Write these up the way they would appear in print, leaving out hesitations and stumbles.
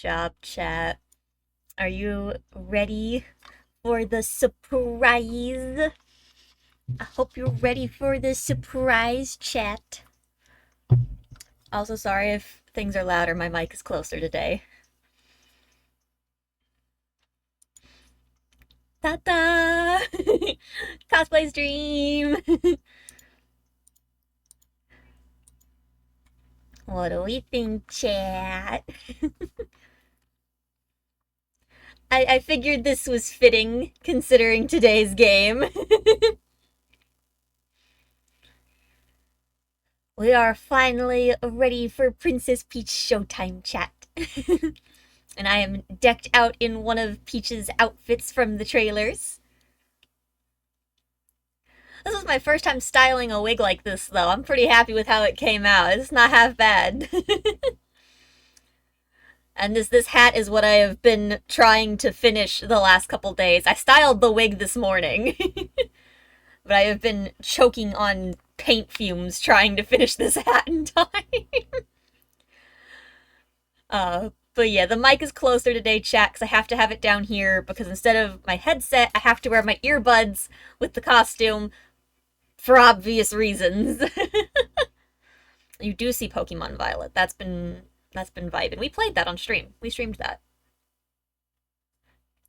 Job, chat. Are you ready for the surprise? I hope you're ready for the surprise, chat. Also, sorry if things are louder. My mic is closer today. Ta-da! Cosplay stream! What do we think, chat? I figured this was fitting, considering today's game. We are finally ready for Princess Peach Showtime, chat. And I am decked out in one of Peach's outfits from the trailers. This was my first time styling a wig like this, though. I'm pretty happy with how it came out. It's not half bad. And this hat is what I have been trying to finish the last couple days. I styled the wig this morning. But I have been choking on paint fumes trying to finish this hat in time. But yeah, the mic is closer today, chat, because I have to have it down here, because instead of my headset, I have to wear my earbuds with the costume for obvious reasons. You do see Pokemon Violet. That's been vibing. We played that on stream. We streamed that.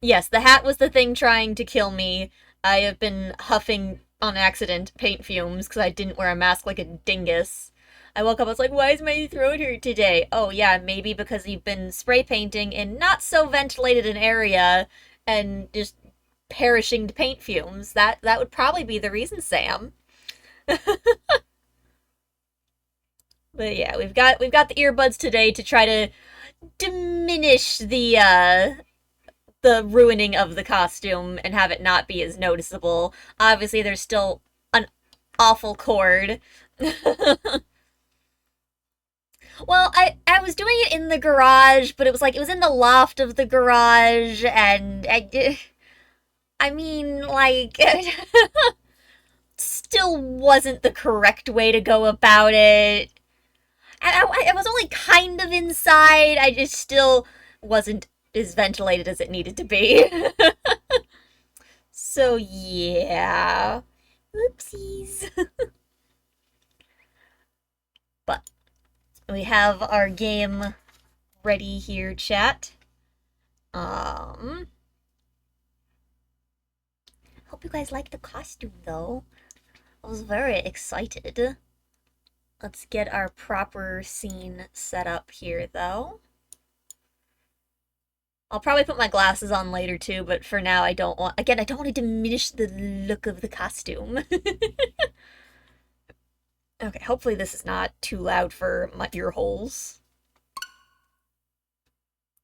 Yes, the hat was the thing trying to kill me. I have been huffing on accident paint fumes because I didn't wear a mask like a dingus. I woke up, I was like, why is my throat hurt today? Oh yeah, maybe because you've been spray painting in not so ventilated an area and just perishing to paint fumes. That would probably be the reason, Sam. But yeah, we've got the earbuds today to try to diminish the ruining of the costume and have it not be as noticeable. Obviously, there's still an awful cord. Well, I was doing it in the garage, but it was in the loft of the garage, and I mean, like, still wasn't the correct way to go about it. I was only kind of inside. I just still wasn't as ventilated as it needed to be. So yeah. Oopsies. But we have our game ready here, chat. Hope you guys like the costume though. I was very excited. Let's get our proper scene set up here though. I'll probably put my glasses on later too, but for now I don't want to diminish the look of the costume. Okay, hopefully this is not too loud for my ear holes.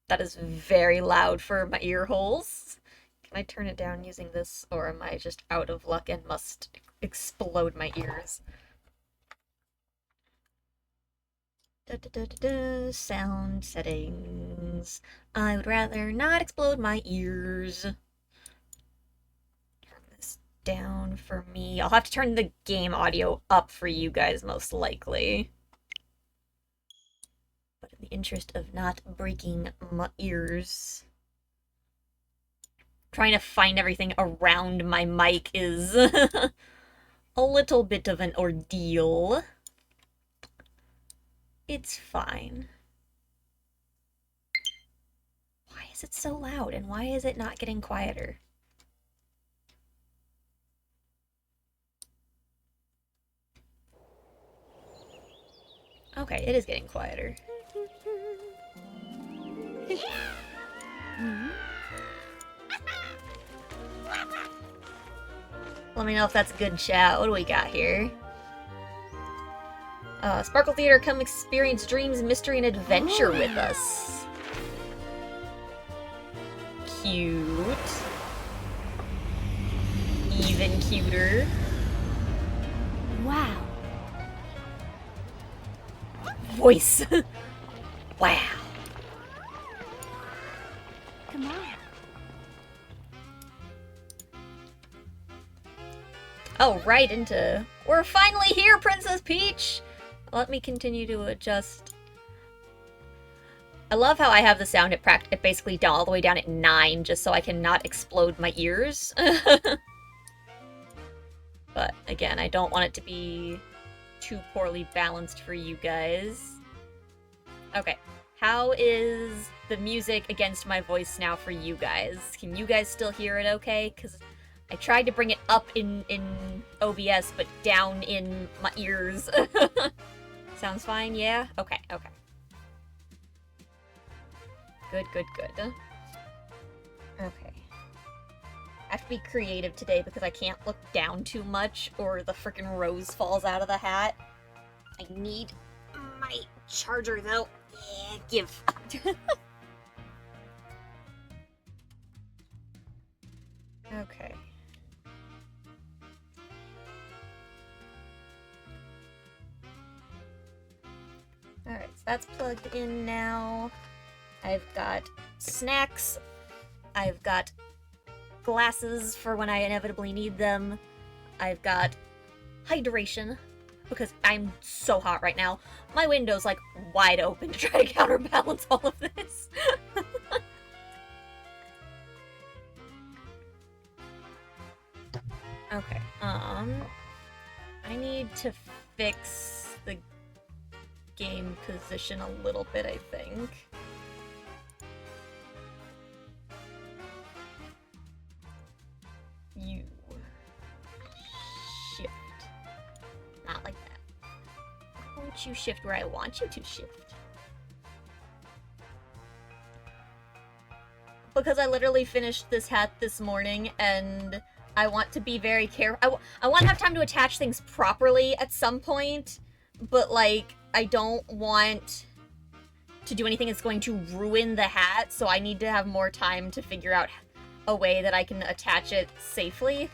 That is very loud for my ear holes. Can I turn it down using this, or am I just out of luck and must explode my ears? Sound settings. I would rather not explode my ears. Turn this down for me. I'll have to turn the game audio up for you guys, most likely. But in the interest of not breaking my ears, trying to find everything around my mic is a little bit of an ordeal. It's fine. Why is it so loud, and why is it not getting quieter? Okay, it is getting quieter. Let me know if that's good chat. What do we got here? Sparkle Theater, come experience dreams, mystery, and adventure with us. Cute. Even cuter. Wow. Voice. Wow. Come on. Oh, right into... We're finally here, Princess Peach! Let me continue to adjust. I love how I have the sound at basically all the way down at 9, just so I can not explode my ears. But, again, I don't want it to be too poorly balanced for you guys. Okay, how is the music against my voice now for you guys? Can you guys still hear it okay? Because I tried to bring it up in OBS, but down in my ears. Sounds fine, yeah? Okay, okay. Good, good, good. Okay. I have to be creative today because I can't look down too much or the frickin' rose falls out of the hat. I need my charger, though. Yeah, give. Okay. Alright, so that's plugged in now. I've got snacks. I've got glasses for when I inevitably need them. I've got hydration, because I'm so hot right now. My window's, like, wide open to try to counterbalance all of this. Okay, I need to fix the game position a little bit, I think. You shift. Not like that. Won't you shift where I want you to shift? Because I literally finished this hat this morning and I want to be very careful. I want to have time to attach things properly at some point, but, like, I don't want to do anything that's going to ruin the hat, so I need to have more time to figure out a way that I can attach it safely.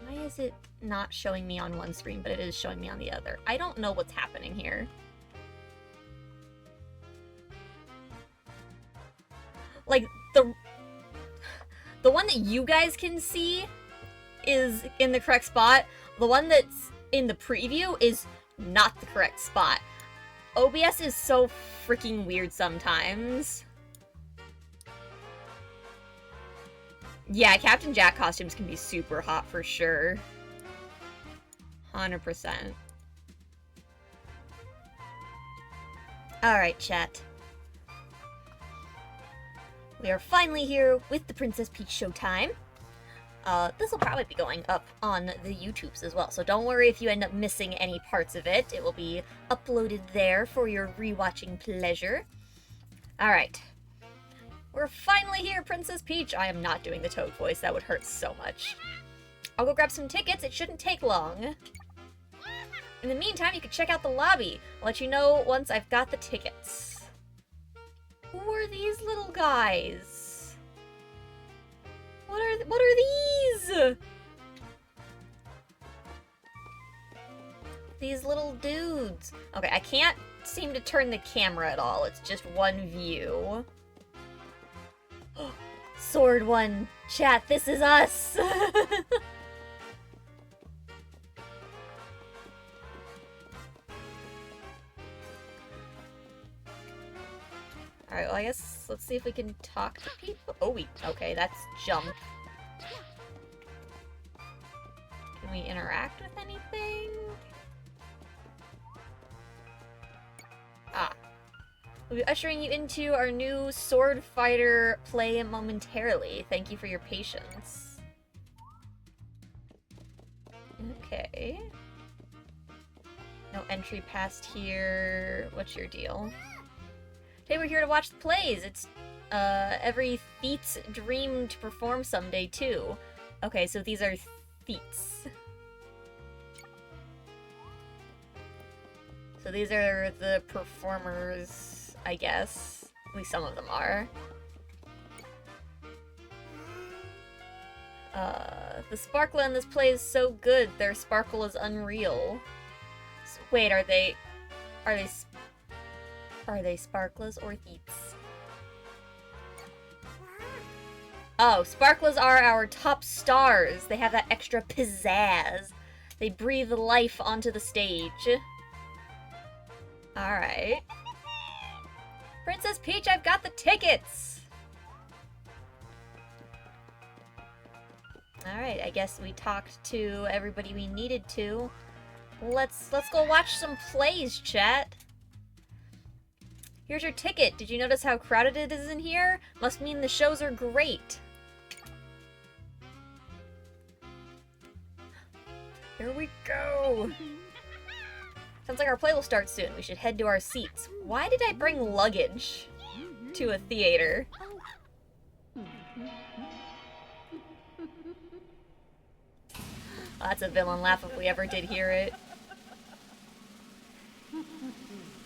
Why is it not showing me on one screen, but it is showing me on the other? I don't know what's happening here. Like, the one that you guys can see is in the correct spot. The one that's in the preview is not the correct spot. OBS is so freaking weird sometimes. Yeah, Captain Jack costumes can be super hot for sure. 100%. Alright, chat. We are finally here with the Princess Peach Showtime. This will probably be going up on the YouTubes as well, so don't worry if you end up missing any parts of it. It will be uploaded there for your rewatching pleasure. Alright. We're finally here, Princess Peach! I am not doing the Toad voice, that would hurt so much. I'll go grab some tickets, it shouldn't take long. In the meantime, you can check out the lobby. I'll let you know once I've got the tickets. Who are these little guys? What are these? These little dudes. Okay, I can't seem to turn the camera at all. It's just one view. Sword one. Chat, this is us. Alright, well, I guess let's see if we can talk to people. Oh, okay, that's jump. Can we interact with anything? Ah. We'll be ushering you into our new sword fighter play momentarily. Thank you for your patience. Okay. No entry past here. What's your deal? Today we're here to watch the plays. It's every Theet's dream to perform someday too. Okay, so these are Theets. So these are the performers, I guess. At least some of them are. The sparkle in this play is so good. Their sparkle is unreal. So, wait, are they sparklers or Theets? Oh, sparklers are our top stars. They have that extra pizzazz. They breathe life onto the stage. Alright. Princess Peach, I've got the tickets! Alright, I guess we talked to everybody we needed to. Let's go watch some plays, chat. Here's your ticket. Did you notice how crowded it is in here? Must mean the shows are great. Here we go! Sounds like our play will start soon. We should head to our seats. Why did I bring luggage to a theater? Oh, that's a villain laugh if we ever did hear it. We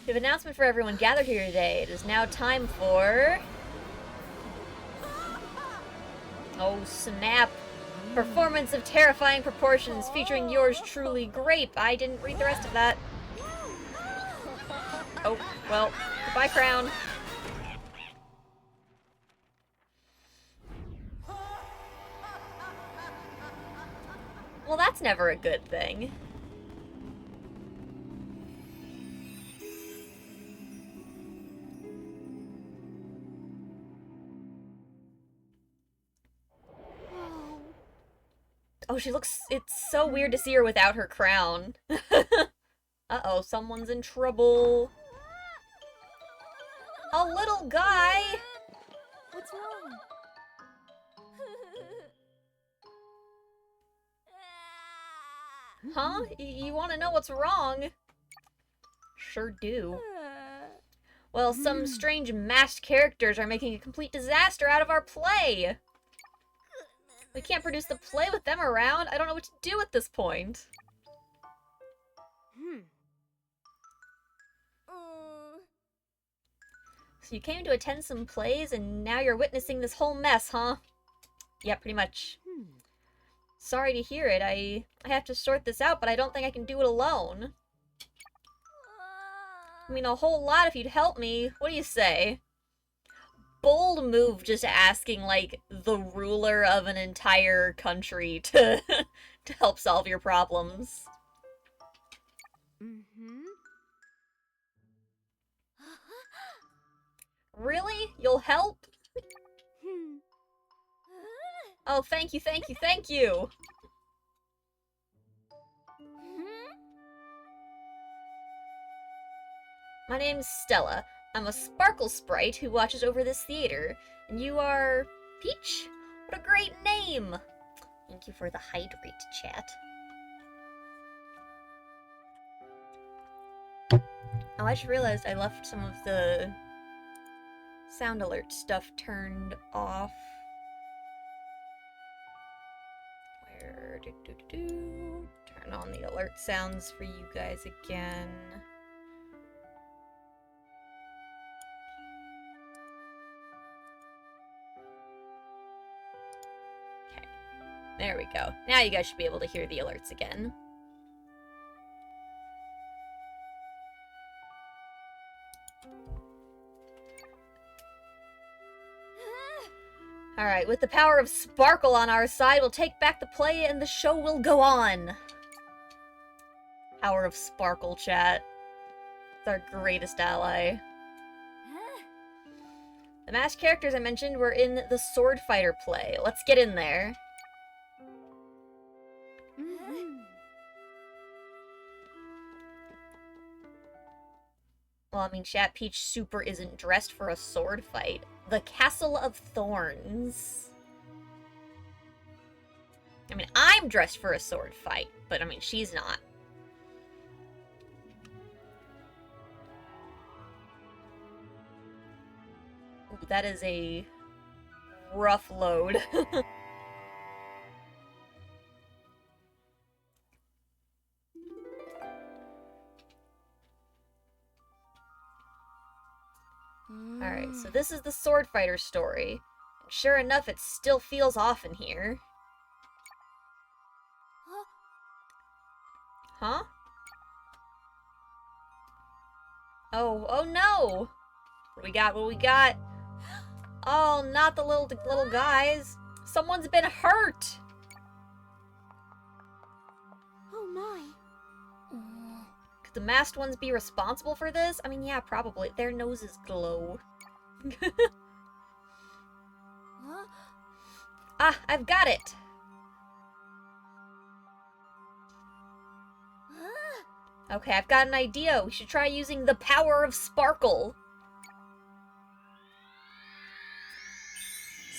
have an announcement for everyone gathered here today. It is now time for... Oh, snap. Performance of terrifying proportions featuring yours truly, Grape. I didn't read the rest of that. Oh, well, goodbye, Crown. Well, that's never a good thing. Oh, she looks... It's so weird to see her without her crown. Uh-oh, someone's in trouble. A little guy! What's wrong? Huh? You want to know what's wrong? Sure do. Well, some strange masked characters are making a complete disaster out of our play. We can't produce the play with them around. I don't know what to do at this point. So you came to attend some plays and now you're witnessing this whole mess, huh? Yeah, pretty much. Sorry to hear it. I have to sort this out, but I don't think I can do it alone. I mean, a whole lot if you'd help me. What do you say? Bold move just asking, like, the ruler of an entire country to, to help solve your problems. Really? You'll help? Oh, thank you, thank you, thank you! My name's Stella. I'm a sparkle sprite who watches over this theater. And you are... Peach? What a great name! Thank you for the hydrate, chat. Oh, I just realized I left some of the sound alert stuff turned off. Where... Turn on the alert sounds for you guys again. There we go. Now you guys should be able to hear the alerts again. Alright, with the power of Sparkle on our side, we'll take back the play and the show will go on. Power of Sparkle, chat. It's our greatest ally. The masked characters I mentioned were in the Sword Fighter play. Let's get in there. Well, I mean, Chat Peach Super isn't dressed for a sword fight. The Castle of Thorns. I mean, I'm dressed for a sword fight, but I mean, she's not. Ooh, that is a rough load. Alright, so this is the sword fighter story. And sure enough, it still feels off in here. Huh? Oh no! What do we got? What do we got? Oh, not the little guys. Someone's been hurt! Oh my. Could the masked ones be responsible for this? I mean, yeah, probably. Their noses glow. Ah, I've got it! Okay, I've got an idea. We should try using the power of Sparkle.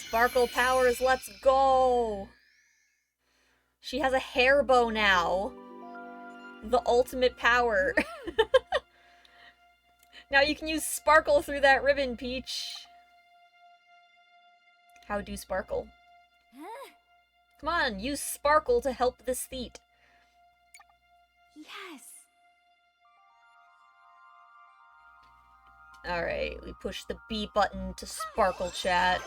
Sparkle powers, let's go! She has a hair bow now. The ultimate power. Now you can use Sparkle through that ribbon, Peach. How do Sparkle? Come on, use Sparkle to help this feat. Yes. Alright, we push the B button to Sparkle Chat.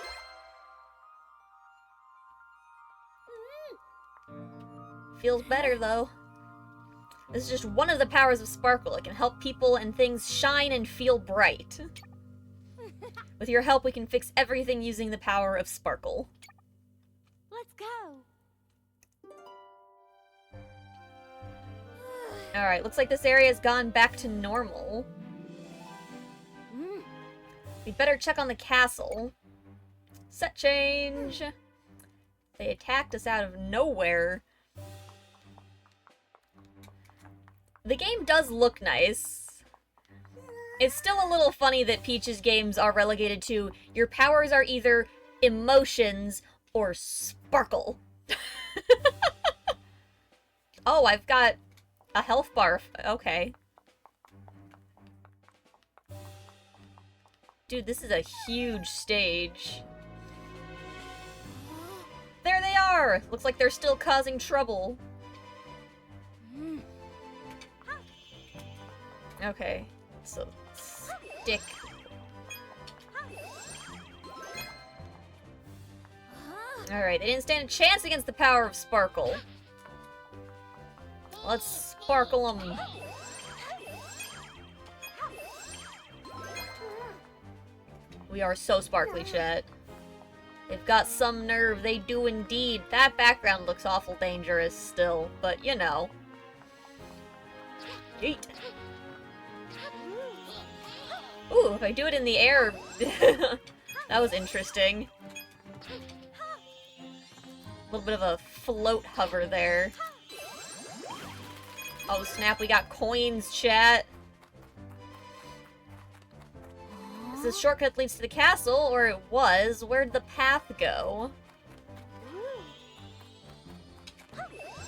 Feels better, though. This is just one of the powers of Sparkle. It can help people and things shine and feel bright. With your help, we can fix everything using the power of Sparkle. Let's go. Alright, looks like this area has gone back to normal. We'd better check on the castle. Set change! They attacked us out of nowhere. The game does look nice. It's still a little funny that Peach's games are relegated to your powers are either emotions or sparkle. Oh, I've got a health bar. Okay. Dude, this is a huge stage. There they are! Looks like they're still causing trouble. Okay, so stick. Alright, they didn't stand a chance against the power of Sparkle. Let's sparkle them. We are so sparkly, chat. They've got some nerve, they do indeed. That background looks awful dangerous still, but you know. Yeet. Ooh, if I do it in the air... That was interesting. A little bit of a float hover there. Oh snap, we got coins, chat. This shortcut leads to the castle, or it was. Where'd the path go?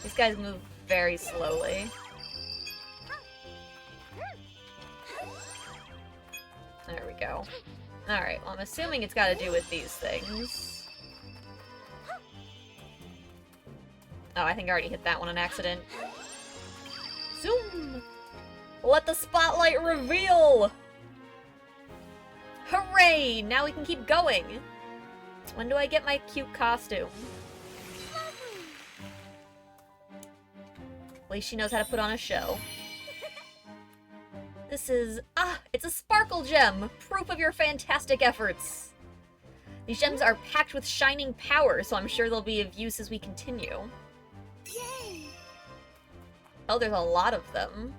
These guys move very slowly. There we go. Alright, well I'm assuming it's got to do with these things. Oh, I think I already hit that one on accident. Zoom! Let the spotlight reveal! Hooray! Now we can keep going! When do I get my cute costume? At least she knows how to put on a show. This is... it's a sparkle gem! Proof of your fantastic efforts! These gems are packed with shining power, so I'm sure they'll be of use as we continue. Yay! Oh, there's a lot of them.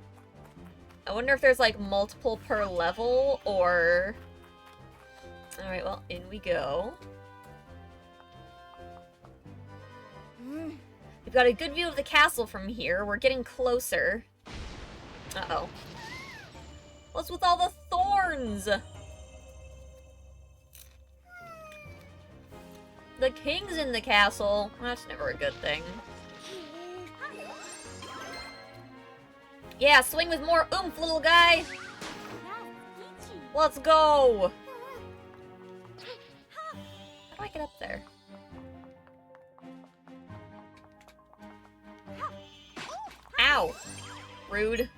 I wonder if there's, like, multiple per level, or... Alright, well, in we go. We've got a good view of the castle from here. We're getting closer. Uh-oh. What's with all the thorns? The king's in the castle. That's never a good thing. Yeah, swing with more oomph, little guy! Let's go! How do I get up there? Ow! Rude.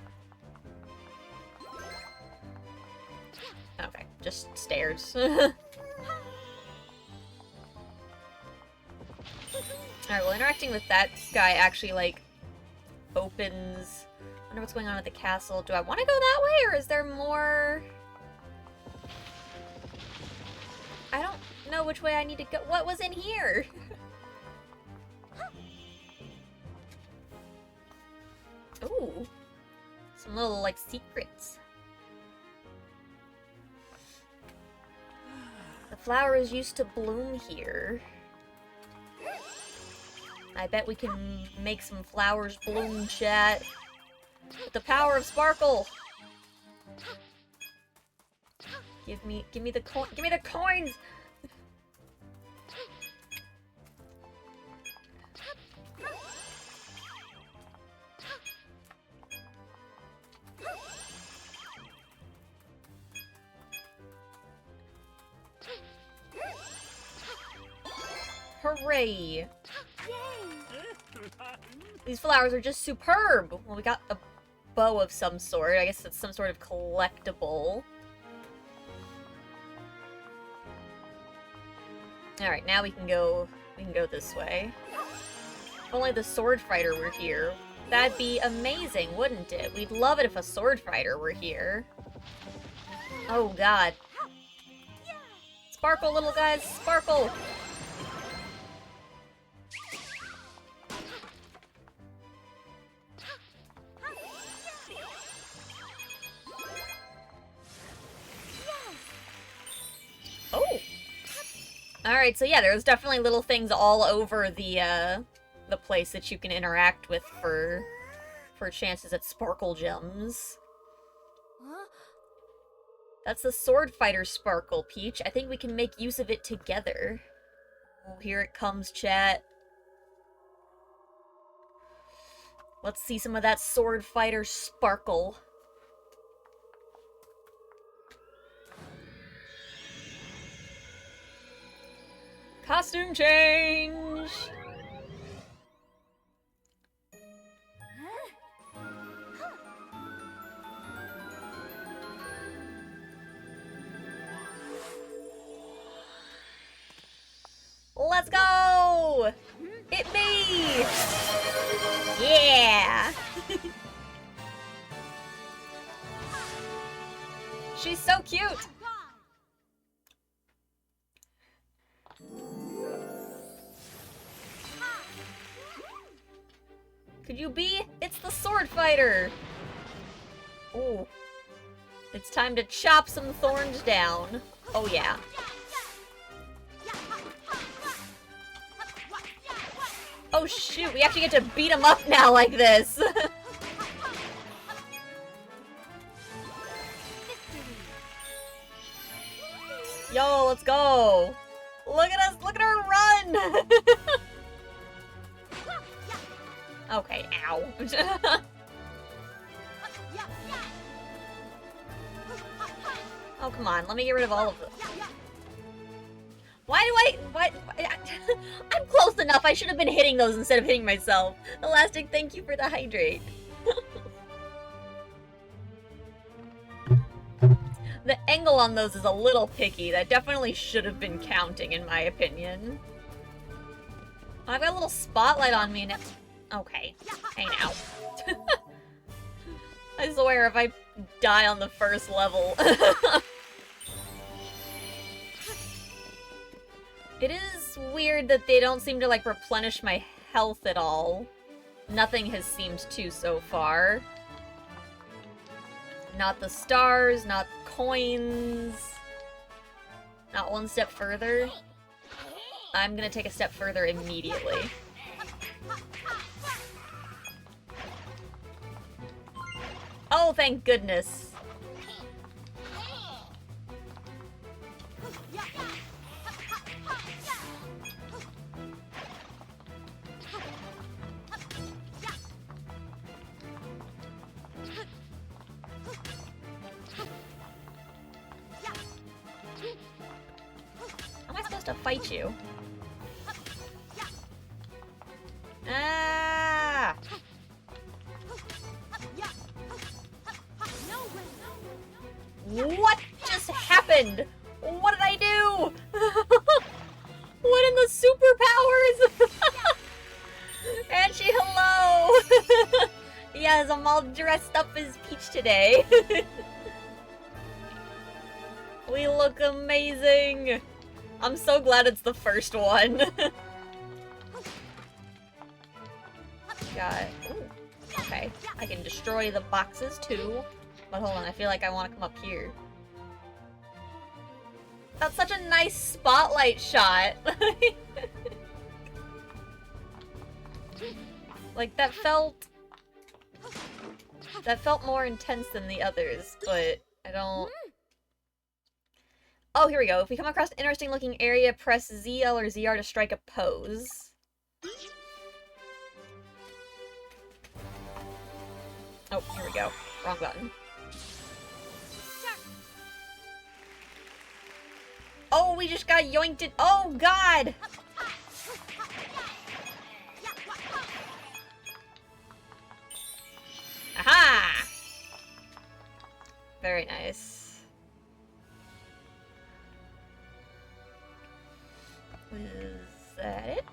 Okay, just stairs. Alright, well, interacting with that guy actually, like, opens... I wonder what's going on at the castle. Do I want to go that way, or is there more... I don't know which way I need to go. What was in here? Ooh. Some little, like, secrets. The flowers used to bloom here. I bet we can make some flowers bloom, chat. With the power of sparkle. Give me the coins! Hooray! These flowers are just superb! Well, we got a bow of some sort. I guess it's some sort of collectible. Alright, now we can go this way. If only the sword fighter were here. That'd be amazing, wouldn't it? We'd love it if a sword fighter were here. Oh god. Sparkle, little guys, sparkle! Oh! Alright, so yeah, there's definitely little things all over the place that you can interact with for chances at sparkle gems. That's the sword fighter sparkle, Peach. I think we can make use of it together. Oh, here it comes, chat. Let's see some of that sword fighter sparkle. Costume change! Let's go! Hit me! Yeah! She's so cute! Could you be? It's the sword fighter! Ooh. It's time to chop some thorns down. Oh yeah. Oh shoot, we actually get to beat him up now like this! Yo, let's go! Look at us, look at her run! Okay, ow. Oh, come on, let me get rid of all of them. Why do I'm close enough, I should have been hitting those instead of hitting myself. Elastic, thank you for the hydrate. The angle on those is a little picky. That definitely should have been counting, in my opinion. I've got a little spotlight on me now. Okay. Hey now. I swear, if I die on the first level... It is weird that they don't seem to, like, replenish my health at all. Nothing has seemed to so far. Not the stars, not coins. Not one step further. I'm gonna take a step further immediately. Oh, thank goodness. How am I supposed to fight you? Ah! What just happened? What did I do? What in the superpowers? And she, hello! Yes, I'm all dressed up as Peach today. We look amazing. I'm so glad it's the first one. Got it. Ooh, okay. I can destroy the boxes too. But hold on, I feel like I want to come up here. That's such a nice spotlight shot. Like, that felt more intense than the others, but I don't... Oh, here we go. If we come across an interesting looking area, press ZL or ZR to strike a pose. Oh, here we go. Wrong button. Oh, we just got yoinked it. Oh, God! Aha! Very nice. Is that it?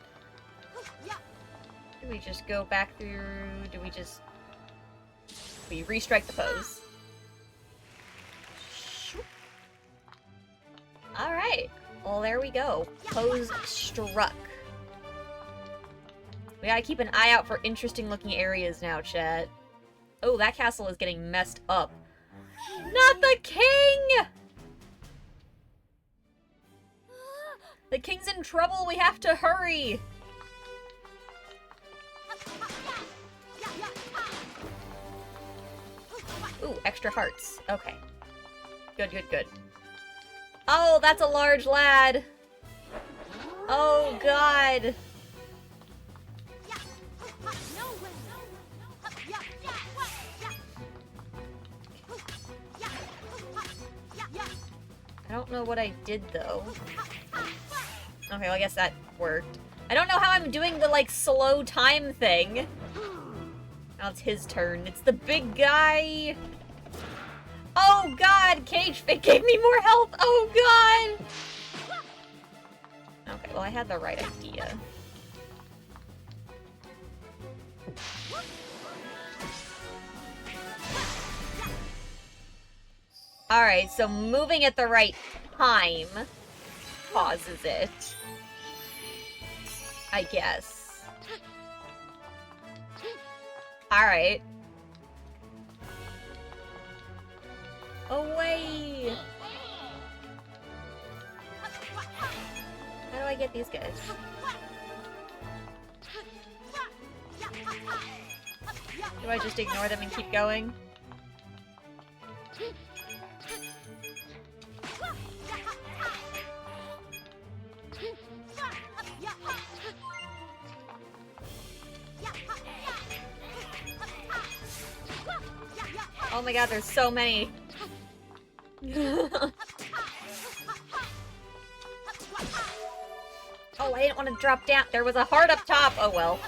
Do we just go back through? Do we just... We restrike the pose. Alright. Well, there we go. Pose struck. We gotta keep an eye out for interesting looking areas now, chat. Oh, that castle is getting messed up. Not the king! The king's in trouble, we have to hurry! Ooh, extra hearts. Okay. Good, good, good. Oh, that's a large lad! Oh, God! I don't know what I did, though. Okay, well, I guess that worked. I don't know how I'm doing the, like, slow time thing. Now it's his turn. It's the big guy! Oh, God! Cage Fit gave me more health! Oh, God! Okay, well, I had the right idea. Alright, so moving at the right time pauses it. I guess. Alright. Away! How do I get these guys? Do I just ignore them and keep going? Oh my God, there's so many. Oh, I didn't want to drop down. There was a heart up top. Oh well.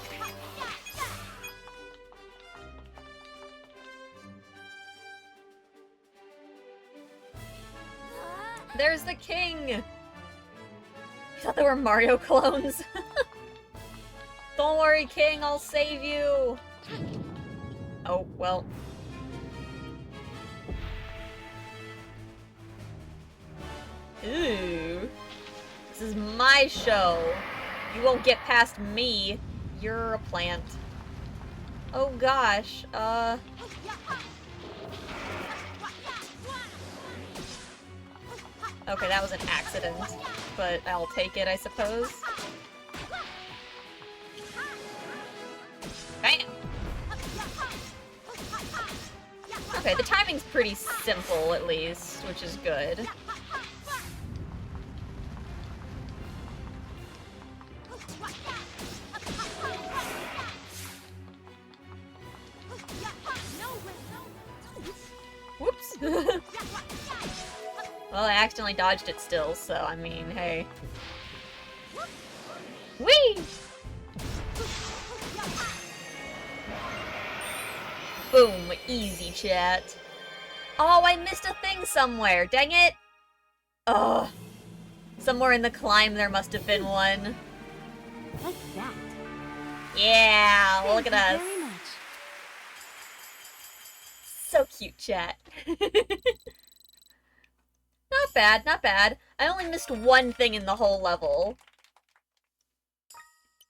There's the king! You thought they were Mario clones? Don't worry, king, I'll save you! Oh, well. Ooh. This is my show. You won't get past me. You're a plant. Oh gosh, okay, that was an accident, but I'll take it, I suppose. Bam! Okay, the timing's pretty simple, at least, which is good. Whoops! Well, I accidentally dodged it still, so I mean, hey. Whee! Boom, easy, chat. Oh, I missed a thing somewhere, dang it! Ugh. Somewhere in the climb there must have been one. What's that? Yeah, well, look at us. Very much. So cute, chat. Not bad, not bad. I only missed one thing in the whole level.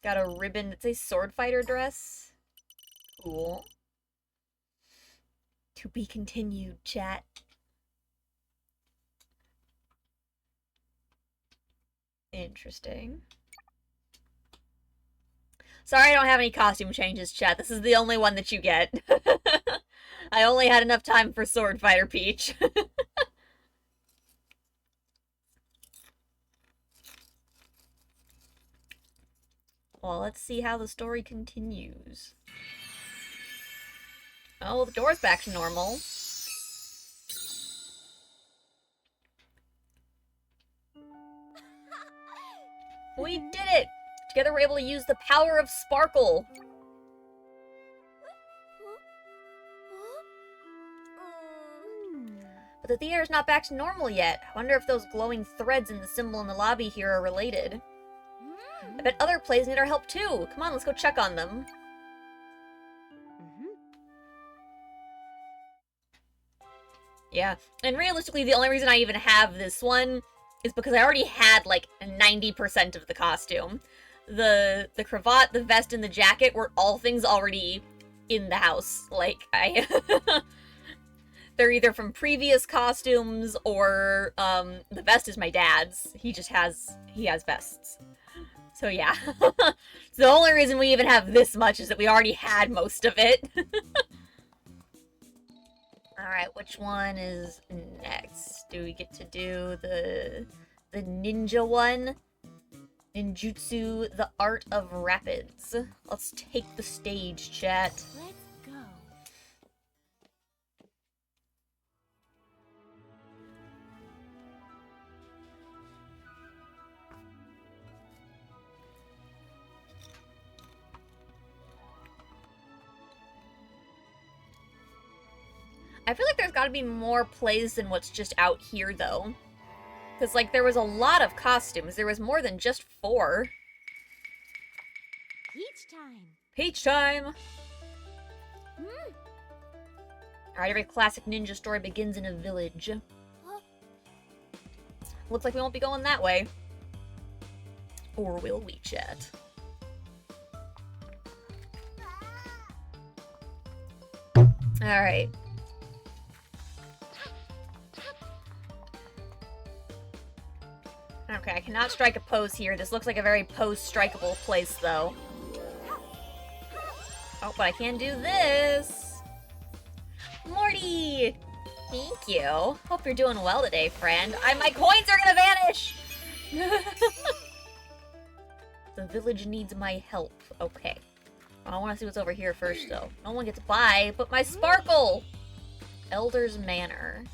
Got a ribbon that says sword fighter dress. Cool. To be continued, chat. Interesting. Sorry I don't have any costume changes, chat. This is the only one that you get. I only had enough time for Sword Fighter Peach. Well, let's see how the story continues. Oh, the door's back to normal. We did it! Together we're able to use the power of Sparkle. But the theater's not back to normal yet. I wonder if those glowing threads in the symbol in the lobby here are related. I bet other plays need our help too. Come on, let's go check on them. Yeah, and realistically, the only reason I even have this one is because I already had, like, 90% of the costume. The cravat, the vest, and the jacket were all things already in the house. Like, they're either from previous costumes, or, the vest is my dad's. He has vests. So yeah. So the only reason we even have this much is that we already had most of it. Alright, which one is next? Do we get to do the ninja one? Ninjutsu, the art of rapids. Let's take the stage, chat. Let's go. I feel like there's gotta be more plays than what's just out here, though. Because, like, there was a lot of costumes. There was more than just 4. Peach time. Peach time! Alright, every classic ninja story begins in a village. Looks like we won't be going that way. Or will we, chat? Alright. Okay, I cannot strike a pose here. This looks like a very pose-strikeable place, though. Oh, but I can do this! Morty! Thank you. Hope you're doing well today, friend. My coins are gonna vanish! The village needs my help. Okay. I want to see what's over here first, though. No one gets by, but my sparkle! Elder's Manor.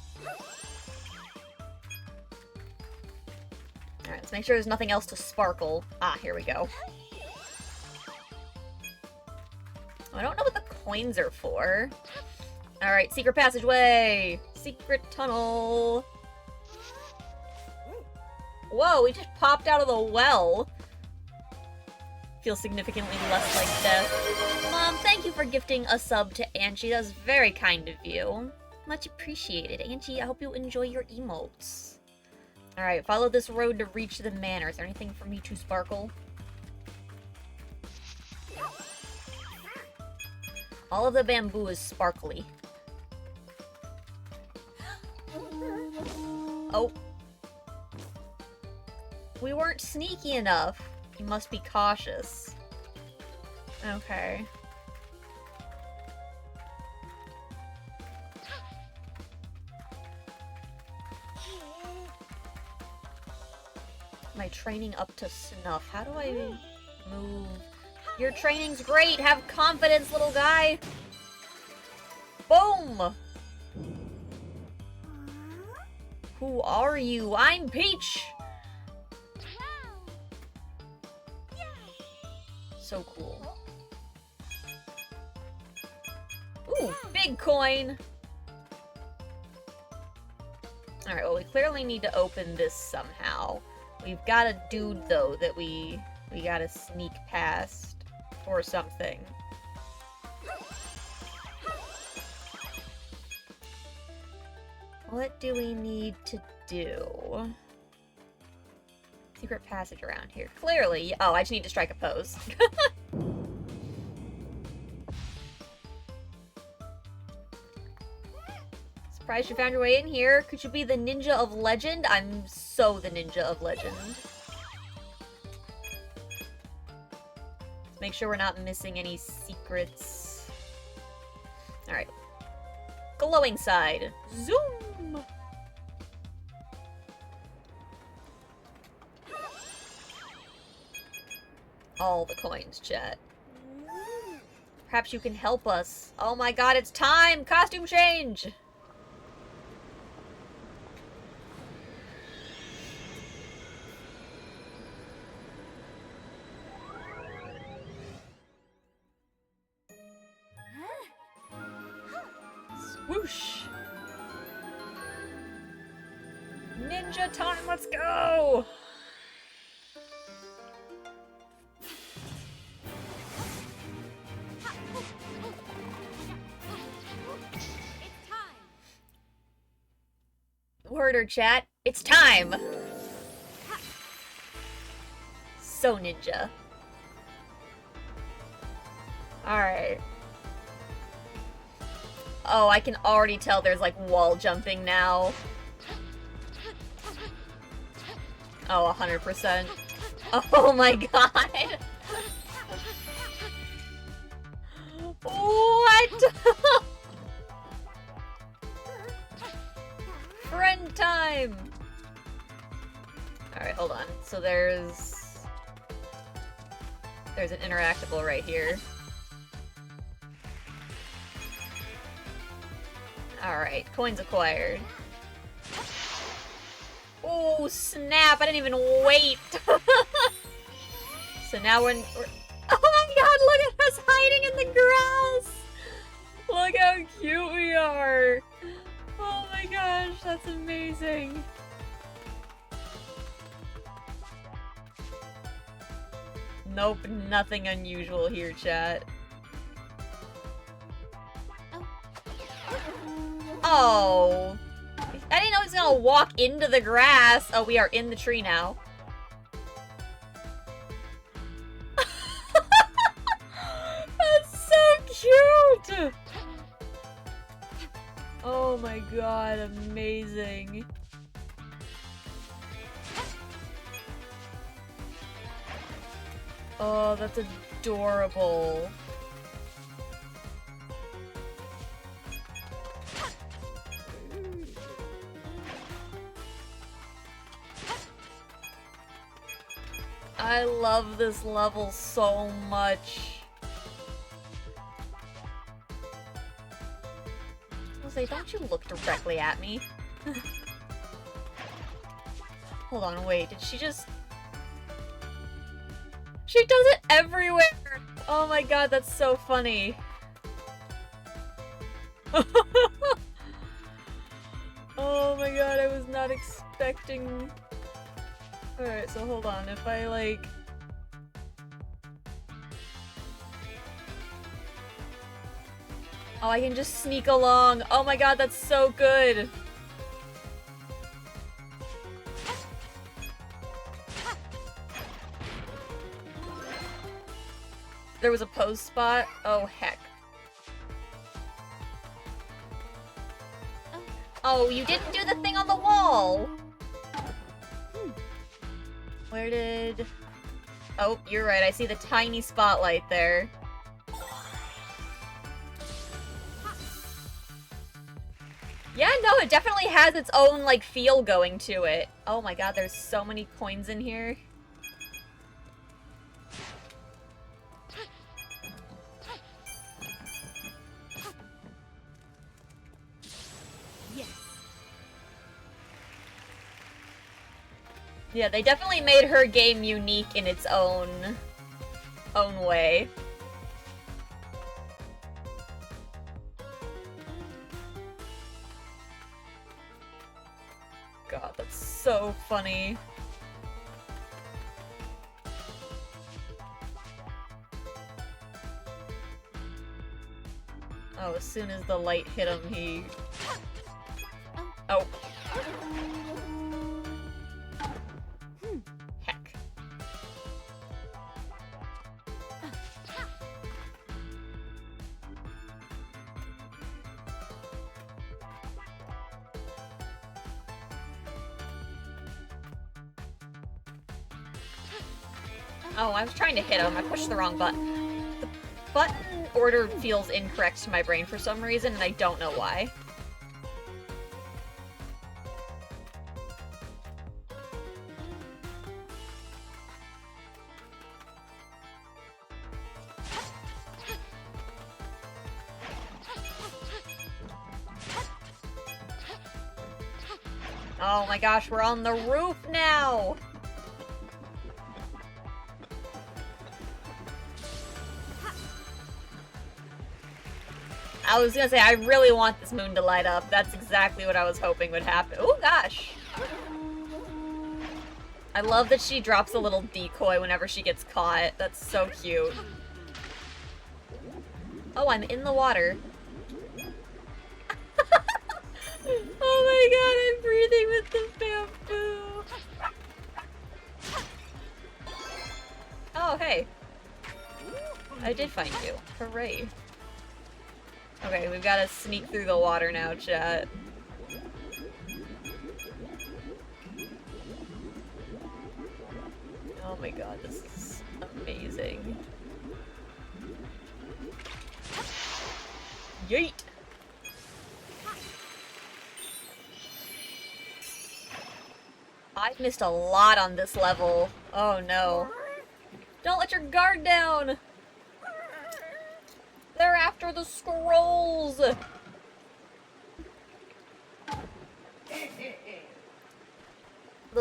Alright, let's make sure there's nothing else to sparkle. Ah, here we go. I don't know what the coins are for. Alright, secret passageway! Secret tunnel! Whoa, we just popped out of the well! Feels significantly less like death. Mom, thank you for gifting a sub to Angie. That was very kind of you. Much appreciated. Angie, I hope you enjoy your emotes. Alright, follow this road to reach the manor. Is there anything for me to sparkle? All of the bamboo is sparkly. Oh. We weren't sneaky enough. You must be cautious. Okay. my training up to snuff. How do I move? Your training's great! Have confidence, little guy! Boom! Who are you? I'm Peach! So cool. Ooh, big coin! Alright, well, we clearly need to open this somehow. We've got a dude, though, that we gotta sneak past. Or something. What do we need to do? Secret passage around here. Clearly. Oh, I just need to strike a pose. Surprised you found your way in here. Could you be the ninja of legend? I'm so the ninja of legend. Let's make sure we're not missing any secrets. Alright. Glowing side. Zoom! All the coins, chat. Perhaps you can help us. Oh my god, it's time! Costume change! Swoosh! Ninja time, let's go! Word or chat, it's time! So ninja. Alright. Oh, I can already tell there's like wall jumping now. Oh, 100%. Oh my god! What? Friend time! Alright, hold on. So there's an interactable right here. Alright, coins acquired. Oh, snap! I didn't even wait! So now we're... Oh my god, look at us hiding in the grass! Look how cute we are! Oh my gosh, that's amazing! Nope, nothing unusual here, chat. Oh! I didn't know he was gonna walk into the grass! Oh, we are in the tree now. That's so cute! Oh my god, amazing. Oh, that's adorable. I love this level so much. I'll say, don't you look directly at me. Hold on, wait, did she just... She does it everywhere! Oh my god, that's so funny. Oh my god, I was not expecting... Alright, so hold on, if I like... Oh, I can just sneak along. Oh my god, that's so good! There was a pose spot? Oh, heck. Oh, you didn't do the thing on the wall! Where did... Oh, you're right, I see the tiny spotlight there. Yeah, no, it definitely has its own, like, feel going to it. Oh my god, there's so many coins in here. Yes. Yeah, they definitely made her game unique in its own way. God, that's so funny. Oh, as soon as the light hit him, he... Oh. Heck. Oh, I was trying to hit him. I pushed the wrong button. The button order feels incorrect to my brain for some reason, and I don't know why. Oh my gosh, we're on the roof now! I was gonna say, I really want this moon to light up. That's exactly what I was hoping would happen. Oh gosh! I love that she drops a little decoy whenever she gets caught. That's so cute. Oh, I'm in the water. Oh my god, I'm breathing with the bamboo! Oh, hey. I did find you. Hooray. Okay, we've got to sneak through the water now, chat. Oh my god, this is amazing. Yeet! I've missed a lot on this level. Oh no. Don't let your guard down! They're after the scrolls! The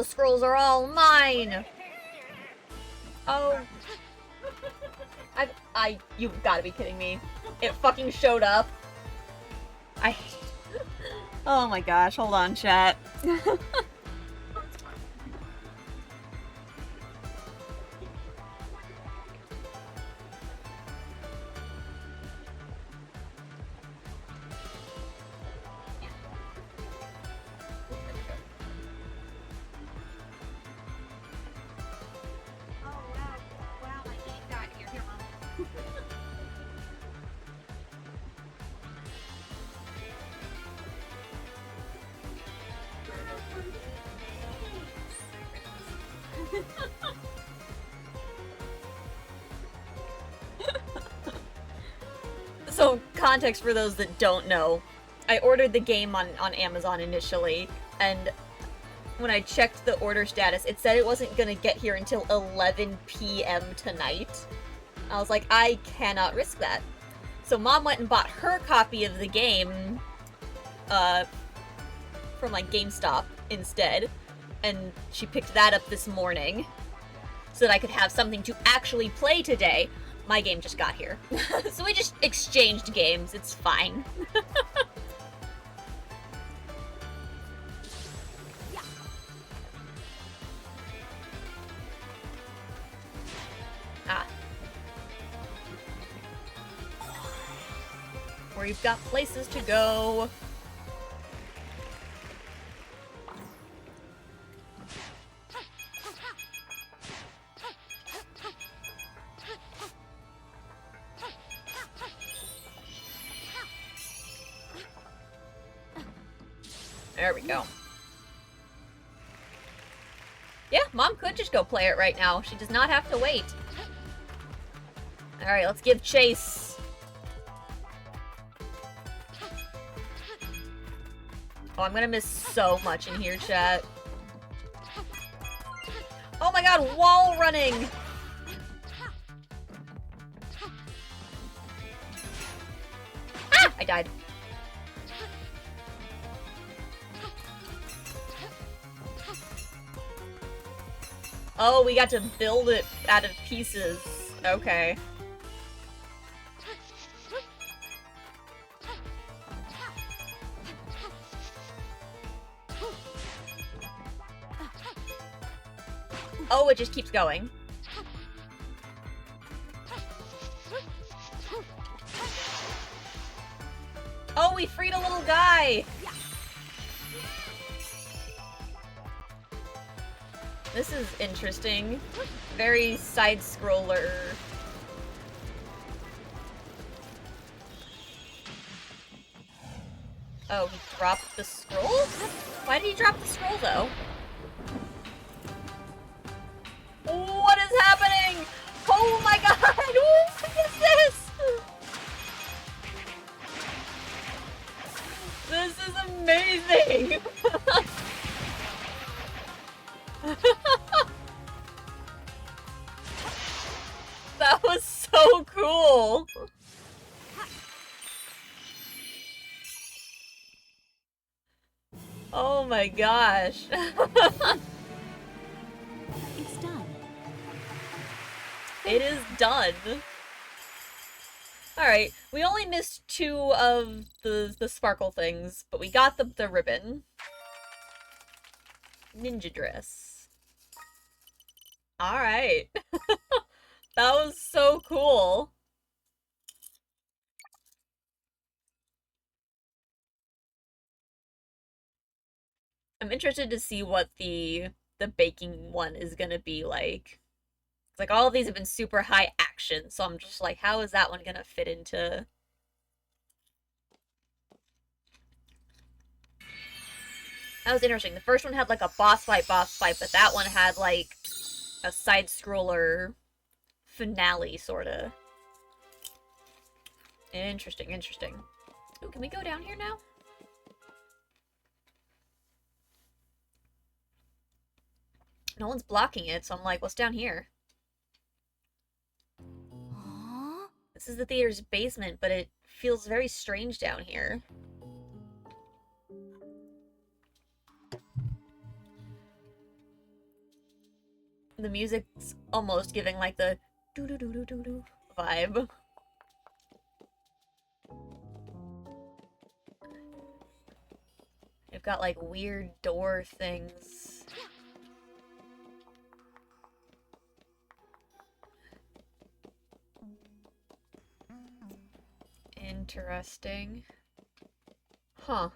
scrolls are all mine! Oh. You've gotta be kidding me. It fucking showed up. Oh my gosh, hold on, chat. So, context for those that don't know. I ordered the game on Amazon initially, and when I checked the order status, it said it wasn't gonna get here until 11 p.m. tonight. I was like, I cannot risk that. So Mom went and bought her copy of the game, from like GameStop instead, and she picked that up this morning so that I could have something to actually play today. My game just got here. So we just exchanged games. It's fine. Ah. Where you've got places to go. There we go. Yeah, Mom could just go play it right now. She does not have to wait. Alright, let's give chase. Oh, I'm gonna miss so much in here, chat. Oh my god, wall running! Ah! I died. Oh, we got to build it out of pieces. Okay. Oh, it just keeps going. Oh, we freed a little guy! This is interesting. Very side-scroller. Oh, he dropped the scroll? Why did he drop the scroll, though? What is happening? Oh my god! What is this? This is amazing! That was so cool! Oh my gosh. It's done. It is done. Alright, we only missed 2 of the sparkle things, but we got the ribbon. Ninja dress. Alright. That was so cool. I'm interested to see what the baking one is gonna be like. It's like all of these have been super high action, so I'm just like, how is that one gonna fit into? That was interesting. The first one had like a boss fight, but that one had like a side scroller finale, sorta. Interesting, interesting. Ooh, can we go down here now? No one's blocking it, so I'm like, what's down here? Aww. This is the theater's basement, but it feels very strange down here. The music's almost giving like the doo doo doo doo doo doo vibe. They've got like weird door things. Interesting. Huh.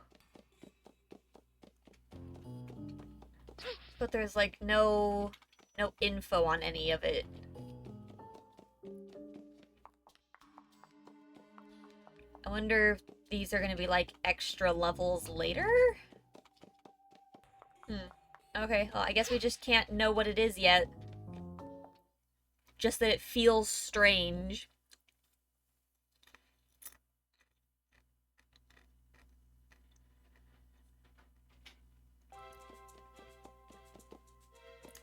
But there's like no info on any of it. I wonder if these are gonna be like extra levels later? Okay, well, I guess we just can't know what it is yet. Just that it feels strange.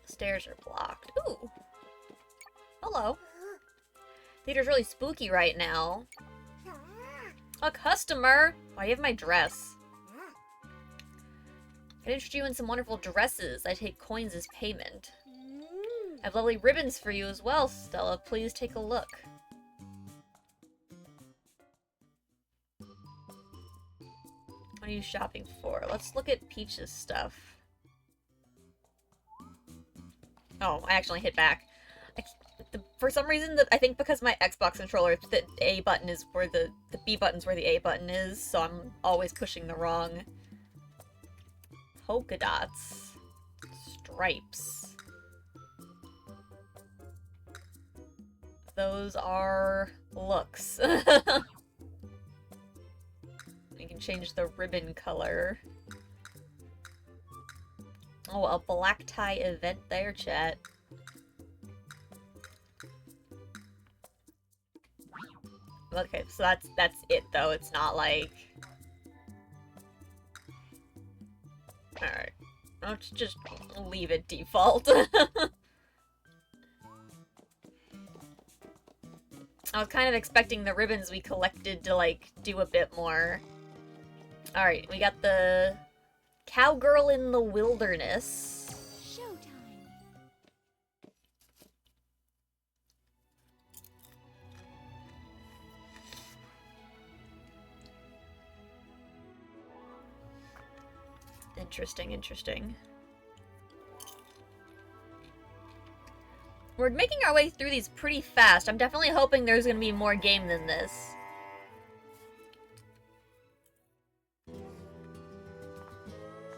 Stairs are blocked. Ooh. Hello. Theater's really spooky right now. A customer! Why do you have my dress? Can interest you in some wonderful dresses. I take coins as payment. I have lovely ribbons for you as well, Stella. Please take a look. What are you shopping for? Let's look at Peach's stuff. Oh, I actually hit back. For some reason, I think because my Xbox controller, the A button is where the B button's where the A button is, so I'm always pushing the wrong polka dots. Stripes. Those are looks. You can change the ribbon color. Oh, a black tie event there, chat. Okay, so that's it though. It's not like Alright. Let's just leave it default. I was kind of expecting the ribbons we collected to, like, do a bit more. Alright, we got the Cowgirl in the Wilderness. Showtime. Interesting, interesting. We're making our way through these pretty fast. I'm definitely hoping there's gonna be more game than this.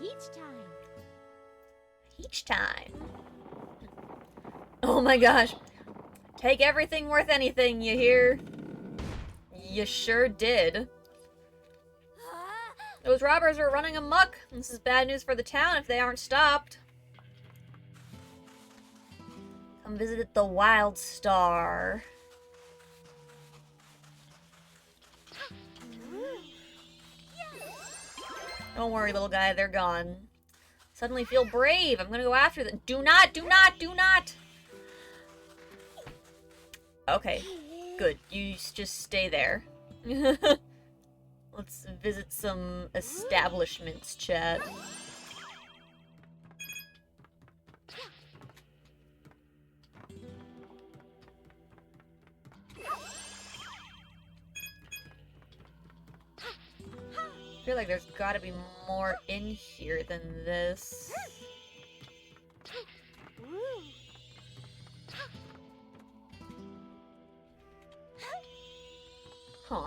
Each time. Each time. Oh my gosh. Take everything worth anything, you hear? You sure did. Those robbers are running amok. This is bad news for the town if they aren't stopped. Come visit the Wild Star. Don't worry, little guy, they're gone. Suddenly feel brave. I'm gonna go after them. Do not, do not, do not! Okay, good. You just stay there. Let's visit some establishments, chat. I feel like there's gotta be more in here than this. Huh.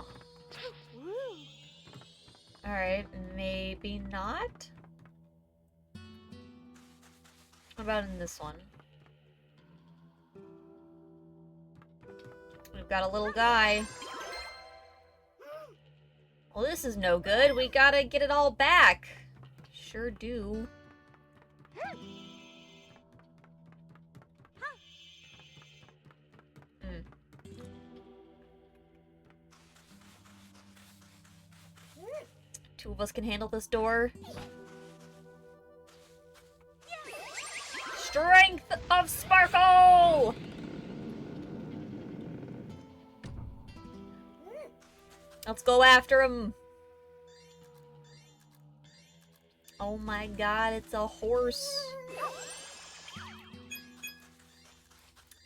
Alright, maybe not? What about in this one? We've got a little guy. Well, this is no good. We gotta get it all back. Sure do. Two of us can handle this door. Strength of Sparkle! Let's go after him. Oh my god, it's a horse.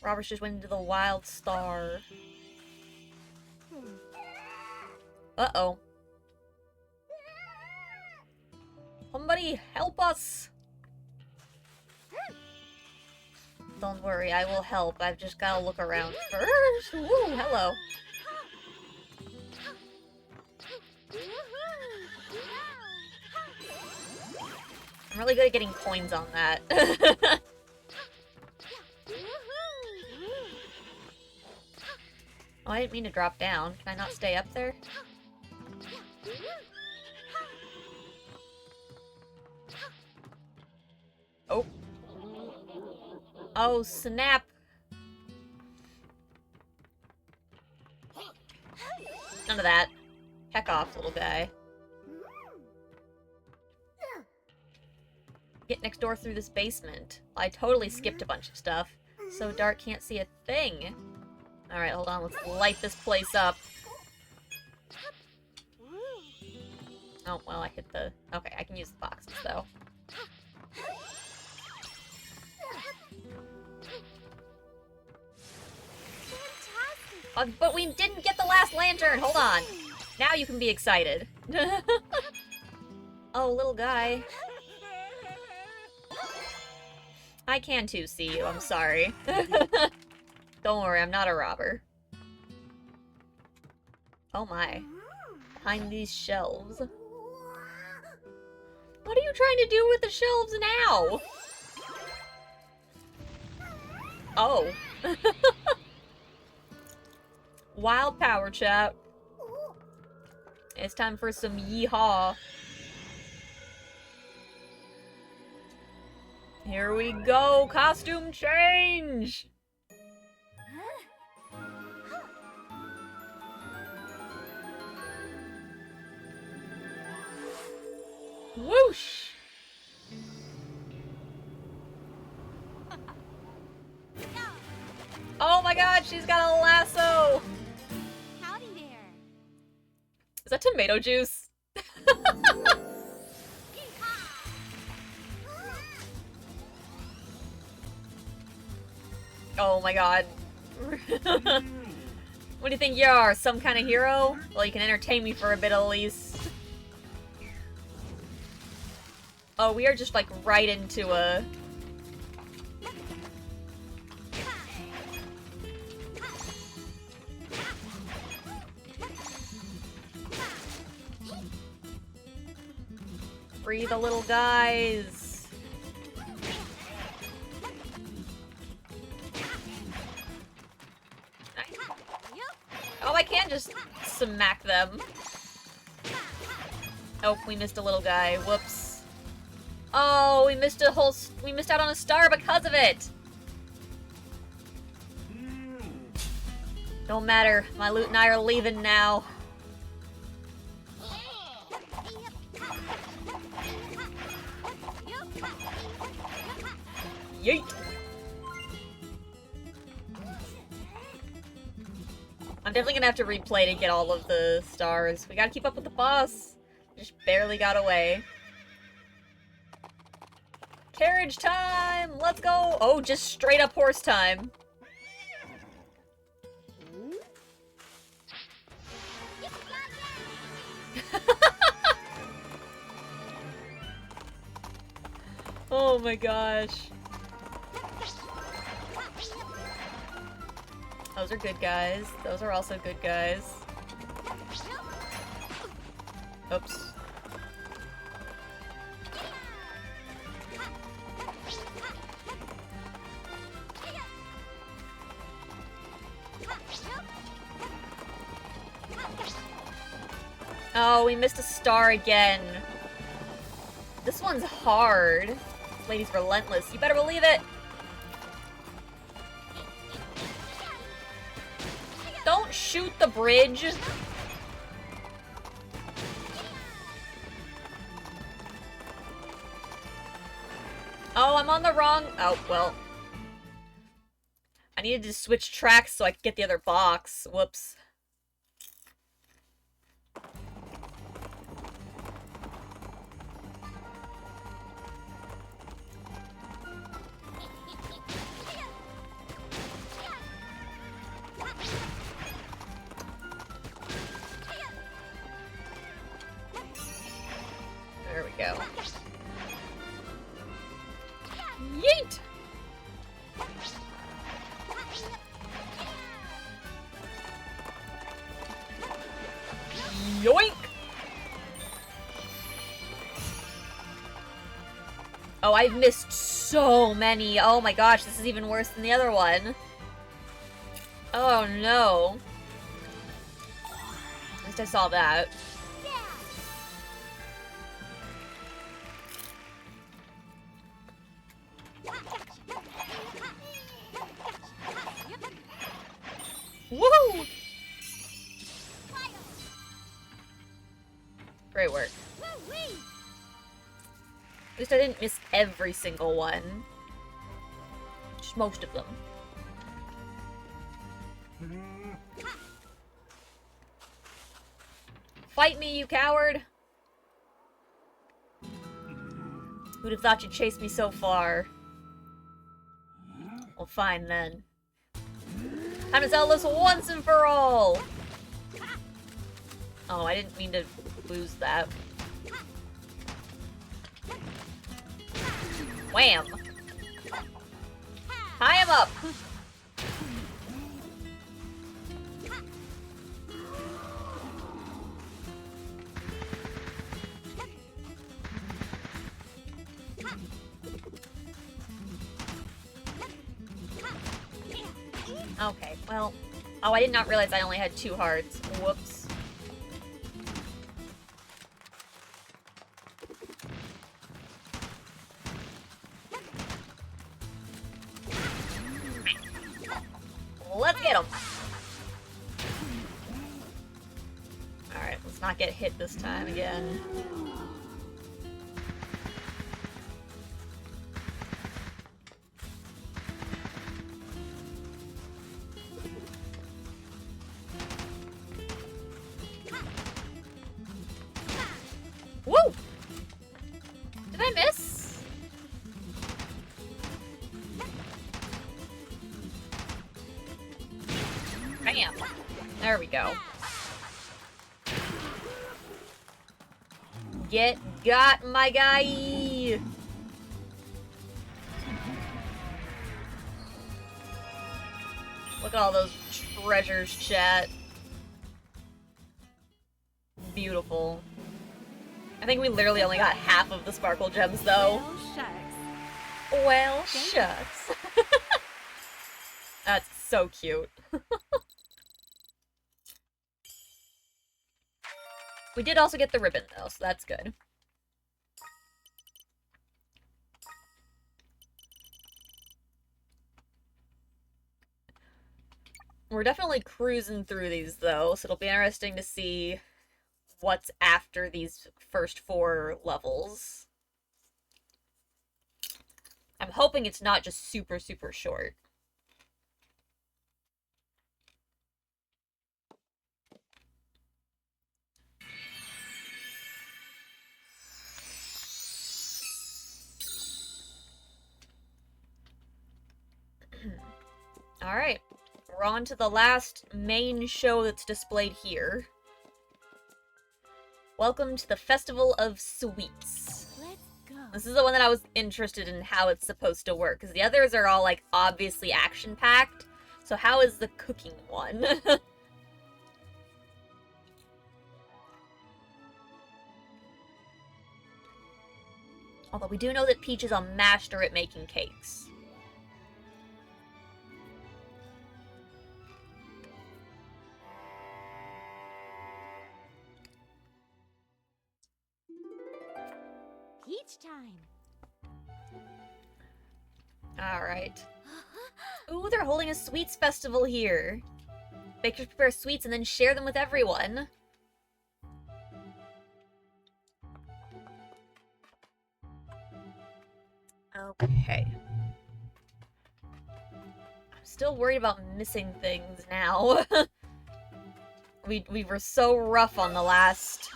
Roberts just went into the Wild Star. Uh-oh. Somebody help us! Don't worry, I will help. I've just gotta look around first. Woo, hello. I'm really good at getting coins on that. Oh, I didn't mean to drop down. Can I not stay up there? Oh. Oh, snap. None of that. Heck off, little guy. Get next door through this basement. I totally skipped a bunch of stuff. So dark can't see a thing. Alright, hold on. Let's light this place up. Oh, well, I hit the... Okay, I can use the boxes, though. But we didn't get the last lantern! Hold on! Now you can be excited. Oh, little guy. I can too see you, I'm sorry. Don't worry, I'm not a robber. Oh my. Behind these shelves. What are you trying to do with the shelves now? Oh. Wild power, chat. It's time for some yeehaw. Here we go! Costume change! Whoosh! my god, she's got a lasso! Howdy there. Is that tomato juice? Oh my god. What do you think you are? Some kind of hero? Well, you can entertain me for a bit at least. Oh, we are just like right into a... Free the little guys. Oh, I can just smack them. Oh, we missed a little guy. Whoops. Oh, we missed out on a star because of it. Don't matter. My loot and I are leaving now. Yeet! I'm definitely gonna have to replay to get all of the stars. We gotta keep up with the boss. Just barely got away. Carriage time! Let's go! Oh, just straight up horse time. Oh my gosh. Those are good guys. Those are also good guys. Oops. Oh, we missed a star again. This one's hard. This lady's relentless. You better believe it. Don't shoot the bridge. Oh, I'm on the wrong... Oh, well. I needed to switch tracks so I could get the other box. Whoops. There we go. Yeet! Yoink! Oh, I've missed so many. Oh my gosh, this is even worse than the other one. Oh no. At least I saw that. Woohoo! Great work. At least I didn't miss every single one. Just most of them. Fight me, you coward! Who'd have thought you'd chase me so far? Well, fine then. Time to settle this once and for all! Oh, I didn't mean to lose that. Wham! Tie him up! Okay, well... Oh, I did not realize I only had 2 hearts. Whoops. Let's get him! Alright, let's not get hit this time again. Get got, my guy! Look at all those treasures, chat. Beautiful. I think we literally only got half of the sparkle gems, though. Well, shucks. Well, shucks. That's so cute. We did also get the ribbon, though, so that's good. We're definitely cruising through these, though, so it'll be interesting to see what's after these first 4 levels. I'm hoping it's not just super, super short. Alright, we're on to the last main show that's displayed here. Welcome to the Festival of Sweets. Let's go. This is the one that I was interested in how it's supposed to work, because the others are all, like, obviously action-packed. So how is the cooking one? Although we do know that Peach is a master at making cakes. Peach time. Alright. Ooh, they're holding a sweets festival here. Bakers prepare sweets and then share them with everyone. Okay. I'm still worried about missing things now. we were so rough on the last...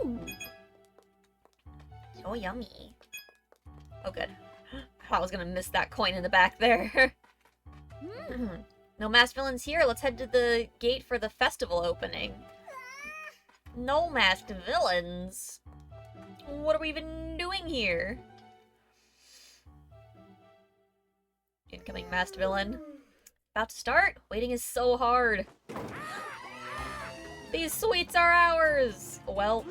Ooh. So yummy. Oh, good. I thought I was gonna miss that coin in the back there. No masked villains here. Let's head to the gate for the festival opening. No masked villains? What are we even doing here? Incoming masked villain. About to start? Waiting is so hard. These sweets are ours! Well.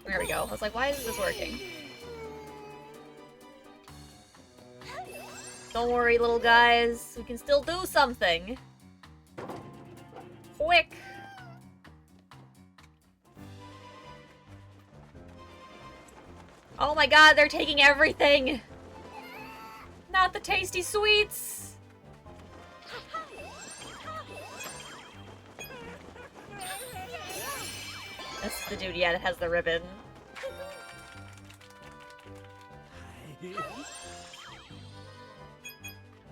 There we go. I was like, why is this working? Don't worry, little guys. We can still do something. Quick! Oh my god, they're taking everything! Not the tasty sweets! This is the dude, yeah, that has the ribbon.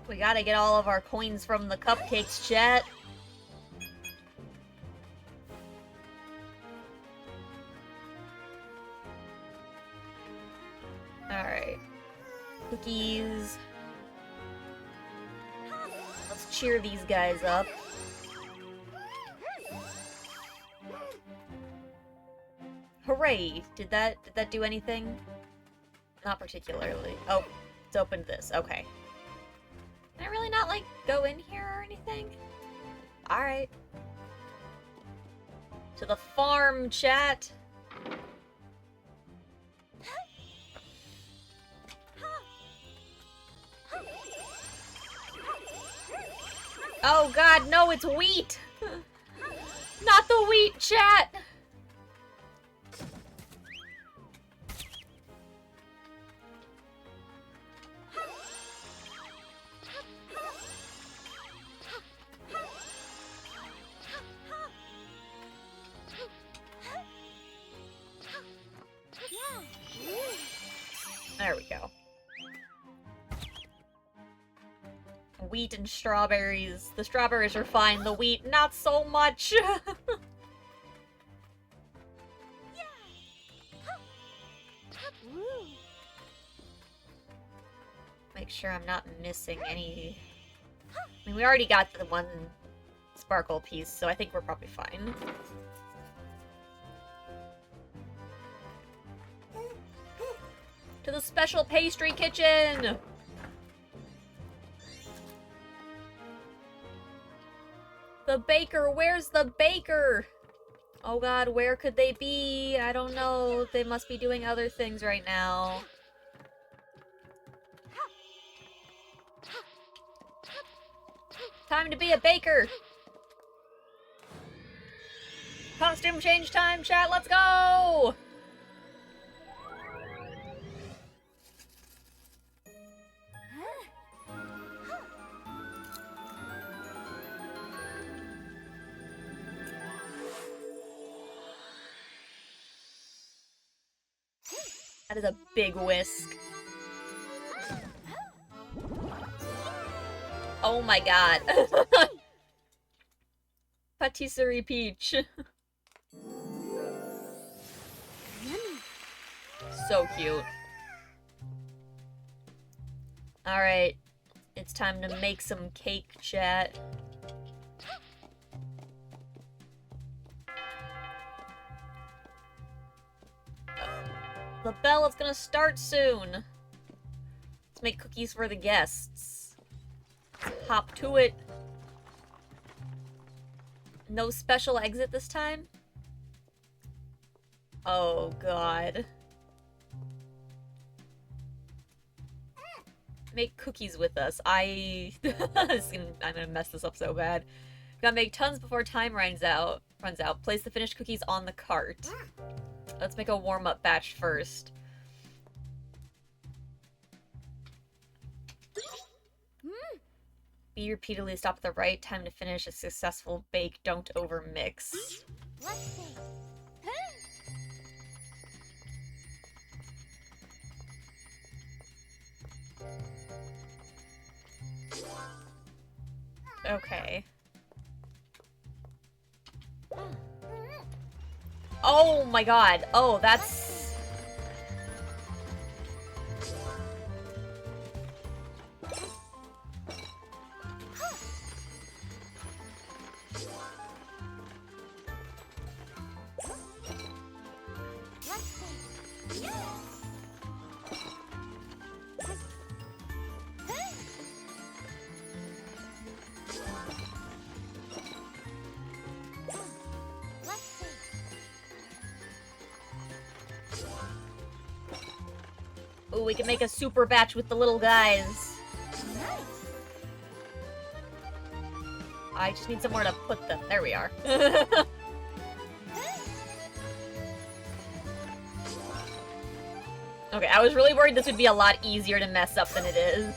We gotta get all of our coins from the cupcakes, chat. Alright. Cookies. Let's cheer these guys up. Hooray! Did that do anything? Not particularly. Oh, it's opened this. Okay. Can I really not, like, go in here or anything? Alright. To the farm, chat! Oh god, no, it's wheat! Not the wheat, chat! There we go. Wheat and strawberries. The strawberries are fine, the wheat, not so much! Make sure I'm not missing any I mean, we already got the one sparkle piece, so I think we're probably fine. To the special pastry kitchen! The baker! Where's the baker? Oh god, where could they be? I don't know. They must be doing other things right now. Time to be a baker! Costume change time, chat, let's go! That is a big whisk. Oh my god. Patisserie peach. So cute. Alright. It's time to make some cake, chat. The bell is gonna start soon. Let's make cookies for the guests. Let's hop to it. No special exit this time? Oh god. Make cookies with us. I'm gonna mess this up so bad. Gotta make tons before time runs out. Place the finished cookies on the cart. Let's make a warm-up batch first. Be repeatedly stop at the right time to finish a successful bake. Don't overmix. Let's see. Okay. Oh my god. Oh, that's... Ooh, we can make a super batch with the little guys. I just need somewhere to put them. There we are. Okay, I was really worried this would be a lot easier to mess up than it is.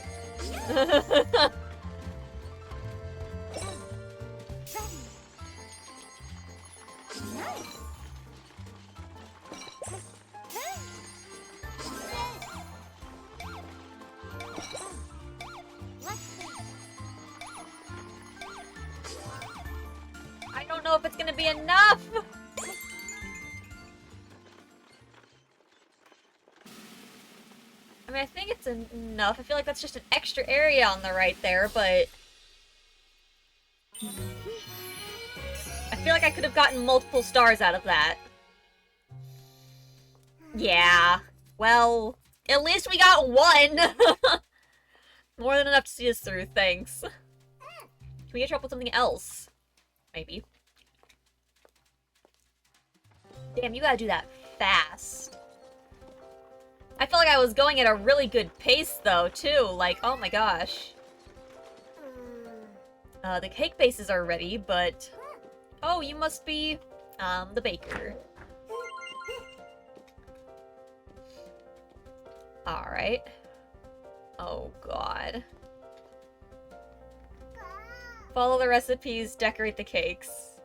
I don't know if it's gonna be enough! I mean, I think it's enough. I feel like that's just an extra area on the right there, but... I feel like I could have gotten multiple stars out of that. Yeah. Well, at least we got one! More than enough to see us through, thanks. Can we get trouble with something else? Maybe. Damn, you gotta do that fast. I feel like I was going at a really good pace, though, too. Like, oh my gosh. The cake bases are ready, but... Oh, you must be, the baker. Alright. Oh, God. Follow the recipes, decorate the cakes.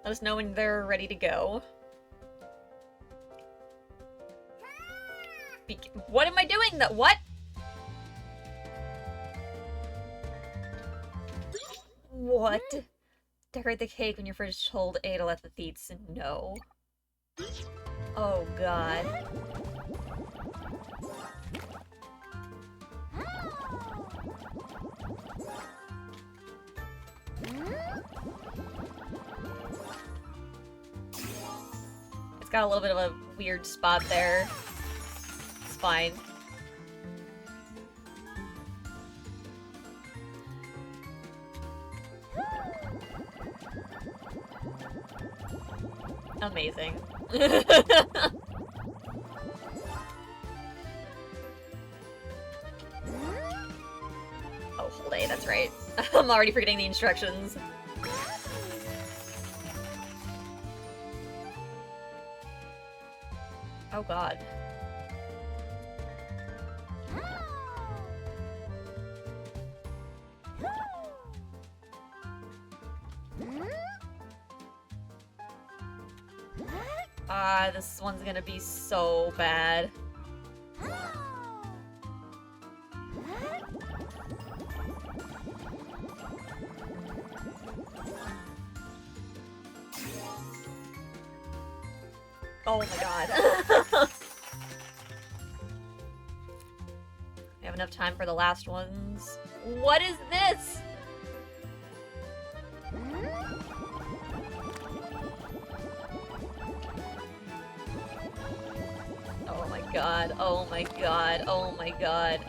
Let us know when they're ready to go. What am I doing? What? What? Decorate the cake when you're first told A to let the thieves know. Oh, God. It's got a little bit of a weird spot there. It's fine. Amazing. Oh, hold A, that's right. I'm already forgetting the instructions. Oh god. This one's gonna be so bad. Oh my god. We have enough time for the last ones. What is this? Oh my god, oh my god, oh my god.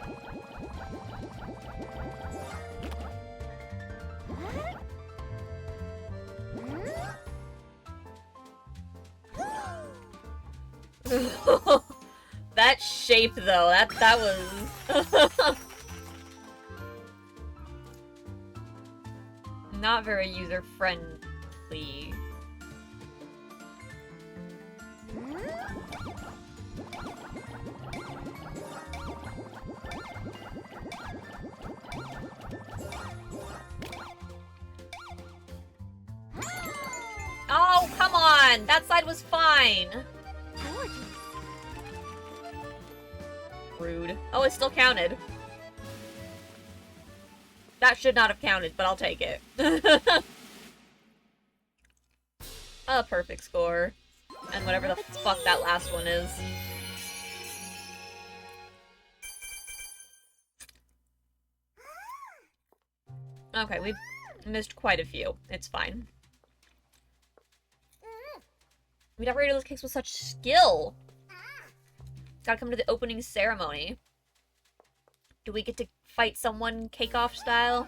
That shape though, that was not very user-friendly. Oh, come on! That side was fine! Rude. Oh, it still counted. That should not have counted, but I'll take it. A perfect score. And whatever the fuck that last one is. Okay, we've missed quite a few. It's fine. We decorated those cakes with such skill. Gotta come to the opening ceremony. Do we get to fight someone cake-off style?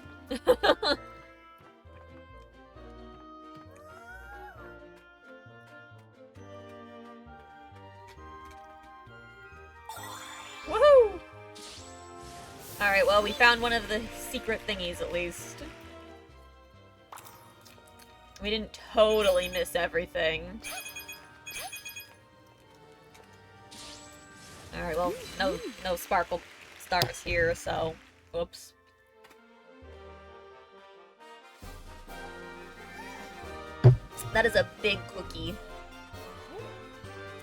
Woohoo! Alright, well, we found one of the secret thingies, at least. We didn't totally miss everything. Alright, well, no sparkle stars here, so... Whoops. That is a big cookie.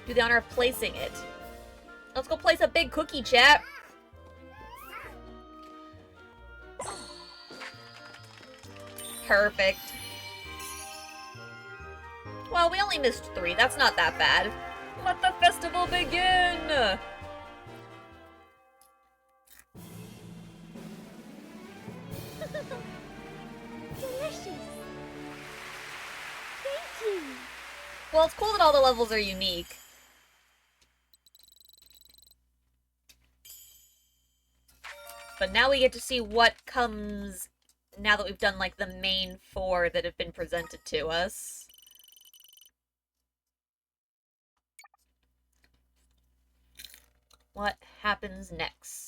Do the honor of placing it. Let's go place a big cookie, chat! Perfect. Well, we only missed 3. That's not that bad. Let the festival begin! Delicious. Thank you. Well, it's cool that all the levels are unique. But now we get to see what comes now that we've done, like, the main 4 that have been presented to us. What happens next?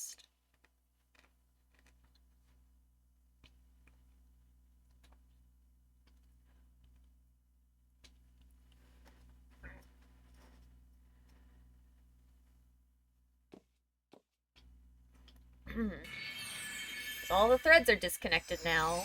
So all the threads are disconnected now.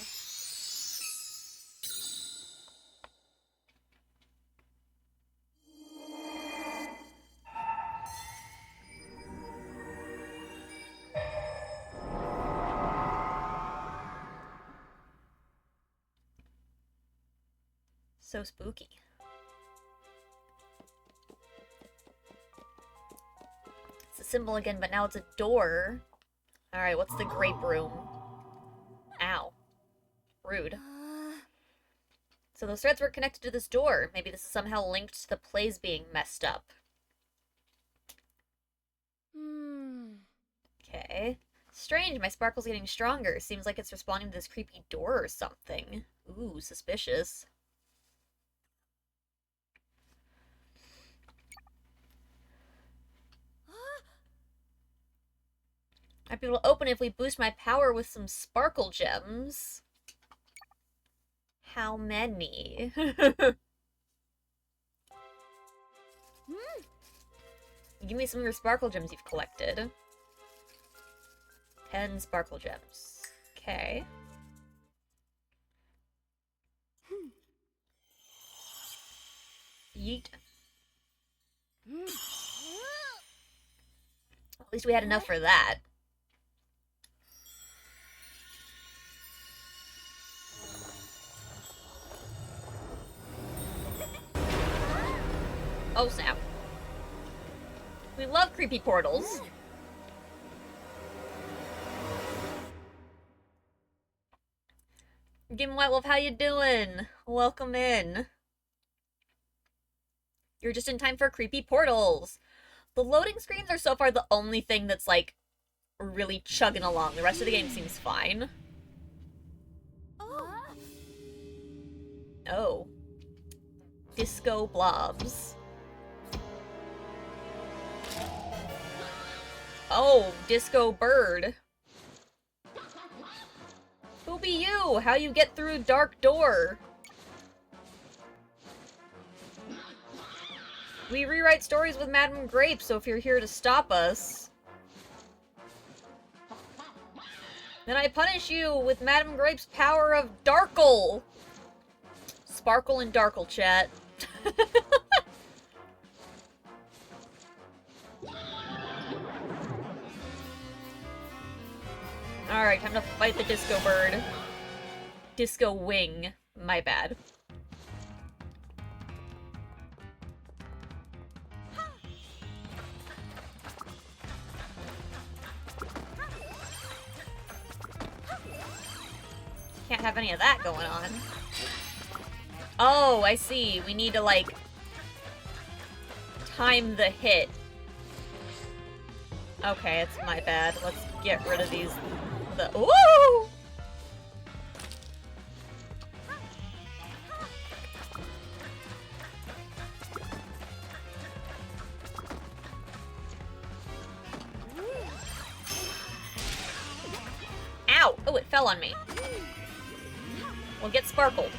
So spooky. It's a symbol again, but now it's a door. Alright, what's the grape room? Ow. Rude. So those threads were connected to this door. Maybe this is somehow linked to the plays being messed up. Okay. Strange, my sparkle's getting stronger. Seems like it's responding to this creepy door or something. Ooh, suspicious. Might be able to open it if we boost my power with some sparkle gems. How many? Give me some of your sparkle gems you've collected. 10 sparkle gems. Okay. Yeet. At least we had enough for that. Oh snap. We love creepy portals. Game White Wolf, how you doing? Welcome in. You're just in time for creepy portals. The loading screens are so far the only thing that's, like, really chugging along. The rest of the game seems fine. Oh. Disco blobs. Oh, disco bird. Who be you? How you get through dark door? We rewrite stories with Madame Grape, so if you're here to stop us, then I punish you with Madame Grape's power of Darkle. Sparkle and Darkle, chat. Alright, time to fight the disco bird. Disco wing. My bad. Can't have any of that going on. Oh, I see. We need to, like, time the hit. Okay, it's my bad. Let's get rid of these. Ooh! Ow! Oh, it fell on me. We'll get sparkled.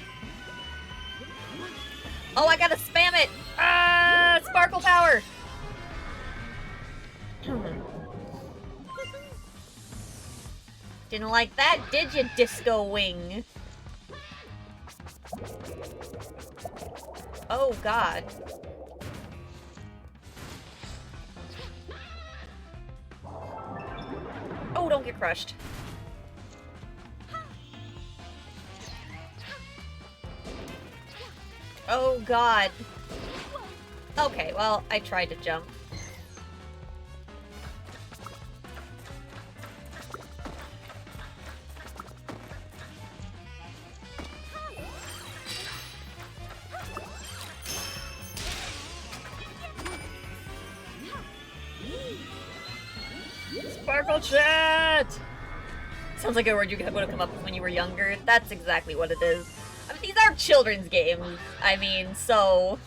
Oh, I gotta spam it! Ah! Sparkle power! Didn't like that, did you, Disco Wing? Oh, God. Oh, don't get crushed. Oh, God. Okay, well, I tried to jump. Sparkle chat! Sounds like a word you would have come up with when you were younger. That's exactly what it is. I mean, these are children's games. I mean, so...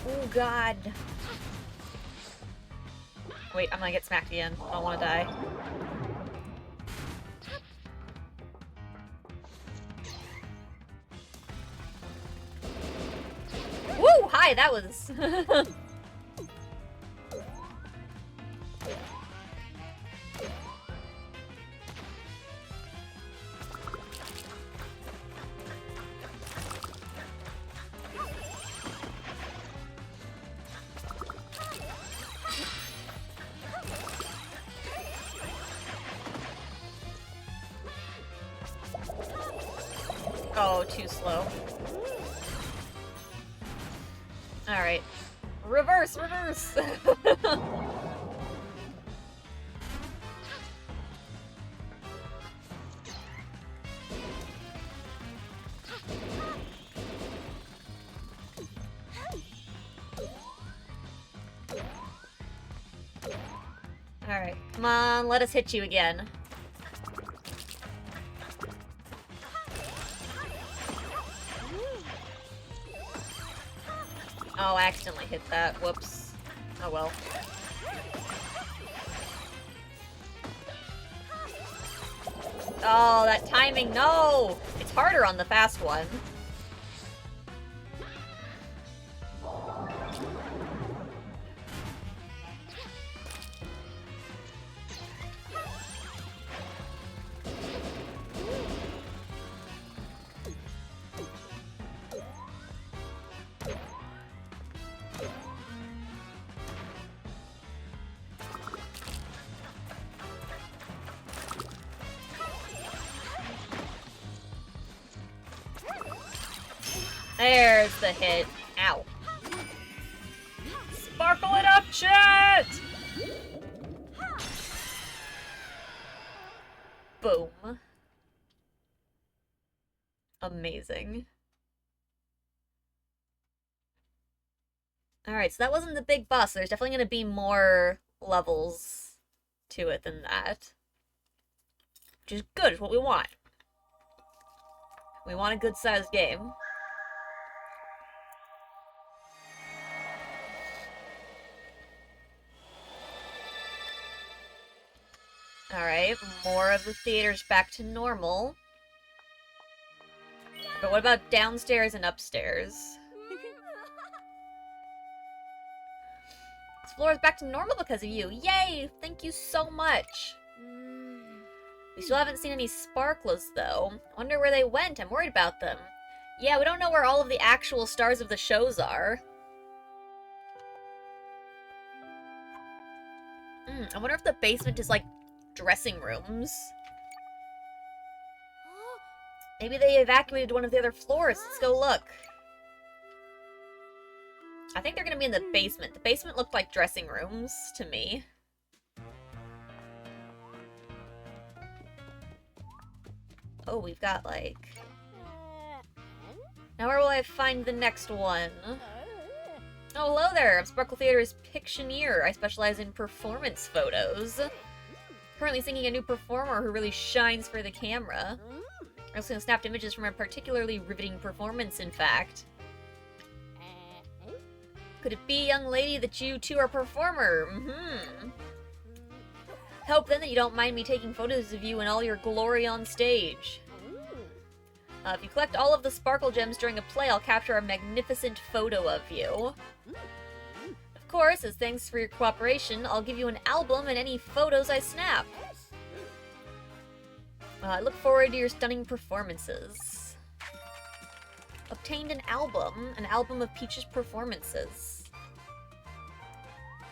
Oh, God. Wait, I'm gonna get smacked again. I don't want to die. Woo! Hi, that was... Oh, too slow. Alright. Reverse, reverse! Come on, let us hit you again. Oh, I accidentally hit that. Whoops. Oh well. Oh, that timing, no! It's harder on the fast one. There's the hit. Ow. Sparkle it up, chat! Boom. Amazing. Alright, so that wasn't the big boss. There's definitely going to be more levels to it than that. Which is good, it's what we want. We want a good-sized game. Alright, more of the theater's back to normal. But what about downstairs and upstairs? This floor is back to normal because of you. Yay! Thank you so much. We still haven't seen any sparklers, though. I wonder where they went. I'm worried about them. Yeah, we don't know where all of the actual stars of the shows are. I wonder if the basement is, like, dressing rooms. Maybe they evacuated one of the other floors. Let's go look. I think they're gonna be in the basement. The basement looked like dressing rooms to me. Oh, we've got, like... Now where will I find the next one? Oh, hello there! I'm Sparkle Theater's Pictioneer. I specialize in performance photos. Currently singing a new performer who really shines for the camera. I also snapped images from a particularly riveting performance, in fact. Could it be, young lady, that you too are a performer? Hope then that you don't mind me taking photos of you in all your glory on stage. If you collect all of the sparkle gems during a play, I'll capture a magnificent photo of you. Of course, as thanks for your cooperation, I'll give you an album and any photos I snap. I look forward to your stunning performances. Obtained an album of Peach's performances.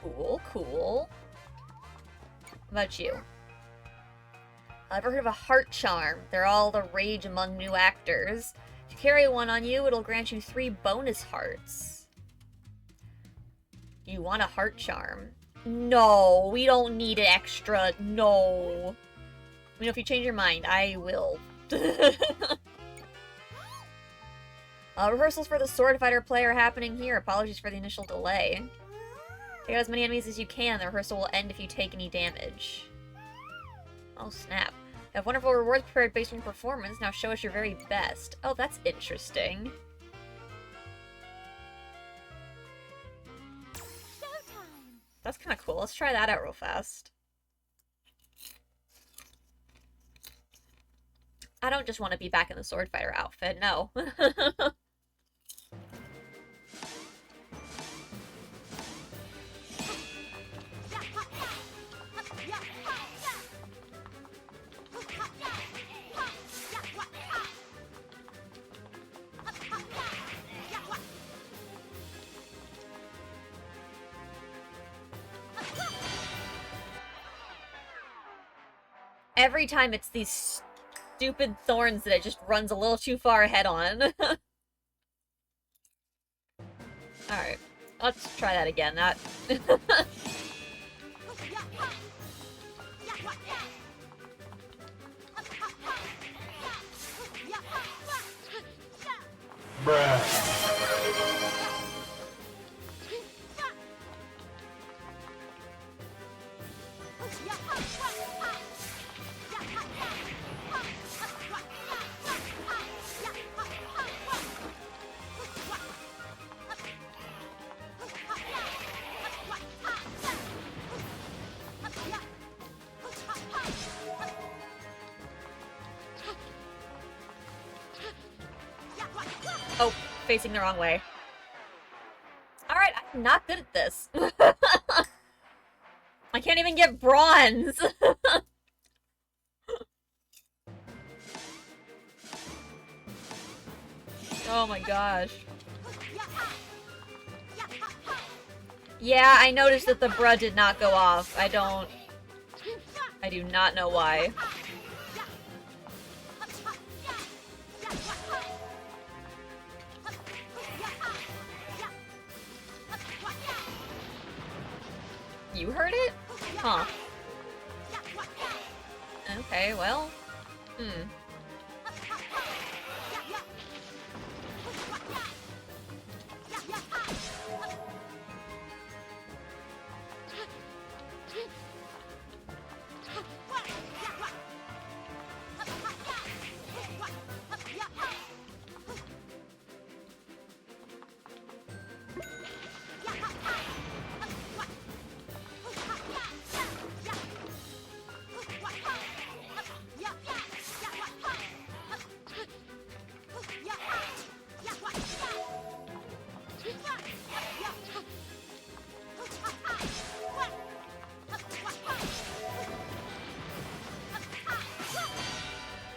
Cool, cool. How about you? Ever heard of a heart charm? They're all the rage among new actors. If you carry one on you, it'll grant you 3 bonus hearts. You want a heart charm? No, we don't need an extra. No. You know, if you change your mind, I will. Rehearsals for the Sword Fighter play are happening here. Apologies for the initial delay. Take out as many enemies as you can. The rehearsal will end if you take any damage. Oh, snap. You have wonderful rewards prepared based on your performance. Now show us your very best. Oh, that's interesting. Showtime! That's kind of cool. Let's try that out real fast. I don't just want to be back in the Sword Fighter outfit, no. Every time it's these stupid thorns that it just runs a little too far ahead on. Alright, let's try that again. That... facing the wrong way. Alright, I'm not good at this. I can't even get bronze! Oh my gosh. Yeah, I noticed that the bruh did not go off. I do not know why. You heard it? Huh. Okay, well.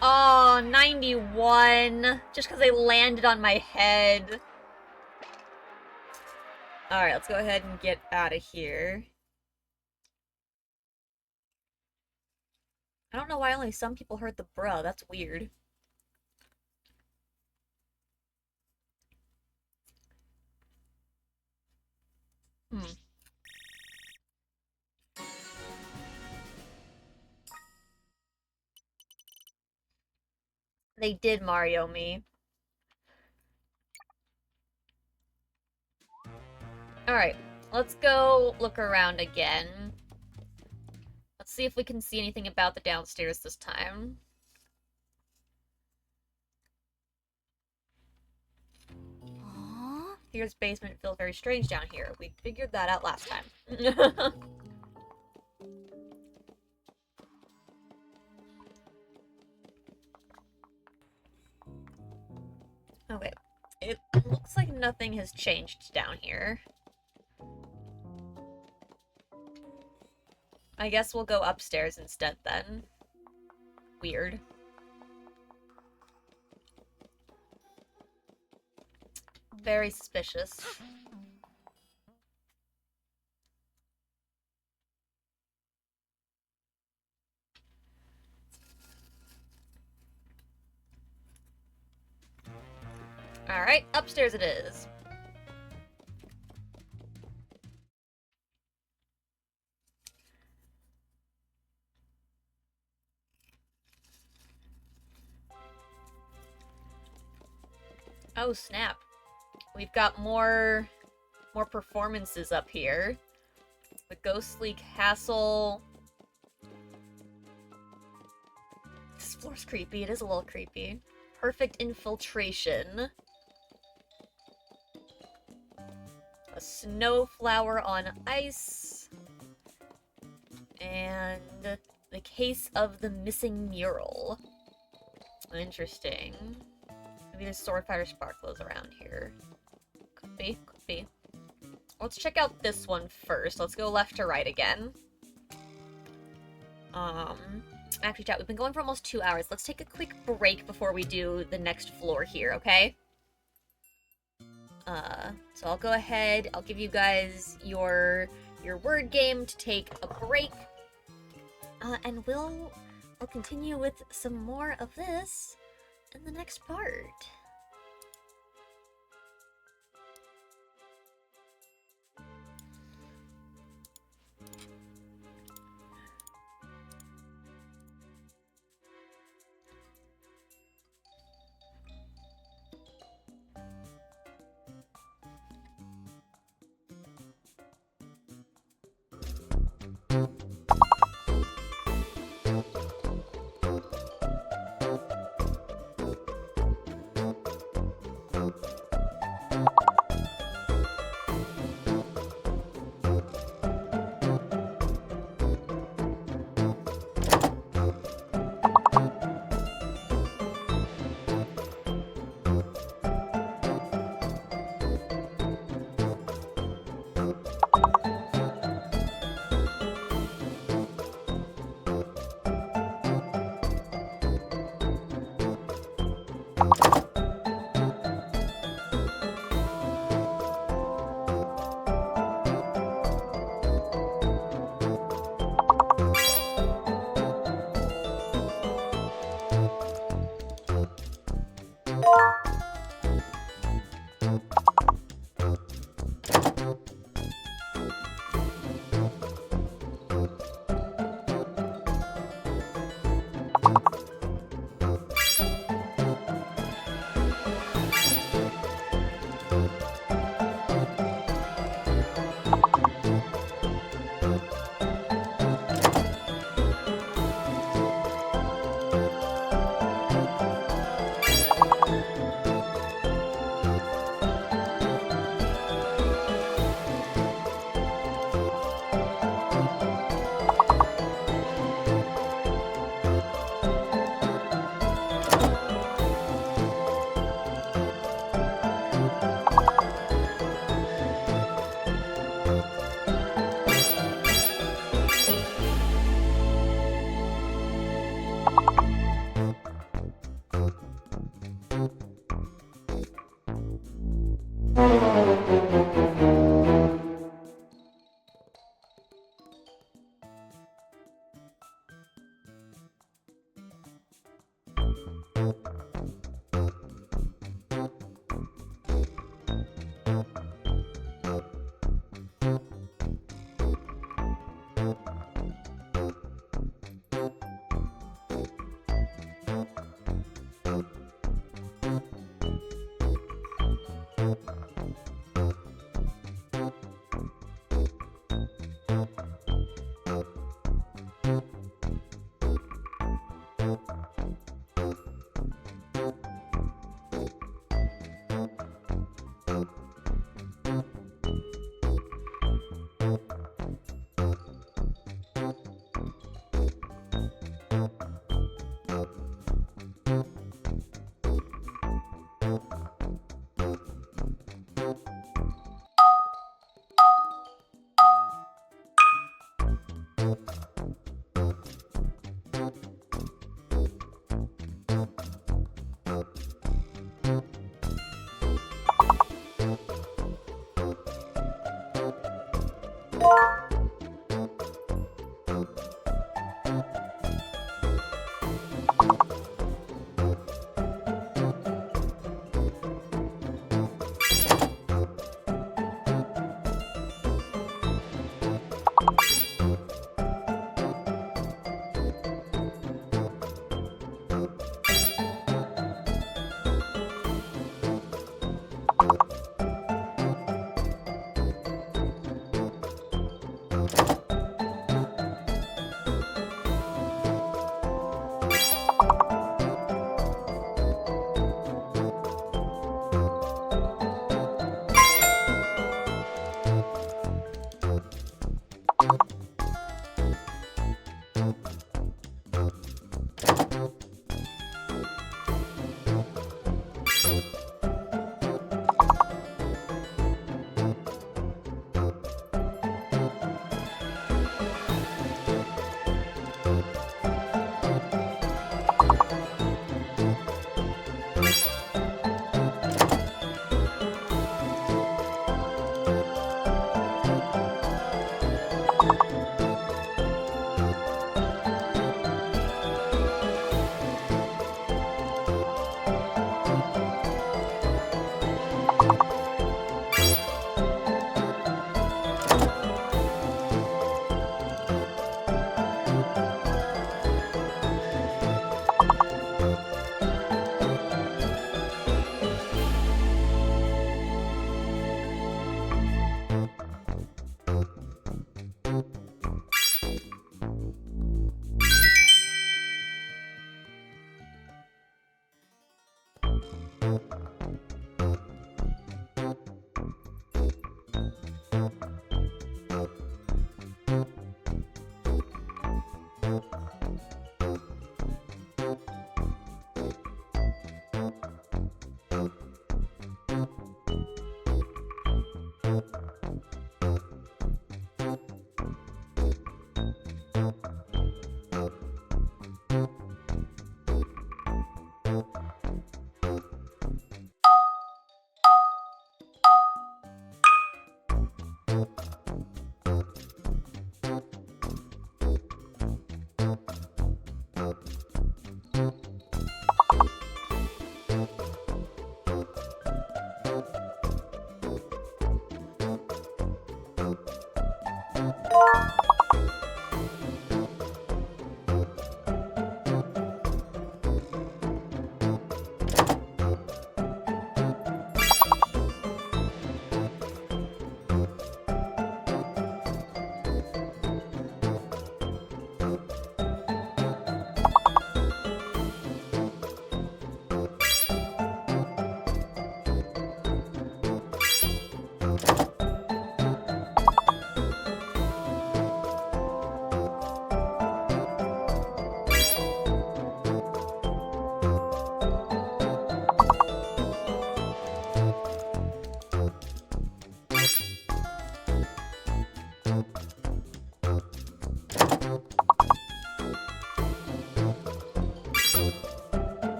Oh, 91. Just because they landed on my head. Alright, let's go ahead and get out of here. I don't know why only some people heard the bruh. That's weird. They did Mario me. Alright, let's go look around again. Let's see if we can see anything about the downstairs this time. Aww. Here's basement feels very strange down here. We figured that out last time. Okay. It looks like nothing has changed down here. I guess we'll go upstairs instead then. Weird. Very suspicious. Alright, upstairs it is. Oh, snap. We've got more performances up here. The Ghostly Castle. This floor's creepy. It is a little creepy. Perfect Infiltration. A Snowflower on Ice. And the Case of the Missing Mural. Interesting. Maybe there's Sword Fighter Sparkles around here. Could be, could be. Let's check out this one first. Let's go left to right again. Actually, chat, we've been going for almost 2 hours. Let's take a quick break before we do the next floor here, okay? So I'll go ahead, I'll give you guys your word game to take a break. And we'll continue with some more of this in the next part.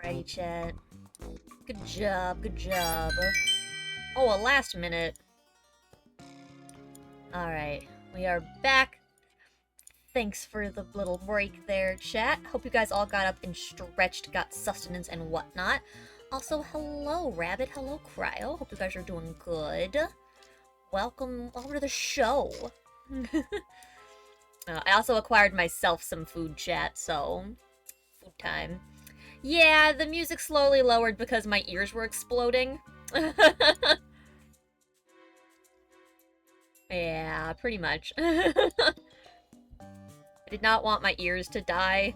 Alrighty, chat. Good job, good job. Oh, a last minute. Alright, we are back. Thanks for the little break there, chat. Hope you guys all got up and stretched, got sustenance and whatnot. Also, hello, Rabbit. Hello, Cryo. Hope you guys are doing good. Welcome to the show. I also acquired myself some food chat, so food time. Yeah, the music slowly lowered because my ears were exploding. Yeah, pretty much. I did not want my ears to die.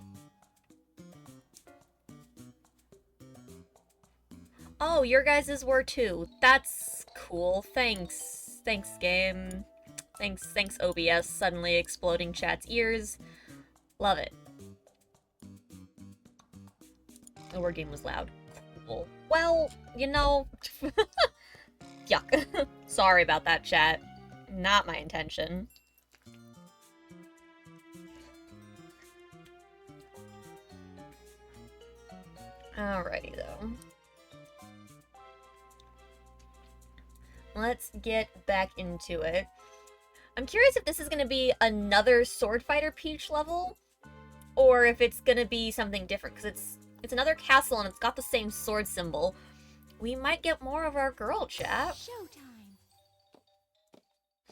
Oh, your guys's were too. That's cool. Thanks. Thanks, game. Thanks, OBS. Suddenly exploding chat's ears. Love it. The word game was loud. Cool. Well, you know... Yuck. Sorry about that, chat. Not my intention. Alrighty, though. Let's get back into it. I'm curious if this is going to be another Sword Fighter Peach level, or if it's going to be something different, because it's another castle and it's got the same sword symbol. We might get more of our girl, chat. Showtime.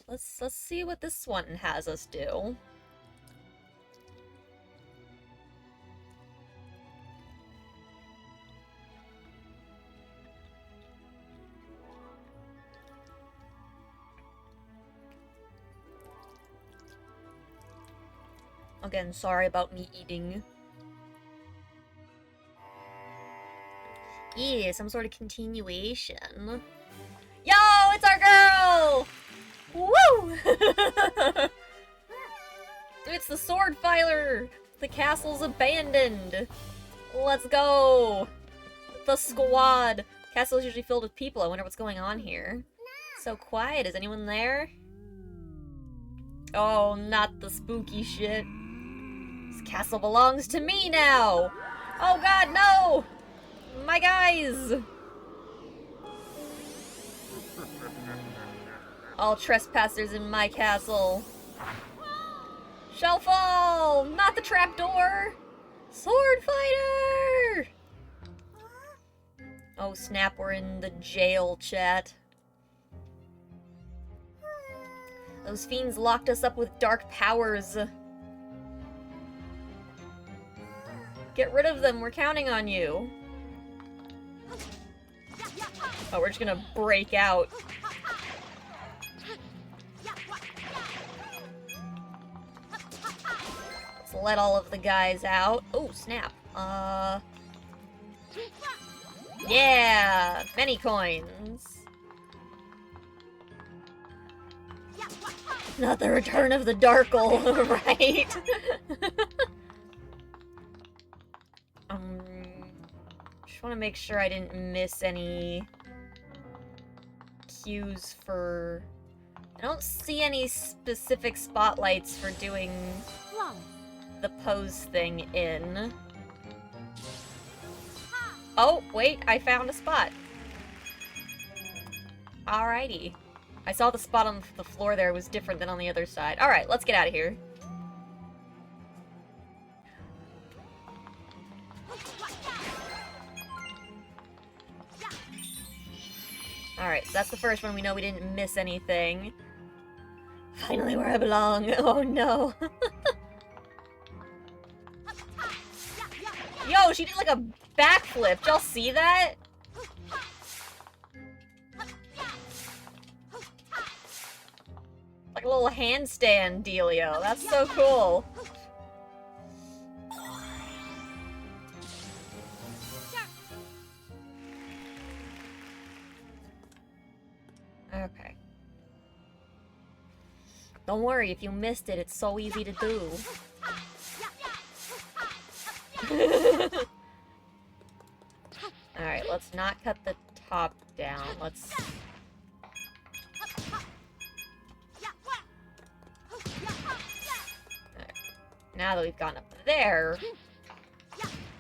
Let's see what this one has us do. Again, sorry about me eating. Yeah, some sort of continuation. Yo, it's our girl! Woo! It's the sword fighter! The castle's abandoned! Let's go! The squad! Castle's usually filled with people. I wonder what's going on here. So quiet. Is anyone there? Oh, not the spooky shit. This castle belongs to me now! Oh god, no! My guys! All trespassers in my castle. Shall fall! Not the trapdoor! Sword fighter! Oh snap, we're in the jail, chat. Those fiends locked us up with dark powers. Get rid of them, we're counting on you. Oh, we're just gonna break out. Let's let all of the guys out. Oh, snap. Yeah! Many coins. Not the return of the Darkle, right? Just want to make sure I didn't miss any cues for... I don't see any specific spotlights for doing the pose thing in. Oh, wait, I found a spot. Alrighty. I saw the spot on the floor there was different than on the other side. Alright, let's get out of here. Alright, so that's the first one. We know we didn't miss anything. Finally where I belong. Oh no. Yo, she did like a backflip. Y'all see that? Like a little handstand dealio. That's so cool. Okay. Don't worry, if you missed it, it's so easy to do. Alright, let's not cut the top down. Let's... Alright. Now that we've gone up there,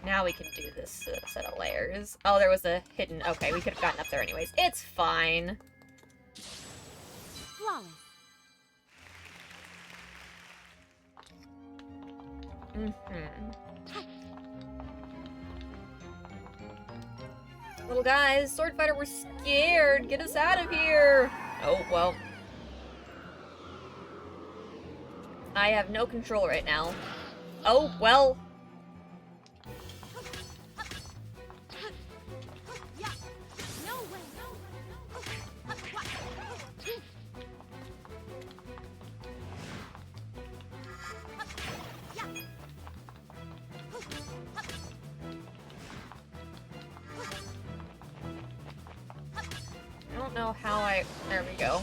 now we can do this set of layers. Oh, there was a hidden... Okay, we could have gotten up there anyways. It's fine. Little guys, sword fighter, we're scared. Get us out of here. Oh, well. I have no control right now. Oh, well. I don't know how I... There we go.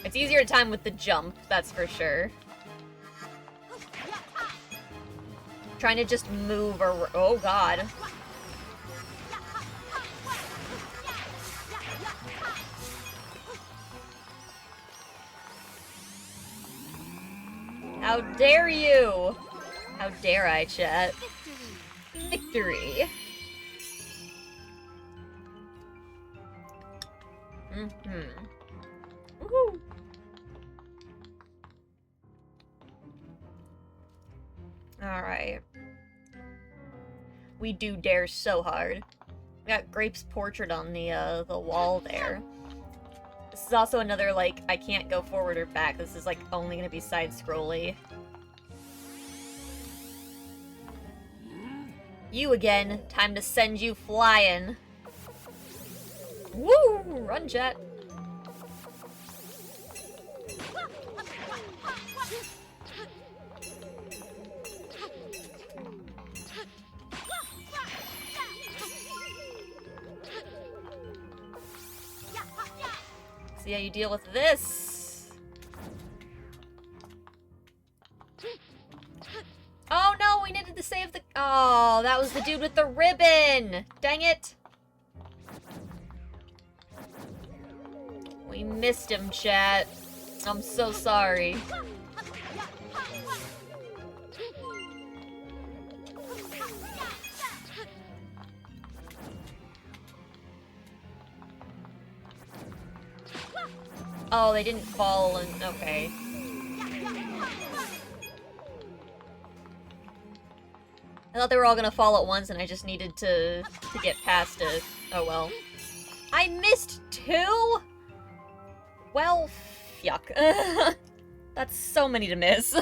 It's easier to time with the jump, that's for sure. Trying to just move or... Oh, God. How dare you! How dare I, chat? Victory! Woohoo! Alright. We do dare so hard. We got Grape's portrait on the wall there. This is also another, like, I can't go forward or back. This is, like, only gonna be side-scrolly. You again. Time to send you flying. Woo! Run, chat. See how you deal with this. Oh no, we needed to save the... Oh, that was the dude with the ribbon! Dang it! We missed him, chat. I'm so sorry. Oh, they didn't fall and... Okay. I thought they were all gonna fall at once and I just needed to get past it. Oh well. I missed 2?! Well, yuck. That's so many to miss.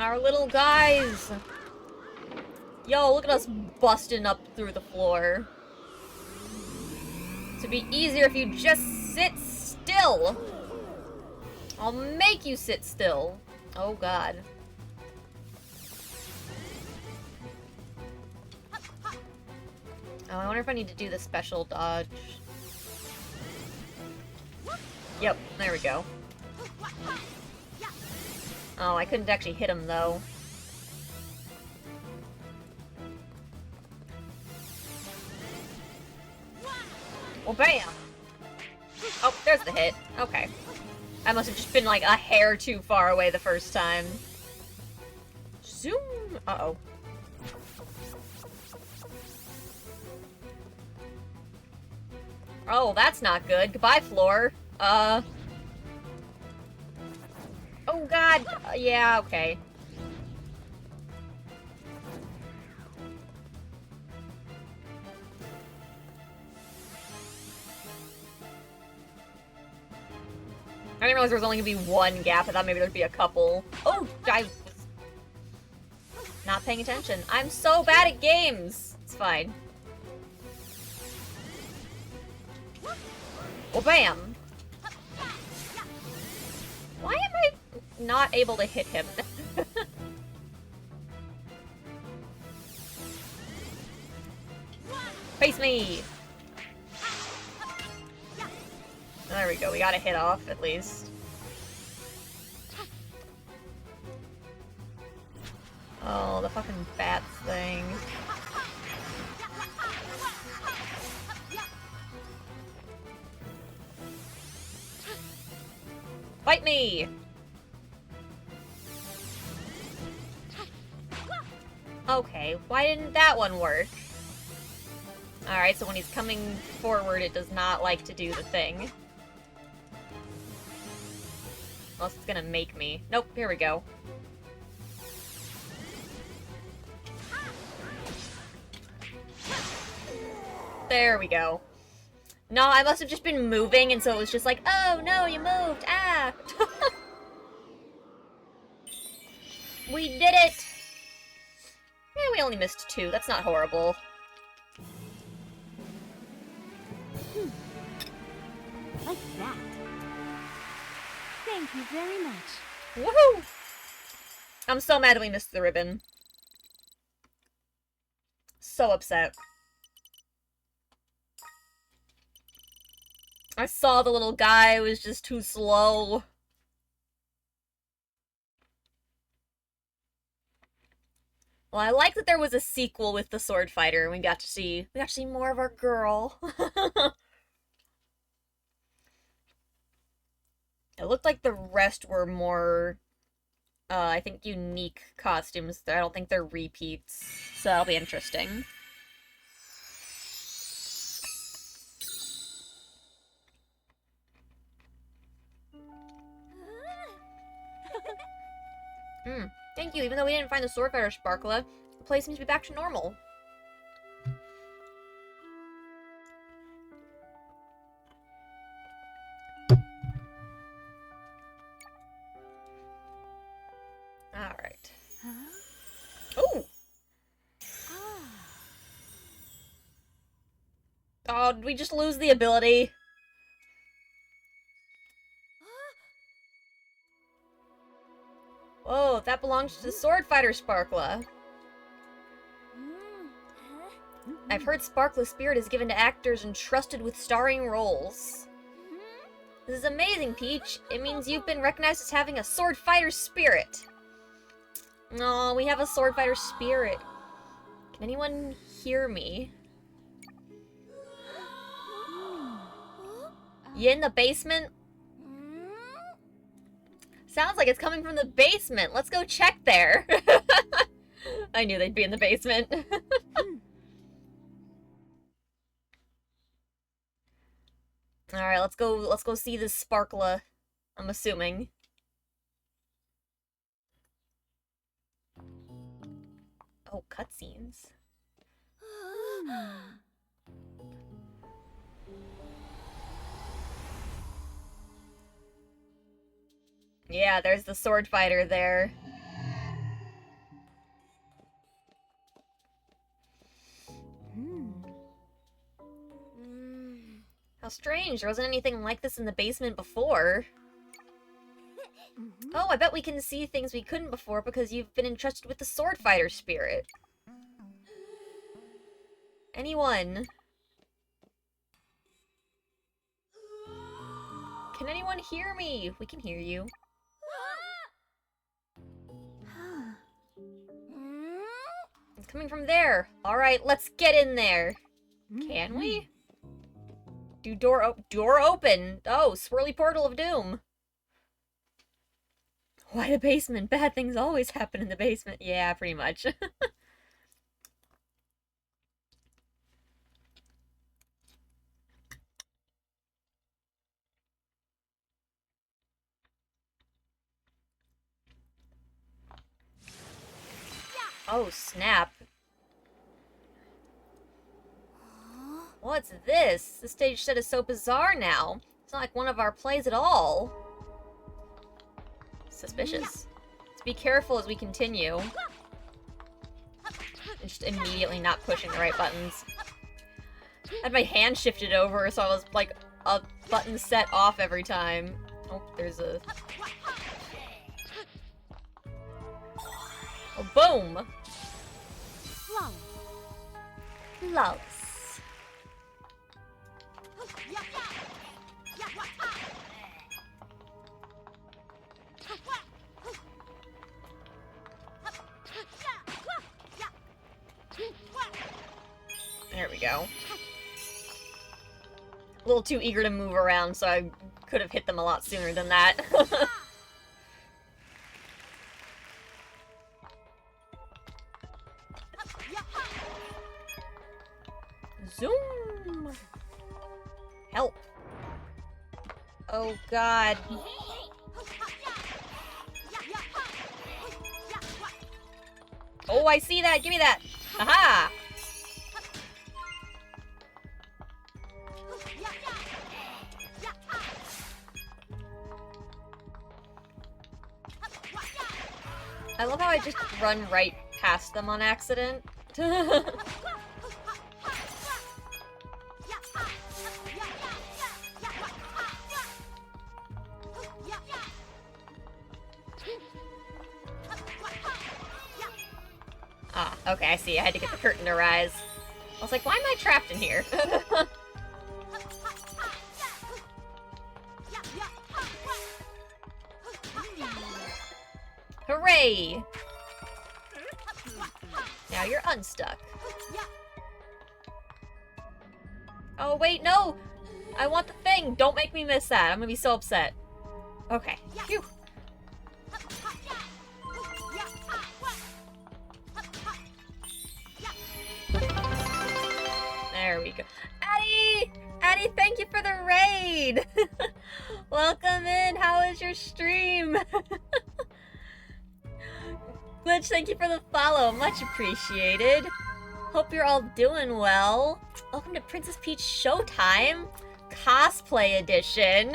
Our little guys! Yo, look at us busting up through the floor. It'd be easier if you just sit still. I'll make you sit still. Oh god. Oh, I wonder if I need to do the special dodge. Yep, there we go. Oh, I couldn't actually hit him, though. Well, bam! Oh, there's the hit. Okay. I must have just been, like, a hair too far away the first time. Zoom! Uh-oh. Oh, that's not good. Goodbye, floor. Oh god! Yeah, okay. I didn't realize there was only gonna be one gap. I thought maybe there'd be a couple. Oh! I was not paying attention. I'm so bad at games! It's fine. Well, bam! Why am I not able to hit him? Face me! There we go, we got a hit off, at least. Oh, the fucking bats thing. Fight me! Okay, why didn't that one work? Alright, so when he's coming forward, it does not like to do the thing. Unless it's gonna make me. Nope, here we go. There we go. No, I must have just been moving, and so it was just like, oh no, you moved! Ah! We did it! Yeah, we only missed 2. That's not horrible. Like that. Thank you very much. Woohoo! I'm so mad we missed the ribbon. So upset. I saw the little guy was just too slow. Well, I like that there was a sequel with the sword fighter, and we got to see more of our girl. It looked like the rest were more, I think, unique costumes. I don't think they're repeats, so that'll be interesting. Thank you. Even though we didn't find the sword fighter Sparkla, the place seems to be back to normal. Alright. Huh? Oh! Ah. Oh, did we just lose the ability? Whoa, that belongs to the sword fighter Sparkla. I've heard Sparkla's spirit is given to actors entrusted with starring roles. This is amazing, Peach. It means you've been recognized as having a sword fighter spirit. No, we have a sword fighter spirit. Can anyone hear me? You in the basement? Sounds like it's coming from the basement. Let's go check there. I knew they'd be in the basement. Alright, let's go see this Sparkla. I'm assuming. Oh, cutscenes. Yeah, there's the sword fighter there. How strange, there wasn't anything like this in the basement before. Oh, I bet we can see things we couldn't before because you've been entrusted with the sword fighter spirit. Anyone? Can anyone hear me? We can hear you. It's coming from there. Alright, let's get in there. Can we? Door open. Oh, swirly portal of doom. Why the basement? Bad things always happen in the basement. Yeah, pretty much. Oh, snap. What's this? The stage set is so bizarre now. It's not like one of our plays at all. Suspicious. Let's be careful as we continue. Just immediately not pushing the right buttons. I had my hand shifted over, so I was like a button set off every time. Oh, there's a... Oh, boom! Loves. There we go. A little too eager to move around, so I could have hit them a lot sooner than that. Zoom! Help. Oh god. Oh, I see that! Give me that! Aha! I love how I just run right past them on accident. Ah, okay, I see. I had to get the curtain to rise. I was like, why am I trapped in here? Hooray! Now you're unstuck. Oh, wait, no! I want the thing! Don't make me miss that. I'm gonna be so upset. Okay. Phew. There we go. Addie! Addie, thank you for the raid! Welcome in! How is your stream? Glitch, thank you for the follow. Much appreciated. Hope you're all doing well. Welcome to Princess Peach Showtime Cosplay Edition.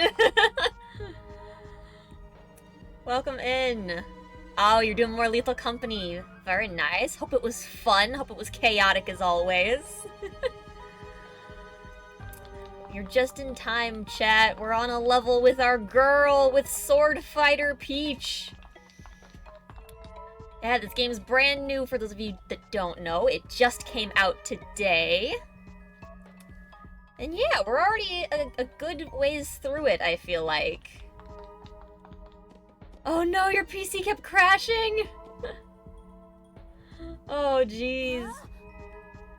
Welcome in. Oh, you're doing more Lethal Company. Very nice. Hope it was fun. Hope it was chaotic as always. You're just in time, chat. We're on a level with our girl, with Sword Fighter Peach. Yeah, this game's brand new for those of you that don't know. It just came out today. And yeah, we're already a good ways through it, I feel like. Oh no, your PC kept crashing! Oh jeez.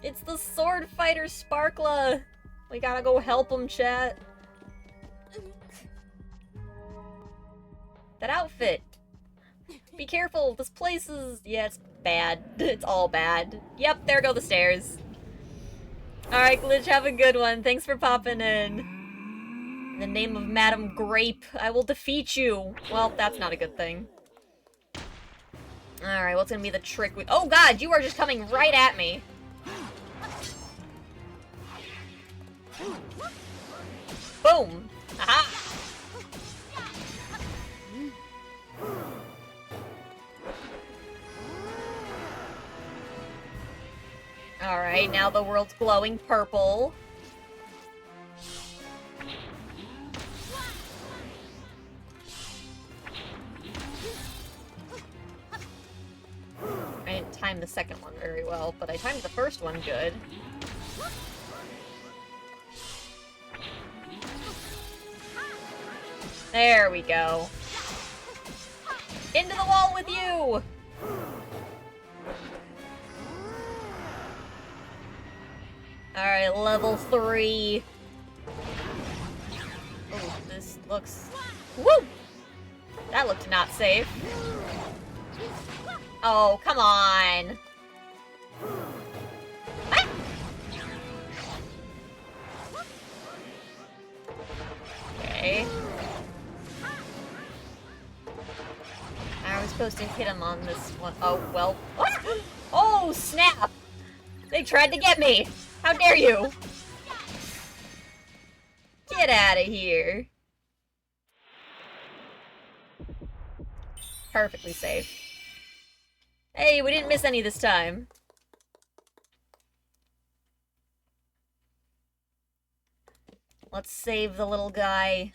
It's the Sword Fighter Sparkla! We gotta go help him, chat. That outfit! Be careful, this place is... yeah, it's bad. It's all bad. Yep, there go the stairs. Alright, Glitch, have a good one. Thanks for popping in. In the name of Madam Grape, I will defeat you. Well, that's not a good thing. Alright, what's gonna be the trick we... oh god, you are just coming right at me. Boom! Aha! Alright, now the world's glowing purple. I didn't time the second one very well, but I timed the first one good. There we go. Into the wall with you! Alright, level 3. Oh, this looks... woo! That looked not safe. Oh, come on! Ah! Okay. How are we supposed to hit him on this one? Oh, well... ah! Oh, snap! They tried to get me! How dare you! Get out of here. Perfectly safe. Hey, we didn't miss any this time. Let's save the little guy.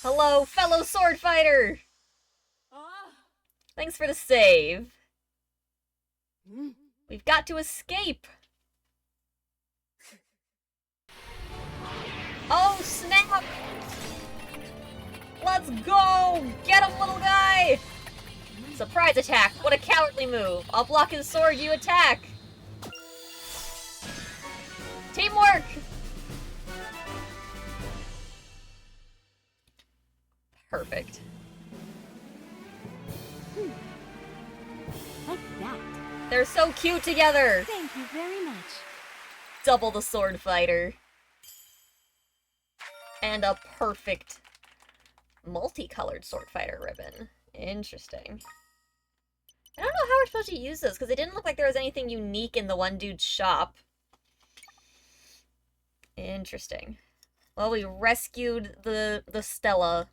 Hello, fellow sword fighter! Thanks for the save. We've got to escape! Oh, snap! Let's go! Get him, little guy! Surprise attack! What a cowardly move! I'll block his sword, you attack! Teamwork! Perfect. Like that. They're so cute together! Thank Thank you very much. Double the sword fighter. And a perfect multicolored sword fighter ribbon. Interesting. I don't know how we're supposed to use this, because it didn't look like there was anything unique in the one dude's shop. Interesting. Well, we rescued the Stella.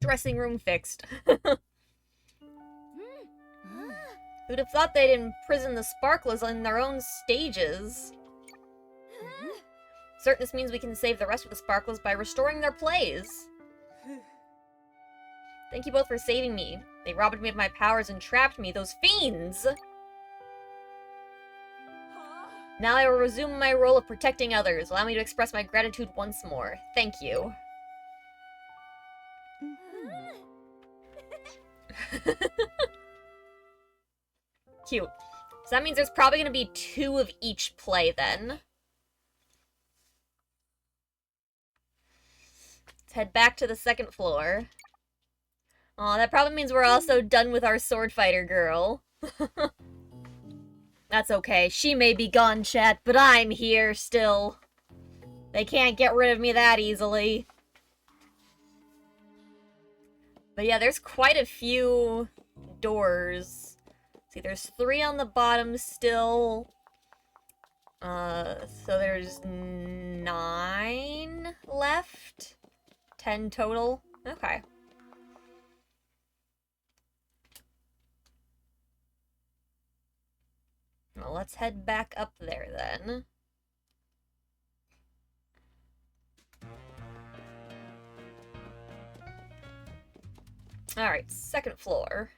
Dressing room fixed. Who'd have thought they'd imprison the sparklers in their own stages? Certain this means we can save the rest of the sparklers by restoring their plays. Thank you both for saving me. They robbed me of my powers and trapped me, those fiends! Now I will resume my role of protecting others. Allow me to express my gratitude once more. Thank you. Cute. So that means there's probably going to be 2 of each play then. Let's head back to the 2nd floor. Aw, that probably means we're also done with our sword fighter girl. That's okay. She may be gone, chat, but I'm here still. They can't get rid of me that easily. But yeah, there's quite a few doors. See, there's 3 on the bottom still. So there's 9 left. 10 total. Okay. Well, let's head back up there then. Alright, 2nd floor.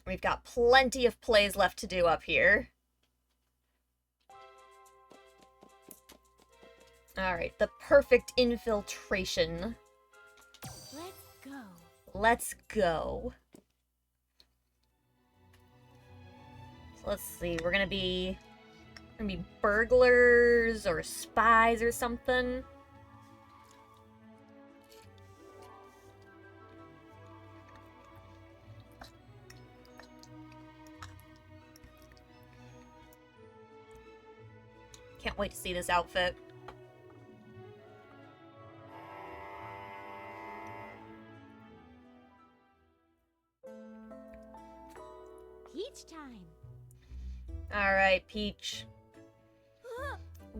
We've got plenty of plays left to do up here. Alright, the perfect infiltration. Let's go. Let's go. So let's see, we're gonna be burglars or spies or something. Can't wait to see this outfit. Peach time. Alright, Peach.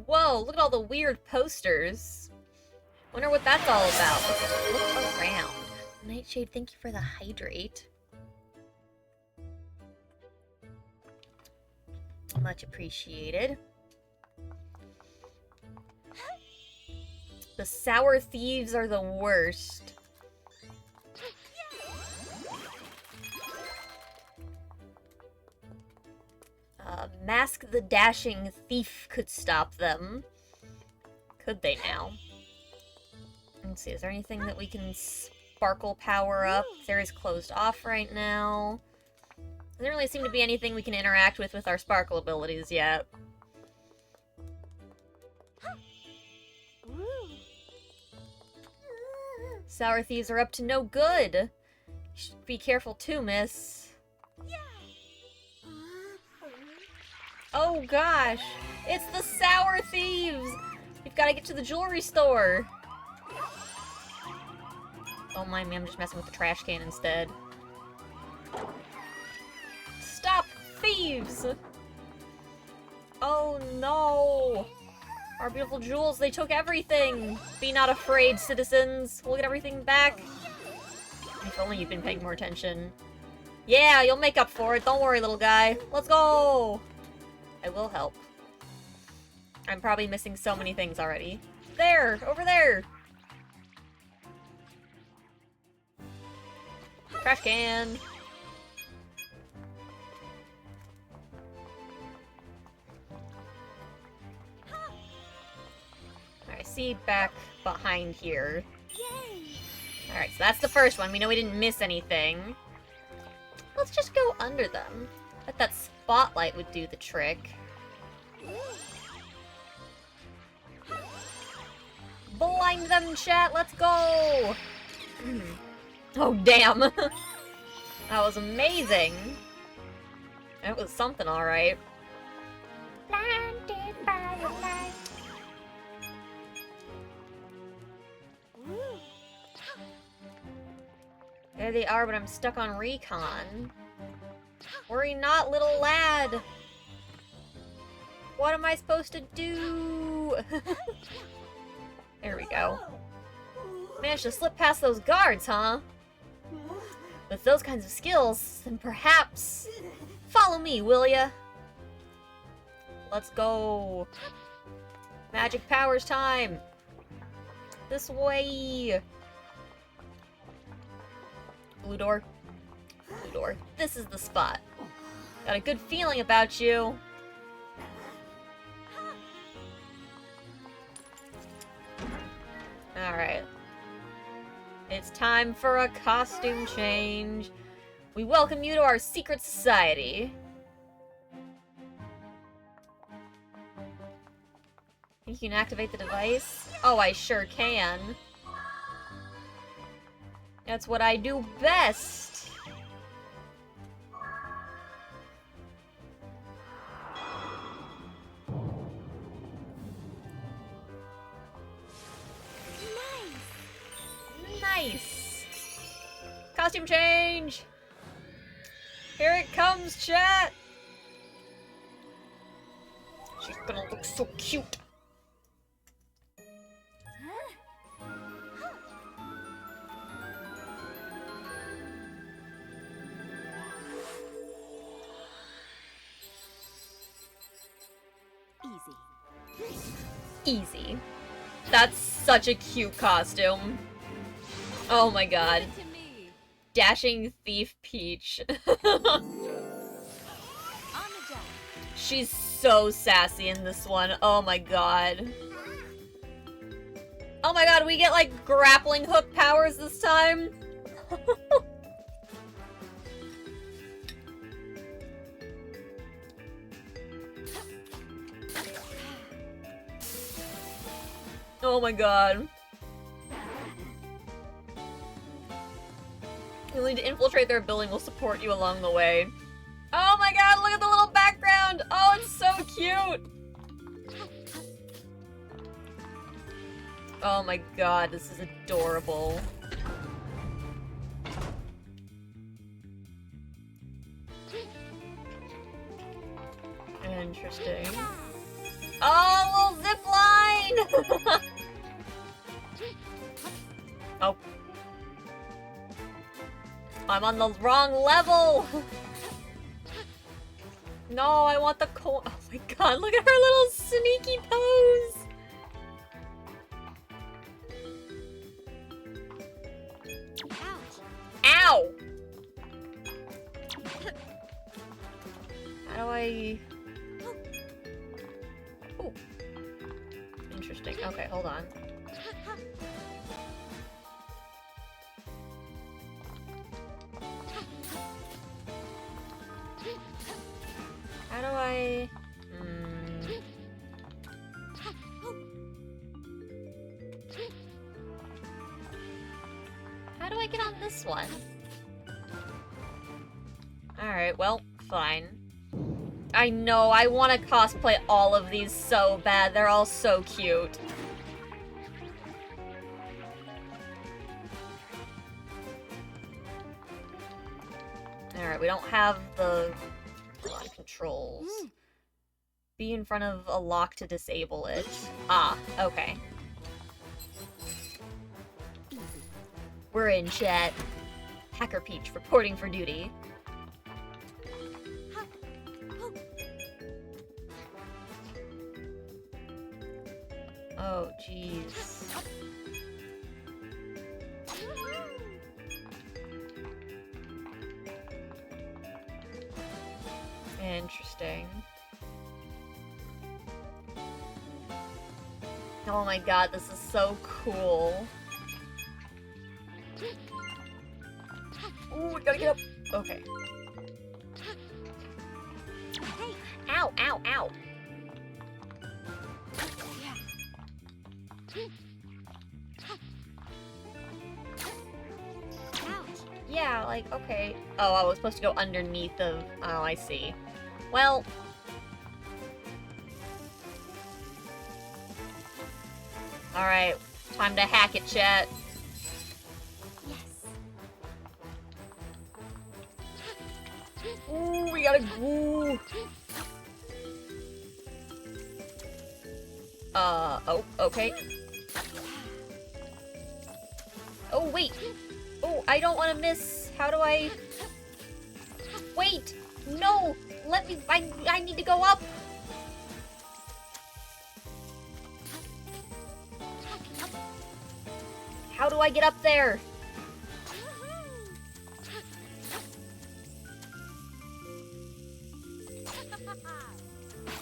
Whoa, look at all the weird posters. Wonder what that's all about. Look around. Nightshade, thank you for the hydrate. Much appreciated. The sour thieves are the worst. Mask the dashing thief could stop them. Could they now? Let's see, is there anything that we can sparkle power up? There is closed off right now. Doesn't really seem to be anything we can interact with our sparkle abilities yet. Sour thieves are up to no good. You should be careful too, miss. Oh gosh! It's the sour thieves! We've got to get to the jewelry store! Don't mind me, I'm just messing with the trash can instead. Stop, thieves! Oh no! Our beautiful jewels, they took everything! Be not afraid, citizens. We'll get everything back. If only you'd been paying more attention. Yeah, you'll make up for it. Don't worry, little guy. Let's go! I will help. I'm probably missing so many things already. There! Over there! Trash can! Alright, see back behind here. Yay! Alright, so that's the first one. We know we didn't miss anything. let's just go under them. Bet that spotlight would do the trick. Blind them, chat, let's go! Oh, damn. That was amazing. It was something, alright. Blinded by your light. There they are, but I'm stuck on recon. Worry not, little lad. What am I supposed to do? There we go. Managed to slip past those guards, huh? With those kinds of skills, then perhaps... Follow me, will ya? Let's go. Magic powers time. This way. Blue door. Blue door. This is the spot. Got a good feeling about you. Alright. It's time for a costume change. We welcome you to our secret society. Think you can activate the device? Oh, I sure can. That's what I do best. Nice. Costume change. Here it comes, chat. She's gonna look so cute. Easy. That's such a cute costume. Oh my god. Dashing Thief Peach. She's so sassy in this one. Oh my god. Oh my god, we get like grappling hook powers this time? Oh my god. You'll need to infiltrate their building. We'll support you along the way. Oh my god, look at the little background! Oh, it's so cute! Oh my god, this is adorable. Interesting. Oh, little zip line! Oh. I'm on the wrong level! No, I want the coin. Oh my god, look at her little sneaky pose! Ow! How do I... Ooh. Interesting. Okay, hold on. How do I... How do I get on this one? Alright, well, fine. I know, I want to cosplay all of these so bad. They're all so cute. Alright, we don't have the controls. Be in front of a lock to disable it. Ah, okay. We're in, chat. Hacker Peach reporting for duty. Oh, jeez. Interesting. Oh my god, this is so cool. Ooh, we gotta get up. Okay. Hey. Ow, ow, ow. Yeah. Ouch. Yeah, like, okay. Oh, I was supposed to go underneath of... Oh, I see. Well... Alright, time to hack it, chat. Yes. Ooh, we gotta... Ooh. Oh, okay. Oh, wait. Oh, I don't want to miss. How do I... Wait! No! Let me... I need to go up! How do I get up there?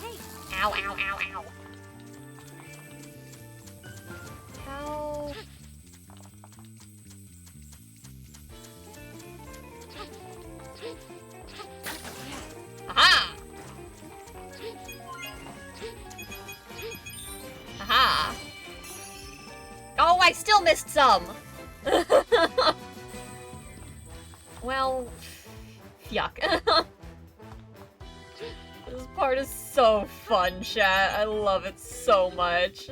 Hey. Ow, ow, ow, ow. How... Aha! Aha! Oh, I still missed some! Well... Yuck. This part is so fun, chat. I love it so much.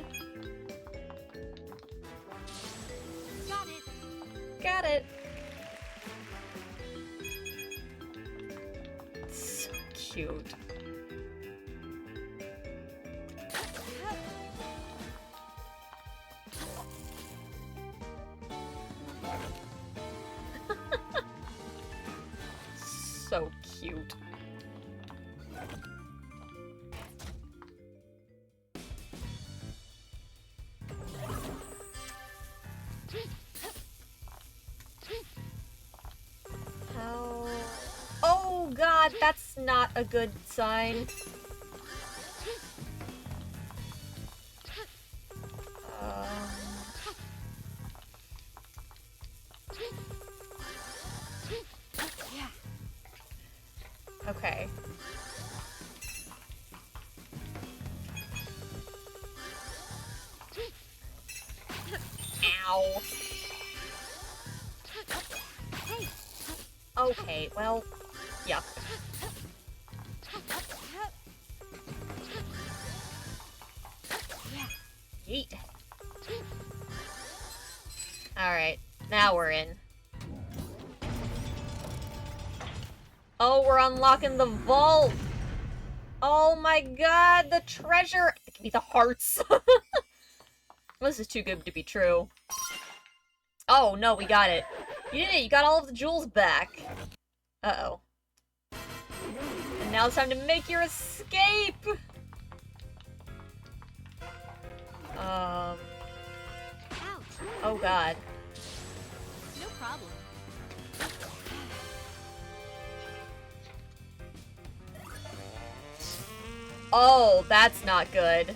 Got it. Got it. So cute. So cute. How... Oh god, that's not a good sign. Um... Yeah. Okay. Ow. Hey. Okay, well, yuck. Yeah. Yeet. Alright, now we're in. Oh, we're unlocking the vault! Oh my god, the treasure! Give me the hearts! This is too good to be true. Oh, no, we got it. You did it, you got all of the jewels back. Uh-oh. And now it's time to make your escape! Ouch. Oh god. No problem. Oh, that's not good.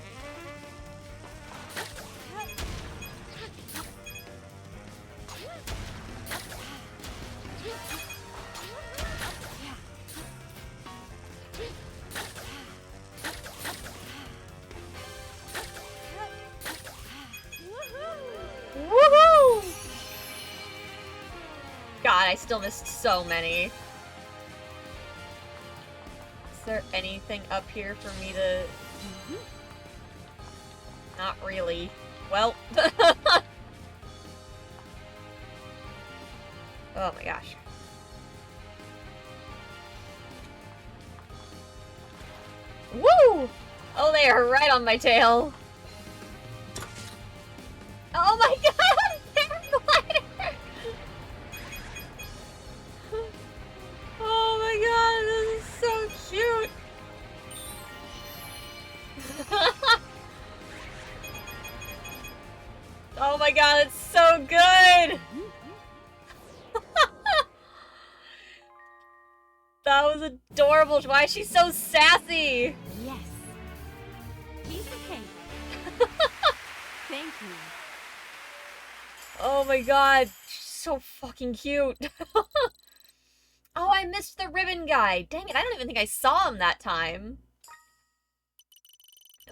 Woohoo! God, I still missed so many. Is there anything up here for me to... Not really. Well... Oh my gosh. Woo! Oh, they are right on my tail. Oh my god! Paraglider! Oh my god, this is so cute! Oh my god, it's so good! That was adorable. Why is she so sassy? Yes. Piece of cake. Thank you. Oh my god, she's so fucking cute. Oh, I missed the ribbon guy. Dang it, I don't even think I saw him that time.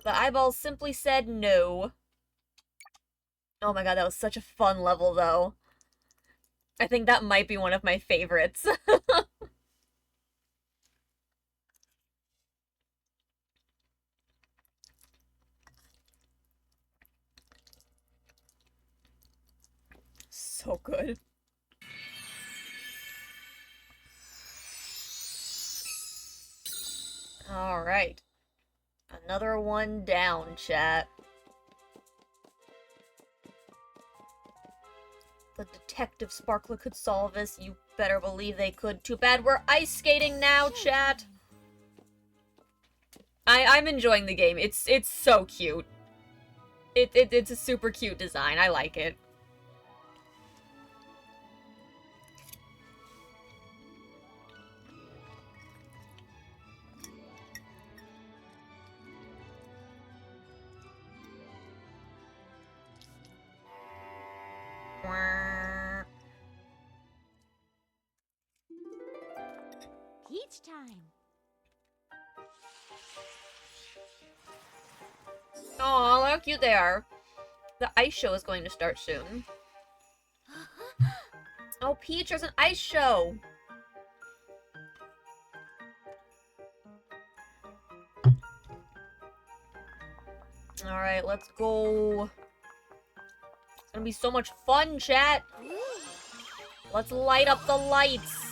The eyeballs simply said no. Oh my god, that was such a fun level, though. I think that might be one of my favorites. So good. Alright. Another one down, chat. The detective Sparkler could solve this. You better believe they could. Too bad we're ice skating now, chat. I'm enjoying the game. It's so cute. It's a super cute design. I like it. Peach time. Oh, how cute they are. The ice show is going to start soon. Oh, Peach, there's an ice show. Alright, let's go. It's gonna be so much fun, chat. Let's light up the lights.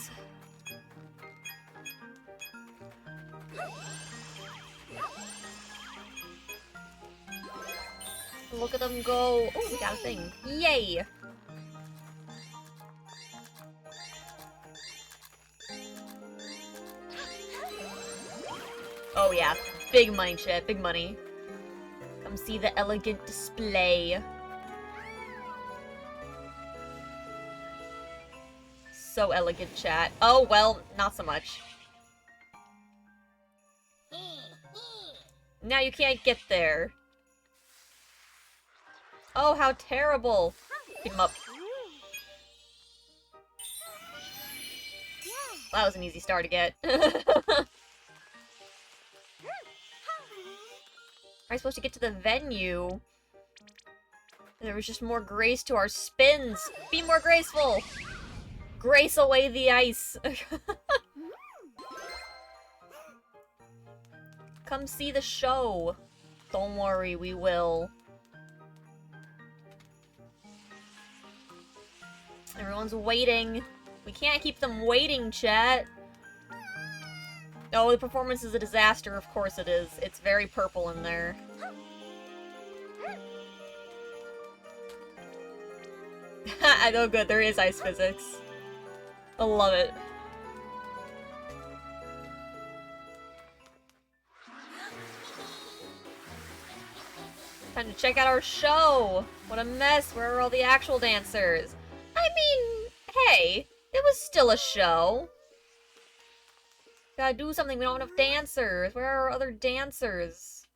Look at them go. Oh, we got a thing. Yay! Oh yeah, big money, chat, big money. Come see the elegant display. So elegant, chat. Oh, well, not so much. Now you can't get there. Oh, how terrible. Pick him up. That was an easy star to get. Am I supposed to get to the venue? There was just more grace to our spins. Be more graceful. Grace away the ice. Come see the show. Don't worry, we will. Everyone's waiting. We can't keep them waiting, chat. Oh, the performance is a disaster. Of course it is. It's very purple in there. I know, good. There is ice physics. I love it. Time to check out our show. What a mess. Where are all the actual dancers? I mean, hey, it was still a show. Gotta do something. We don't have enough dancers. Where are our other dancers?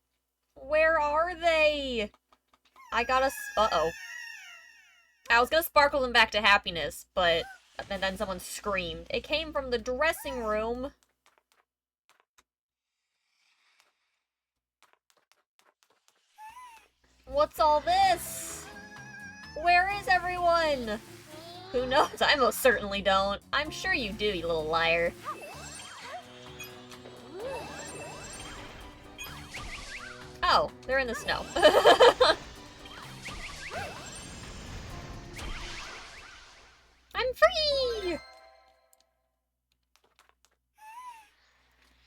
Where are they? I gotta... Uh-oh. I was gonna sparkle them back to happiness, but... And then someone screamed. It came from the dressing room. What's all this? Where is everyone? Who knows? I most certainly don't. I'm sure you do, you little liar. Oh, they're in the snow. I'm free!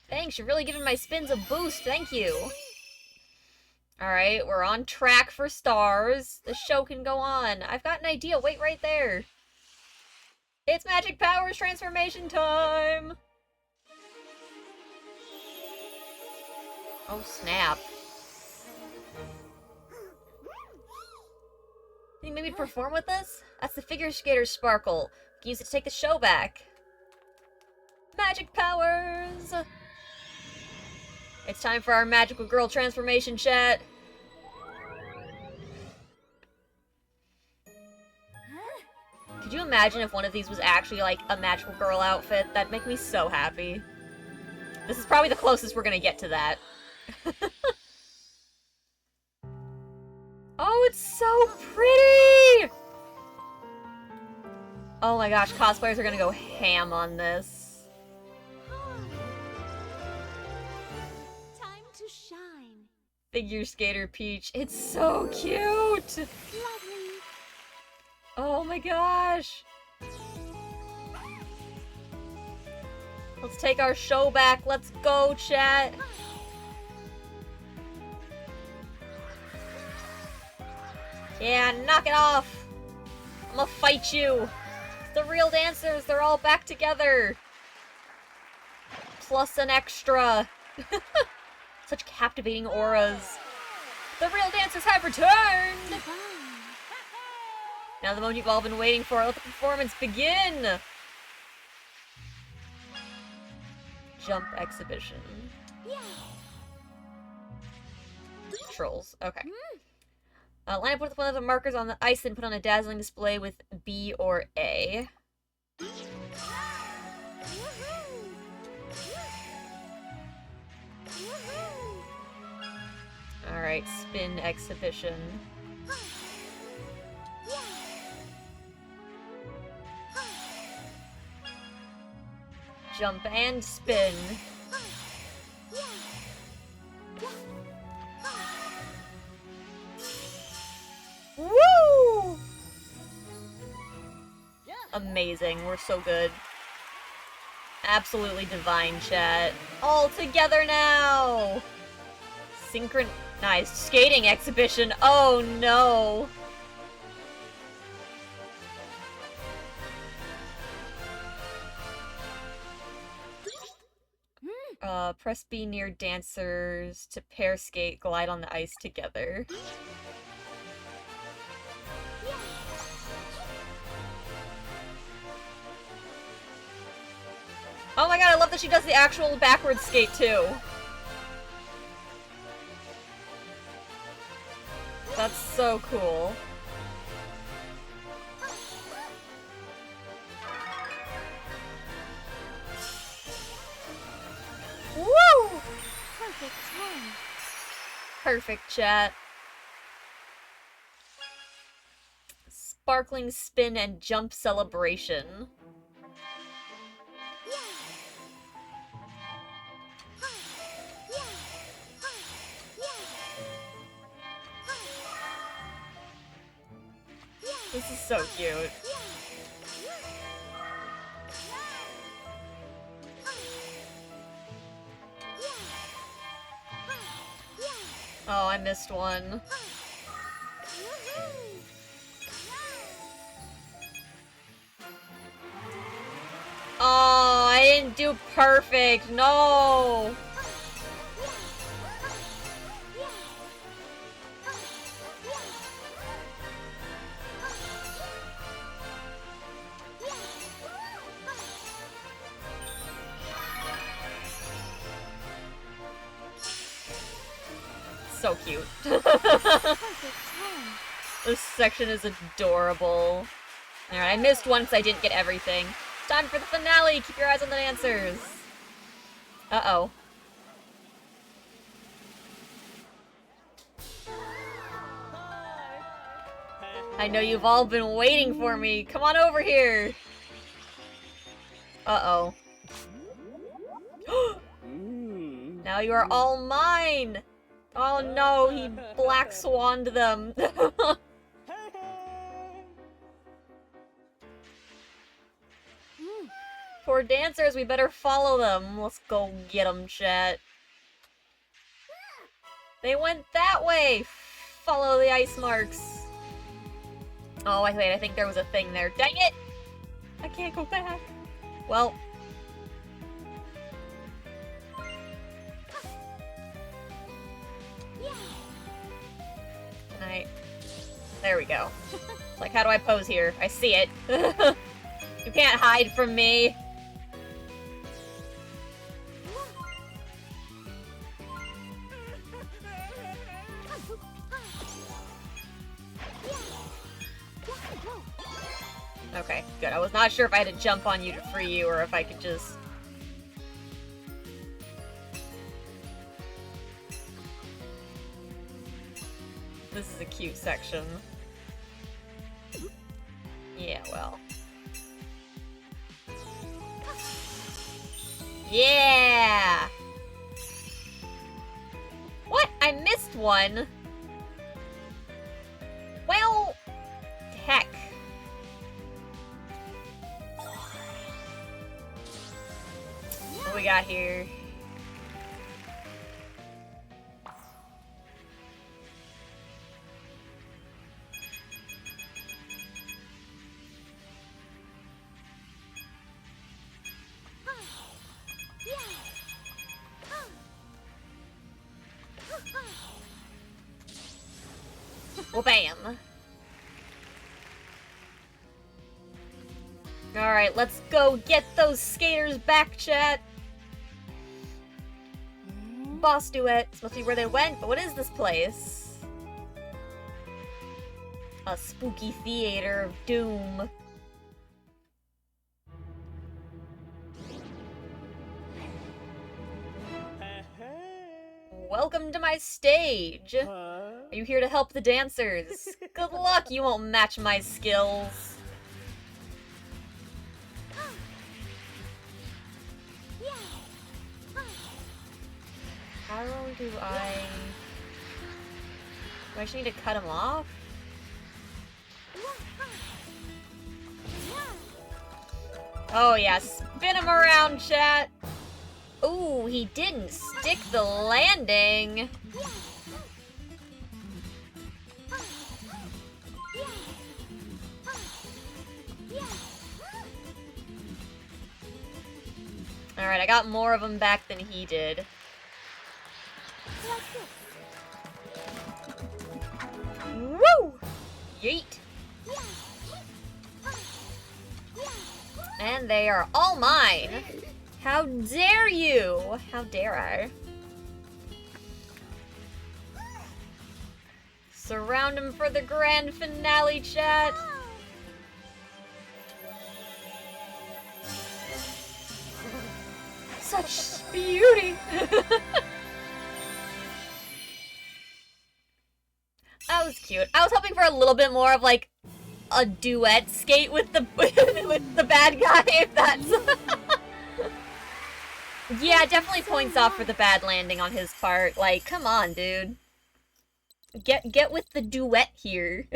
Thanks, you're really giving my spins a boost, thank you. Alright, we're on track for stars. The show can go on. I've got an idea, wait right there. It's Magic Powers transformation time! Oh snap. Think maybe to perform with us? That's the figure skater's sparkle. We can use it to take the show back. Magic powers! It's time for our magical girl transformation, chat. Could you imagine imagine if one of these was actually, like, a magical girl outfit? That'd make me so happy. This is probably the closest we're gonna get to that. Oh, it's so pretty! Oh my gosh, cosplayers are gonna go ham on this. Time to shine. Figure skater Peach. It's so cute! Lovely. Oh my gosh! Let's take our show back. Let's go, chat! Yeah, knock it off! I'm gonna fight you! The real dancers, they're all back together! Plus an extra! Such captivating auras. The real dancers have returned! Divine. Now the moment you've all been waiting for, let the performance begin! Jump exhibition. Yeah. Trolls. Okay. Line up with one of the markers on the ice and put on a dazzling display with B or A. Alright, spin exhibition. Jump and spin. Woo! Amazing, we're so good. Absolutely divine, chat. All together now! Synchronized skating exhibition. Oh no! Press B near dancers to pair skate, glide on the ice together. Oh my god, I love that she does the actual backwards skate too. That's so cool. Woo! Perfect 10. Perfect, chat. Sparkling spin and jump celebration. This is so cute. Oh, I missed one. Oh, I didn't do perfect. No. So cute. This section is adorable. Alright, I missed one because I didn't get everything. It's time for the finale! Keep your eyes on the dancers! Uh-oh. I know you've all been waiting for me. Come on over here! Uh-oh. Now you are all mine! Oh no, he black swanned them. Poor dancers, we better follow them. Let's go get them, chat. They went that way! Follow the ice marks. Oh, wait, I think there was a thing there. Dang it! I can't go back. Well. Can I... There we go. Like, how do I pose here? I see it. You can't hide from me. Okay, good. I was not sure if I had to jump on you to free you or if I could just... This is a cute section. Yeah, well. Yeah! What? I missed one? Well... Heck. What we got here? Well, bam. Alright, let's go get those skaters back, chat. Boss duet. This must be where they went, but what is this place? A spooky theater of doom. Welcome to my stage! Are you here to help the dancers? Good luck, you won't match my skills. How do I... Do I just need to cut him off? Oh yeah, spin him around, chat! Ooh, he didn't stick the landing! Alright, I got more of them back than he did. Woo! Yeet! And they are all mine! How dare you! How dare I? Surround him for the grand finale, chat! Such beauty! That was cute. I was hoping for a little bit more of, like, a duet skate with the with the bad guy, if that's... Yeah, definitely points off for the bad landing on his part. Like, come on, dude. Get with the duet here.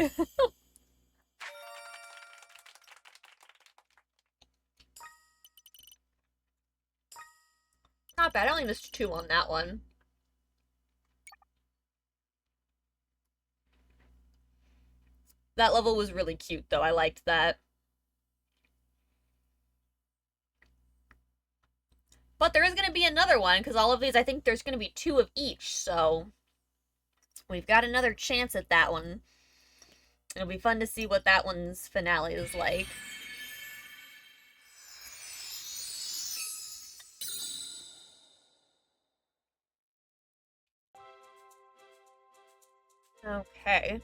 Not bad. I only missed 2 on that one. That level was really cute, though. I liked that. But there is going to be another one, because all of these, I think there's going to be 2 of each, so... We've got another chance at that one. It'll be fun to see what that one's finale is like. Okay.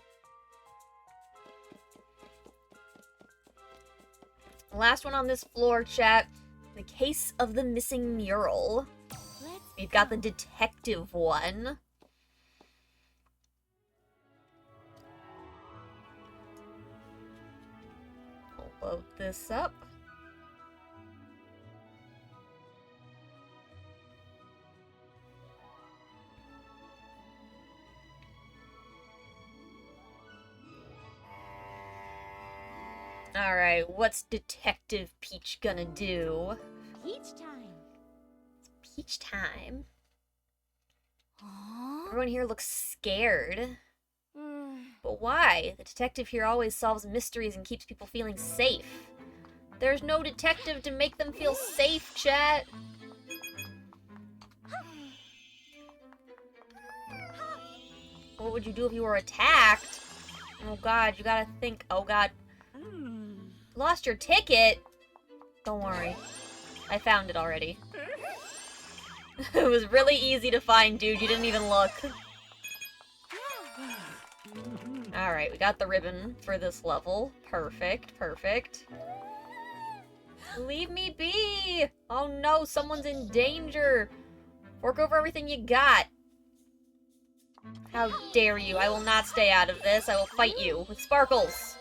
Last one on this floor, chat. The case of the missing mural. We've got the detective one. I'll load this up. Alright, what's Detective Peach gonna do? Peach time. It's Peach time. Aww. Everyone here looks scared. But why? The detective here always solves mysteries and keeps people feeling safe. There's no detective to make them feel safe, chat. What would you do if you were attacked? Oh god, you gotta think. Oh god. Lost your ticket? Don't worry. I found it already. It was really easy to find, dude. You didn't even look. Alright, we got the ribbon for this level. Perfect, perfect. Leave me be! Oh no, someone's in danger! Fork over everything you got! How dare you! I will not stay out of this. I will fight you with sparkles!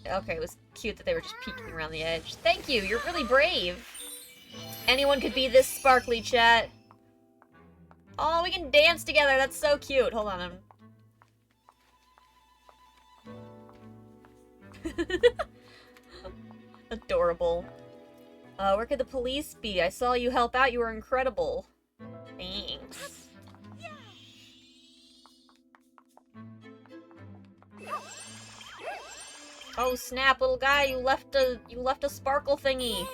Okay, it was cute that they were just peeking around the edge. Thank you, you're really brave! Anyone could be this sparkly, chat. Oh, we can dance together, that's so cute! Hold on, Adorable. Where could the police be? I saw you help out, you were incredible. Thanks. Oh snap, little guy, you left a sparkle thingy.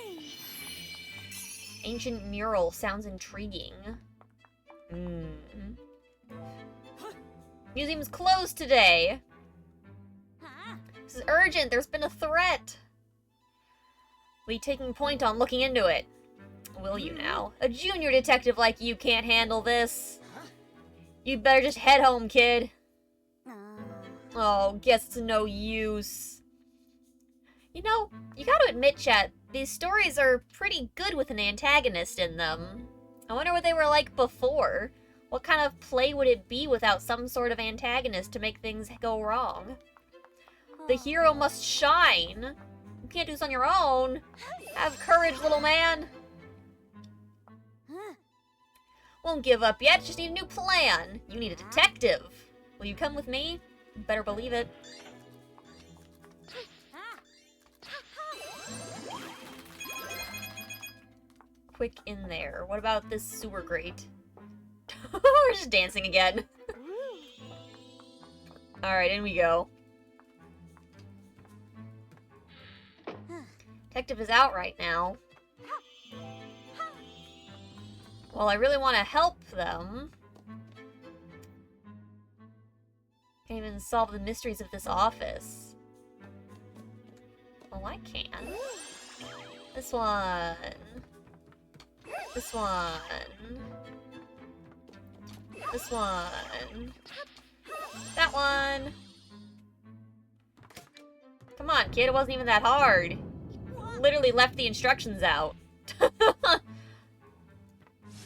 Ancient mural sounds intriguing. Museum's closed today. This is urgent, there's been a threat. Will you taking point on looking into it? Will you now? A junior detective like you can't handle this. You'd better just head home, kid. Oh, guess it's no use. You know, you gotta admit, chat, these stories are pretty good with an antagonist in them. I wonder what they were like before. What kind of play would it be without some sort of antagonist to make things go wrong? The hero must shine. You can't do this on your own. Have courage, little man. Won't give up yet, just need a new plan. You need a detective. Will you come with me? You better believe it. Quick in there. What about this sewer grate? We're just dancing again. Alright, in we go. Detective is out right now. Well, I really want to help them. Can't even solve the mysteries of this office. Well, I can. This one. This one. This one. That one. Come on, kid, it wasn't even that hard. Literally left the instructions out.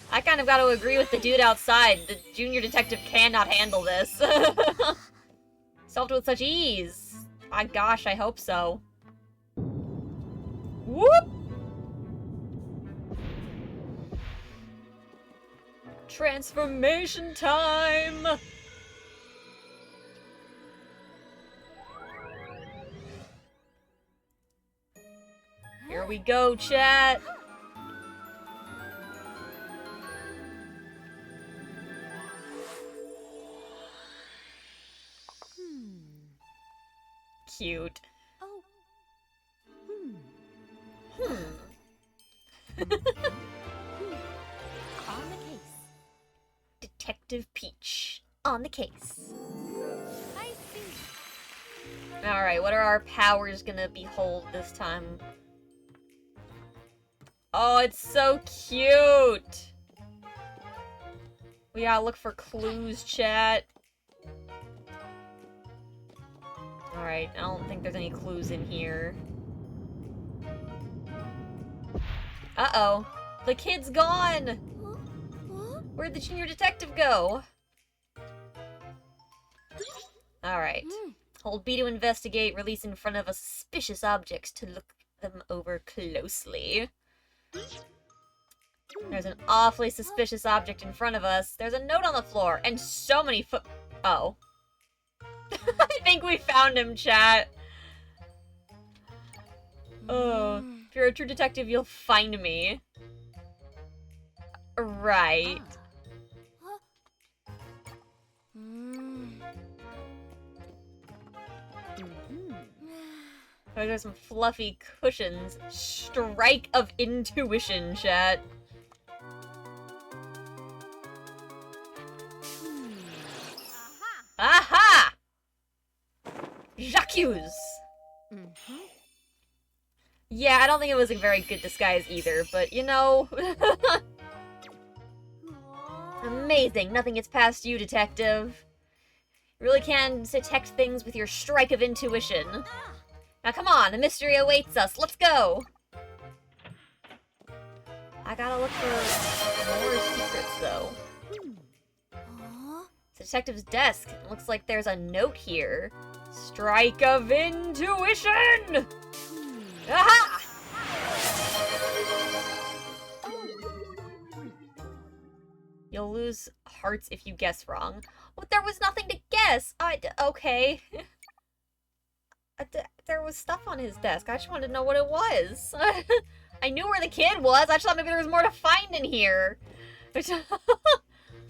I kind of got to agree with the dude outside. The junior detective cannot handle this. Solved with such ease. My gosh, I hope so. Whoop! Transformation time! Here we go, chat! Cute. Oh. On the case. Detective Peach. On the case. I see. Alright, what are our powers gonna behold this time? Oh, it's so cute! We gotta look for clues, chat. Alright, I don't think there's any clues in here. Uh-oh. The kid's gone! Where'd the junior detective go? Alright. Hold B to investigate, release in front of a suspicious objects to look them over closely. There's an awfully suspicious object in front of us. There's a note on the floor, and so many Oh. I think we found him, chat. Oh. If you're a true detective, you'll find me. Right. Oh, there's some fluffy cushions. Strike of intuition, chat. Aha! Jacques! Yeah, I don't think it was a very good disguise either, but you know. Amazing, nothing gets past you, detective. You really can detect things with your strike of intuition. Now come on, the mystery awaits us. Let's go! I gotta look for more secrets, though. It's the detective's desk. It looks like there's a note here. Strike of intuition! Aha! You'll lose hearts if you guess wrong. Well, there was nothing to guess! Okay. There was stuff on his desk. I just wanted to know what it was. I knew where the kid was. I just thought maybe there was more to find in here.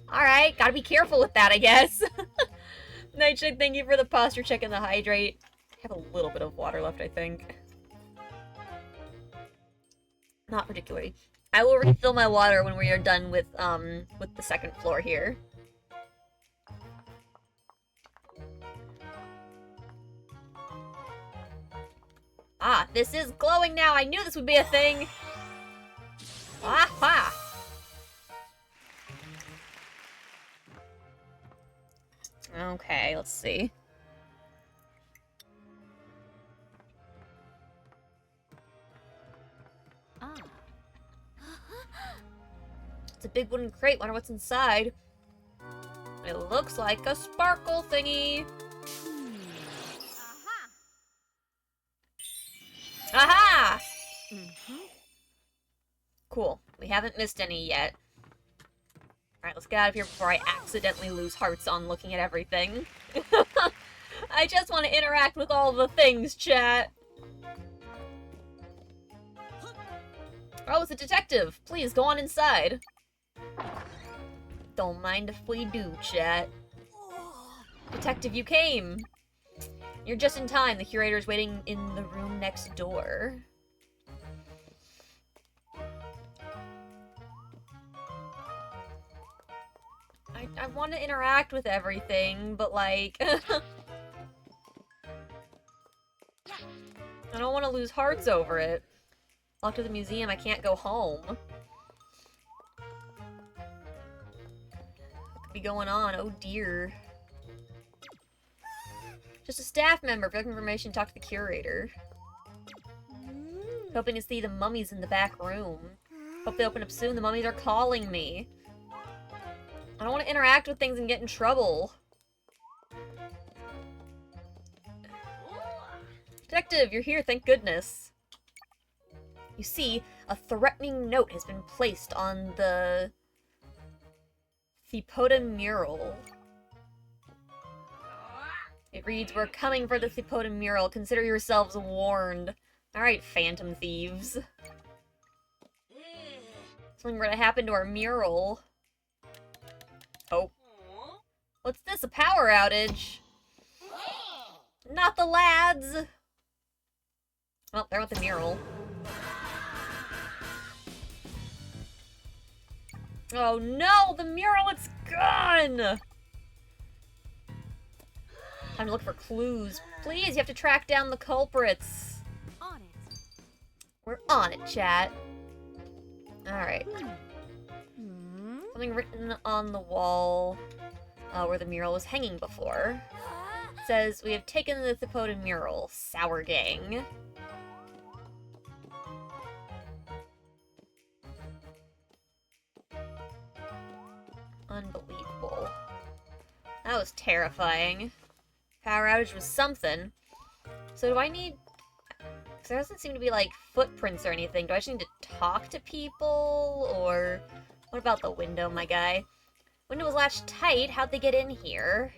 Alright, gotta be careful with that, I guess. Nightshade, thank you for the posture check and the hydrate. I have a little bit of water left, I think. Not particularly. I will refill my water when we are done with the second floor here. Ah, this is glowing now! I knew this would be a thing! Aha! Okay, let's see. Ah. It's a big wooden crate. Wonder what's inside. It looks like a sparkle thingy. Aha! Cool. We haven't missed any yet. Alright, let's get out of here before I accidentally lose hearts on looking at everything. I just want to interact with all the things, chat. Oh, it's a detective. Please, go on inside. Don't mind if we do, chat. Detective, you came. You're just in time. The curator's waiting in the room next door. I want to interact with everything, but like... I don't want to lose hearts over it. Locked at the museum, I can't go home. What could be going on? Oh dear. Just a staff member. If you're looking for information, talk to the curator. Hoping to see the mummies in the back room. Hope they open up soon. The mummies are calling me. I don't want to interact with things and get in trouble. Detective, you're here, thank goodness. You see, a threatening note has been placed on the Thepoda mural. It reads, "We're coming for the Thepoda mural. Consider yourselves warned." Alright, phantom thieves. Something were to happen to our mural. Oh. What's this? A power outage? Not the lads! Well, they're with the mural. Oh no! The mural, it's gone! Time to look for clues. Please, you have to track down the culprits. On it. We're on it, chat. Alright. Something written on the wall where the mural was hanging before. It says, "We have taken the Thepoda mural. Sour gang." Unbelievable. That was terrifying. Power outage was something. So do I need... Because there doesn't seem to be, like, footprints or anything. Do I just need to talk to people? Or... What about the window, my guy? Window was latched tight. How'd they get in here?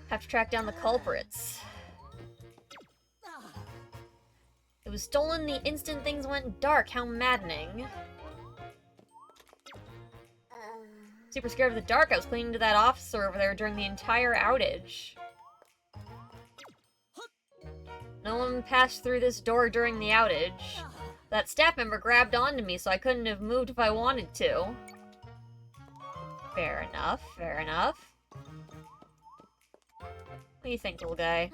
Have to track down the culprits. It was stolen the instant things went dark. How maddening. Super scared of the dark. I was clinging to that officer over there during the entire outage. No one passed through this door during the outage. That staff member grabbed onto me, so I couldn't have moved if I wanted to. Fair enough, fair enough. What do you think, little guy?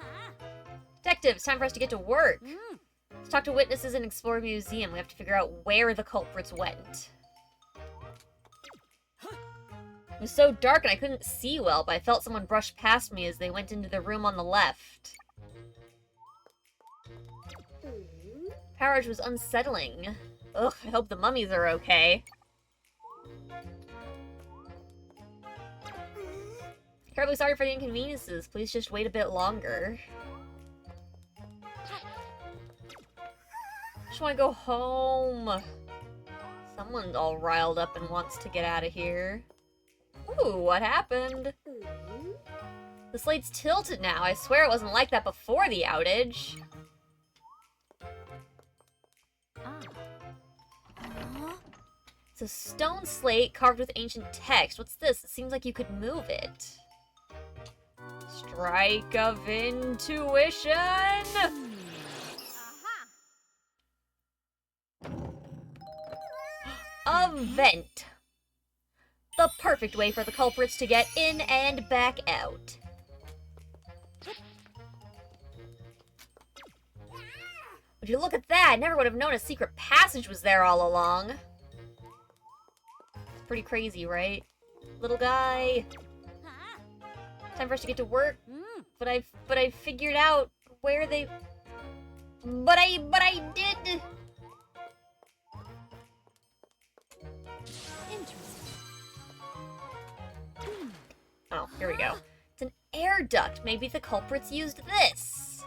Detective, it's time for us to get to work. Let's talk to witnesses and explore the museum. We have to figure out where the culprits went. It was so dark and I couldn't see well, but I felt someone brush past me as they went into the room on the left. Power was unsettling. Ugh, I hope the mummies are okay. Terribly sorry for the inconveniences. Please just wait a bit longer. Just want to go home. Someone's all riled up and wants to get out of here. Ooh, what happened? The slate's tilted now. I swear it wasn't like that before the outage. It's a stone slate carved with ancient text. What's this? It seems like you could move it. Strike of intuition! A vent. The perfect way for the culprits to get in and back out. Would you look at that? I never would have known a secret passage was there all along. It's pretty crazy, right? Little guy. Time for us to get to work. But I figured out where they... But I did... Interesting. Oh, here we go. It's an air duct. Maybe the culprits used this.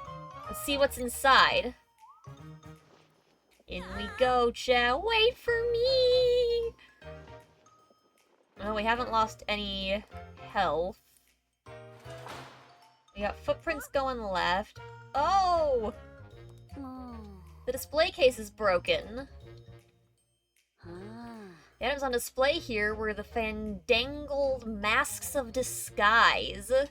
Let's see what's inside. In we go, chat. Wait for me! No, we haven't lost any health. We got footprints going left. Oh! The display case is broken. The items on display here were the fandangled masks of disguise. It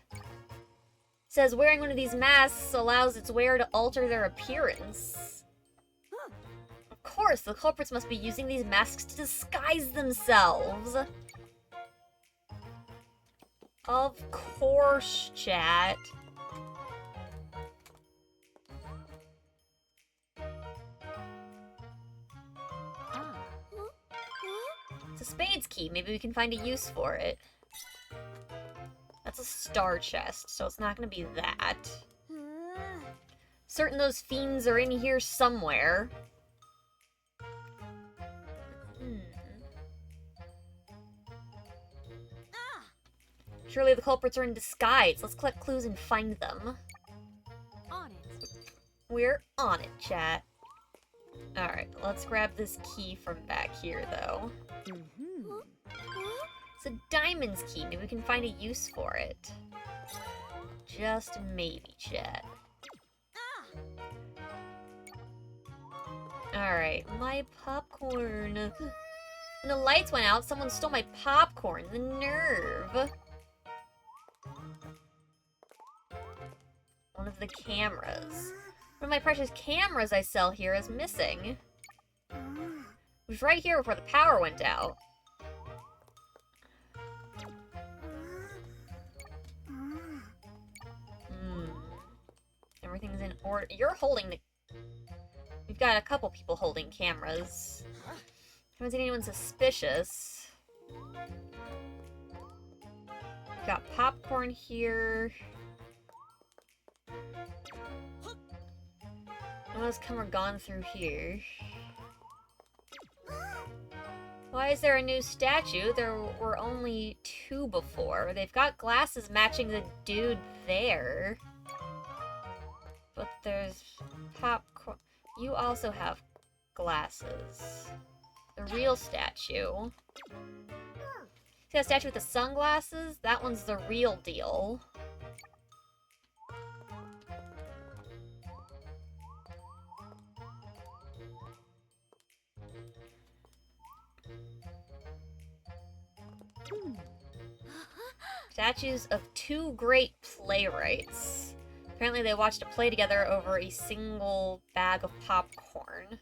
says wearing one of these masks allows its wearer to alter their appearance. Of course, the culprits must be using these masks to disguise themselves. Of course, chat. It's a spades key. Maybe we can find a use for it. That's a star chest, so it's not going to be that. Certain those fiends are in here somewhere. Surely the culprits are in disguise. Let's collect clues and find them. On it. We're on it, chat. Alright, let's grab this key from back here, though. It's a diamond's key. Maybe we can find a use for it. Just maybe, chat. Alright, my popcorn. When the lights went out, someone stole my popcorn. The nerve. One of the cameras. One of my precious cameras I sell here is missing. It was right here before the power went out. Everything's in order. You're holding the... We've got a couple people holding cameras. Haven't seen anyone suspicious. We've got popcorn here. No one's come or gone through here. Why is there a new statue? There were only 2 before. They've got glasses matching the dude there. But there's popcorn. You also have glasses. The real statue. See that statue with the sunglasses? That one's the real deal. Statues of 2 great playwrights. Apparently they watched a play together over a single bag of popcorn.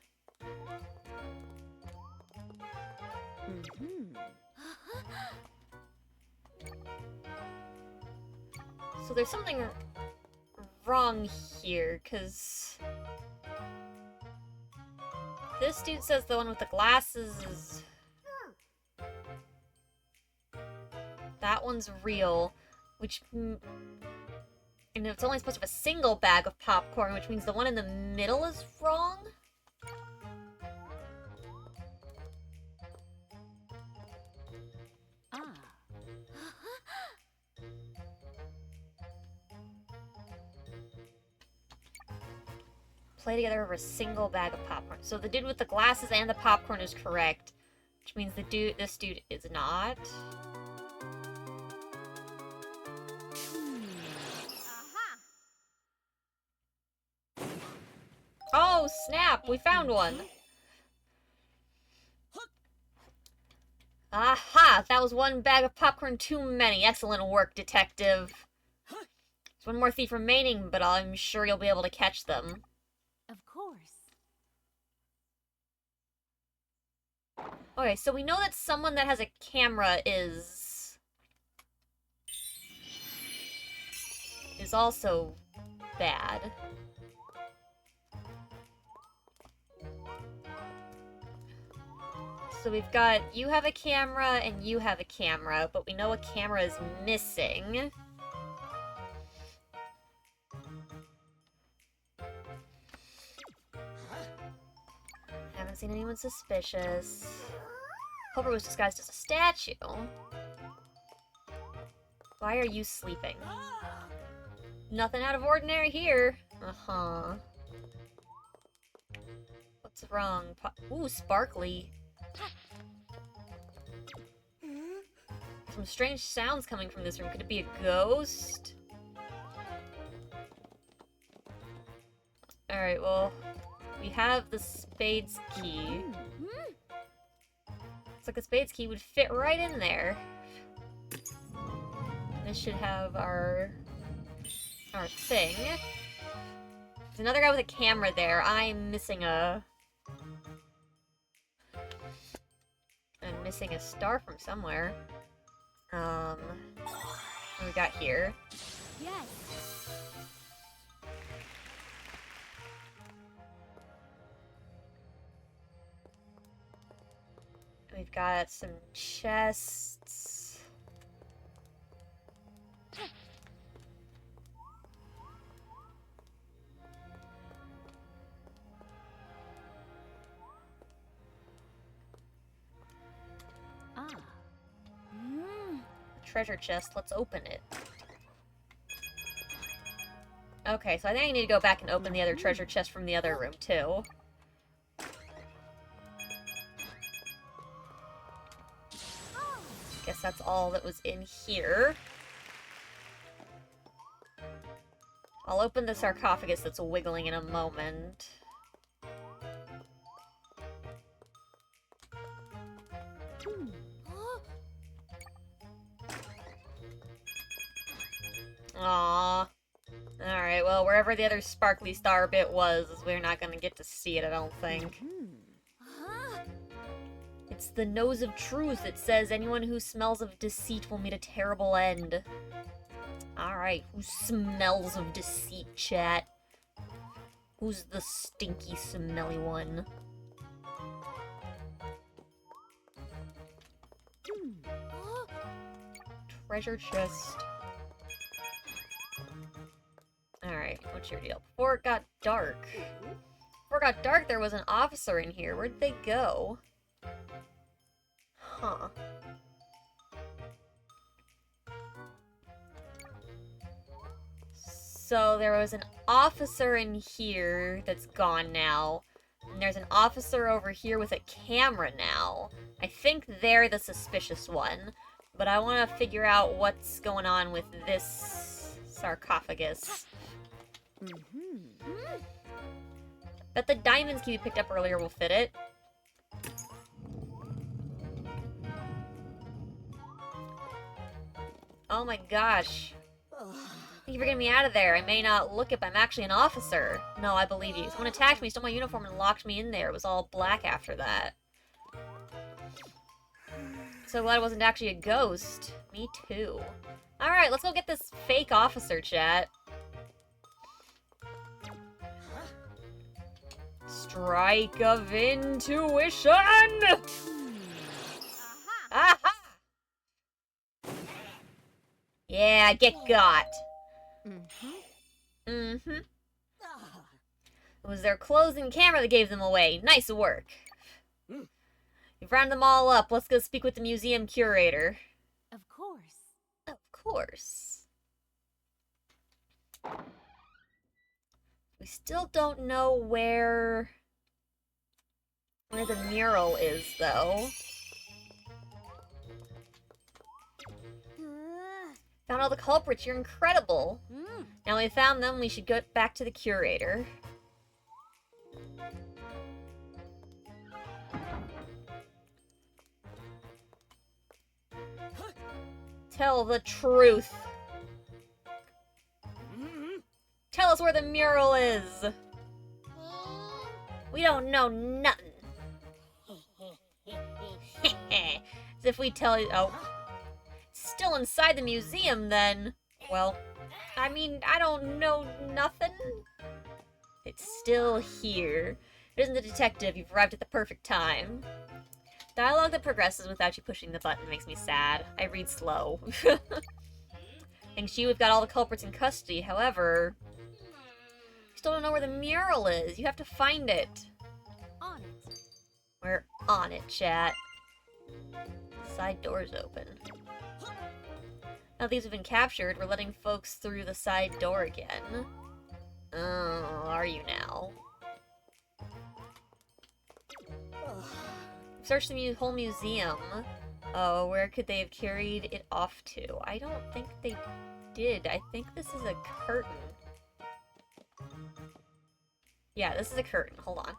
So there's something wrong here, because this dude says the one with the glasses is... That one's real, which... And it's only supposed to have a single bag of popcorn, which means the one in the middle is wrong? Ah. Play together over a single bag of popcorn. So the dude with the glasses and the popcorn is correct, which means this dude is not. Oh, snap! We found one! Aha! That was one bag of popcorn too many. Excellent work, detective. There's one more thief remaining, but I'm sure you'll be able to catch them. Of course. Okay, so we know that someone that has a camera is also bad. So we've got you have a camera and you have a camera, but we know a camera is missing. Haven't seen anyone suspicious. Hope it was disguised as a statue. Why are you sleeping? Nothing out of ordinary here. Uh-huh. What's wrong? Ooh, sparkly. Some strange sounds coming from this room. Could it be a ghost? Alright, well, we have the spades key. Looks like the spades key would fit right in there. This should have our thing. There's another guy with a camera there. I'm missing a star from somewhere. What do we got here? Yes. We've got some chests. Ah. Treasure chest, let's open it. Okay, so I think I need to go back and open the other treasure chest from the other room, too. Guess that's all that was in here. I'll open the sarcophagus that's wiggling in a moment. Aww. Alright, well, wherever the other sparkly star bit was, we're not gonna get to see it, I don't think. It's the nose of truth. It says anyone who smells of deceit will meet a terrible end. Alright, who smells of deceit, chat? Who's the stinky, smelly one? Treasure chest. Alright, what's your deal? Before it got dark. Before it got dark, there was an officer in here. Where'd they go? Huh. So there was an officer in here that's gone now. And there's an officer over here with a camera now. I think they're the suspicious one. But I want to figure out what's going on with this sarcophagus. Bet the diamonds key we picked up earlier will fit it. Oh my gosh. Thank you for getting me out of there. I may not look it, but I'm actually an officer. No, I believe you. Someone attacked me, stole my uniform, and locked me in there. It was all black after that. So glad it wasn't actually a ghost. Me too. Alright, let's go get this fake officer, chat. Strike of intuition! Aha! Yeah, get got. Mm-hmm. Mm-hmm. It was their clothes and camera that gave them away. Nice work. You've rounded them all up. Let's go speak with the museum curator. Of course. Of course. We still don't know where the mural is, though. Found all the culprits. You're incredible. Now we found them, we should go back to the curator. Tell the truth. Tell us where the mural is. We don't know nothing. As if we tell you. Oh. It's still inside the museum, then. Well, I mean, I don't know nothing. It's still here. It isn't the detective. You've arrived at the perfect time. Dialogue that progresses without you pushing the button makes me sad. I read slow. Thanks to you, we've got all the culprits in custody. However, you still don't know where the mural is. You have to find it. On it. We're on it, chat. Side door's open. Now these have been captured, we're letting folks through the side door again. Oh, are you now? Search the whole museum. Oh, where could they have carried it off to? I don't think they did. I think this is a curtain. Yeah, this is a curtain. Hold on.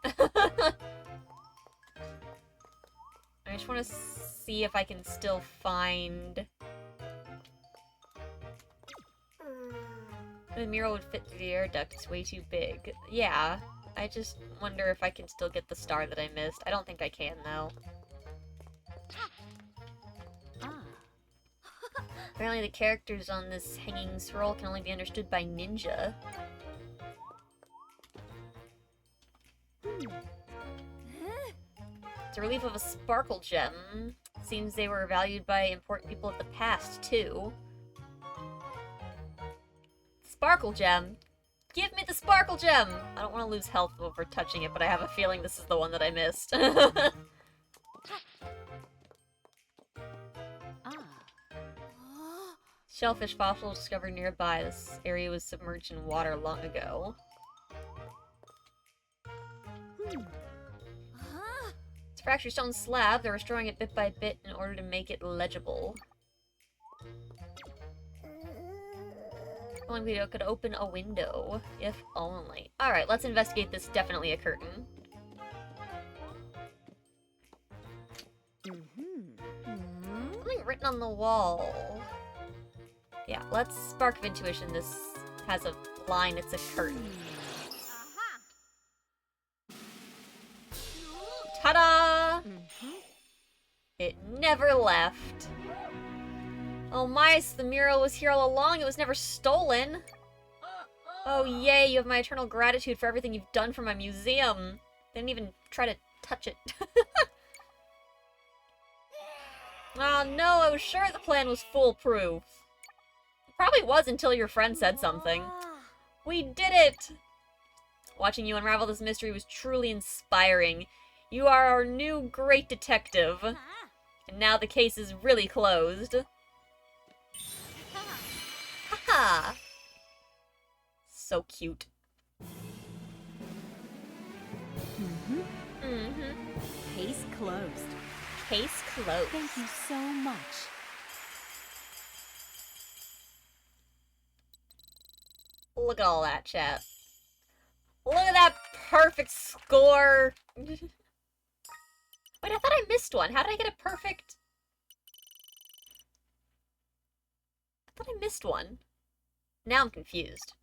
I just want to see if I can still find... The mural would fit through the air duct. It's way too big. Yeah, I just wonder if I can still get the star that I missed. I don't think I can, though. Apparently the characters on this hanging scroll can only be understood by ninja. It's a relief of a sparkle gem. Seems they were valued by important people of the past, too. Sparkle gem? Give me the sparkle gem! I don't want to lose health over touching it, but I have a feeling this is the one that I missed. Shellfish fossil discovered nearby. This area was submerged in water long ago. It's a fractured stone slab. They're restoring it bit by bit in order to make it legible. Only video could open a window. If only. Alright, let's investigate this. Definitely a curtain. Something written on the wall. Yeah, let's spark of intuition. This has a line. It's a curtain. Ta-da! It never left. Oh my, so the mural was here all along. It was never stolen. Oh yay, you have my eternal gratitude for everything you've done for my museum. They didn't even try to touch it. Oh no, I was sure the plan was foolproof. It probably was until your friend said something. We did it! Watching you unravel this mystery was truly inspiring. You are our new great detective. And now the case is really closed. Haha! So cute. Case closed. Case closed. Thank you so much. Look at all that, chat. Look at that perfect score! Wait, I thought I missed one. How did I get a perfect... I thought I missed one. Now I'm confused.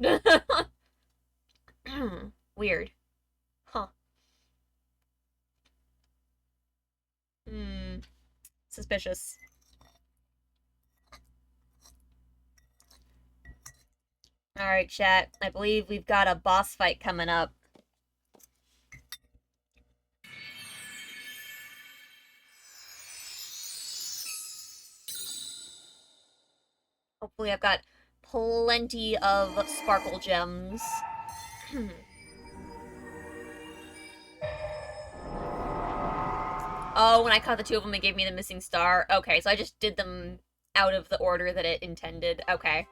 Weird. Huh. Suspicious. Alright, chat. I believe we've got a boss fight coming up. Hopefully I've got plenty of sparkle gems. Oh, when I caught the two of them, it gave me the missing star. Okay, so I just did them out of the order that it intended. Okay.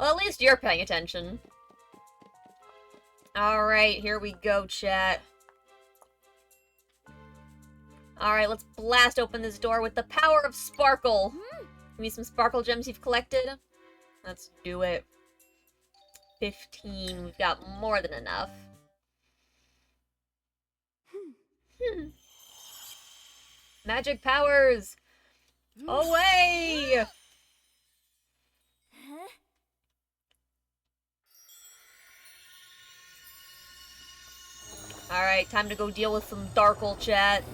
Well, at least you're paying attention. Alright, here we go, chat. Alright, let's blast open this door with the power of sparkle. Give me some sparkle gems you've collected. Let's do it. 15. We've got more than enough. Magic powers! Away! Huh? Alright, time to go deal with some Darkle, chat.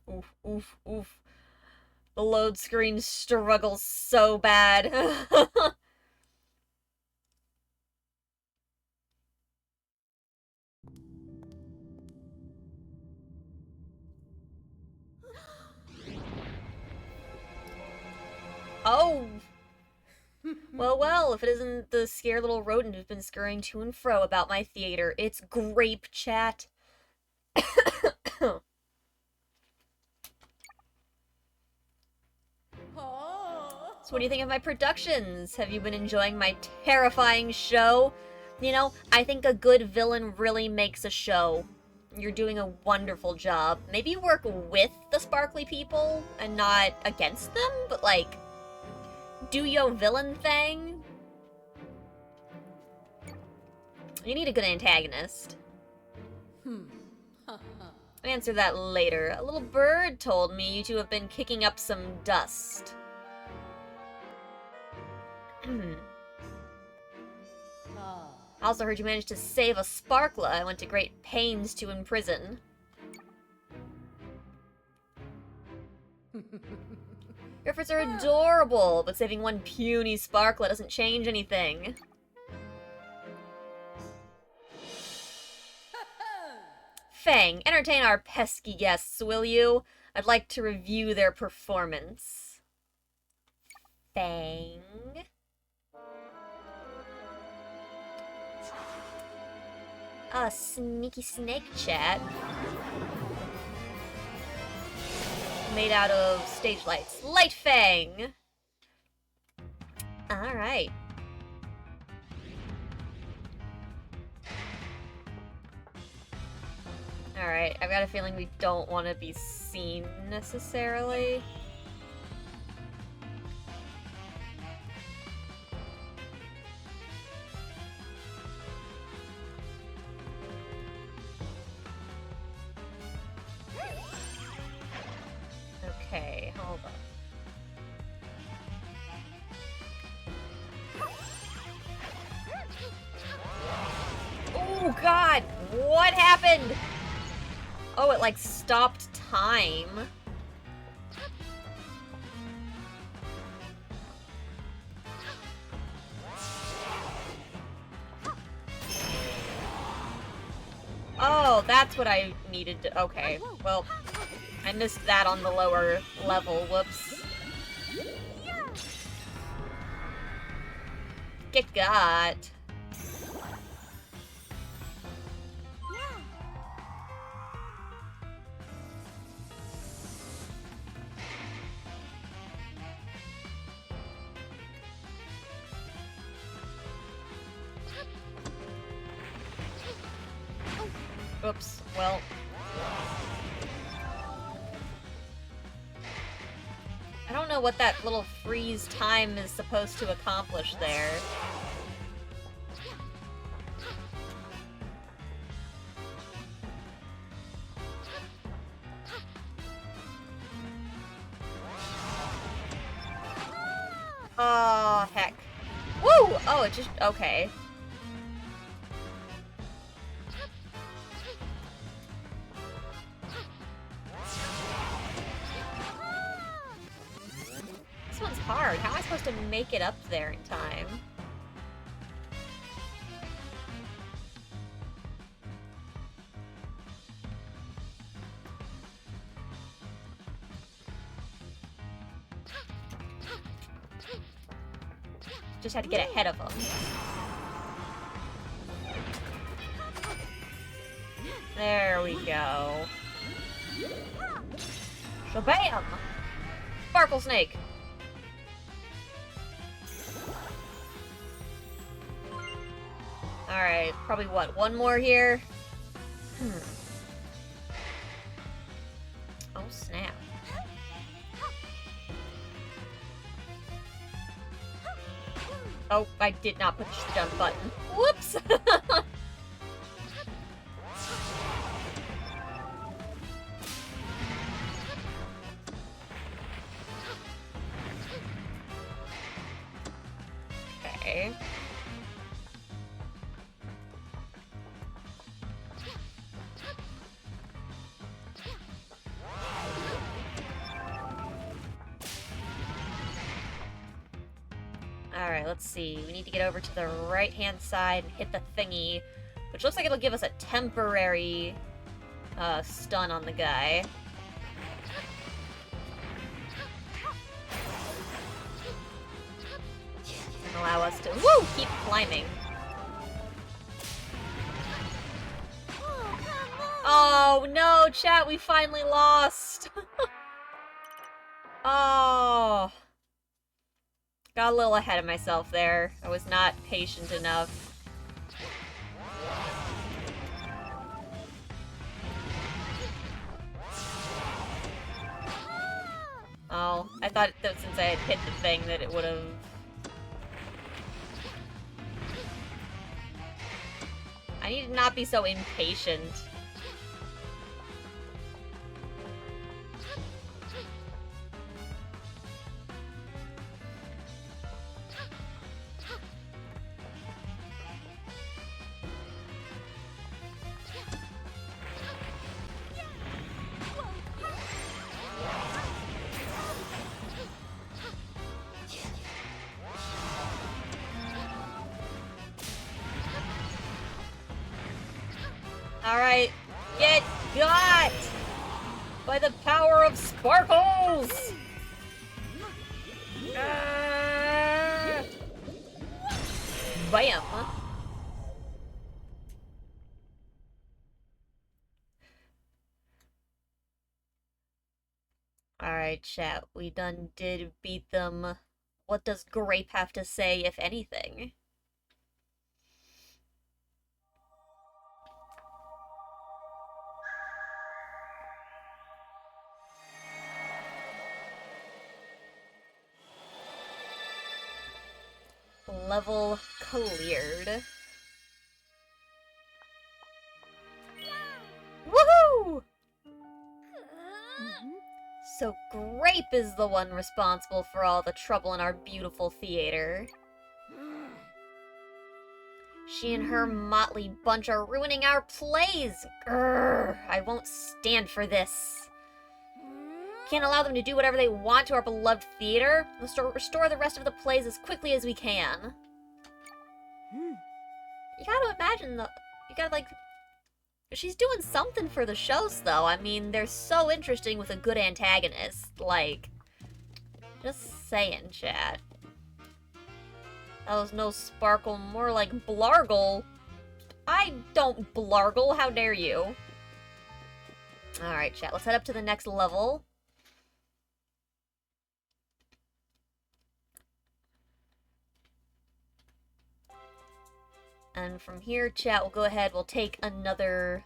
Oof, oof, oof. The load screen struggles so bad. Oh! Well, well, if it isn't the scared little rodent who's been scurrying to and fro about my theater, it's grape chat. So what do you think of my productions? Have you been enjoying my terrifying show? You know, I think a good villain really makes a show. You're doing a wonderful job. Maybe work with the sparkly people and not against them, but like, do your villain thing. You need a good antagonist. Answer that later. A little bird told me you two have been kicking up some dust. I also heard you managed to save a Sparkla I went to great pains to imprison. Your efforts are adorable, but saving one puny Sparkla doesn't change anything. Fang, entertain our pesky guests, will you? I'd like to review their performance. Fang. Ah, sneaky snake chat. Made out of stage lights. Light Fang! Alright. Alright, I've got a feeling we don't want to be seen necessarily. Okay, hold on. Oh god! What happened? Oh, it like stopped time. Oh, that's what I needed to... Okay, well, I missed that on the lower level. Whoops. Get got. Oops, well. I don't know what that little freeze time is supposed to accomplish there. Oh, heck. Woo! Oh, it just... Okay. This one's hard. How am I supposed to make it up there in time? Just had to get ahead of him. There we go. Shabam! Sparkle Snake! Alright, probably what, one more here? Oh, snap. Oh, I did not push the jump button. Whoops! Okay. Alright, let's see. We need to get over to the right-hand side and hit the thingy, which looks like it'll give us a temporary stun on the guy. And allow us to, woo, keep climbing. Oh, no, chat, we finally lost. Oh. Got a little ahead of myself there. I was not patient enough. Oh, I thought that since I had hit the thing that it would have... I need to not be so impatient. Alright, get got by the power of sparkles! Bam! Alright, chat, we done did beat them. What does Grape have to say, if anything? Level cleared. Woohoo! So Grape is the one responsible for all the trouble in our beautiful theater. She and her motley bunch are ruining our plays! Grrr, I won't stand for this. Can't allow them to do whatever they want to our beloved theater. Let's restore the rest of the plays as quickly as we can. You gotta imagine, though. You gotta, like... She's doing something for the shows, though. I mean, they're so interesting with a good antagonist. Like... Just saying, chat. That was no sparkle, more like blargle. I don't blargle, how dare you. Alright, chat, let's head up to the next level. And from here, chat, we'll go ahead, we'll take another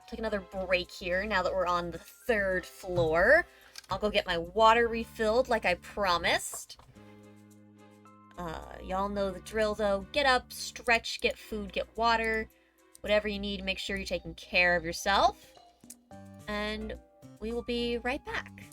break here now that we're on the 3rd floor. I'll go get my water refilled like I promised. Y'all know the drill, though. Get up, stretch, get food, get water. Whatever you need, make sure you're taking care of yourself. And we will be right back.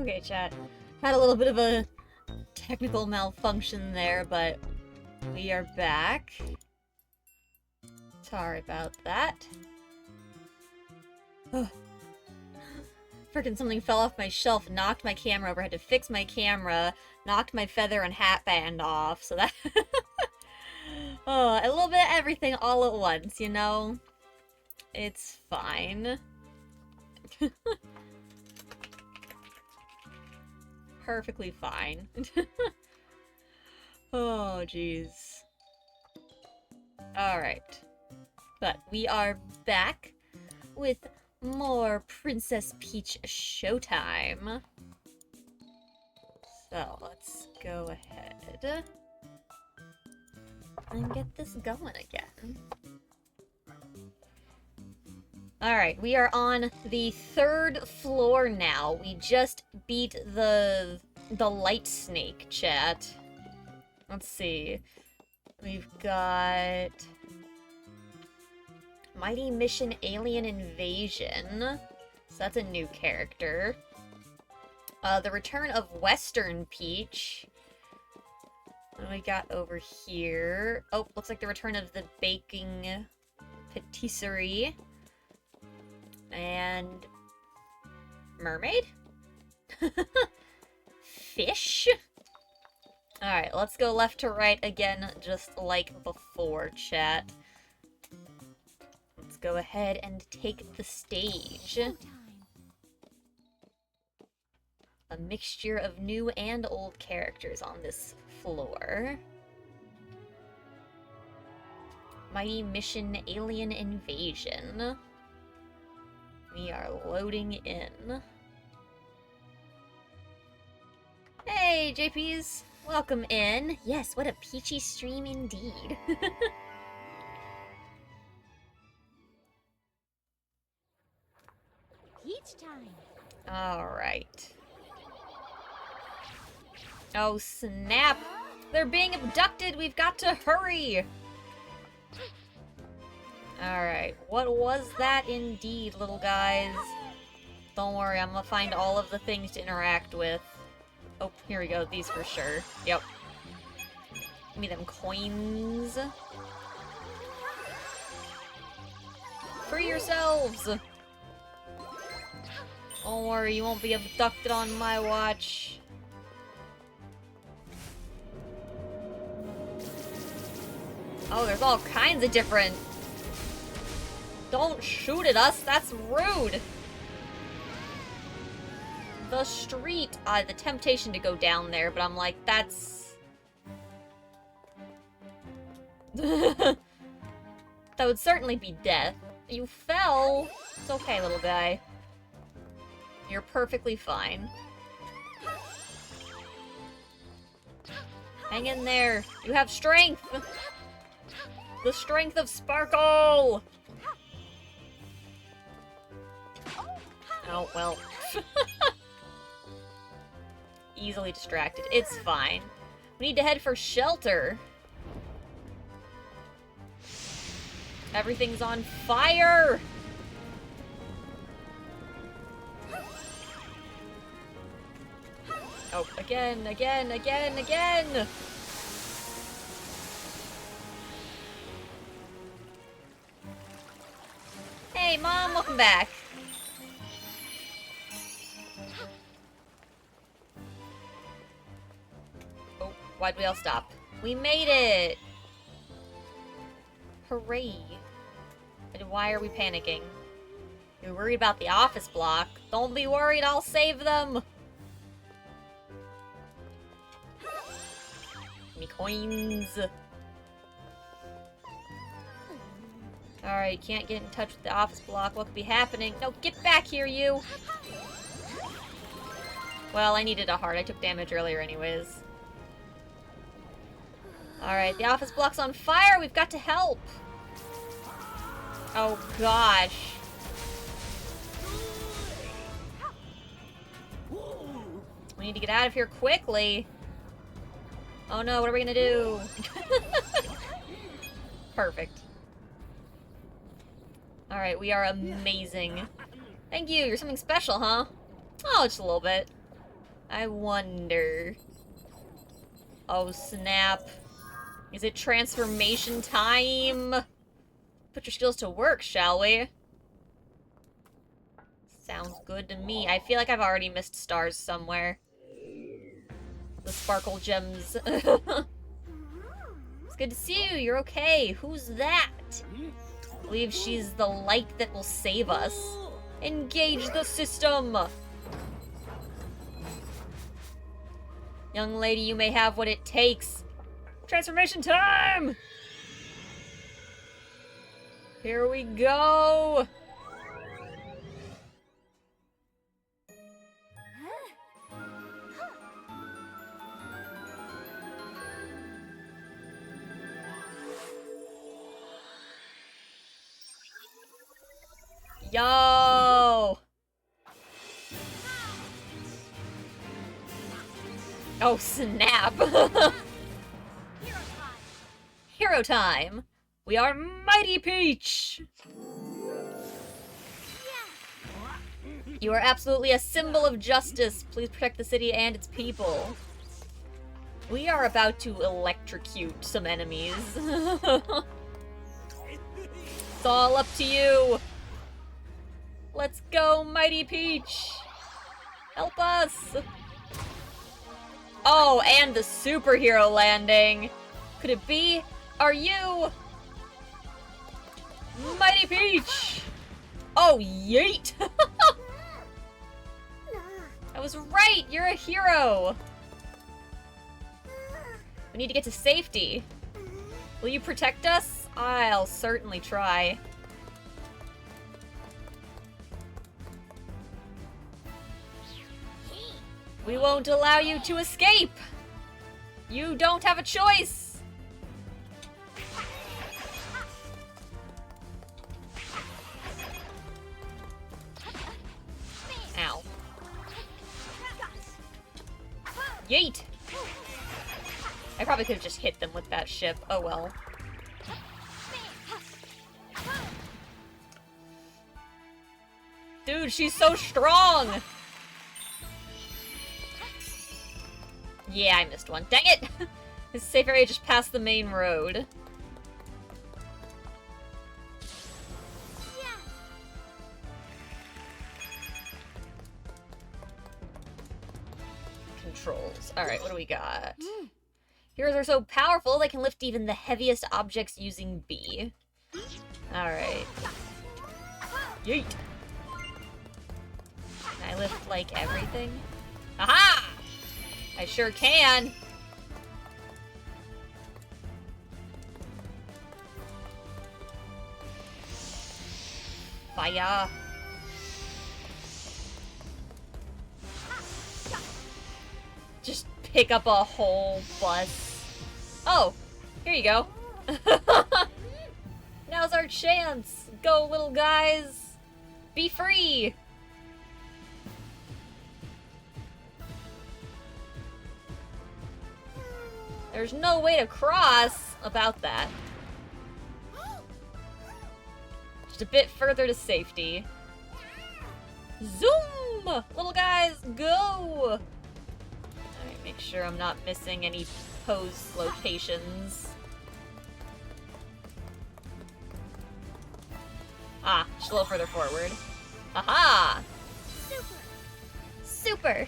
Okay, chat. Had a little bit of a technical malfunction there, but we are back. Sorry about that. Frickin' something fell off my shelf, knocked my camera over, had to fix my camera, knocked my feather and hat band off, so that... oh, a little bit of everything all at once, you know? It's fine. Perfectly fine. Oh, jeez. Alright. But we are back with more Princess Peach Showtime. So, let's go ahead and get this going again. Alright, we are on the 3rd floor now. We just beat the light snake, chat. Let's see. We've got Mighty Mission Alien Invasion. So that's a new character. The return of Western Peach. What do we got over here? Oh, looks like the return of the baking patisserie. And mermaid? Fish? Alright, let's go left to right again, just like before, chat. Let's go ahead and take the stage. Showtime. A mixture of new and old characters on this floor. Mighty Mission Alien Invasion. We are loading in. Hey, JPs! Welcome in. Yes, what a peachy stream indeed. Peach time. Alright. Oh, snap! They're being abducted! We've got to hurry! Alright, what was that indeed, little guys? Don't worry, I'm gonna find all of the things to interact with. Oh, here we go, these for sure. Yep. Give me them coins. Free yourselves! Don't worry, you won't be abducted on my watch. Oh, there's all kinds of different... Don't shoot at us, that's rude! The street, the temptation to go down there, but I'm like, that's... that would certainly be death. You fell! It's okay, little guy. You're perfectly fine. Hang in there. You have strength! The strength of Sparkle! Oh, well. Easily distracted. It's fine. We need to head for shelter. Everything's on fire! Oh, again, again, again, again! Hey, Mom, welcome back. Oh, why'd we all stop? We made it! Hooray. And why are we panicking? You're worried about the office block. Don't be worried, I'll save them! Give me coins. Alright, can't get in touch with the office block. What could be happening? No, get back here, you! Well, I needed a heart. I took damage earlier anyways. Alright, the office block's on fire! We've got to help! Oh gosh. We need to get out of here quickly. Oh no, what are we gonna do? Perfect. Alright, we are amazing. Thank you, you're something special, huh? Oh, just a little bit. I wonder... Oh, snap. Is it transformation time? Put your skills to work, shall we? Sounds good to me. I feel like I've already missed stars somewhere. The sparkle gems. It's good to see you. You're okay. Who's that? I believe she's the light that will save us. Engage the system! Young lady, you may have what it takes. Transformation time! Here we go! Yo! Oh, snap! Hero time! We are Mighty Peach! You are absolutely a symbol of justice. Please protect the city and its people. We are about to electrocute some enemies. It's all up to you. Let's go, Mighty Peach! Help us! Oh, and the superhero landing! Could it be? Are you... Mighty Peach! Oh, yeet! I was right! You're a hero! We need to get to safety. Will you protect us? I'll certainly try. We won't allow you to escape! You don't have a choice! Ow. Yeet! I probably could have just hit them with that ship. Oh well. Dude, she's so strong! Yeah, I missed one. Dang it! This safe area just past the main road. Controls. Alright, what do we got? Heroes are so powerful, they can lift even the heaviest objects using B. Alright. Yeet! Can I lift, like, everything? Aha! I sure can! Fire! Just pick up a whole bus. Oh! Here you go. Now's our chance! Go, little guys! Be free! There's no way to cross about that. Just a bit further to safety. Zoom! Little guys, go! Alright, make sure I'm not missing any pose locations. Ah, just a little further forward. Aha! Super! Super!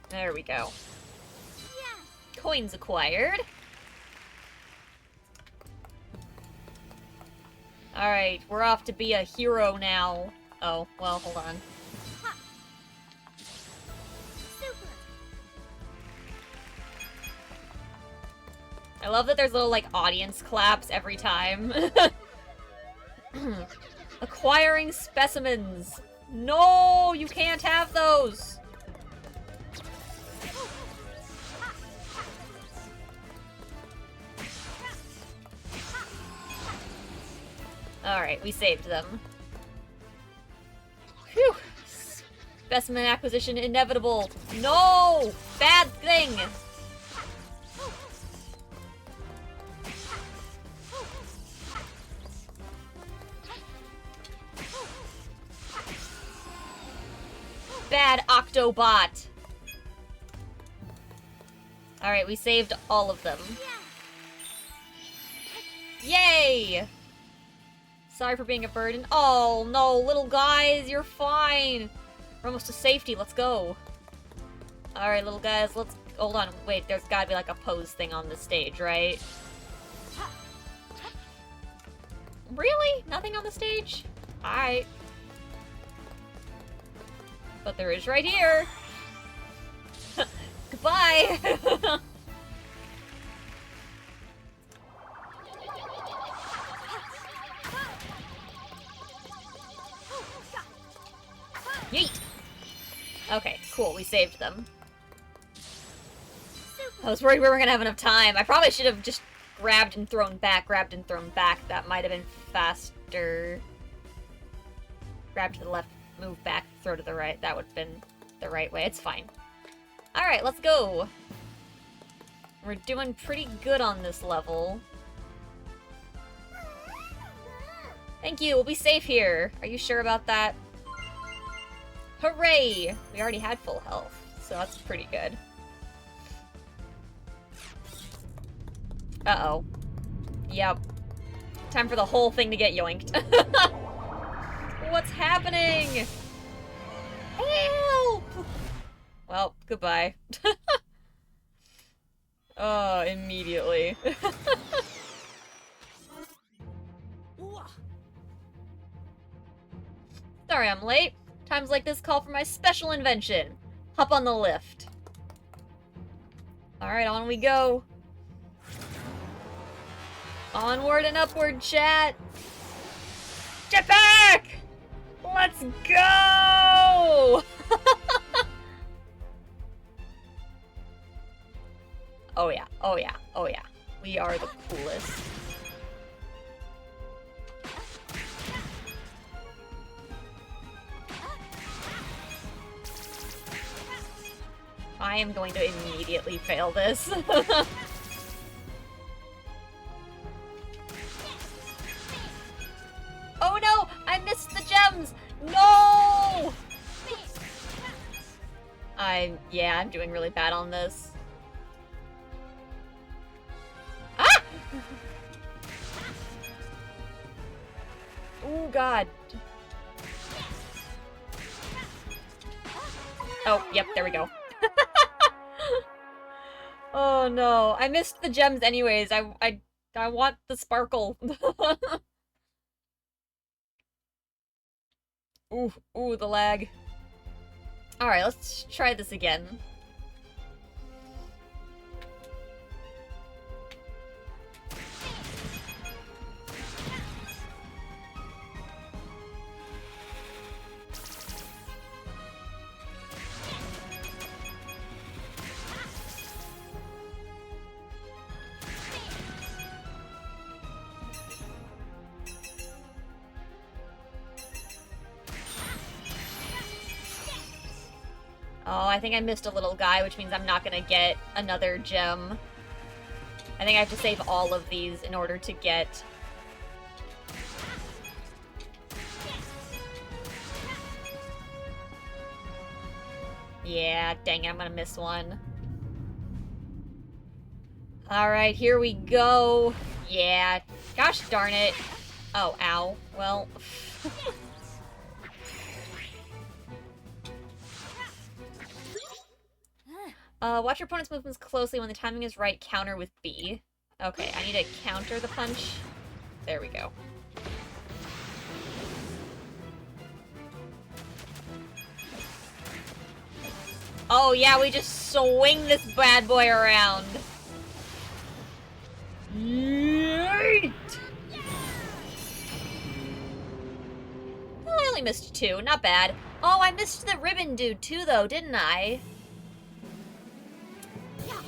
There we go. Coins acquired. Alright, we're off to be a hero now. Oh, well, hold on. I love that there's little, like, audience claps every time. Acquiring specimens. No, you can't have those. Alright, we saved them. Phew. Specimen acquisition inevitable. No! Bad thing! Bad Octobot! Alright, we saved all of them. Yay! Sorry for being a burden. Oh, no, little guys, you're fine. We're almost to safety, let's go. Alright, little guys, let's... Hold on, wait, there's gotta be like a pose thing on the stage, right? Really? Nothing on the stage? Alright. But there is right here. Goodbye! Yeet! Okay, cool, we saved them. I was worried we weren't gonna have enough time. I probably should have just grabbed and thrown back, grabbed and thrown back. That might have been faster. Grab to the left, move back, throw to the right. That would have been the right way. It's fine. Alright, let's go. We're doing pretty good on this level. Thank you, we'll be safe here. Are you sure about that? Hooray! We already had full health, so that's pretty good. Uh-oh. Yep. Time for the whole thing to get yoinked. What's happening? Help! Well, goodbye. Oh, immediately. Sorry I'm late. Times like this call for my special invention. Hop on the lift. Alright, on we go. Onward and upward, chat! Jetpack! Let's go! Oh yeah, oh yeah, oh yeah. We are the coolest. I am going to immediately fail this. Oh no! I missed the gems! No! Yeah, I'm doing really bad on this. Ah! Oh god. Oh, yep, there we go. Oh no, I missed the gems anyways. I want the sparkle. Ooh, the lag. Alright, let's try this again. Oh, I think I missed a little guy, which means I'm not gonna get another gem. I think I have to save all of these in order to get... Yeah, dang it, I'm gonna miss one. Alright, here we go. Yeah, gosh darn it. Oh, ow. Well... watch your opponent's movements closely. When the timing is right, counter with B. Okay, I need to counter the punch. There we go. Oh yeah, we just swing this bad boy around. missed 2. Not bad. Oh, I missed the ribbon dude too, though, didn't I?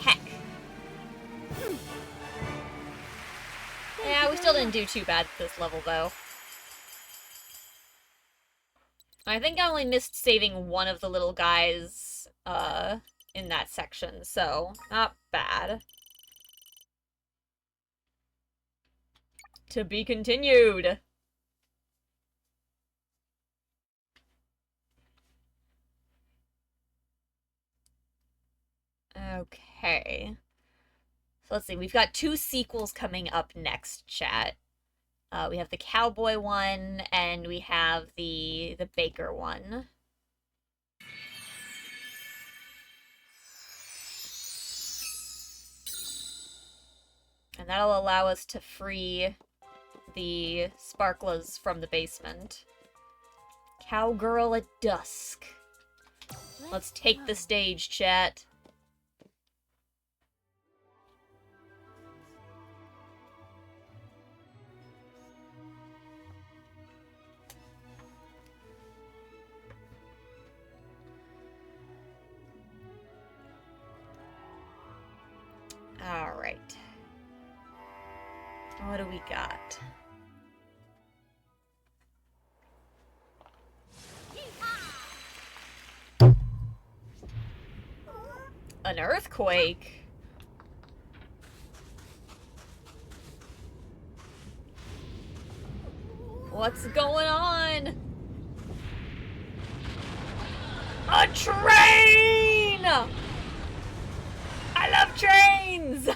Heck. Yeah, we still didn't do too bad at this level, though. I think I only missed saving one of the little guys, in that section, so not bad. To be continued. Okay. So let's see, we've got 2 sequels coming up next, chat. We have the cowboy one, and we have the baker one. And that'll allow us to free the sparklers from the basement. Cowgirl at dusk. Let's take the stage, chat. Alright. What do we got? An earthquake? What's going on? A train! I love trains!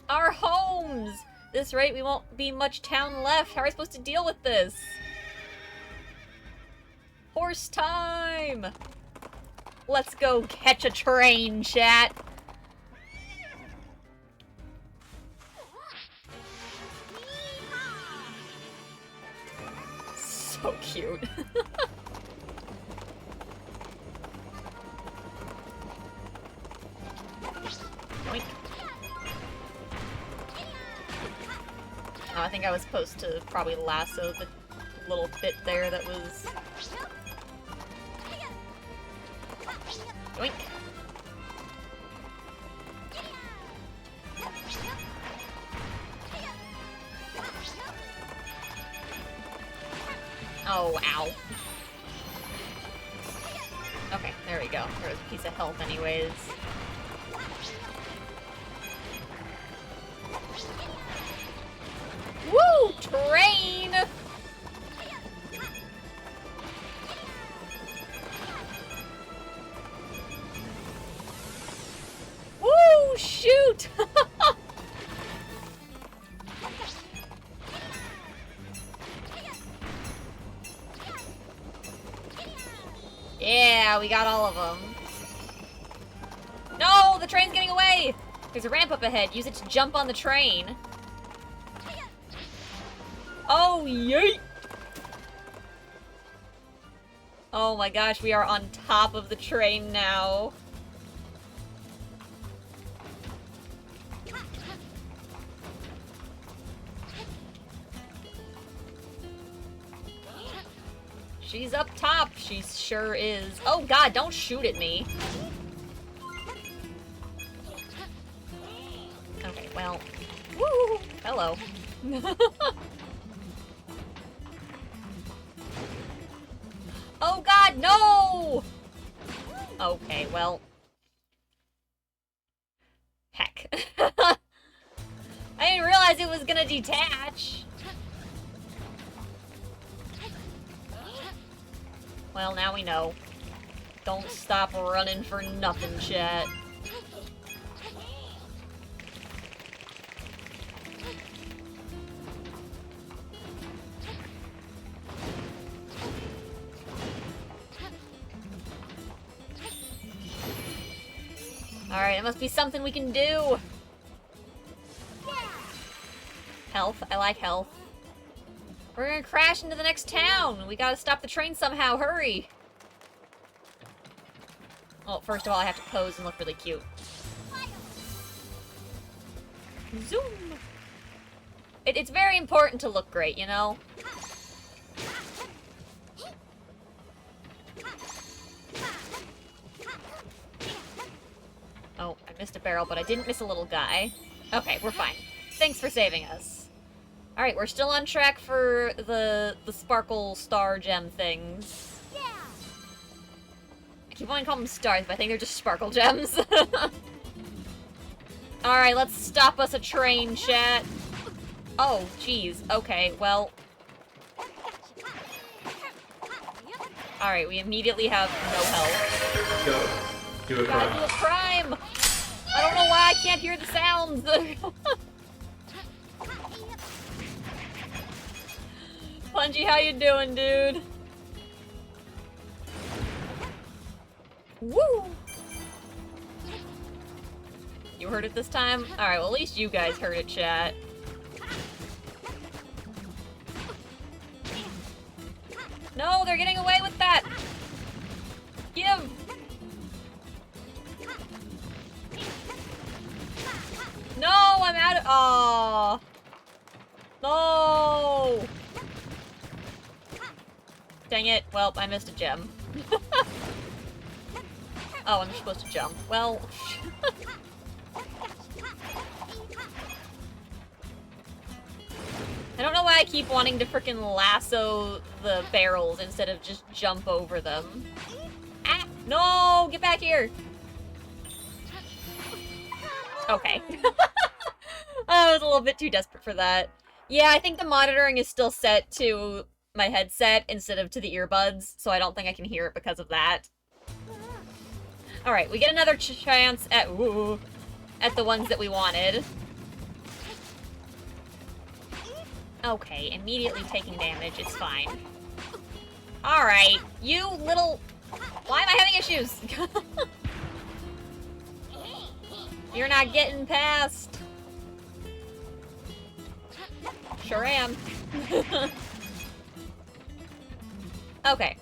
Our homes! This rate, we won't be much town left. How are we supposed to deal with this? Horse time! Let's go catch a train, chat. So cute. Yoink. Oh, I think I was supposed to probably lasso the little bit there that was... Yoink. Oh, ow. Okay, there we go. There was a piece of health anyways. Woo! Train! Woo! Shoot! Yeah, we got all of them. No! The train's getting away! There's a ramp up ahead. Use it to jump on the train. Oh, yeet! Oh my gosh, we are on top of the train now. She's up top. She sure is. Oh god, don't shoot at me. Okay, well. Woo! Hello. Oh god, no! Okay, well. Heck. I didn't realize it was gonna detach. Well, now we know. Don't stop running for nothing, chat. Alright, it must be something we can do. Health. I like health. We're gonna crash into the next town. We gotta stop the train somehow. Hurry. Well, first of all, I have to pose and look really cute. Zoom. It's very important to look great, you know? Oh, I missed a barrel, but I didn't miss a little guy. Okay, we're fine. Thanks for saving us. Alright, we're still on track for the sparkle star gem things. Yeah. I keep wanting to call them stars, but I think they're just sparkle gems. Alright, let's stop us a train, chat. Oh, jeez. Okay, well... Alright, we immediately have no health. Go. Do a Gotta do a crime. crime! I don't know why I can't hear the sounds! Punchy, how you doing, dude? Woo! You heard it this time? Alright, well at least you guys heard it, chat. No, they're getting away with that! Give! No, I'm out of- Aww. No! Dang it. Well, I missed a gem. Oh, I'm supposed to jump. Well... I don't know why I keep wanting to frickin' lasso the barrels instead of just jump over them. Ah! No! Get back here! Okay. I was a little bit too desperate for that. Yeah, I think the monitoring is still set to my headset instead of to the earbuds, so I don't think I can hear it because of that. Alright, we get another chance at the ones that we wanted. Okay, immediately taking damage, it's fine. Alright, you little... Why am I having issues? You're not getting past. Sure am. Okay.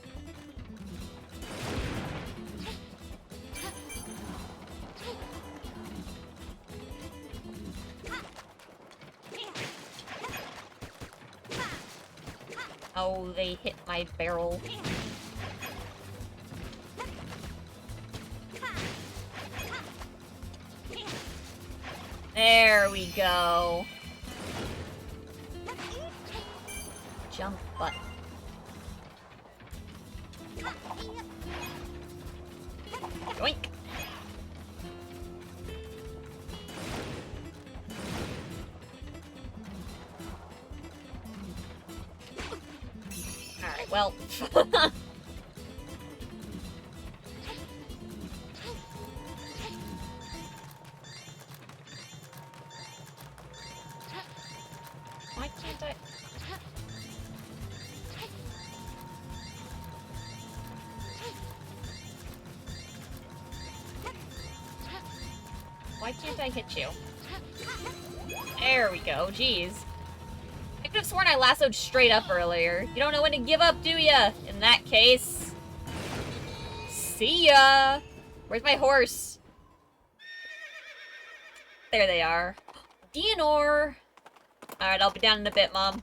Oh, they hit my barrel. There we go. Jump button. Yoink. Alright, well. Why can't I? Why can't I hit you? There we go, jeez. I could have sworn I lassoed straight up earlier. You don't know when to give up, do ya? In that case... See ya! Where's my horse? There they are. Dianor! Alright, I'll be down in a bit, Mom.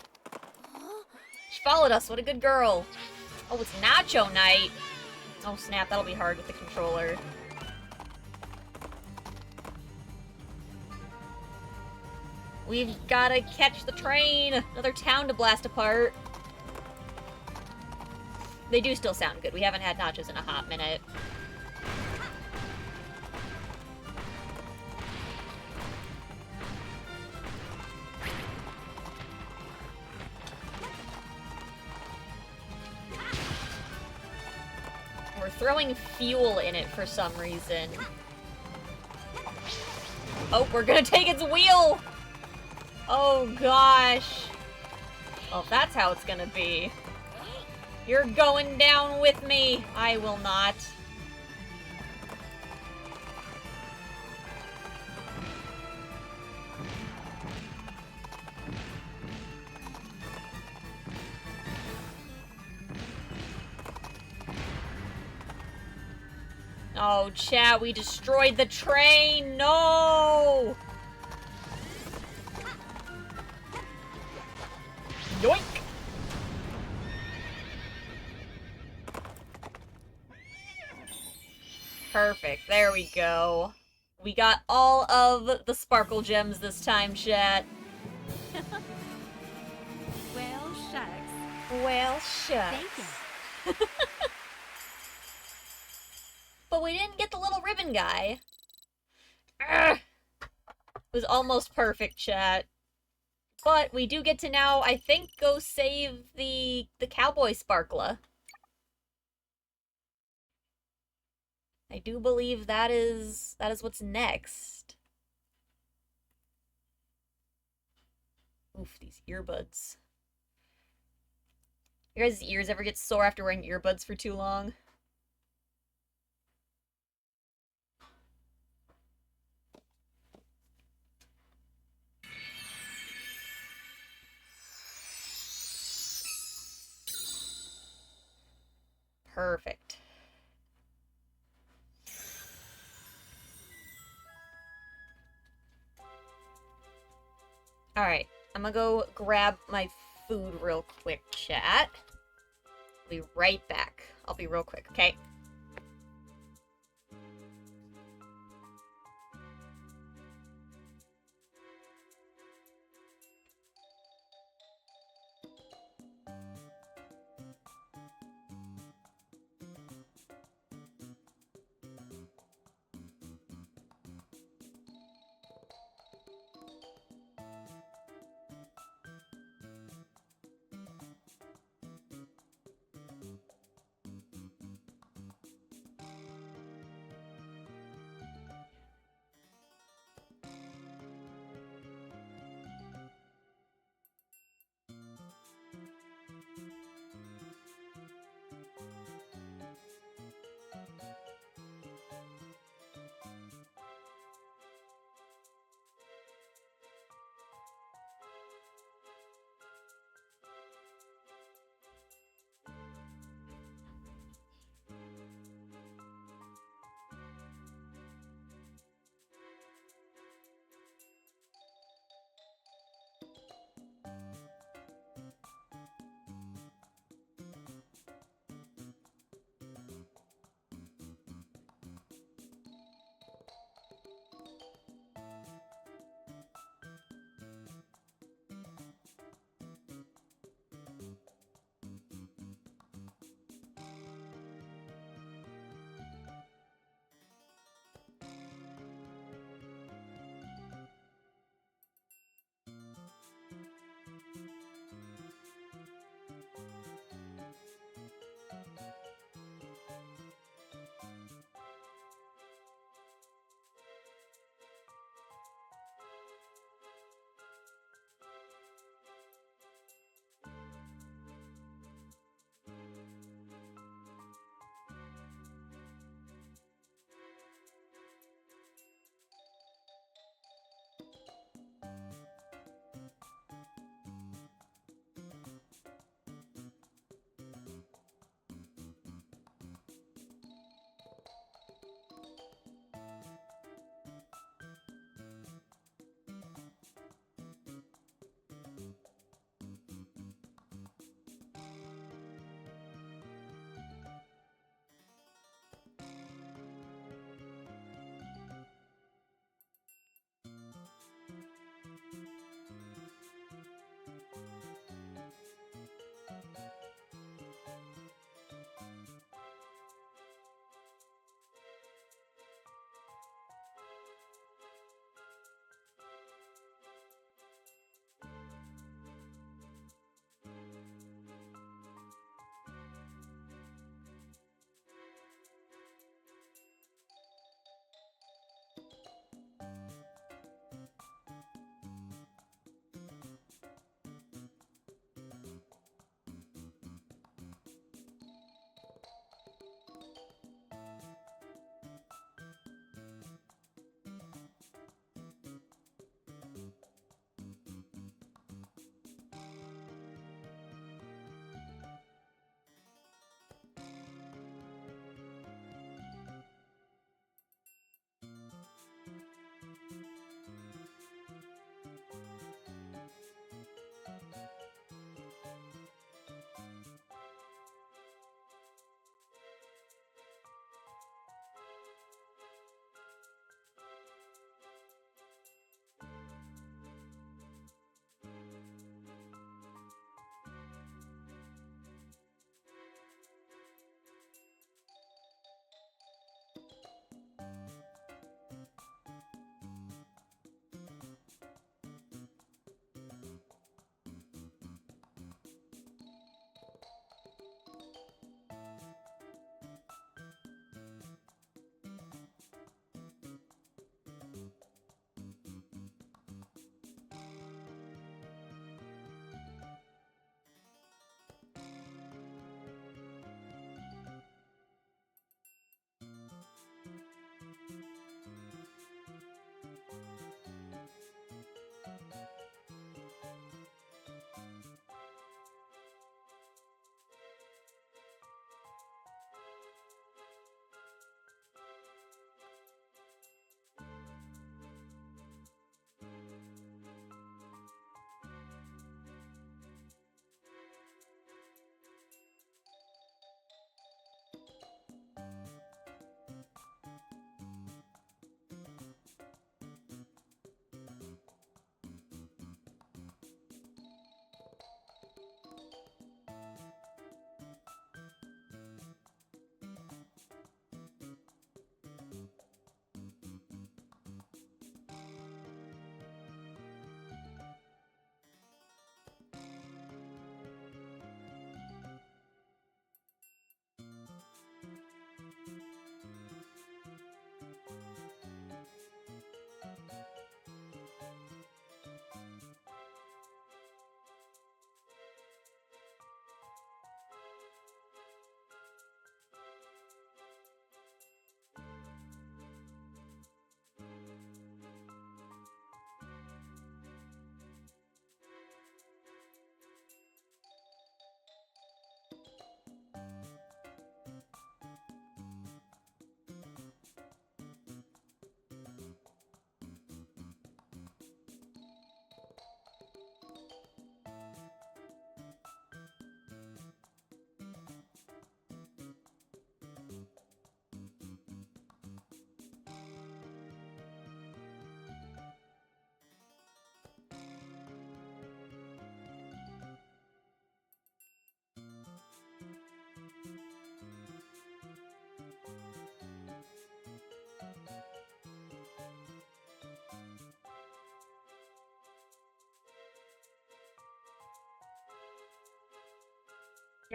She followed us, what a good girl. Oh, it's Nacho Night! Oh snap, that'll be hard with the controller. We've gotta catch the train! Another town to blast apart. They do still sound good. We haven't had nachos in a hot minute. We're throwing fuel in it for some reason. Oh, we're gonna take its wheel! Oh gosh. Well, if that's how it's gonna be. You're going down with me. I will not. Oh, chat, we destroyed the train! No! Yoink! Perfect. There we go. We got all of the sparkle gems this time, chat. Well, shucks. Well, Thank shucks. you. But we didn't get the little ribbon guy. Ugh. It was almost perfect, chat. But we do get to now, I think, go save the cowboy sparkler. I do believe that is what's next. Oof, these earbuds. Your guys' ears ever get sore after wearing earbuds for too long? Perfect. Alright, I'm gonna go grab my food real quick, chat. I'll be right back. I'll be real quick, okay?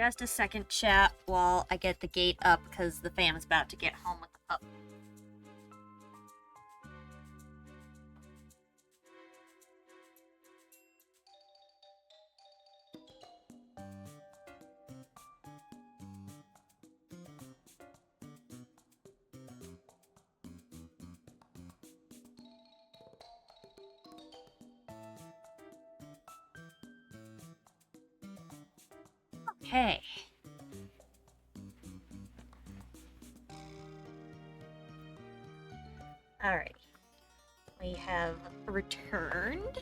Just a second, chat, while I get the gate up, because the fam's about to get home with the pup. Okay. Alright. We have returned.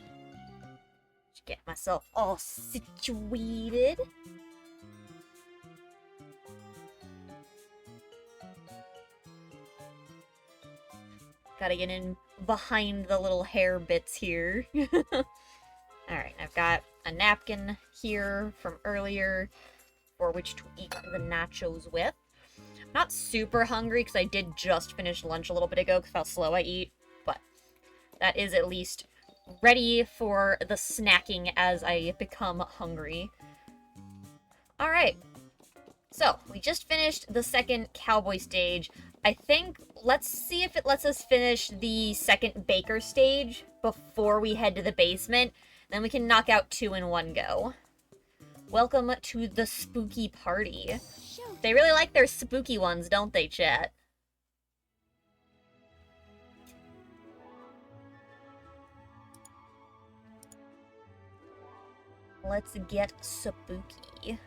Just get myself all situated. Gotta get in behind the little hair bits here. Alright, I've got a napkin here from earlier for which to eat the nachos with. Not super hungry because I did just finish lunch a little bit ago because how slow I eat, but that is at least ready for the snacking as I become hungry. Alright, so we just finished the second cowboy stage. I think, let's see if it lets us finish the second baker stage before we head to the basement. Then we can knock out 2 in one go. Welcome to the spooky party. They really like their spooky ones, don't they, chat? Let's get spooky.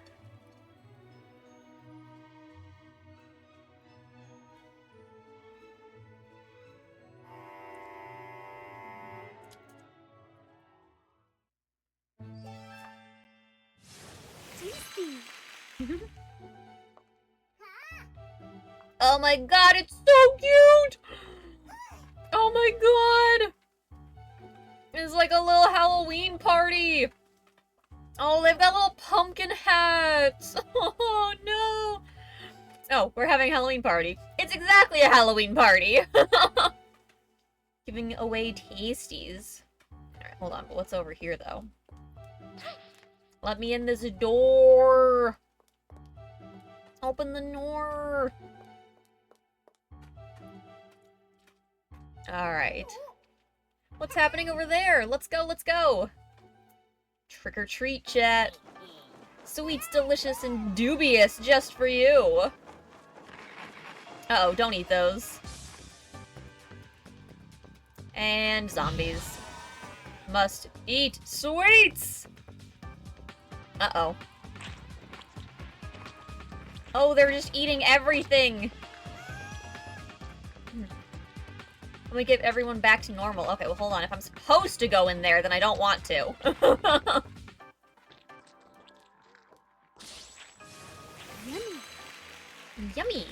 Oh my god, it's so cute! Oh my god! It's like a little Halloween party! Oh, they've got little pumpkin hats! Oh no! Oh, we're having a Halloween party. It's exactly a Halloween party! Giving away tasties. Alright, hold on, but what's over here though? Let me in this door! Open the door! Alright. What's happening over there? Let's go, let's go! Trick or treat, chat. Sweets, delicious, and dubious just for you. Uh-oh, don't eat those. And zombies. Must eat sweets! Uh-oh. Oh, they're just eating everything! Let me get everyone back to normal. Okay, well, hold on. If I'm supposed to go in there, then I don't want to. Yummy. Yummy.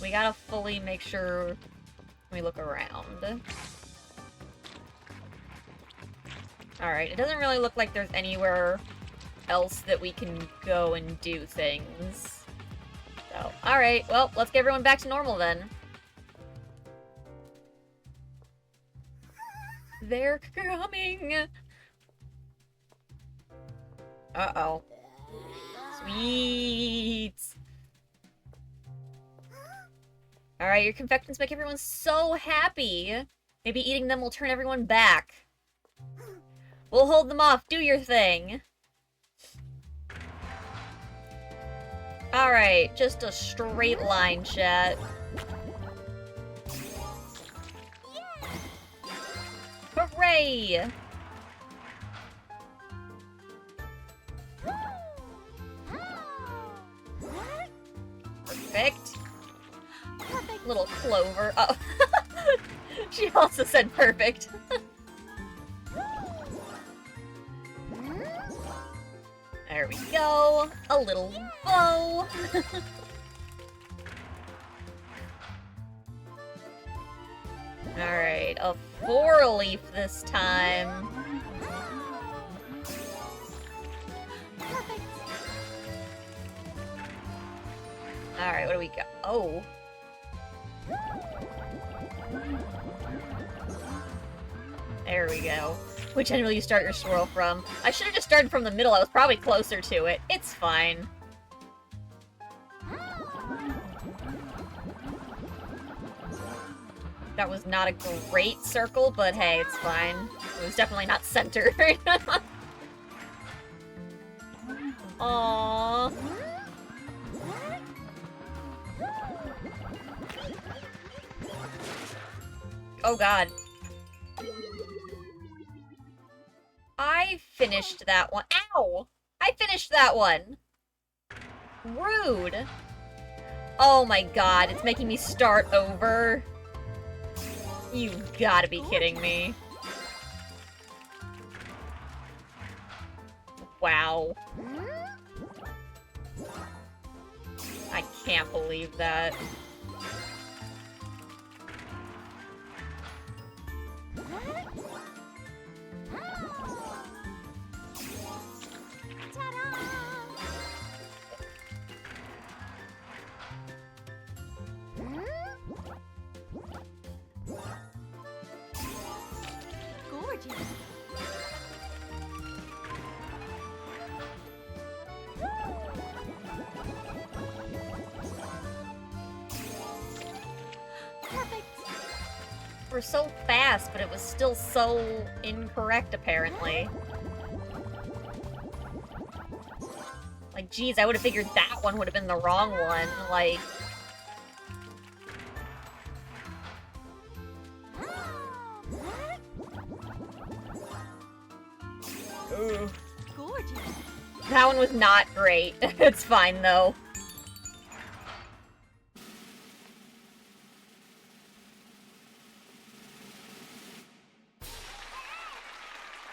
We gotta fully make sure we look around. Alright, it doesn't really look like there's anywhere else that we can go and do things. So, alright, well, let's get everyone back to normal then. They're coming! Uh-oh. Sweets! Alright, your confections make everyone so happy! Maybe eating them will turn everyone back. We'll hold them off, do your thing! Alright, just a straight line, chat. Hooray! Perfect. Little Clover. Oh. She also said perfect. There we go. A little bow. Alright, a 4-leaf this time. Alright, what do we got? Oh. There we go. Which end will you start your swirl from? I should have just started from the middle. I was probably closer to it. It's fine. That was not a great circle, but hey, it's fine. It was definitely not centered. Aww. Oh god. I finished that one. Ow! I finished that one! Rude. Oh my god, it's making me start over. You've gotta be kidding me. Wow. I can't believe that. Gorgeous. Perfect. We're so fast, but it was still so incorrect, apparently. Like, geez, I would have figured that one would have been the wrong one. Like... Ooh. Gorgeous. That one was not great. It's fine, though.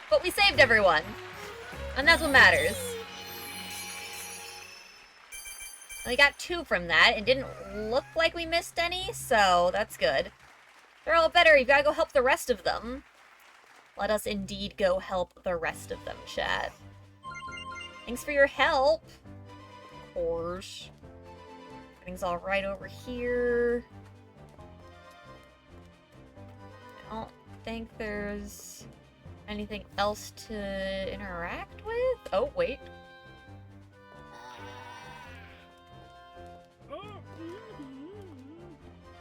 But we saved everyone. And that's what matters. We got 2 from that. It didn't look like we missed any, so that's good. They're all better. You gotta go help the rest of them. Let us indeed go help the rest of them, chat. Thanks for your help. Of course. Everything's alright over here. I don't think there's anything else to interact with? Oh, wait.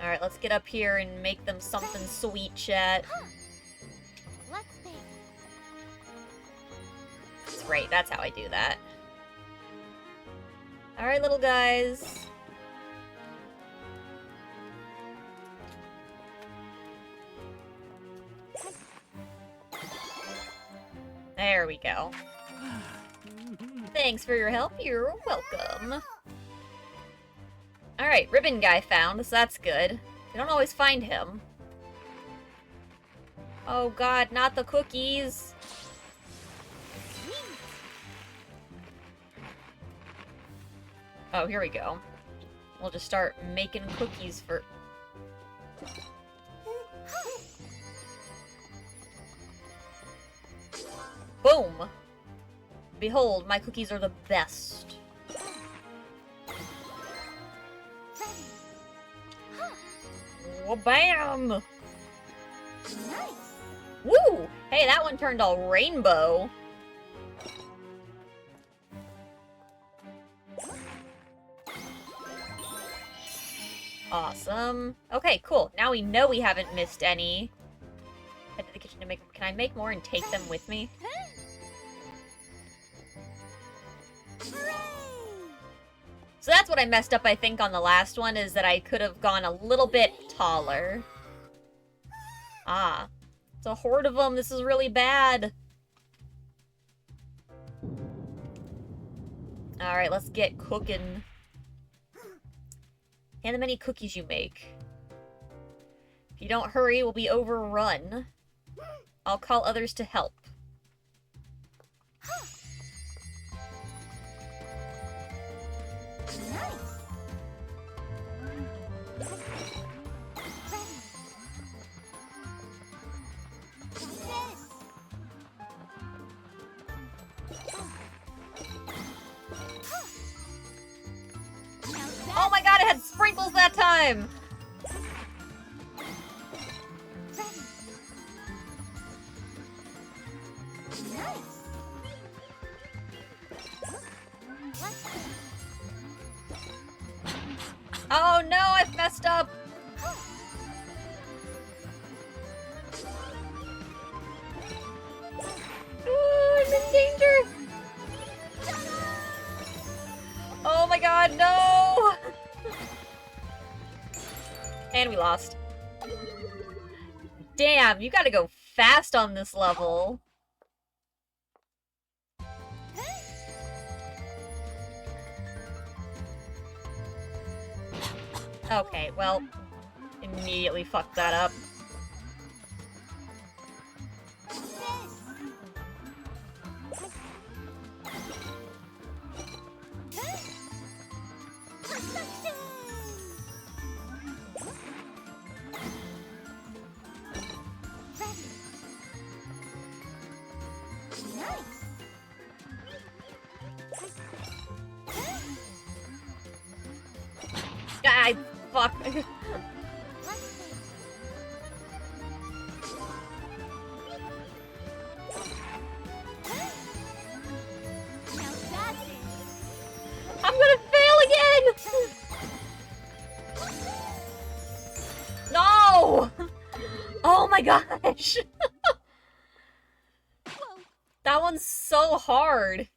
Alright, let's get up here and make them something sweet, chat. Let's think. That's right, that's how I do that. Alright, little guys. There we go. Thanks for your help, you're welcome. Alright, ribbon guy found, so that's good. You don't always find him. Oh god, not the cookies! Oh, here we go. We'll just start making cookies for... Boom! Behold, my cookies are the best. Wha-bam! Nice. Woo! Hey, that one turned all rainbow. Awesome. Okay, cool. Now we know we haven't missed any. Head to the kitchen to make... Can I make more and take them with me? So that's what I messed up, I think, on the last one, is that I could have gone a little bit taller. Ah. It's a horde of them. This is really bad. Alright, let's get cooking. Hand them any cookies you make. If you don't hurry, we'll be overrun. I'll call others to help. Oh my god, it had sprinkles that time! Stop! Oh, I'm in danger! Oh my god, no! And we lost. Damn, you gotta go fast on this level. Okay, well, immediately fucked that up. God, fuck. I'm gonna fail again! No! Oh my gosh! That one's so hard.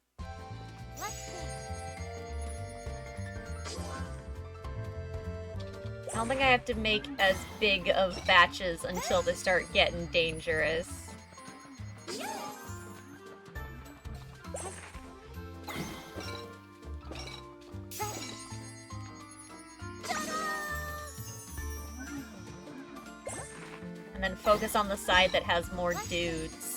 I don't think I have to make as big of batches until they start getting dangerous. And then focus on the side that has more dudes.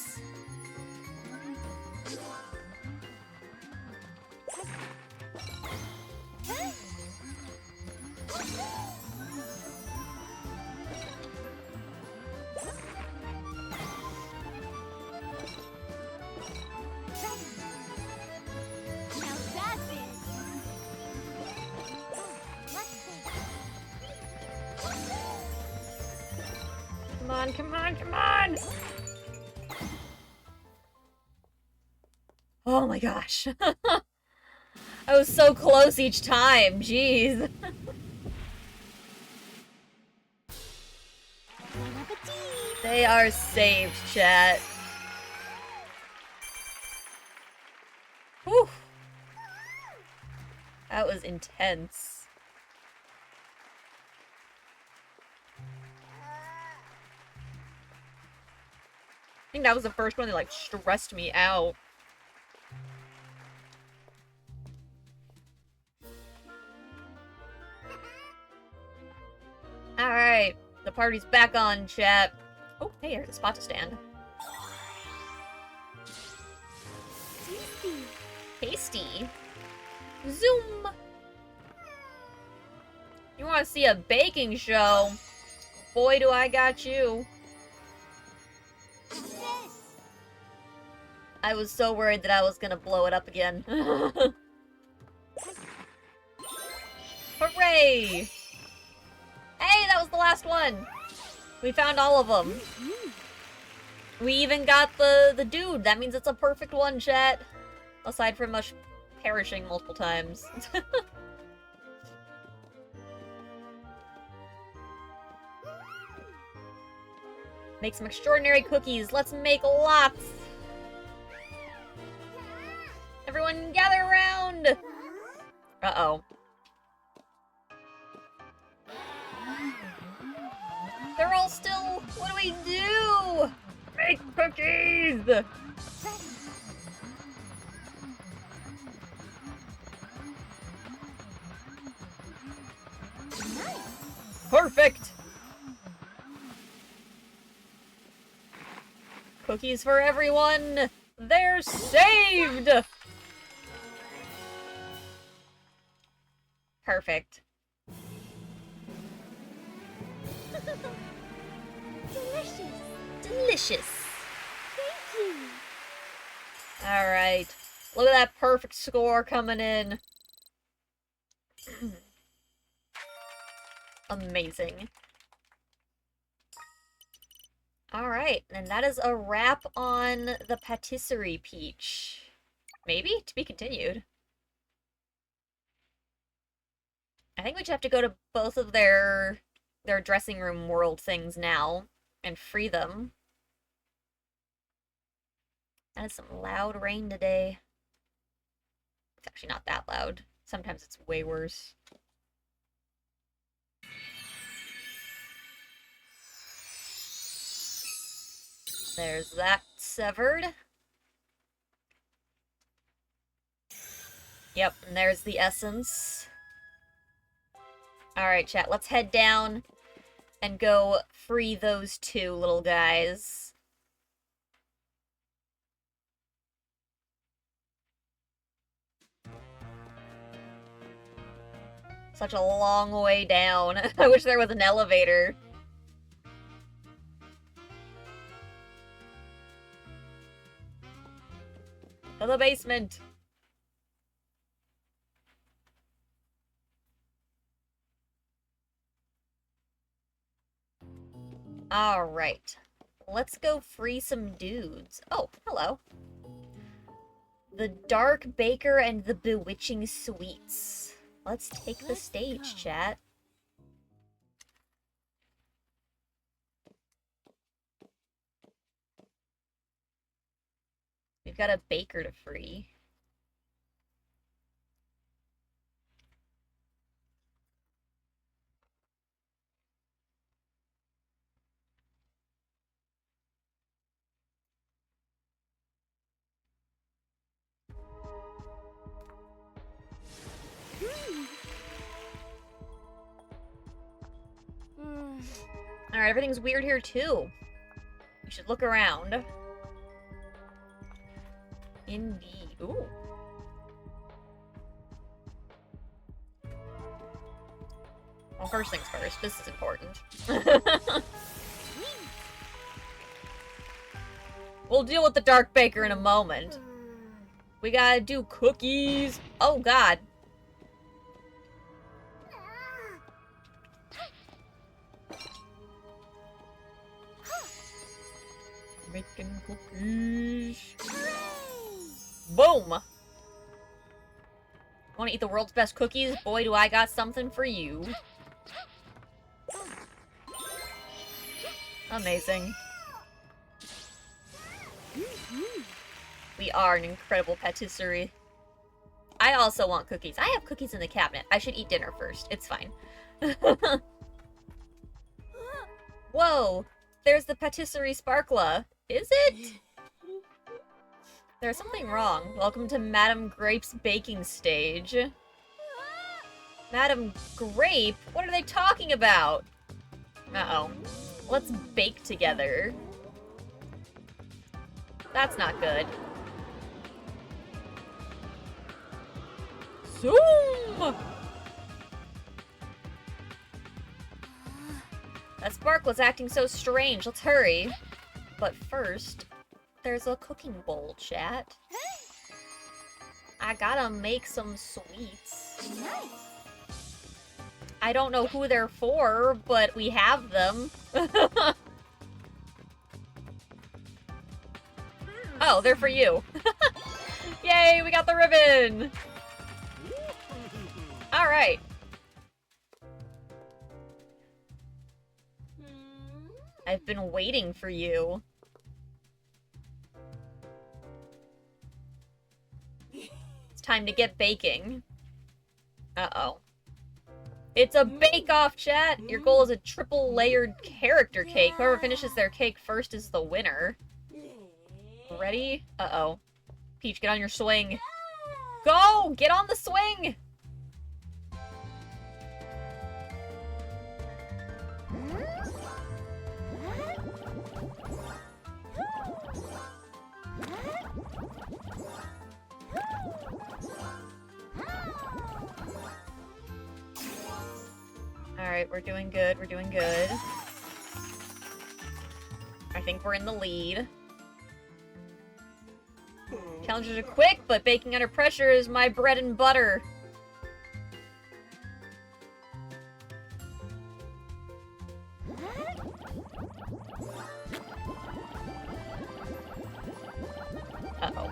Come on, come on, come on! Oh my gosh. I was so close each time, jeez. They are saved, chat. Whew. That was intense. I think that was the first one that, like, stressed me out. Alright, the party's back on, chat. Oh, hey, here's a spot to stand. Tasty. Zoom! You want to see a baking show? Boy, do I got you. I was so worried that I was gonna blow it up again. Hooray! Hey, that was the last one! We found all of them. We even got the dude. That means it's a perfect one, chat. Aside from us perishing multiple times. Make some extraordinary cookies. Let's make lots! Everyone gather around! Uh-oh. They're all still... What do we do? Make cookies! Perfect! Cookies for everyone! They're saved! Perfect. Delicious. Delicious. Thank you. Alright. Look at that perfect score coming in. Amazing. Alright, and that is a wrap on the patisserie peach. Maybe? To be continued. think we just have to go to both of their dressing room world things now and free them. That is some loud rain today. It's actually not that loud. Sometimes it's way worse. There's that severed. Yep, and there's the essence. Alright, chat, let's head down and go free those two little guys. Such a long way down. I wish there was an elevator. To the basement. Alright. Let's go free some dudes. Oh, hello. The Dark Baker and the Bewitching Sweets. Let's take the stage, chat. We've got a baker to free. Alright, everything's weird here too. You should look around. Indeed. Ooh. Well, first things first. This is important. We'll deal with the Dark Baker in a moment. We gotta do cookies. Oh, God. Making cookies. Boom! Want to eat the world's best cookies? Boy, do I got something for you. Amazing. We are an incredible patisserie. I also want cookies. I have cookies in the cabinet. I should eat dinner first. It's fine. Whoa! There's the patisserie sparkla. Is it? There's something wrong. Welcome to Madame Grape's baking stage. Madame Grape? What are they talking about? Uh-oh. Let's bake together. That's not good. Zoom! That sparkle's acting so strange. Let's hurry. But first, there's a cooking bowl, chat. I gotta make some sweets. I don't know who they're for, but we have them. Oh, they're for you. Yay, we got the ribbon! Alright. I've been waiting for you. It's time to get baking. Uh-oh. It's a bake-off, chat! Your goal is a triple-layered character cake. Whoever finishes their cake first is the winner. Ready? Uh-oh. Peach, get on your swing. Go! Get on the swing! Alright, we're doing good, we're doing good. I think we're in the lead. Challenges are quick, but baking under pressure is my bread and butter. Uh-oh.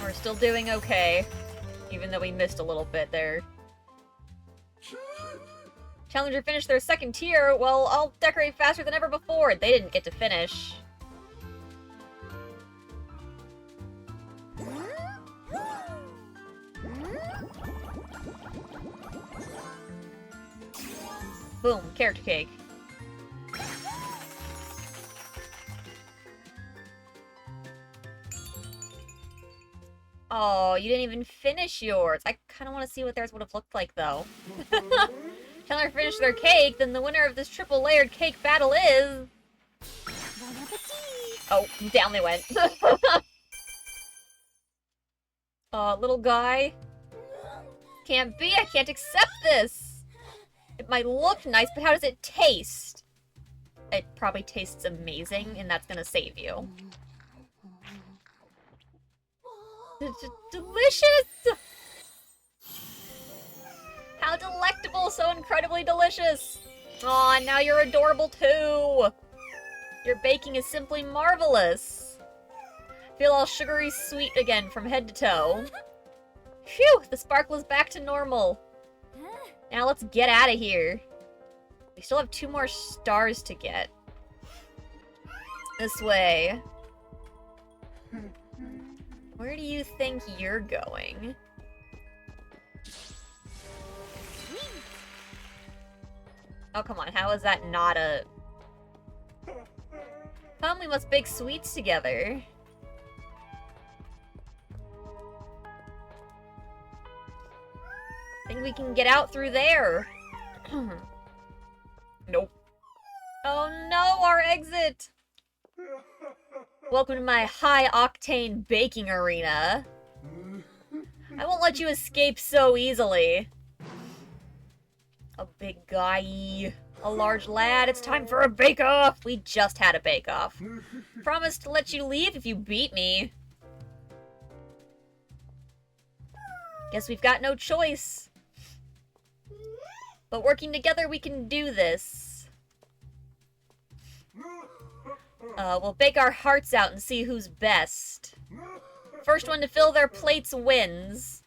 We're still doing okay, even though we missed a little bit there. Challenger finished their second tier. Well, I'll decorate faster than ever before. They didn't get to finish. Boom, character cake. Oh, you didn't even finish yours. I kind of want to see what theirs would have looked like, though. Chandler finished their cake, then the winner of this triple layered cake battle is... Oh, down they went. Little guy. Can't be, I can't accept this. It might look nice, but how does it taste? It probably tastes amazing, and that's gonna save you. Delicious! How delectable, so incredibly delicious! Aw, now you're adorable too! Your baking is simply marvelous! Feel all sugary sweet again from head to toe. Phew, the sparkle is back to normal. Now let's get out of here. We still have 2 more stars to get. This way. Where do you think you're going? Oh, come on. How is that not a... Come, we must bake sweets together. Think we can get out through there. Nope. Oh no, our exit! Welcome to my high-octane baking arena. I won't let you escape so easily. A big guy. A large lad. It's time for a bake-off! We just had a bake-off. Promise to let you leave if you beat me. Guess we've got no choice. But working together, we can do this. We'll bake our hearts out and see who's best. First one to fill their plates wins.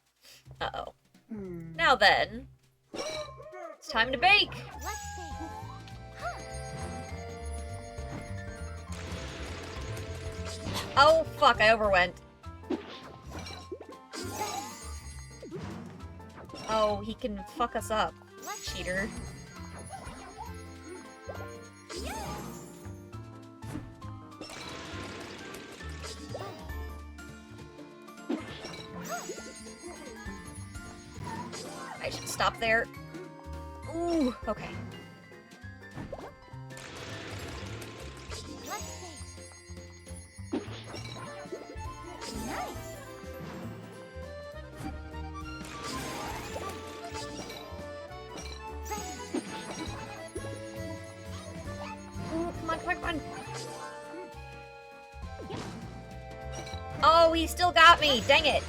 Uh-oh. Now then. It's time to bake! Oh, fuck, I overwent. Oh, he can fuck us up. Cheater. I should stop there. Ooh, okay. Come on. Oh, he still got me. Dang it.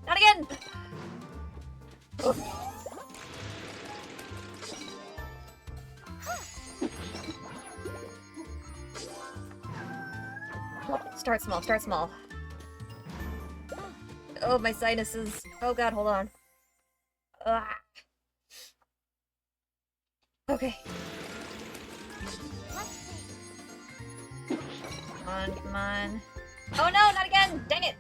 Not again. Start small, start small. Oh, my sinuses. Oh god, hold on. Ugh. Okay. Come on. Oh no, not again! Dang it!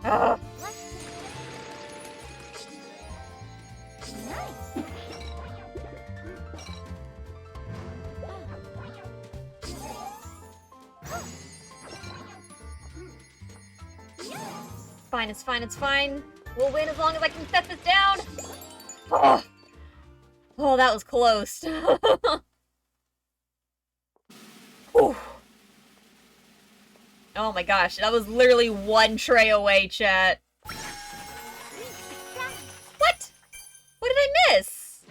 Ah. Fine, it's fine, it's fine. We'll win as long as I can set this down. Oh, oh that was close. Oh my gosh, that was literally 1 tray away, chat. What? What did I miss?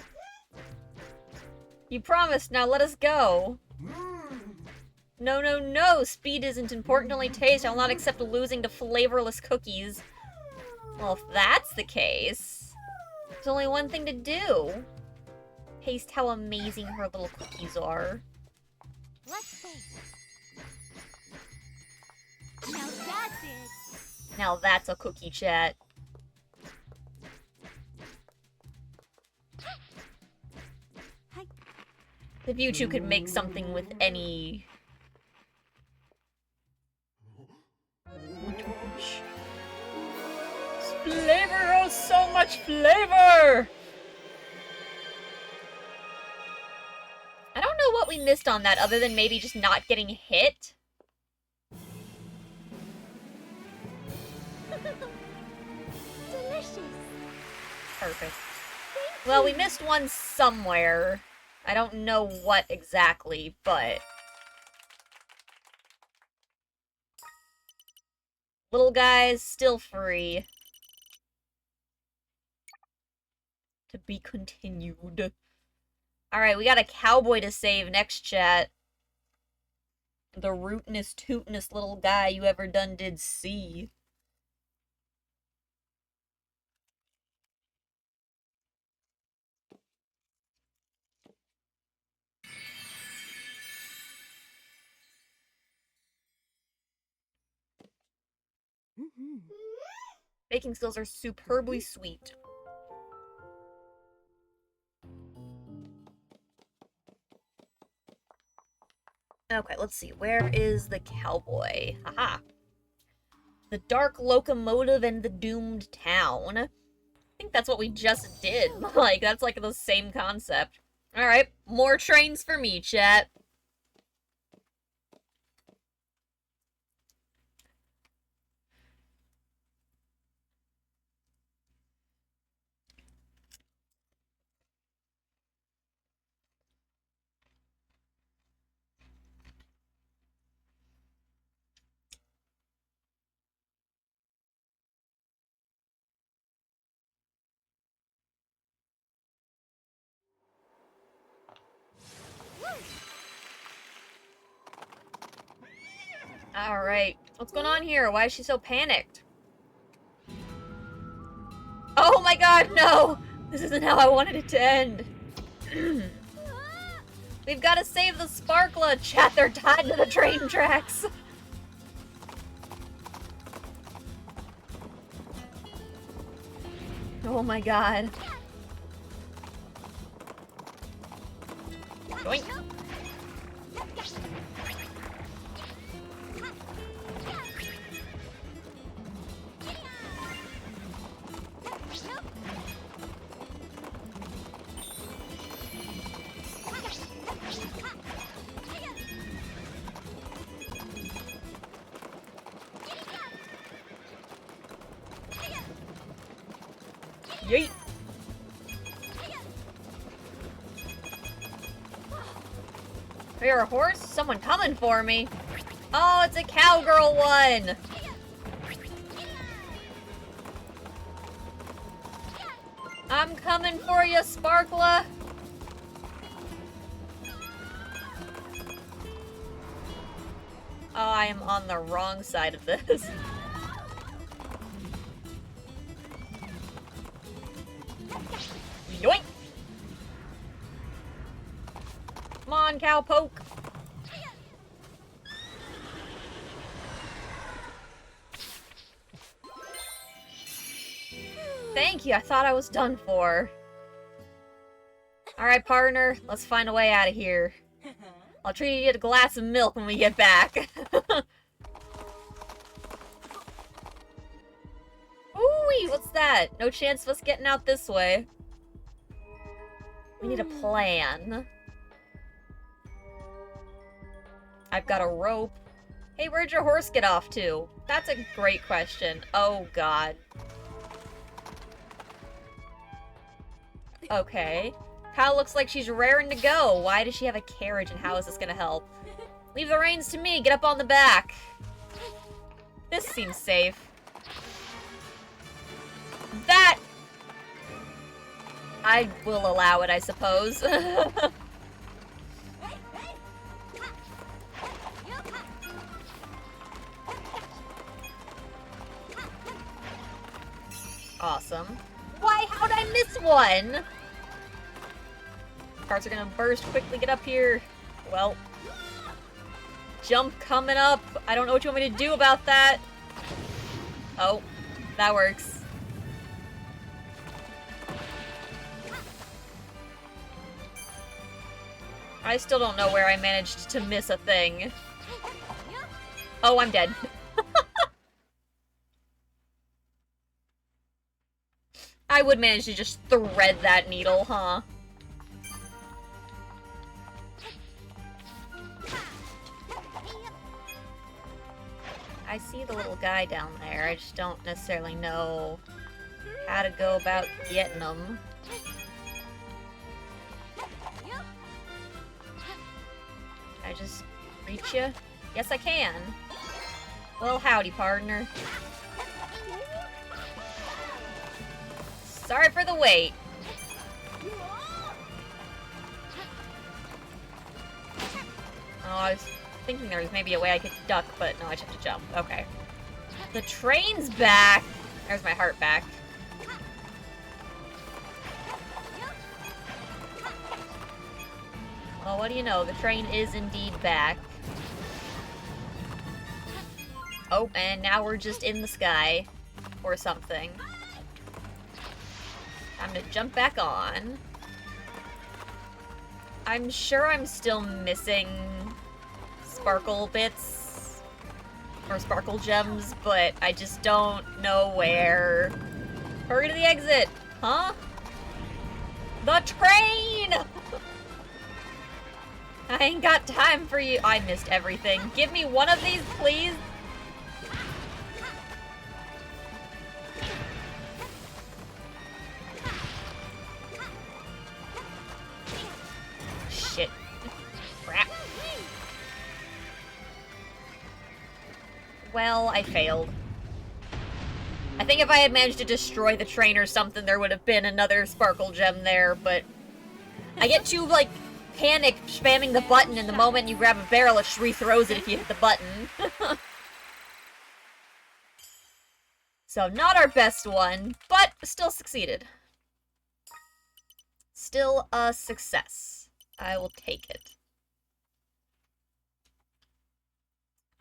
You promised, now let us go. No, no, no! Speed isn't important, only taste. I will not accept losing to flavorless cookies. Well, if that's the case, there's only one thing to do. Taste how amazing her little cookies are. Let's see. Now that's it. Now that's a cookie, chat. Hi. If you two could make something with any... Flavor, oh, so much flavor! I don't know what we missed on that other than maybe just not getting hit. Delicious. Perfect. Well, we missed one somewhere. I don't know what exactly, but... Little guy's still free. To be continued. Alright, we got a cowboy to save next, chat. The rootinest, tootinest little guy you ever done did see. Baking skills are superbly sweet. Okay, let's see. Where is the cowboy? Haha. The dark locomotive and the doomed town. I think that's what we just did. Like, that's like the same concept. Alright, more trains for me, chat. Alright, what's going on here? Why is she so panicked? Oh my god, no! This isn't how I wanted it to end. We've got to save the Sparkla! Chat, they're tied to the train tracks! Oh my god. Yoink. Yeet. You're a horse? Someone coming for me. Oh, it's a cowgirl one. I'm coming for you, Sparkla. Oh, I am on the wrong side of this. Yoink! Come on, cowpoke. Thank you, I thought I was done for. Alright, partner, let's find a way out of here. I'll treat you to a glass of milk when we get back. Ooh, what's that? No chance of us getting out this way. We need a plan. I've got a rope. Hey, where'd your horse get off to? That's a great question. Oh, God. Okay. Kyle looks like she's raring to go. Why does she have a carriage and how is this gonna help? Leave the reins to me. Get up on the back. This seems safe. That... I will allow it, I suppose. Awesome. Why? How'd I miss one? Cars are gonna burst. Quickly get up here. Well. Jump coming up. I don't know what you want me to do about that. Oh, that works. I still don't know where I managed to miss a thing. Oh, I'm dead. I would manage to just thread that needle, huh? I see the little guy down there. I just don't necessarily know how to go about getting him. Can I just reach you? Yes, I can. Well, howdy, partner. Sorry for the wait. Oh, I was thinking there was maybe a way I could duck, but no, I just have to jump. Okay. The train's back! There's my heart back. Well, what do you know? The train is indeed back. Oh, and now we're just in the sky. Or something. Time to jump back on. I'm sure I'm still missing sparkle bits. Or sparkle gems, but I just don't know where. Hurry to the exit! Huh? The train! I ain't got time for you. I missed everything. Give me one of these, please. Shit. Crap. Well, I failed. I think if I had managed to destroy the train or something, there would have been another sparkle gem there, but I get too, like, panic spamming the button, and the moment you grab a barrel, it just rethrows it if you hit the button. So, not our best one, but still succeeded. Still a success. I will take it.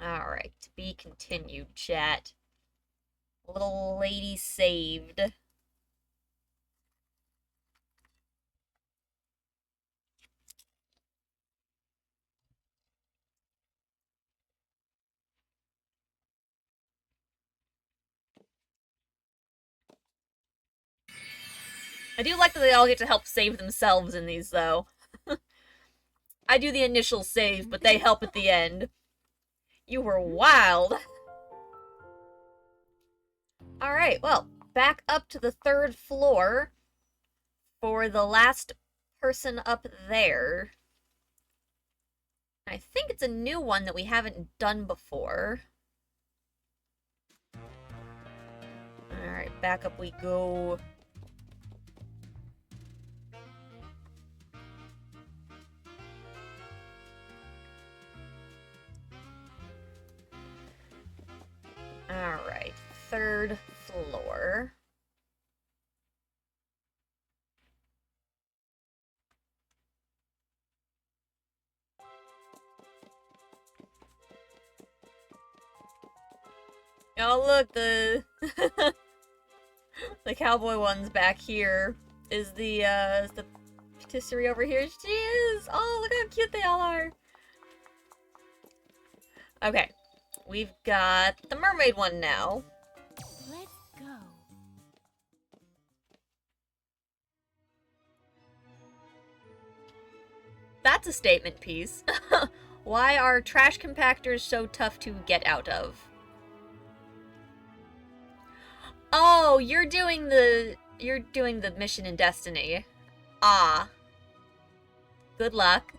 Alright, to be continued, chat. Little lady saved. I do like that they all get to help save themselves in these, though. I do the initial save, but they help at the end. You were wild. Alright, well, back up to the 3rd floor for the last person up there. I think it's a new one that we haven't done before. Alright, back up we go. Alright, 3rd floor. Oh look, the the cowboy one's back here. Is the patisserie over here? She is! Oh, look how cute they all are! Okay. We've got the mermaid one now. Let's go. That's a statement piece. Why are trash compactors so tough to get out of? Oh, you're doing the mission in Destiny. Ah. Good luck.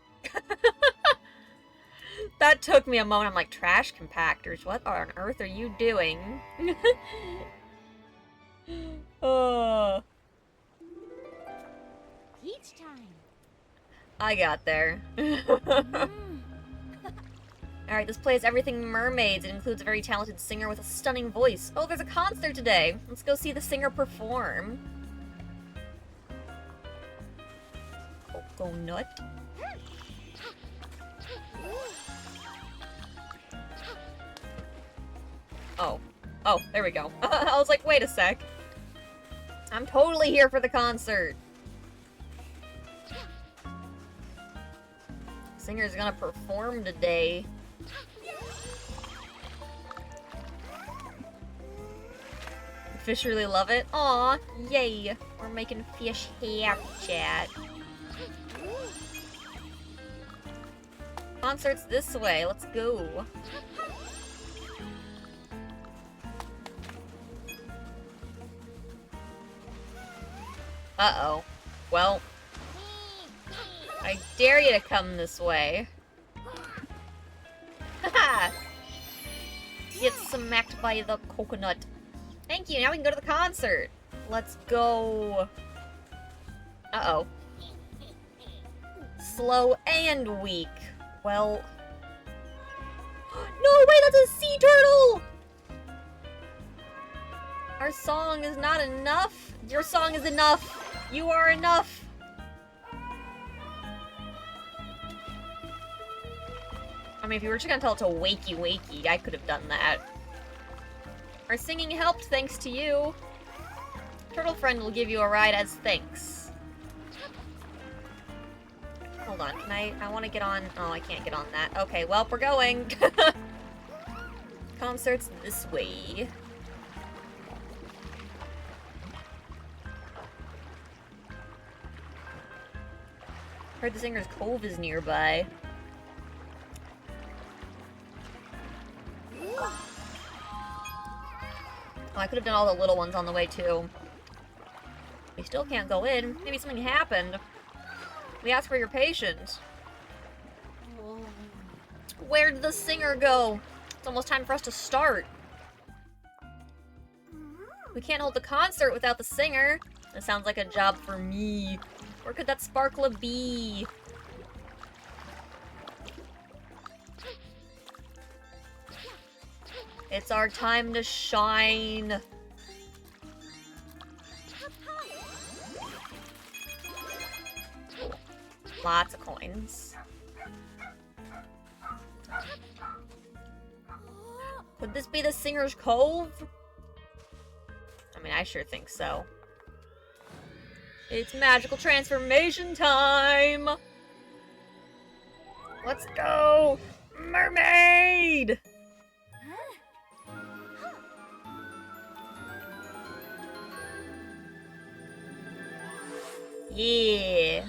That took me a moment. I'm like, trash compactors? What on earth are you doing? Oh. Peach time. I got there. Mm. Alright, this play is everything mermaids. It includes a very talented singer with a stunning voice. Oh, there's a concert today. Let's go see the singer perform. Coconut. Oh. Oh, there we go. I was like, wait a sec. I'm totally here for the concert. Singer's gonna perform today. Fish really love it. Aw, yay. We're making fish happy, chat. Concert's this way. Let's go. Uh-oh. Well, I dare you to come this way. Haha! Get smacked by the coconut. Thank you, now we can go to the concert. Let's go. Uh-oh. Slow and weak. Well... No, wait, that's a sea turtle! Our song is not enough. Your song is enough. You are enough. I mean, if you were just gonna tell it to wakey wakey, I could have done that. Our singing helped thanks to you. Turtle friend will give you a ride as thanks. Hold on, can I want to get on... Oh, I can't get on that. Okay, well, we're going. Concert's this way. Heard the Singer's Cove is nearby. Oh, I could have done all the little ones on the way, too. We still can't go in. Maybe something happened. We asked for your patience. Where'd the singer go? It's almost time for us to start. We can't hold the concert without the singer. That sounds like a job for me. Where could that sparkler be? It's our time to shine. Lots of coins. Could this be the Singer's Cove? I mean, I sure think so. It's magical transformation time! Let's go! Mermaid! Yeah!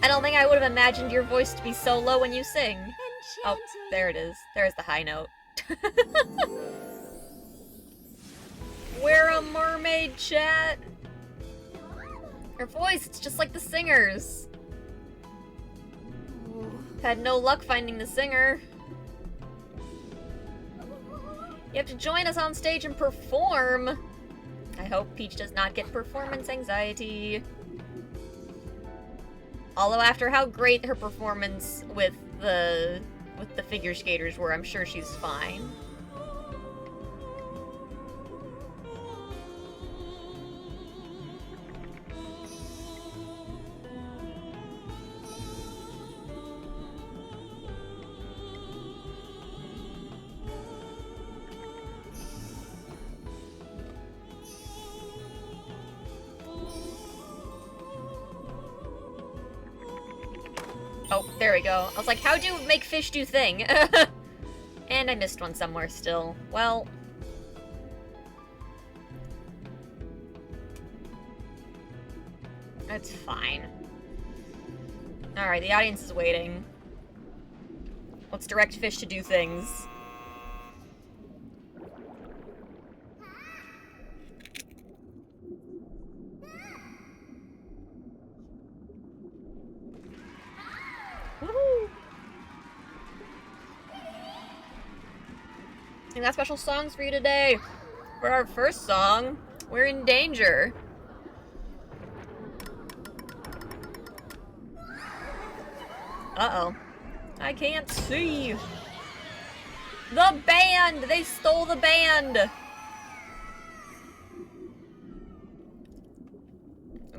I don't think I would have imagined your voice to be so low when you sing. Oh, there it is. There's the high note. We're a mermaid, chat! Her voice, it's just like the singer's. Had no luck finding the singer. You have to join us on stage and perform. I hope Peach does not get performance anxiety. Although after how great her performance with the figure skaters were, I'm sure she's fine. Oh, there we go. I was like, how do make fish do thing? And I missed one somewhere still. Well... That's fine. Alright, the audience is waiting. Let's direct fish to do things. Woohoo! I got special songs for you today. For our first song, we're in danger. Uh-oh. I can't see. The band! They stole the band!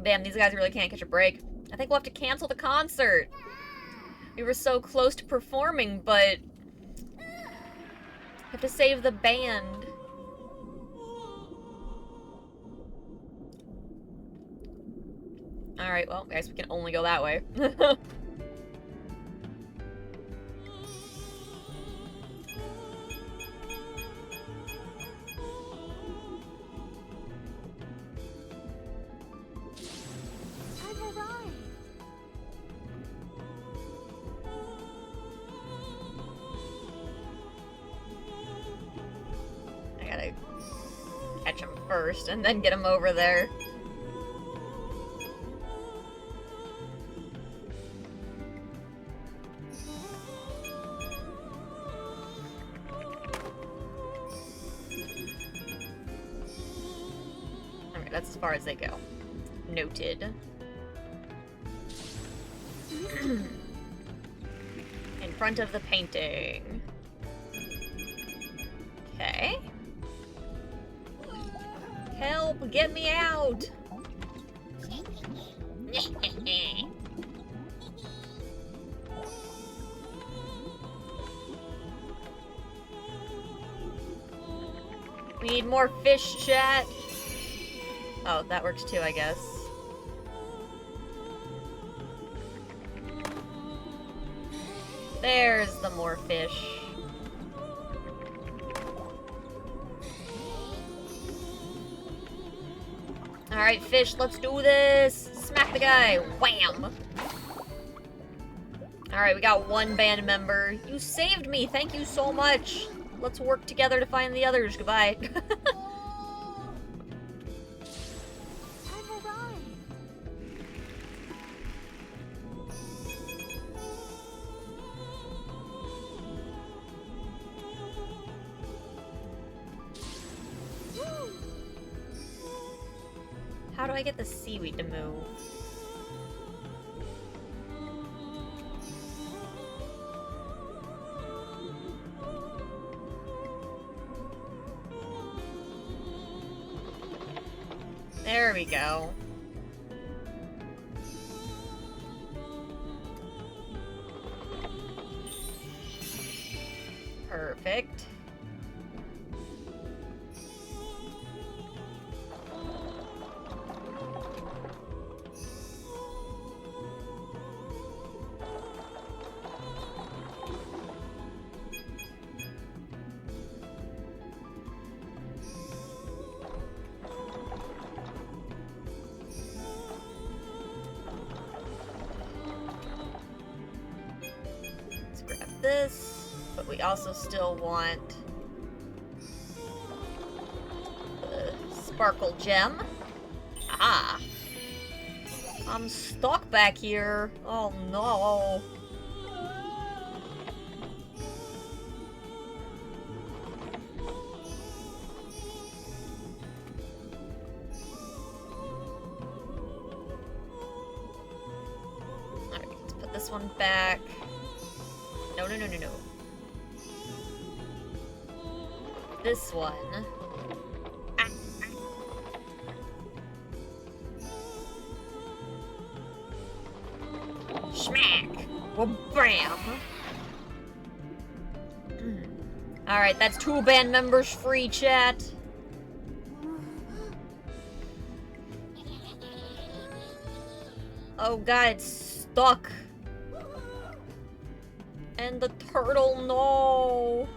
Damn, these guys really can't catch a break. I think we'll have to cancel the concert. We were so close to performing, but... have to save the band. Alright, well, I guess we can only go that way. I've arrived. I gotta catch him first and then get him over there. Alright, that's as far as they go. Noted. In front of the painting. Okay. Help! Get me out! We need more fish, chat. Oh, that works too, I guess. There's the more fish. Alright, fish, let's do this! Smack the guy! Wham! Alright, we got one band member. You saved me! Thank you so much! Let's work together to find the others. Goodbye. I've arrived. How do I get the seaweed to move? There we go. Perfect. This, but we also still want the sparkle gem. Ah, I'm stuck back here. Oh no. Alright, let's put this one back. No, no, no, no, no. This one. Ah, ah. Smack! Well, bam! Alright, that's 2 band members free, chat. Oh god, it's stuck. And the turtle, no!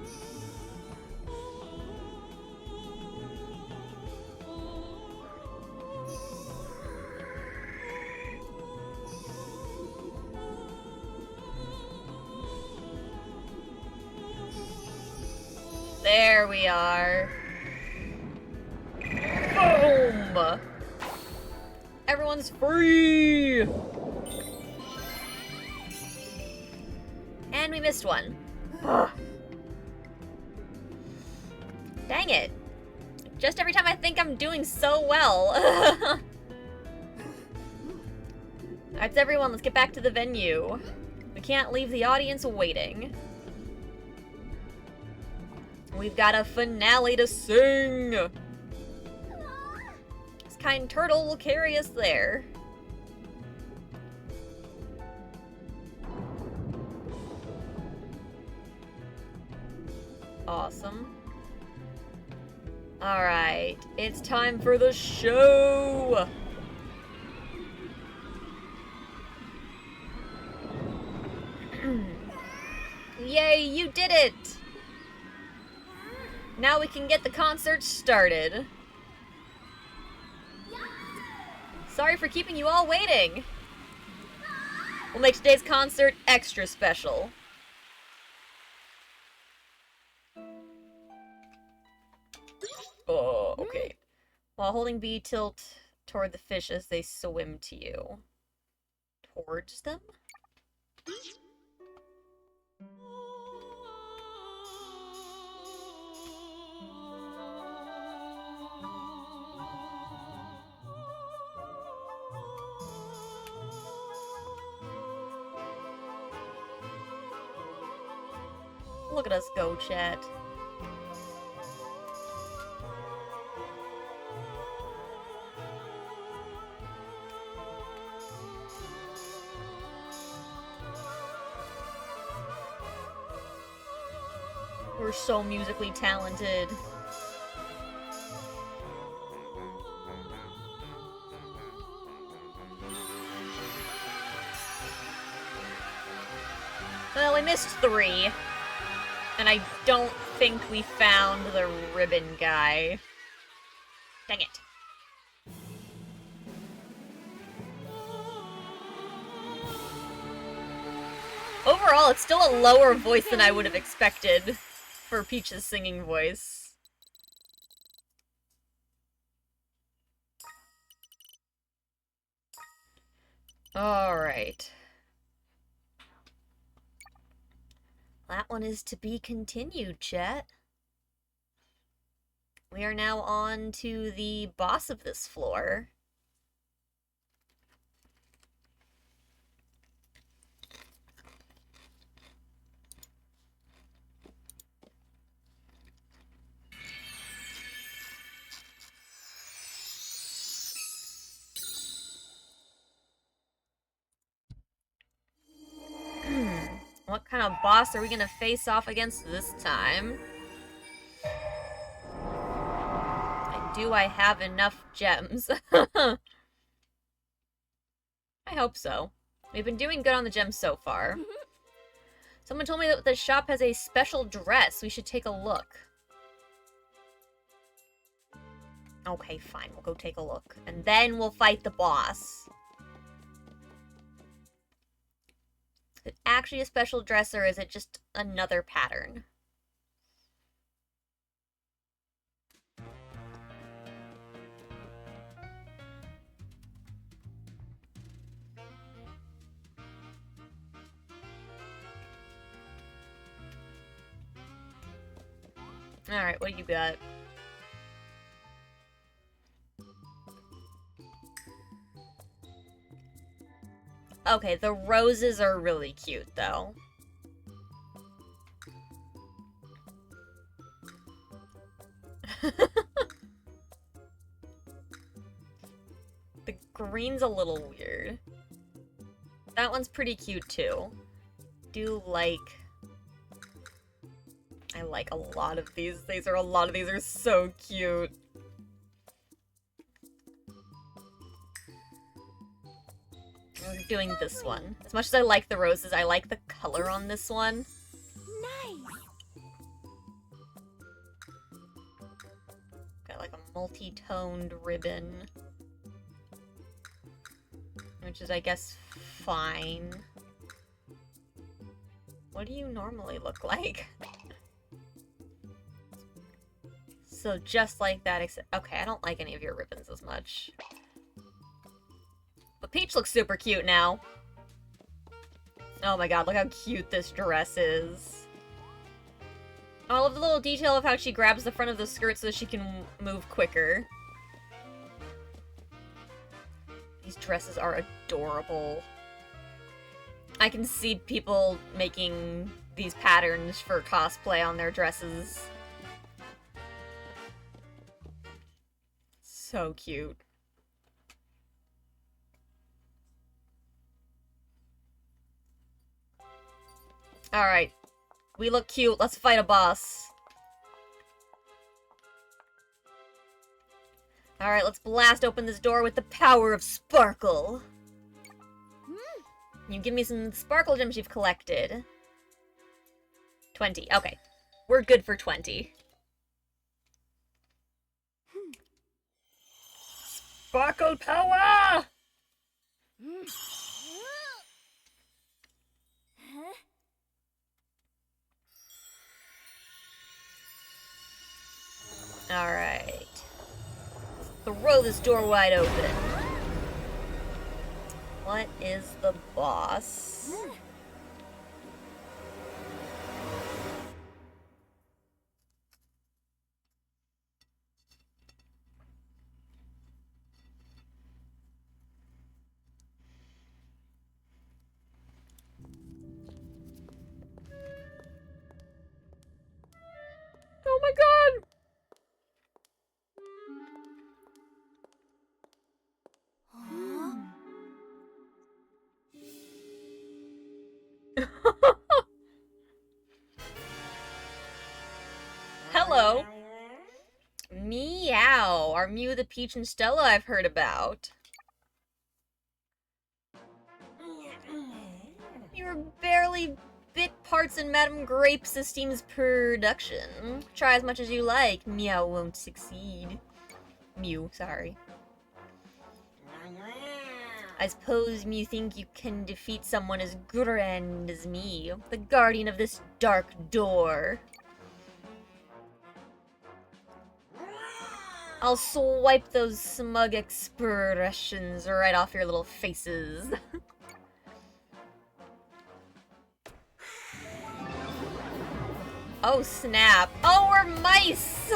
There we are. Boom! Everyone's free! And we missed one. Dang it. Just every time I think I'm doing so well. Alright, everyone, let's get back to the venue. We can't leave the audience waiting. We've got a finale to sing! This kind turtle will carry us there. Awesome. Alright, it's time for the show! Yay, you did it! Now we can get the concert started. Sorry for keeping you all waiting. We'll make today's concert extra special. Oh, okay. While holding B, tilt toward the fish as they swim to you. Towards them? Look at us go, chat. We're so musically talented. Well, we missed 3. And I don't think we found the ribbon guy. Dang it. Overall, it's still a lower voice than I would have expected for Peach's singing voice. Alright. That one is to be continued, chat. We are now on to the boss of this floor. What kind of boss are we gonna face off against this time? And do I have enough gems? I hope so. We've been doing good on the gems so far. Someone told me that the shop has a special dress. We should take a look. Okay, fine. We'll go take a look. And then we'll fight the boss. Is it actually a special dress, or is it just another pattern? Alright, what do you got? Okay, the roses are really cute, though. The green's a little weird. That one's pretty cute, too. I like a lot of these. These are so cute. We're doing this one. As much as I like the roses, I like the color on this one. Nice. Got like a multi-toned ribbon. Which is, I guess, fine. What do you normally look like? So just like that, except... Okay, I don't like any of your ribbons as much. But Peach looks super cute now. Oh my god, look how cute this dress is. I love the little detail of how she grabs the front of the skirt so that she can move quicker. These dresses are adorable. I can see people making these patterns for cosplay on their dresses. So cute. Alright. We look cute. Let's fight a boss. Alright, let's blast open this door with the power of Sparkle. You give me some Sparkle gems you've collected. 20. Okay. We're good for 20. Sparkle power! Alright. Throw this door wide open. What is the boss? Oh my god! Hello. Meow. Are Mew the Peach and Stella I've heard about? You're barely bit parts in Madame Grape System's production. Try as much as you like. Meow won't succeed. Mew, sorry. I suppose you think you can defeat someone as grand as me, the guardian of this dark door. I'll swipe those smug expressions right off your little faces. Oh snap. Oh, we're mice!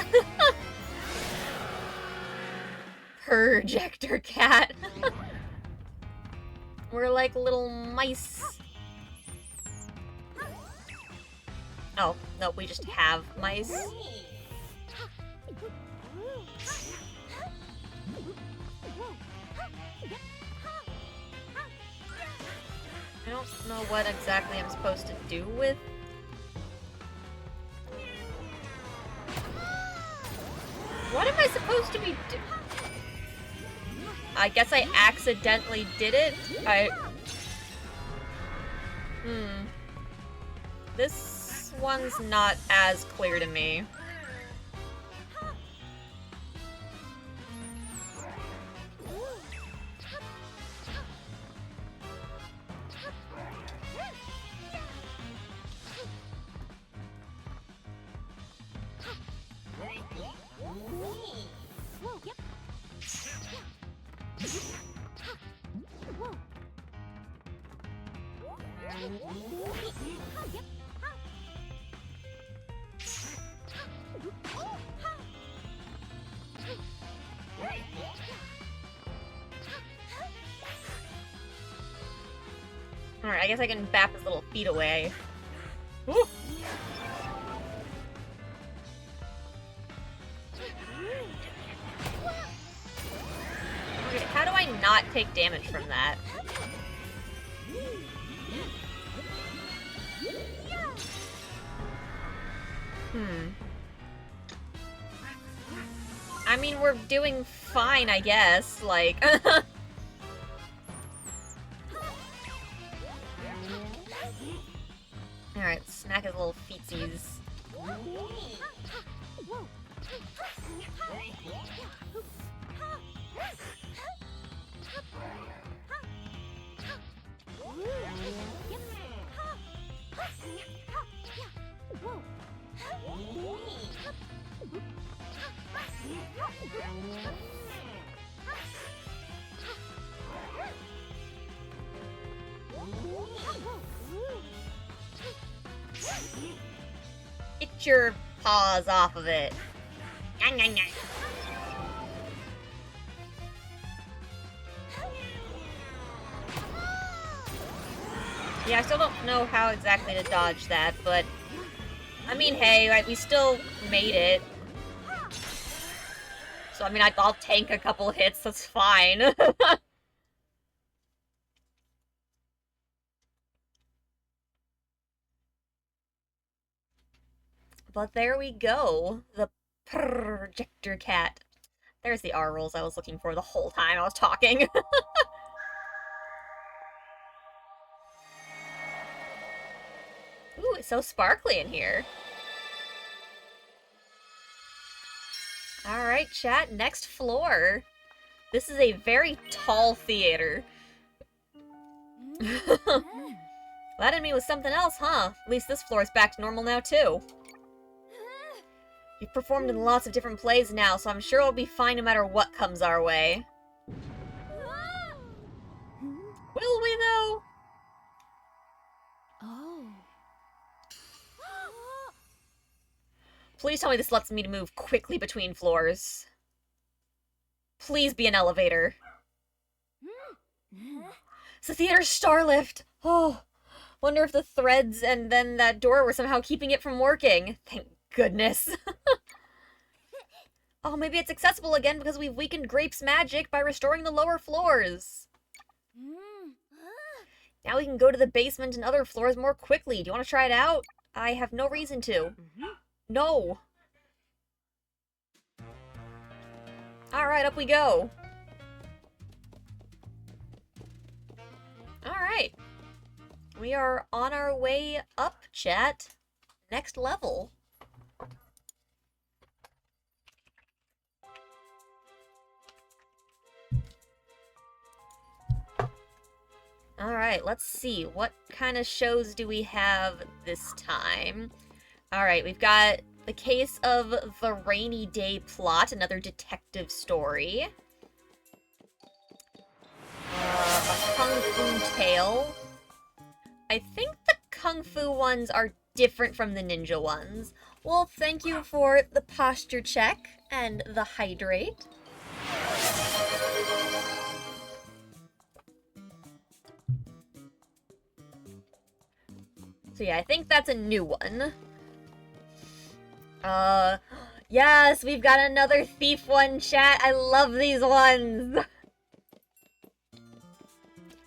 Projector cat. We're like little mice. Oh, no, we just have mice. I don't know what exactly I'm supposed to do with. What am I supposed to be doing? I guess I accidentally did it. This one's not as clear to me. Alright, I guess I can bap his little feet away. Ooh. Okay, how do I not take damage from that? I mean, we're doing fine, I guess, like... Alright, smack his little feetsies. It Get your paws off of it. Yeah, I still don't know how exactly to dodge that, but... I mean, hey, right, we still made it. So, I mean, I'll tank a couple hits, that's fine. But there we go. The projector cat. There's the R rolls I was looking for the whole time I was talking. Ooh, it's so sparkly in here. Alright, chat, next floor. This is a very tall theater. That enemy was something else, huh? At least this floor is back to normal now, too. You've performed in lots of different plays now, so I'm sure we'll be fine no matter what comes our way. Will we, though? Oh. Please tell me this lets me move quickly between floors. Please be an elevator. It's the theater's star lift! Oh, wonder if the threads and then that door were somehow keeping it from working. Thank goodness. Oh, maybe it's accessible again because we've weakened Grape's magic by restoring the lower floors. Now we can go to the basement and other floors more quickly. Do you want to try it out? I have no reason to. No. Alright, up we go. Alright. We are on our way up, chat. Next level. Alright, let's see. What kind of shows do we have this time? Alright, we've got The Case of the Rainy Day Plot, another detective story. A Kung Fu Tale. I think the Kung Fu ones are different from the ninja ones. Well, thank you for the posture check and the hydrate. So yeah, I think that's a new one. Yes, we've got another thief one, chat. I love these ones.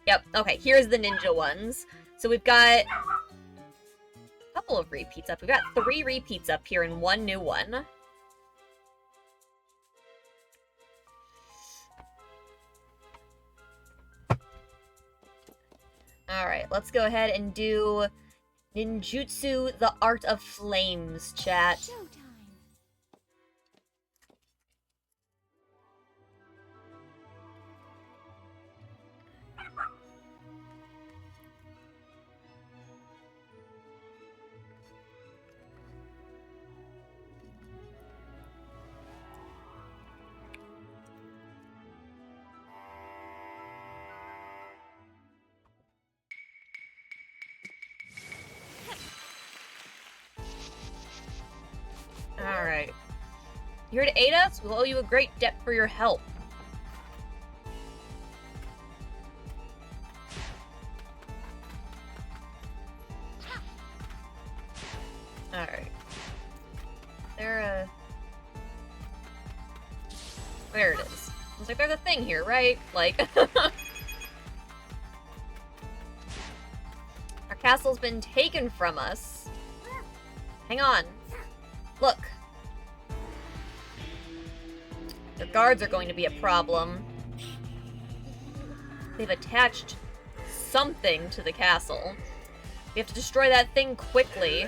Yep, okay, here's the ninja ones. So we've got a couple of repeats up. We've got 3 repeats up here and 1 new one. Alright, let's go ahead and do Ninjutsu, the Art of Flames, chat. Showtime. Alright. You here to aid us? We'll owe you a great debt for your help. Alright. There it is. Looks like there's a thing here, right? Like... Our castle's been taken from us. Hang on. Look. The guards are going to be a problem. They've attached something to the castle. We have to destroy that thing quickly.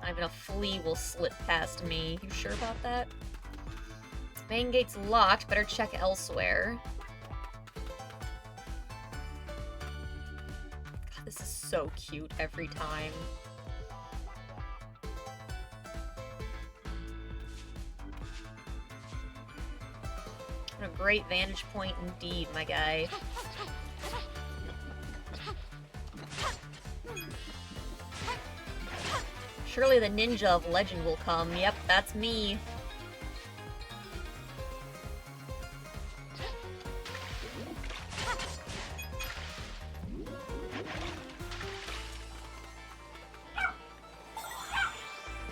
Not even a flea will slip past me. You sure about that? Main gate's locked. Better check elsewhere. God, this is so cute every time. What a great vantage point indeed, my guy. Surely the ninja of legend will come. Yep, that's me.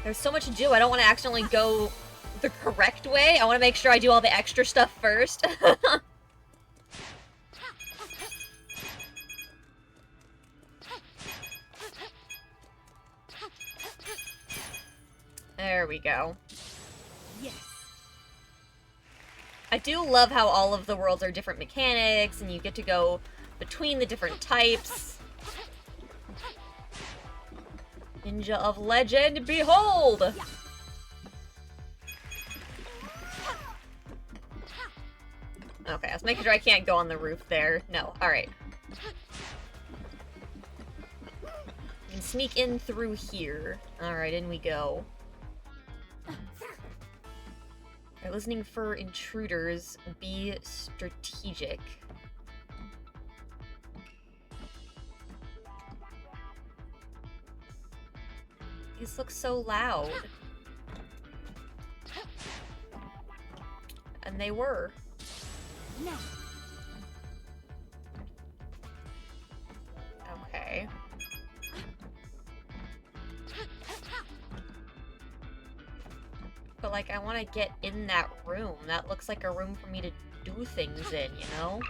There's so much to do. I don't want to accidentally go the correct way. I want to make sure I do all the extra stuff first. There we go. Yes. I do love how all of the worlds are different mechanics, and you get to go between the different types. Ninja of Legend, behold! Okay, I was making sure I can't go on the roof there. No, alright. And sneak in through here. Alright, in we go. Alright, listening for intruders. Be strategic. These look so loud. And they were. Now. Okay. But, like, I want to get in that room. That looks like a room for me to do things in, you know?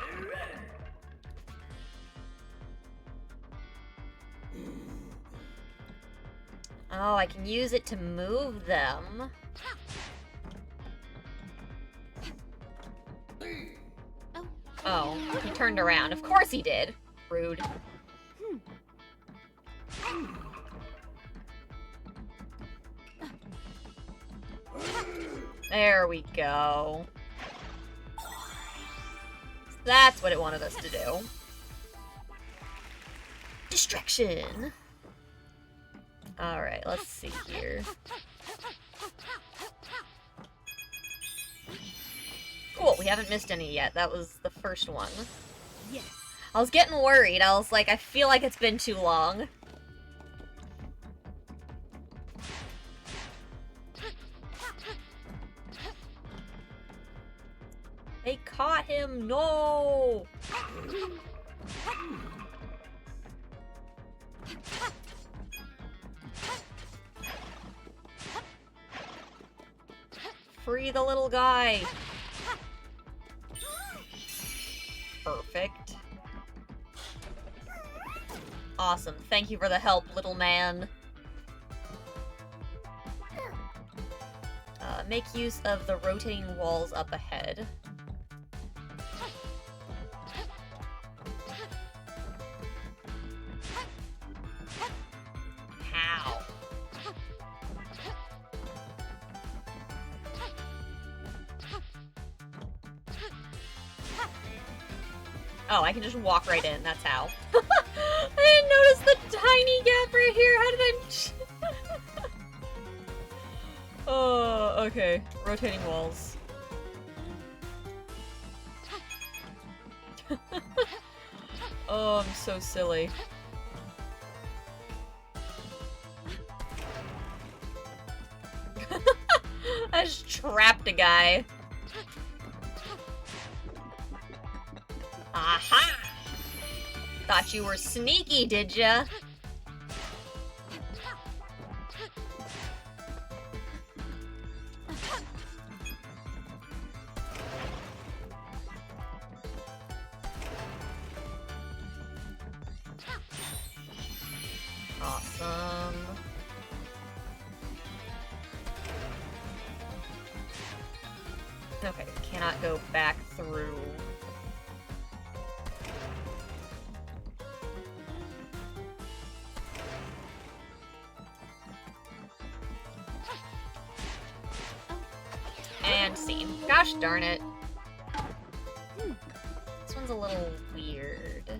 Oh, I can use it to move them. Oh, he turned around. Of course he did. Rude. There we go. That's what it wanted us to do. Distraction! Alright, let's see here. Cool, we haven't missed any yet. That was the first one. Yes. I was getting worried. I was like, I feel like it's been too long. They caught him! No! Free the little guy! Perfect. Awesome. Thank you for the help, little man. Make use of the rotating walls up ahead. How? Oh, I can just walk right in. That's how. I didn't notice the tiny gap right here. How did I... Oh, okay. Rotating walls. Oh, I'm so silly. I just trapped a guy. Aha! Thought you were sneaky, did ya? Awesome. Okay, cannot go back through. And scene. Gosh darn it. This one's a little weird.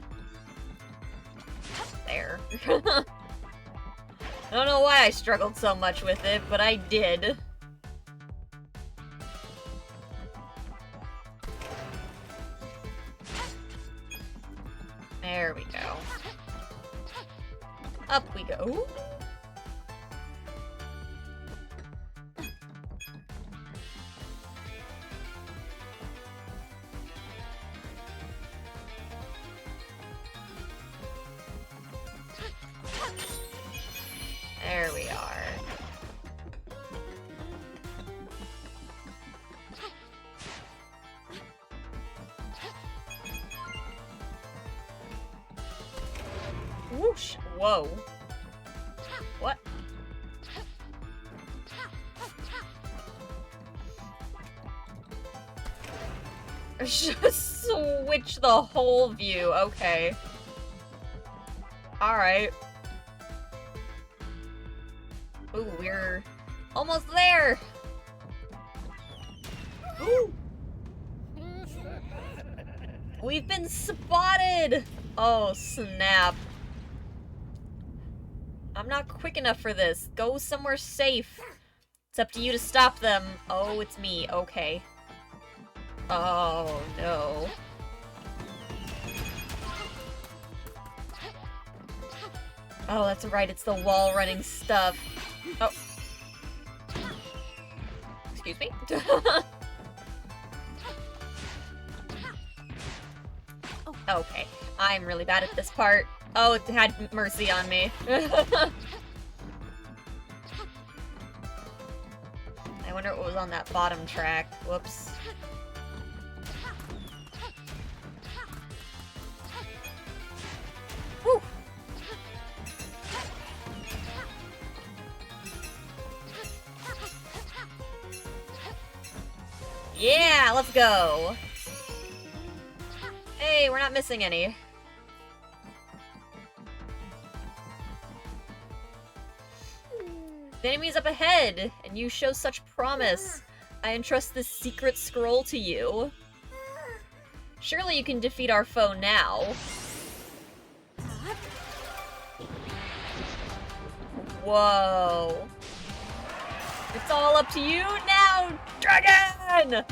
There. I don't know why I struggled so much with it, but I did. There we go. Up we go. Whoosh! Whoa. What? Just switch the whole view. Okay. Alright. Ooh, we're almost there! Ooh! We've been spotted! Oh, snap. I'm not quick enough for this. Go somewhere safe. It's up to you to stop them. Oh, it's me. Okay. Oh, no. Oh, that's right. It's the wall running stuff. Oh. Excuse me? Okay. I'm really bad at this part. Oh, it had mercy on me. I wonder what was on that bottom track. Whoops. Whew. Yeah, let's go. Hey, we're not missing any. The enemy's up ahead, and you show such promise. I entrust this secret scroll to you. Surely you can defeat our foe now. Whoa. It's all up to you now, dragon!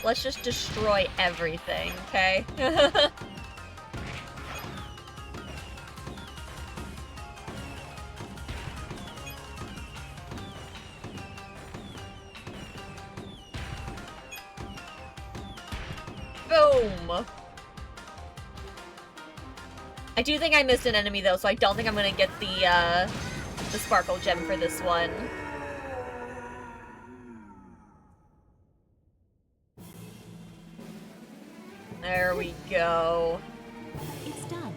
Let's just destroy everything, okay? Boom! I do think I missed an enemy though, so I don't think I'm gonna get the sparkle gem for this one. There we go. It's done.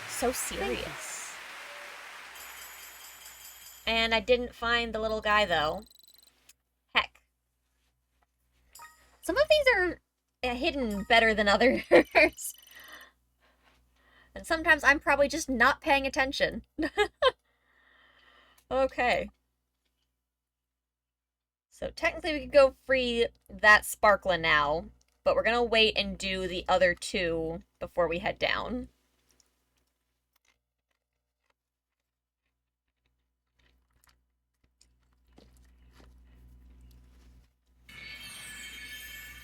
So serious. And I didn't find the little guy though. Heck. Some of these are hidden better than others. And sometimes I'm probably just not paying attention. Okay. So technically we could go free that Sparkla now, but we're gonna wait and do the other two before we head down.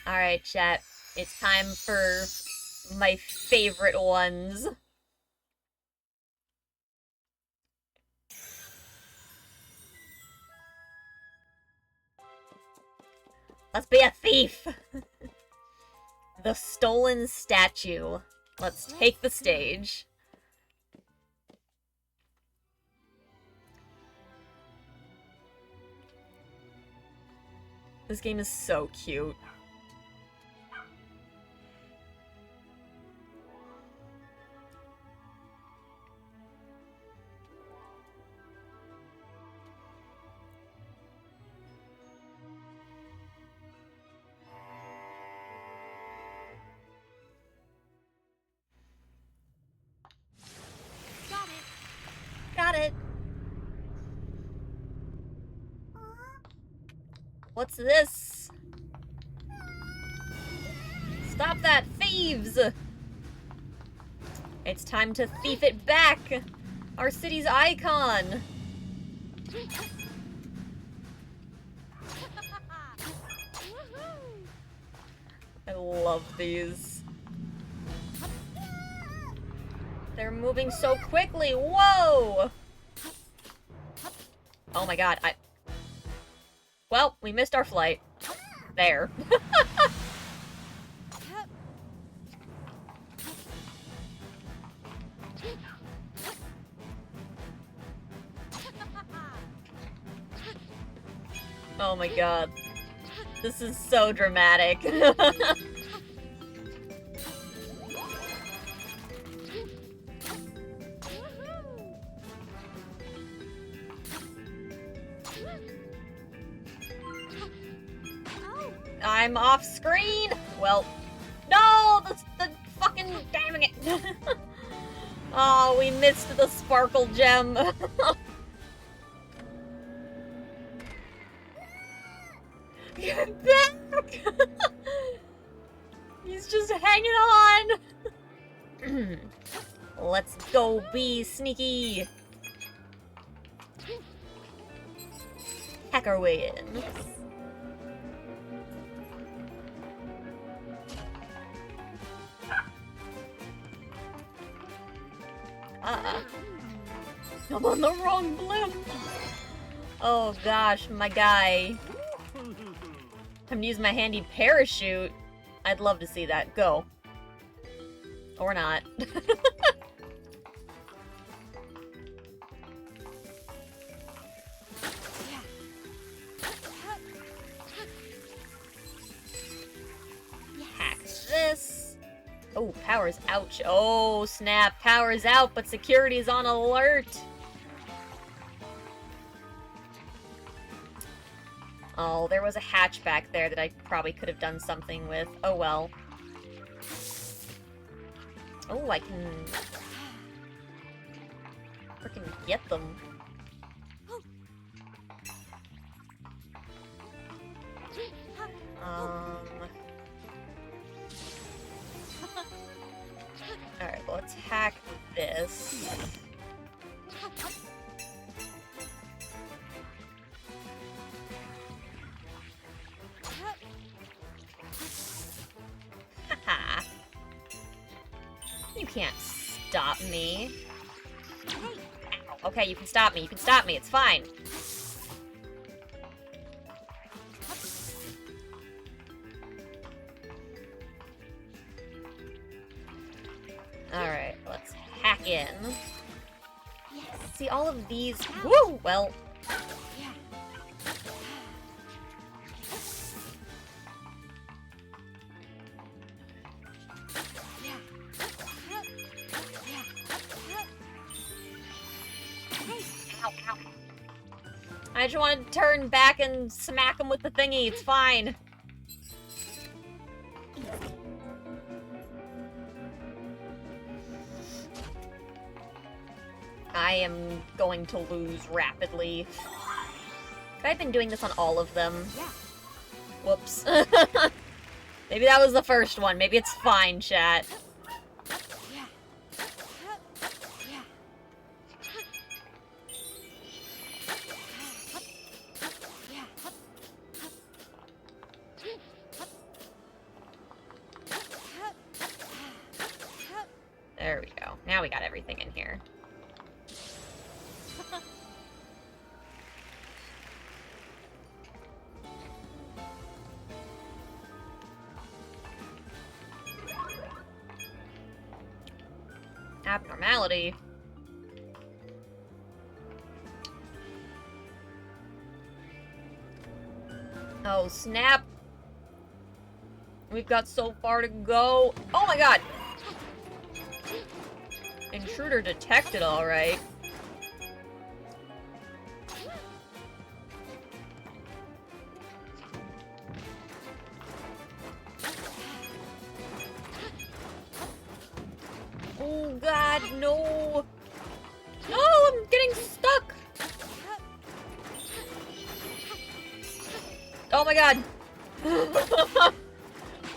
Alright, chat. It's time for my favorite ones. Let's be a thief! The stolen statue. Let's take the stage. This game is so cute. Got it. What's this? Stop that, thieves! It's time to thief it back! Our city's icon! I love these. They're moving so quickly! Whoa! Oh my god, Well, we missed our flight. There. Oh my god. This is so dramatic. I'm off screen! Well, no! The fucking... damn it! Oh, we missed the sparkle gem. Get back! He's just hanging on! Let's go be sneaky! Hack our way in. I'm on the wrong blimp! Oh gosh, my guy. I'm gonna use my handy parachute. I'd love to see that. Go. Or not. Hack this. Oh, power's out. Oh, snap. Power's out, but security's on alert. Oh, there was a hatch back there that I probably could have done something with. Oh well. Oh, I can... frickin' get them. Alright, let's hack this. Haha. You can't stop me. Ow. Okay, you can stop me. You can stop me. It's fine. Alright, let's hack in. See, all of these... Woo! Well... Ow, ow. I just want to turn back and smack him with the thingy. It's fine. I am going to lose rapidly. I've been doing this on all of them. Whoops. Maybe that was the first one. Maybe it's fine, chat. There we go. Now we got everything in here. Abnormality. Oh, snap. We've got so far to go. Oh my god! Intruder detected, alright. Oh god, no! No, I'm getting stuck! Oh my god!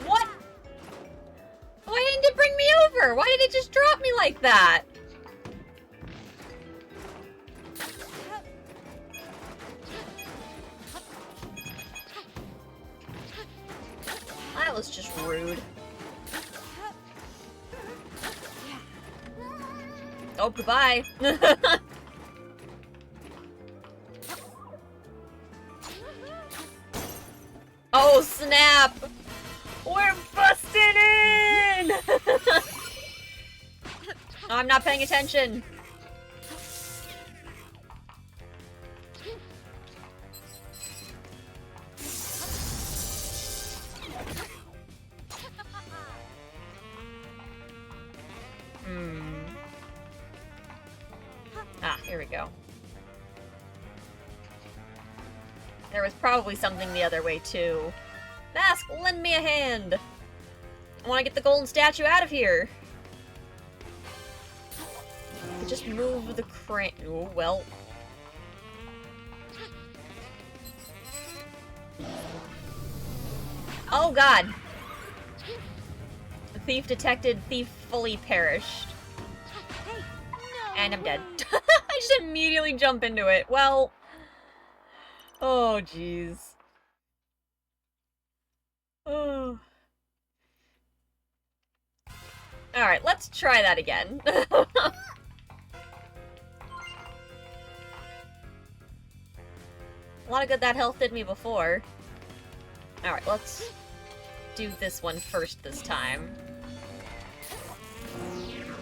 What? Why didn't it bring me over? Why did it just drop me like that? That was just rude. Oh, goodbye. Oh, snap! We're busting in! Oh, I'm not paying attention. Ah, here we go. There was probably something the other way, too. Mask, lend me a hand! I want to get the golden statue out of here! I could just move the crane. Oh, well. Oh, God! The thief detected, thief fully perished. Hey, no And I'm dead. way. I just immediately jump into it. Well... Oh, jeez. Oh. Alright, let's try that again. A lot of good that health did me before. Alright, let's do this one first this time.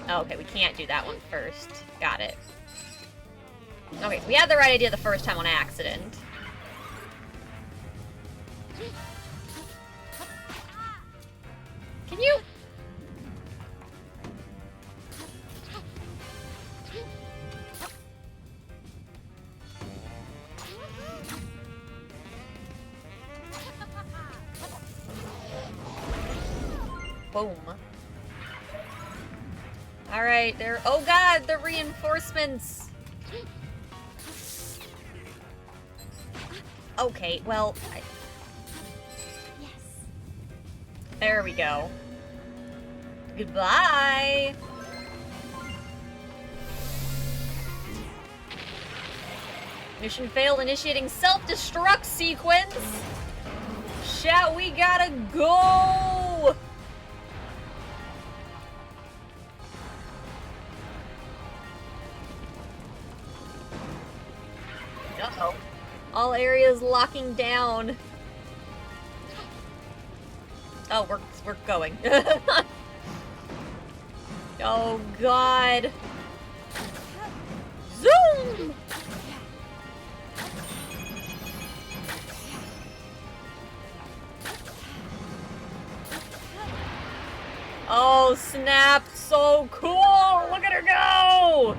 Oh, okay, we can't do that one first. Got it. Okay, so we had the right idea the first time on accident. Can you... Boom. Alright, there. Oh god, the reinforcements! Okay, well... Yes. There we go. Goodbye! Mission failed, initiating self-destruct sequence! Chat, we gotta go! Uh-oh. All areas locking down. Oh, we're going. Oh god. Zoom! Oh snap, so cool! Look at her go!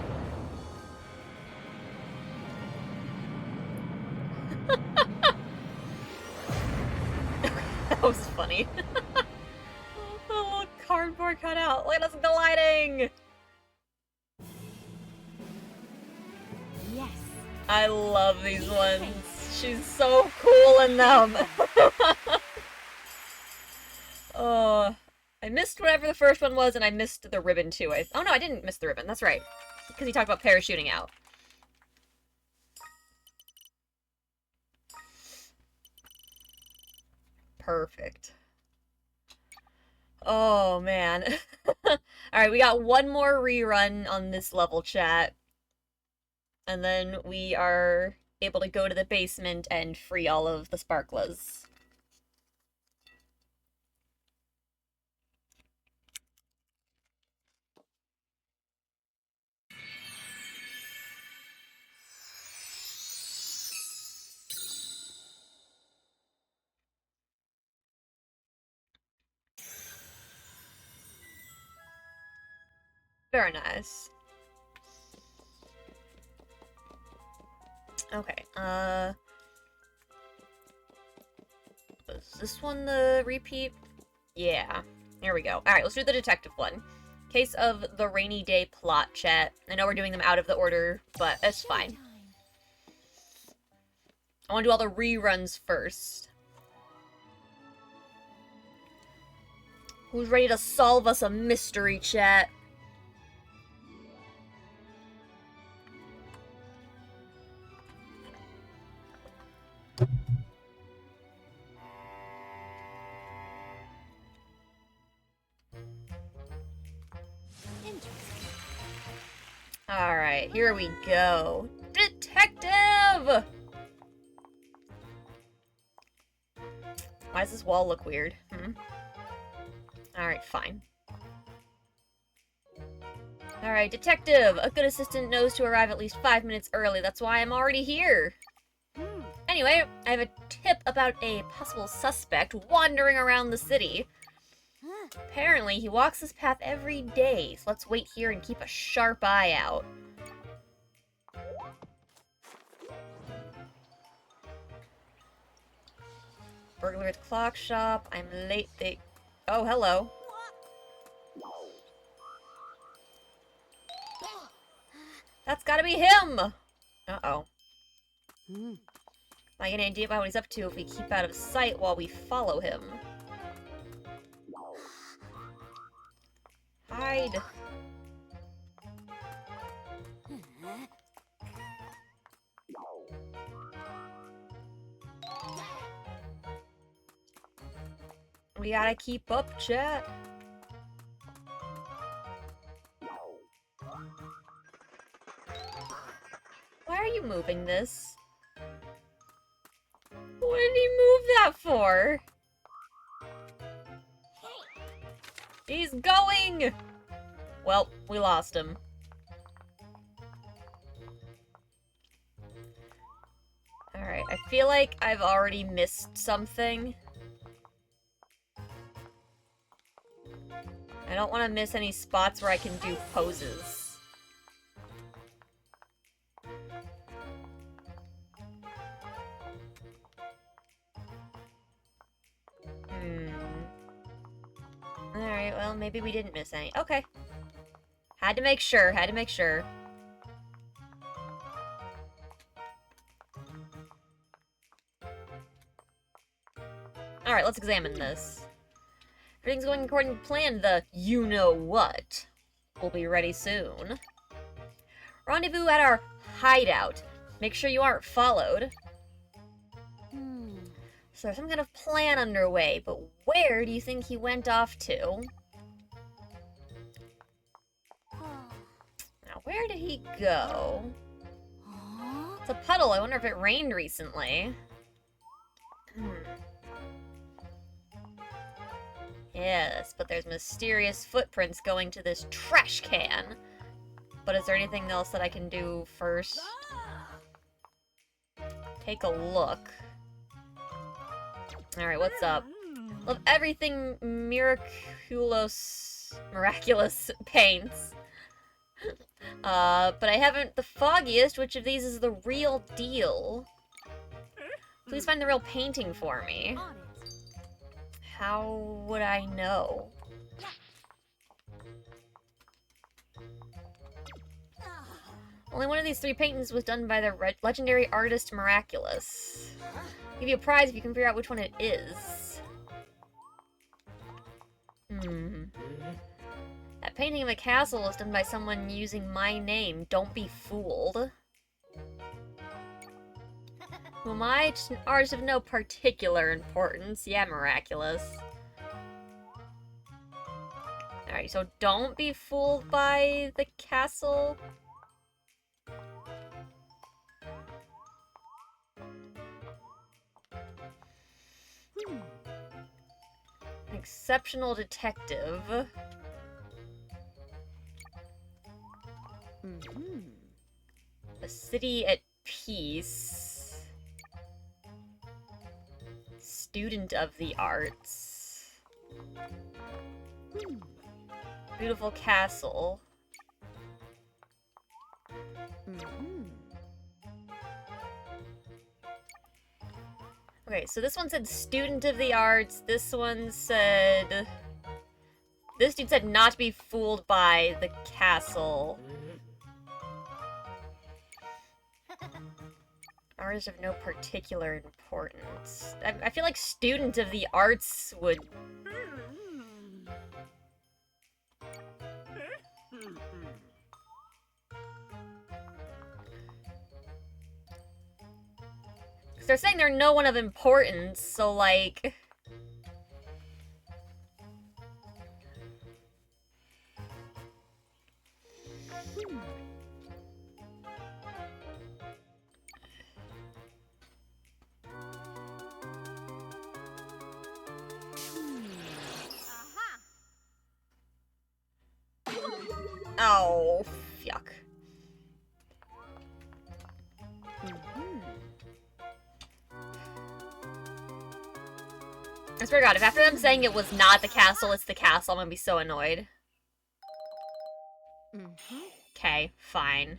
That was funny. Oh, look, cardboard cutout. Look at us gliding! Yes. I love these ones. She's so cool in them. Oh, I missed whatever the first one was, and I missed the ribbon too. Oh no, I didn't miss the ribbon. That's right. Because he talked about parachuting out. Perfect. Oh, man. Alright, we got one more rerun on this level, chat. And then we are able to go to the basement and free all of the sparklers. Very nice. Okay, is this one the repeat? Yeah. Here we go. Alright, let's do the detective one. Case of the rainy day plot, chat. I know we're doing them out of the order, but it's fine. Showtime. I want to do all the reruns first. Who's ready to solve us a mystery, chat? Interesting. Alright, here we go. Detective! Why does this wall look weird? Alright, fine. Alright, detective! A good assistant knows to arrive at least 5 minutes early. That's why I'm already here. Anyway, I have a tip about a possible suspect wandering around the city. Apparently, he walks this path every day, so let's wait here and keep a sharp eye out. burglary at the clock shop. I'm late. They. Oh, hello. That's gotta be him! Uh-oh. I get an idea about what he's up to if we keep out of sight while we follow him. Hide. We gotta keep up, chat. Why are you moving this? What did he move that for? He's going! Well, we lost him. Alright, I feel like I've already missed something. I don't want to miss any spots where I can do poses. Alright, well, maybe we didn't miss any. Okay. Had to make sure, had to make sure. Alright, let's examine this. Everything's going according to plan. The you-know-what will be ready soon. Rendezvous at our hideout. Make sure you aren't followed. So there's some kind of plan underway, but where do you think he went off to? Now, where did he go? It's a puddle. I wonder if it rained recently. Yes, but there's mysterious footprints going to this trash can. But is there anything else that I can do first? Take a look. Alright, what's up? Love everything miraculous paints. But I haven't the foggiest which of these is the real deal. Please find the real painting for me. How would I know? Only one of these three paintings was done by the legendary artist Miraculous. I'll give you a prize if you can figure out which one it is. That painting of a castle was done by someone using my name. Don't be fooled. Who am I? Just an artist of no particular importance. Yeah, Miraculous. Alright, so don't be fooled by the castle. Exceptional detective. A city at peace. Student of the arts. Beautiful castle. Okay, so this one said student of the arts. This one said... This dude said not to be fooled by the castle. Artist of no particular importance. I feel like student of the arts would... Because they're saying they're no one of importance, so like... Oh, yuck. I swear to God, if after them saying it was not the castle, it's the castle, I'm gonna be so annoyed. Okay, fine.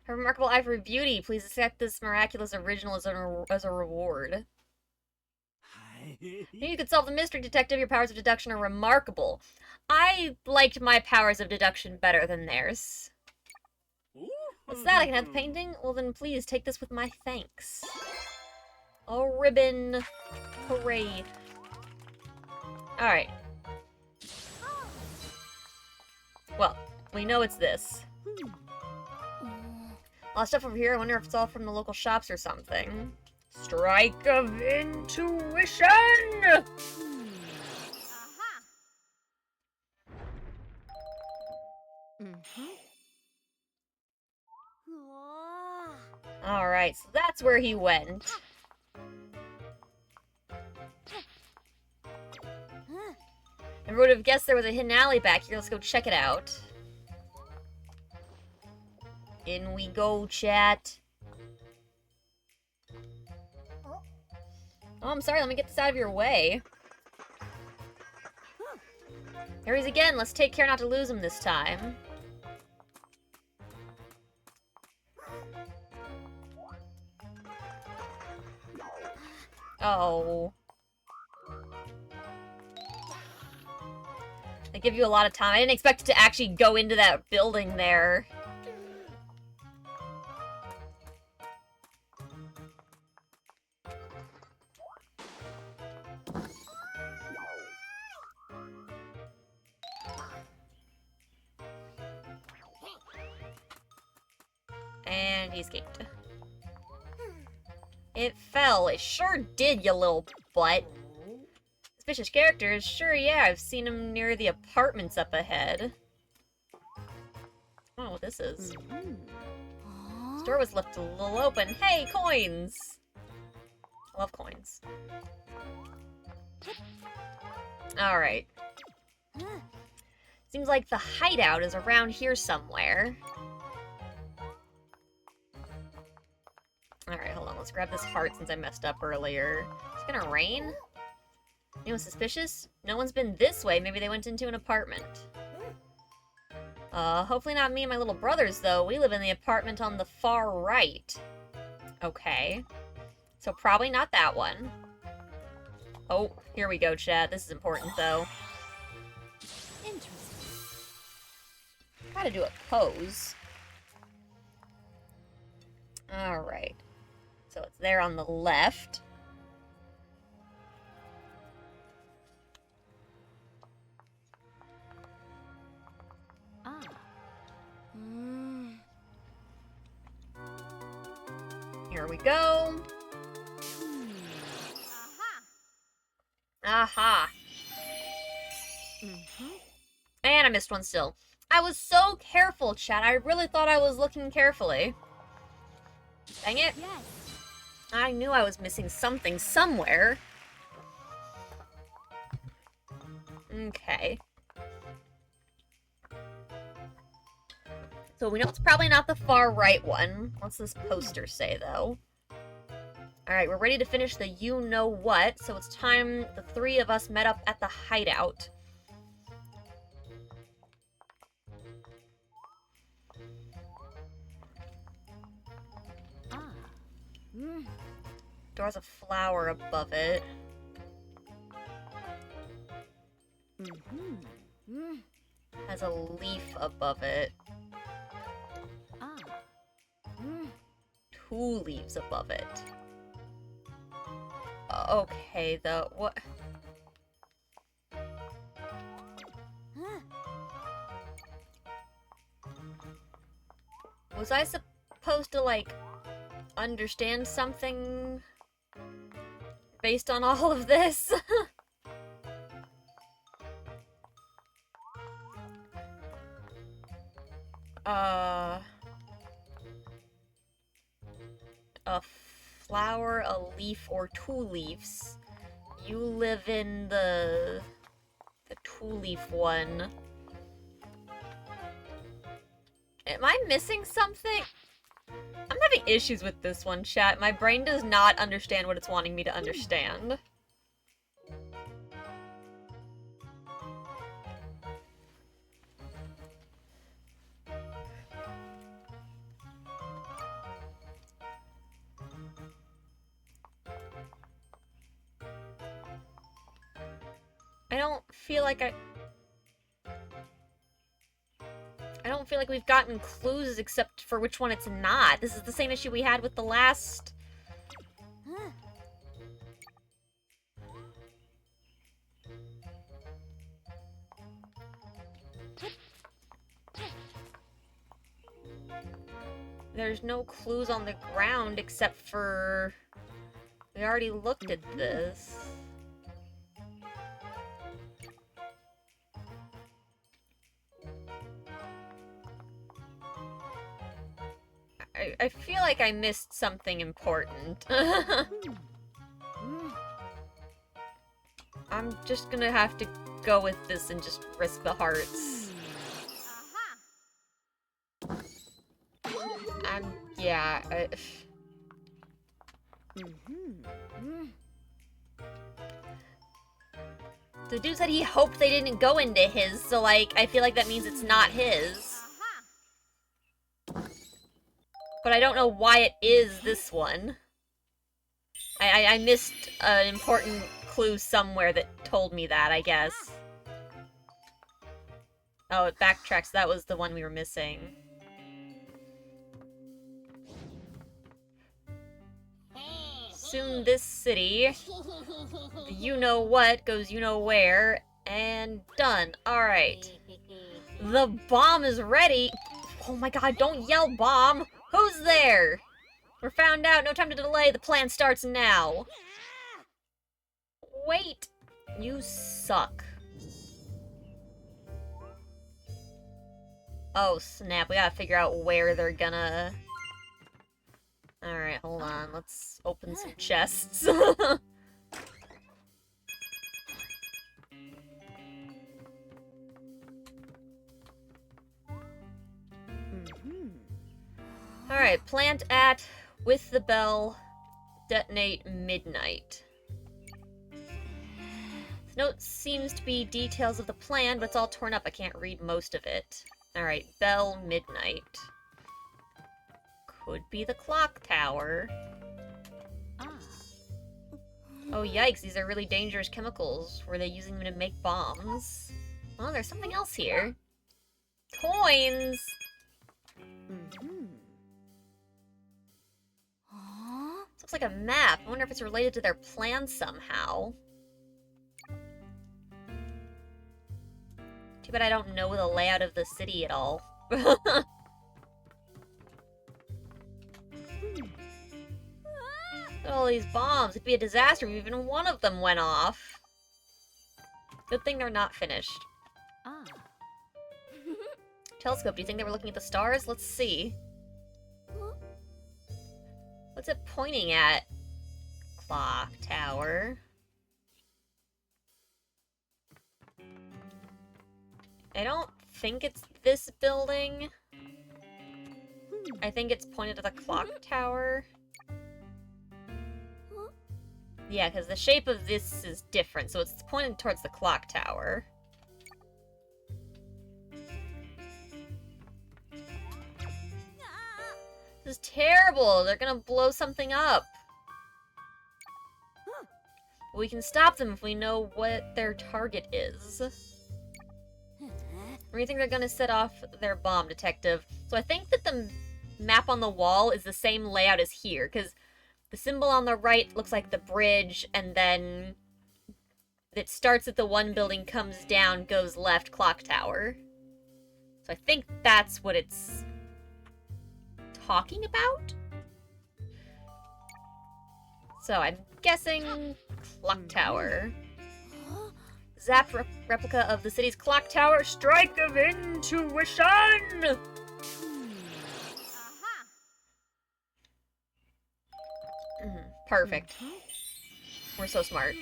Her remarkable eye for beauty. Please accept this miraculous original as a reward. You could solve the mystery, detective. Your powers of deduction are remarkable. I liked my powers of deduction better than theirs. What's that? I can have the painting? Well, then please take this with my thanks. A ribbon. Hooray. Alright. Well, we know it's this. A lot of stuff over here. I wonder if it's all from the local shops or something. Strike of intuition! Aha! Whoa. Alright, so that's where he went. I would have guessed there was a hidden alley back here. Let's go check it out. In we go, chat. Oh, I'm sorry. Let me get this out of your way. There he is again. Let's take care not to lose him this time. Oh. They give you a lot of time. I didn't expect it to actually go into that building there. And he escaped. It fell. It sure did, you little butt. Suspicious characters? Sure, yeah. I've seen him near the apartments up ahead. I don't know what this is. The door was left a little open. Hey, coins! I love coins. Alright. Seems like the hideout is around here somewhere. Alright, hold on. Let's grab this heart since I messed up earlier. It's gonna rain? Anyone suspicious? No one's been this way. Maybe they went into an apartment. Hopefully not me and my little brothers, though. We live in the apartment on the far right. Okay. So probably not that one. Oh, here we go, chat. This is important, though. Interesting. Gotta do a pose. Alright. So it's there on the left. Ah. Here we go. Aha. Aha. And I missed one still. I was so careful, chat. I really thought I was looking carefully. Dang it. Yes. I knew I was missing something somewhere. Okay. So we know it's probably not the far right one. What's this poster say, though? Alright, we're ready to finish the you-know-what, so it's time the three of us met up at the hideout. Ah. Door has a flower above it. Has a leaf above it. Ah. Two leaves above it. Okay, though. What? Was I supposed to, like, understand something based on all of this? A flower, a leaf, or two leaves. You live in the two-leaf one. Am I missing something? I'm having issues with this one, chat. My brain does not understand what it's wanting me to understand. I don't feel like I don't feel like we've gotten clues except for which one it's not. This is the same issue we had with the last... There's no clues on the ground except for... We already looked at this. I feel like I missed something important. I'm just gonna have to go with this and just risk the hearts. Yeah, the dude said he hoped they didn't go into his, so like, I feel like that means it's not his. But I don't know why it is this one. I missed an important clue somewhere that told me that, I guess. Oh, it backtracks. That was the one we were missing. Soon this city, the you-know-what goes you-know-where, and done. Alright. The bomb is ready. Oh my god, don't yell bomb! Who's there? We're found out. No time to delay. The plan starts now. Wait. You suck. Oh, snap. We gotta figure out where they're gonna... Alright, hold on. Let's open some chests. Alright, plant at, with the bell, detonate midnight. This note seems to be details of the plan, but it's all torn up. I can't read most of it. Alright, bell, midnight. Could be the clock tower. Oh, yikes, these are really dangerous chemicals. Were they using them to make bombs? Oh, there's something else here. Coins! This looks like a map. I wonder if it's related to their plan somehow. Too bad I don't know the layout of the city at all. All these bombs. It'd be a disaster if even one of them went off. Good thing they're not finished. Telescope, do you think they were looking at the stars? Let's see. What's it pointing at? Clock tower. I don't think it's this building. I think it's pointed at the clock tower. Yeah, because the shape of this is different, so it's pointed towards the clock tower. This is terrible! They're gonna blow something up! We can stop them if we know what their target is. Where do you think they're gonna set off their bomb, Detective? So I think that the map on the wall is the same layout as here, because the symbol on the right looks like the bridge, and then it starts at the one building, comes down, goes left, clock tower. So I think that's what it's talking about? So I'm guessing clock tower. Zap replica of the city's clock tower. Strike of intuition! Perfect. We're so smart.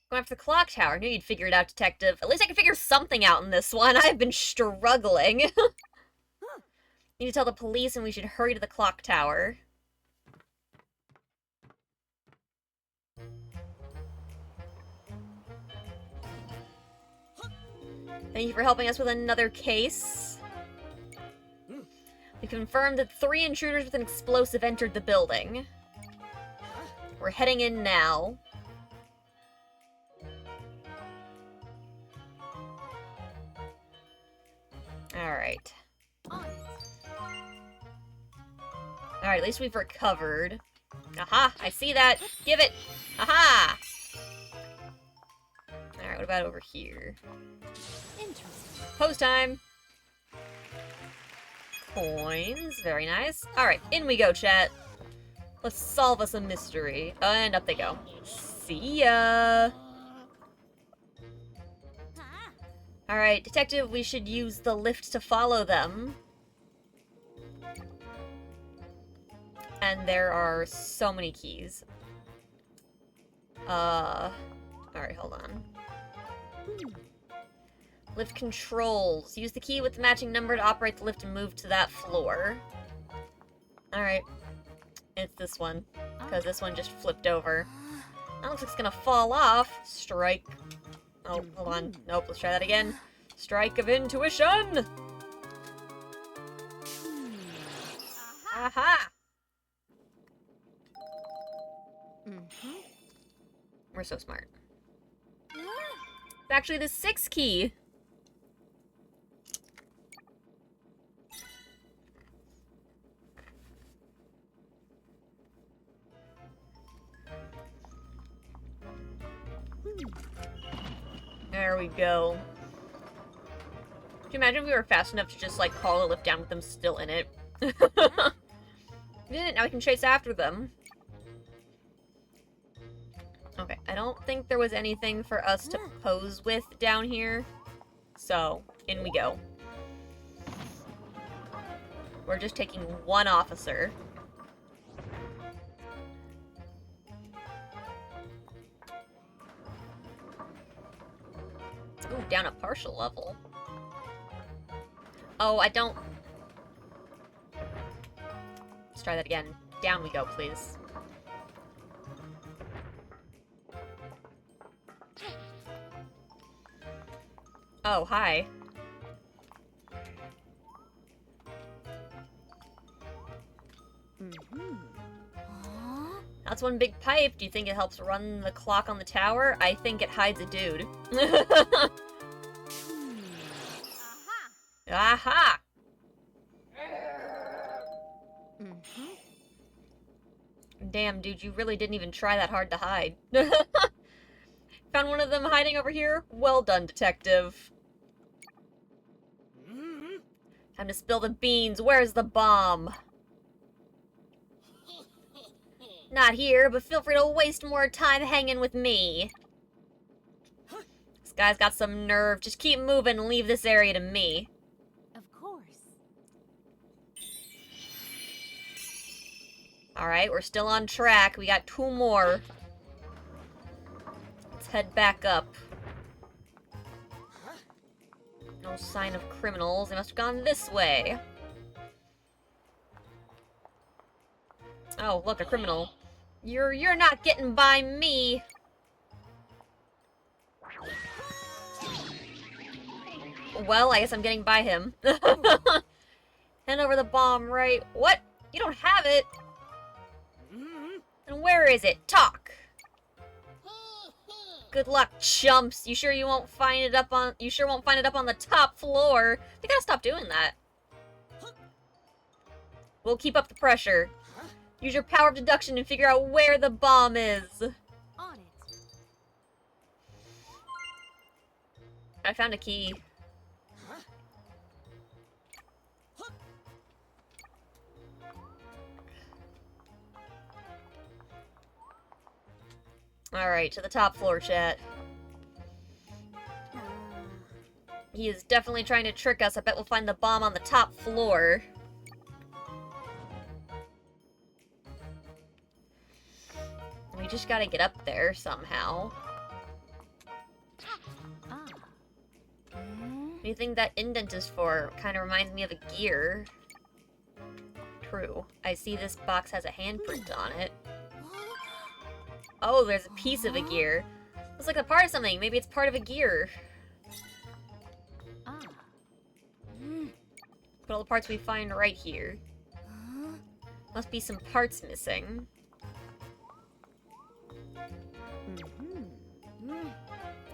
Going after the clock tower. Knew you'd figure it out, Detective. At least I can figure something out in this one. I've been struggling. Need to tell the police and we should hurry to the clock tower. Thank you for helping us with another case. We confirmed that 3 intruders with an explosive entered the building. We're heading in now. Alright. On it. Alright, at least we've recovered. Aha! I see that! Give it! Aha! Alright, what about over here? Interesting. Post time! Coins. Very nice. Alright, in we go, chat. Let's solve us a mystery. And up they go. See ya! Alright, detective, we should use the lift to follow them. And there are so many keys. Alright, hold on. Lift controls. Use the key with the matching number to operate the lift and move to that floor. Alright. It's this one. Because this one just flipped over. That looks like it's gonna fall off. Strike. Oh, hold on. Nope, let's try that again. Strike of intuition! Aha! We're so smart. It's actually the 6 key! There we go. Can you imagine if we were fast enough to just, like, call the lift down with them still in it? We didn't, now we can chase after them. Okay, I don't think there was anything for us to pose with down here. So, in we go. We're just taking one officer. Ooh, down a partial level. Oh, I don't... Let's try that again. Down we go, please. Oh, hi. That's one big pipe. Do you think it helps run the clock on the tower? I think it hides a dude. Aha! Damn, dude, you really didn't even try that hard to hide. Found one of them hiding over here? Well done, detective. Time to spill the beans. Where's the bomb? Not here, but feel free to waste more time hanging with me. This guy's got some nerve. Just keep moving and leave this area to me. Of course. Alright, we're still on track. We got 2 more. Let's head back up. No sign of criminals. They must have gone this way. Oh, look, a criminal. You're not getting by me. Well, I guess I'm getting by him. Hand over the bomb, right? What? You don't have it? Then where is it? Talk. Good luck, chumps. You sure won't find it up on the top floor? They gotta stop doing that. We'll keep up the pressure. Use your power of deduction and figure out where the bomb is. On it. I found a key. Alright, to the top floor, chat. He is definitely trying to trick us. I bet we'll find the bomb on the top floor. We just gotta get up there somehow. What do you think that indent is for? Kinda reminds me of a gear. True. I see this box has a handprint on it. Oh, there's a piece of a gear. Looks like a part of something. Maybe it's part of a gear. Put all the parts we find right here. Must be some parts missing.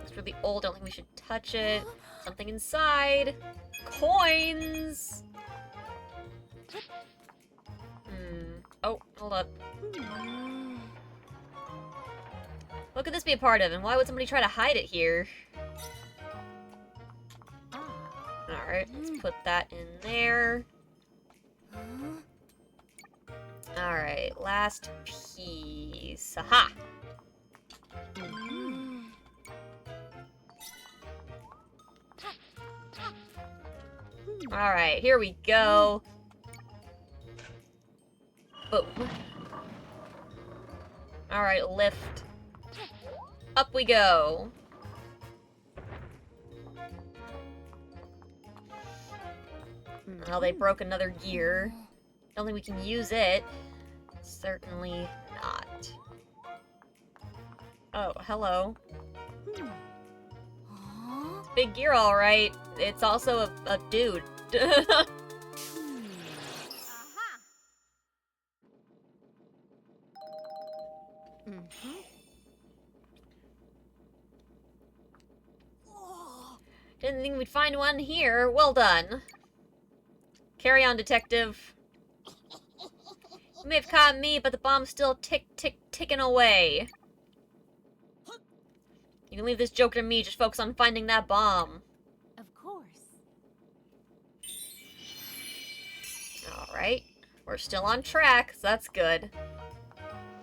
It's really old. I don't think we should touch it. Something inside. Coins! Oh, hold up. What could this be a part of, and why would somebody try to hide it here? Alright, let's put that in there. Alright, last piece. Aha! Alright, here we go. Boom. Alright, lift. Up we go. Well, they broke another gear. Don't think we can use it. Certainly not. Oh, hello. Big gear, alright. It's also a dude. Aha! Didn't think we'd find one here. Well done. Carry on, detective. You may have caught me, but the bomb's still ticking away. You can leave this joker to me, just focus on finding that bomb. Of course. Alright. We're still on track, so that's good.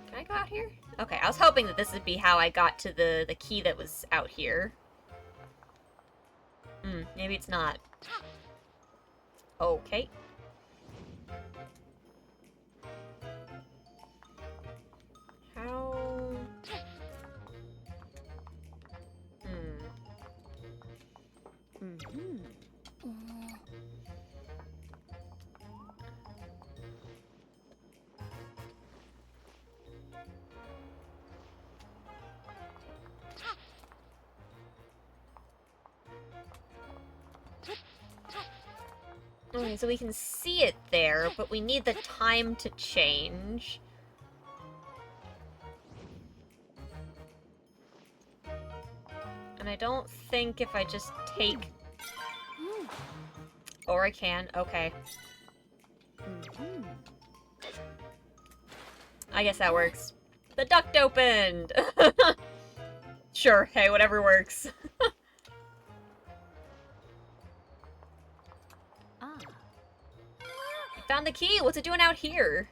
Can I go out here? Okay, I was hoping that this would be how I got to the key that was out here. Maybe it's not. Okay. How... Okay, so we can see it there, but we need the time to change. And I don't think if I just take... Or I can, okay. I guess that works. The duct opened! Sure, hey, whatever works. Found the key! What's it doing out here?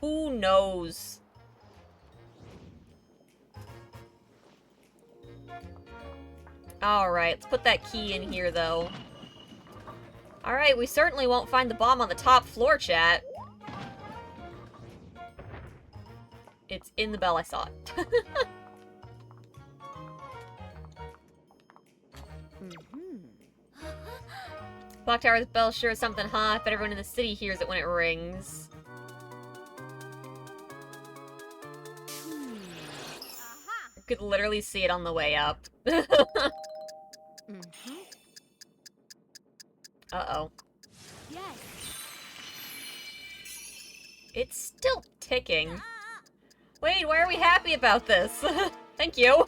Who knows? Alright, let's put that key in here, though. Alright, we certainly won't find the bomb on the top floor, chat. It's in the bell, I saw it. Clock Tower's bell sure is something, huh? I bet everyone in the city hears it when it rings. You could literally see it on the way up. Uh-oh. Yes. It's still ticking. Wait, why are we happy about this? Thank you.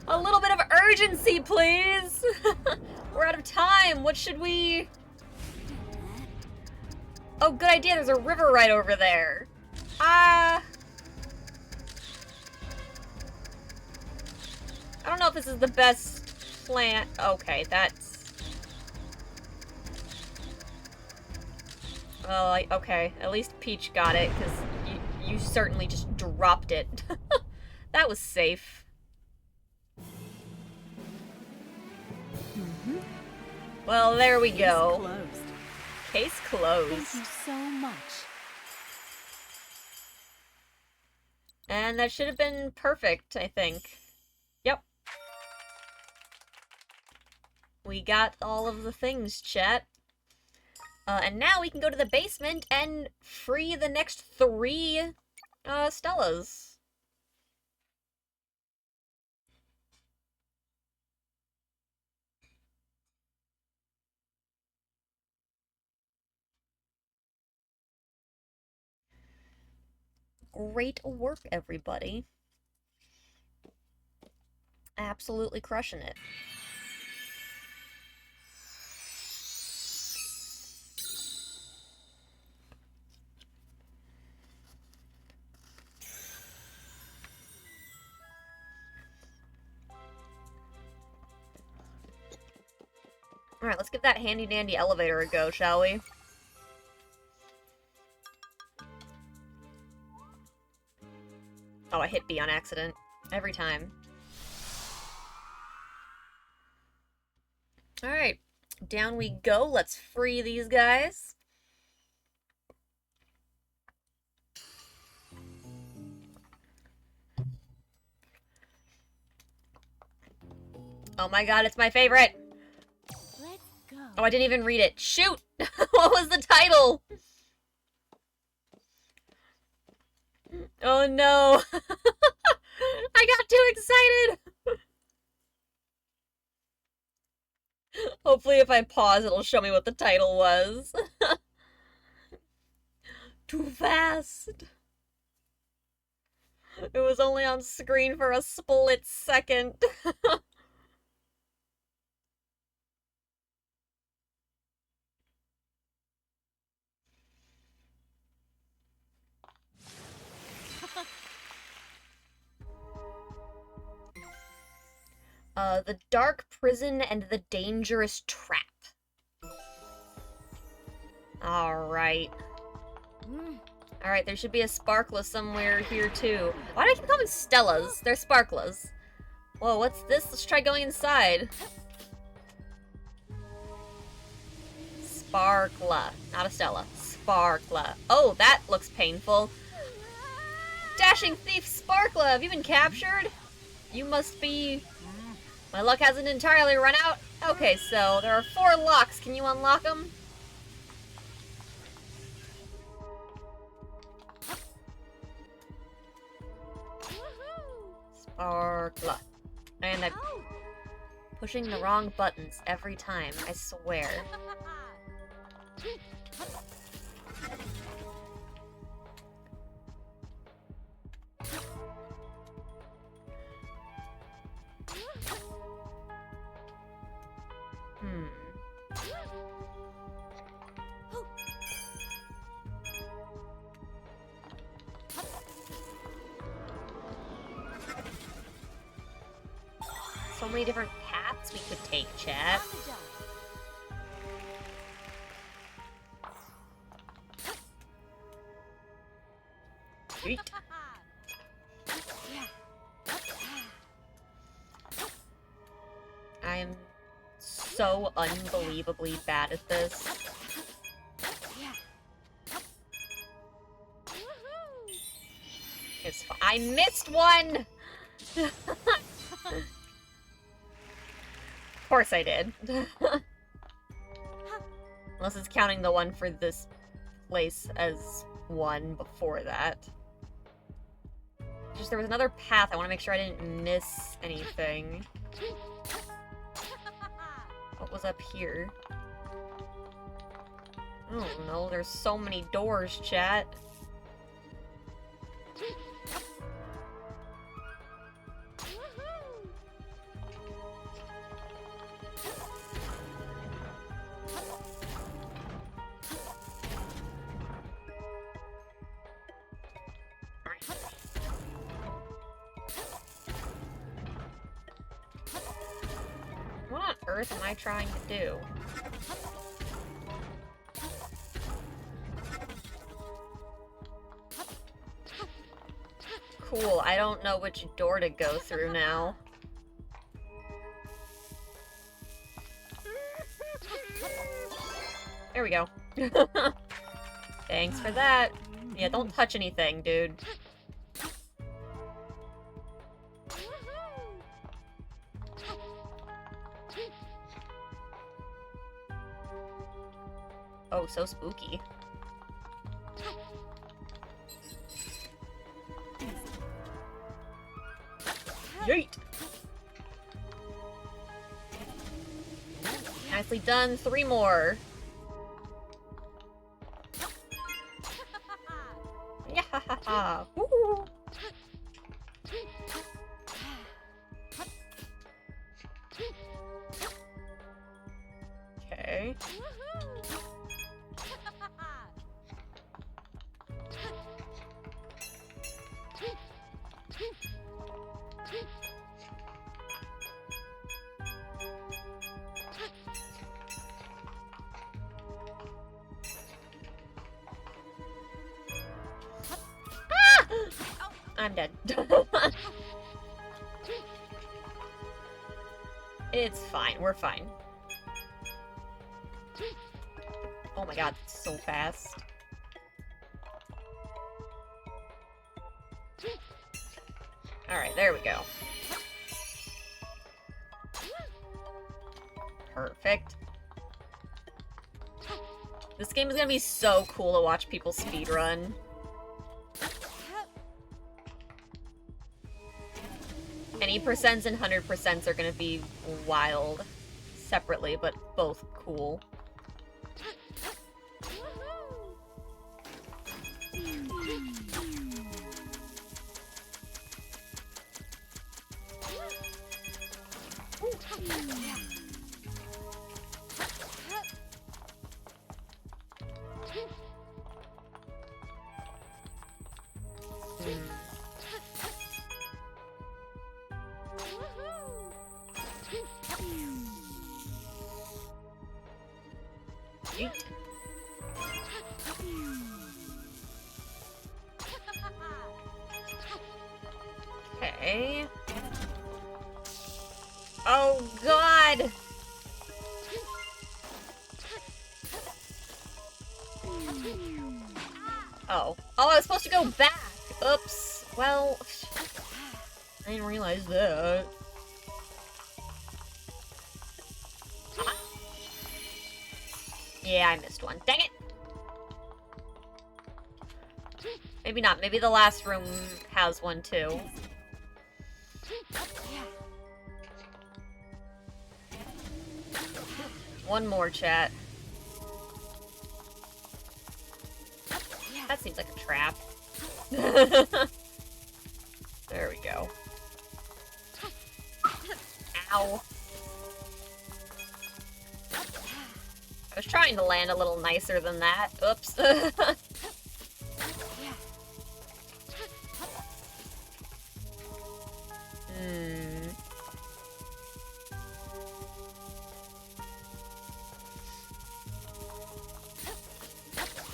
A little bit of urgency, please! We're out of time. What should we... Oh, good idea. There's a river right over there. I don't know if this is the best plan. Okay, that's... Well, okay. At least Peach got it, because you certainly just dropped it. That was safe. Well, there we go. Closed. Case closed. Thank you so much. And that should have been perfect, I think. Yep. We got all of the things, chat. And now we can go to the basement and free the next 3 Stellas. Great work, everybody. Absolutely crushing it. Alright, let's give that handy-dandy elevator a go, shall we? Oh, I hit B on accident. Every time. Alright, down we go. Let's free these guys. Oh my god, it's my favorite! Let's go. Oh, I didn't even read it. Shoot! What was the title? Oh no! I got too excited! Hopefully if I pause, it'll show me what the title was. Too fast! It was only on screen for a split second. The dark prison and the dangerous trap. Alright. Alright, there should be a Sparkla somewhere here, too. Why do I keep calling Stellas? They're Sparklas. Whoa, what's this? Let's try going inside. Sparkla. Not a Stella. Sparkla. Oh, that looks painful. Dashing thief Sparkla, have you been captured? You must be... My luck hasn't entirely run out. Okay, so there are 4 locks. Can you unlock them? Sparkla. And I'm pushing the wrong buttons every time, I swear. So many different paths we could take, chat. Yeet. I am so unbelievably bad at this. It's fine. I missed one! Of course I did. Unless it's counting the one for this place as one before that. Just there was another path. I want to make sure I didn't miss anything. What was up here? Oh no, there's so many doors, chat. What on earth am I trying to do? Cool, I don't know which door to go through now. There we go. Thanks for that. Yeah, don't touch anything, dude. Oh, so spooky. Yeet! Nicely done. 3 more. Yeah! Woo! Okay. I'm dead. It's fine. We're fine. Oh my god, so fast. Alright, there we go. Perfect. This game is gonna be so cool to watch people speedrun. Any percents and 100% are gonna be wild. Separately, but both cool. Yeet. Okay. Oh god! Oh. Oh, I was supposed to go back! Oops. Well, I didn't realize that. Yeah, I missed one. Dang it! Maybe not. Maybe the last room has one too. One more, chat. That seems like a trap. There we go. Ow. I was trying to land a little nicer than that. Oops.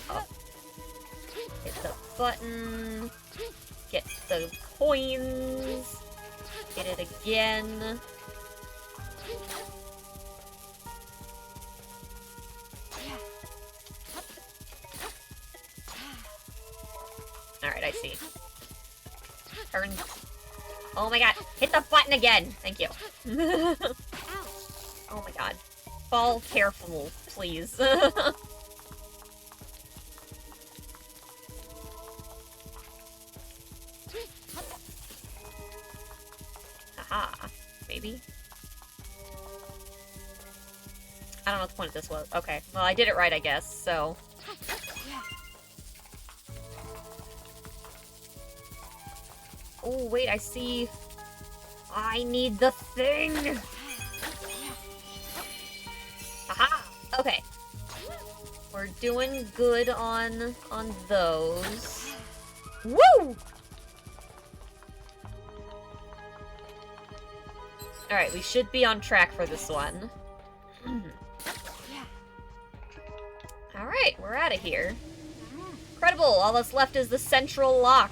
Oh. Hit the button. Get the coins. Hit it again. Alright, I see. Turn. Oh my god. Hit the button again. Thank you. Oh my god. Fall careful, please. Aha. Maybe? I don't know what the point of this was. Okay. Well, I did it right, I guess, so... Oh, wait, I see... I need the thing! Aha! Okay. We're doing good on those. Woo! Alright, we should be on track for this one. Alright, we're out of here. Incredible! All that's left is the central lock.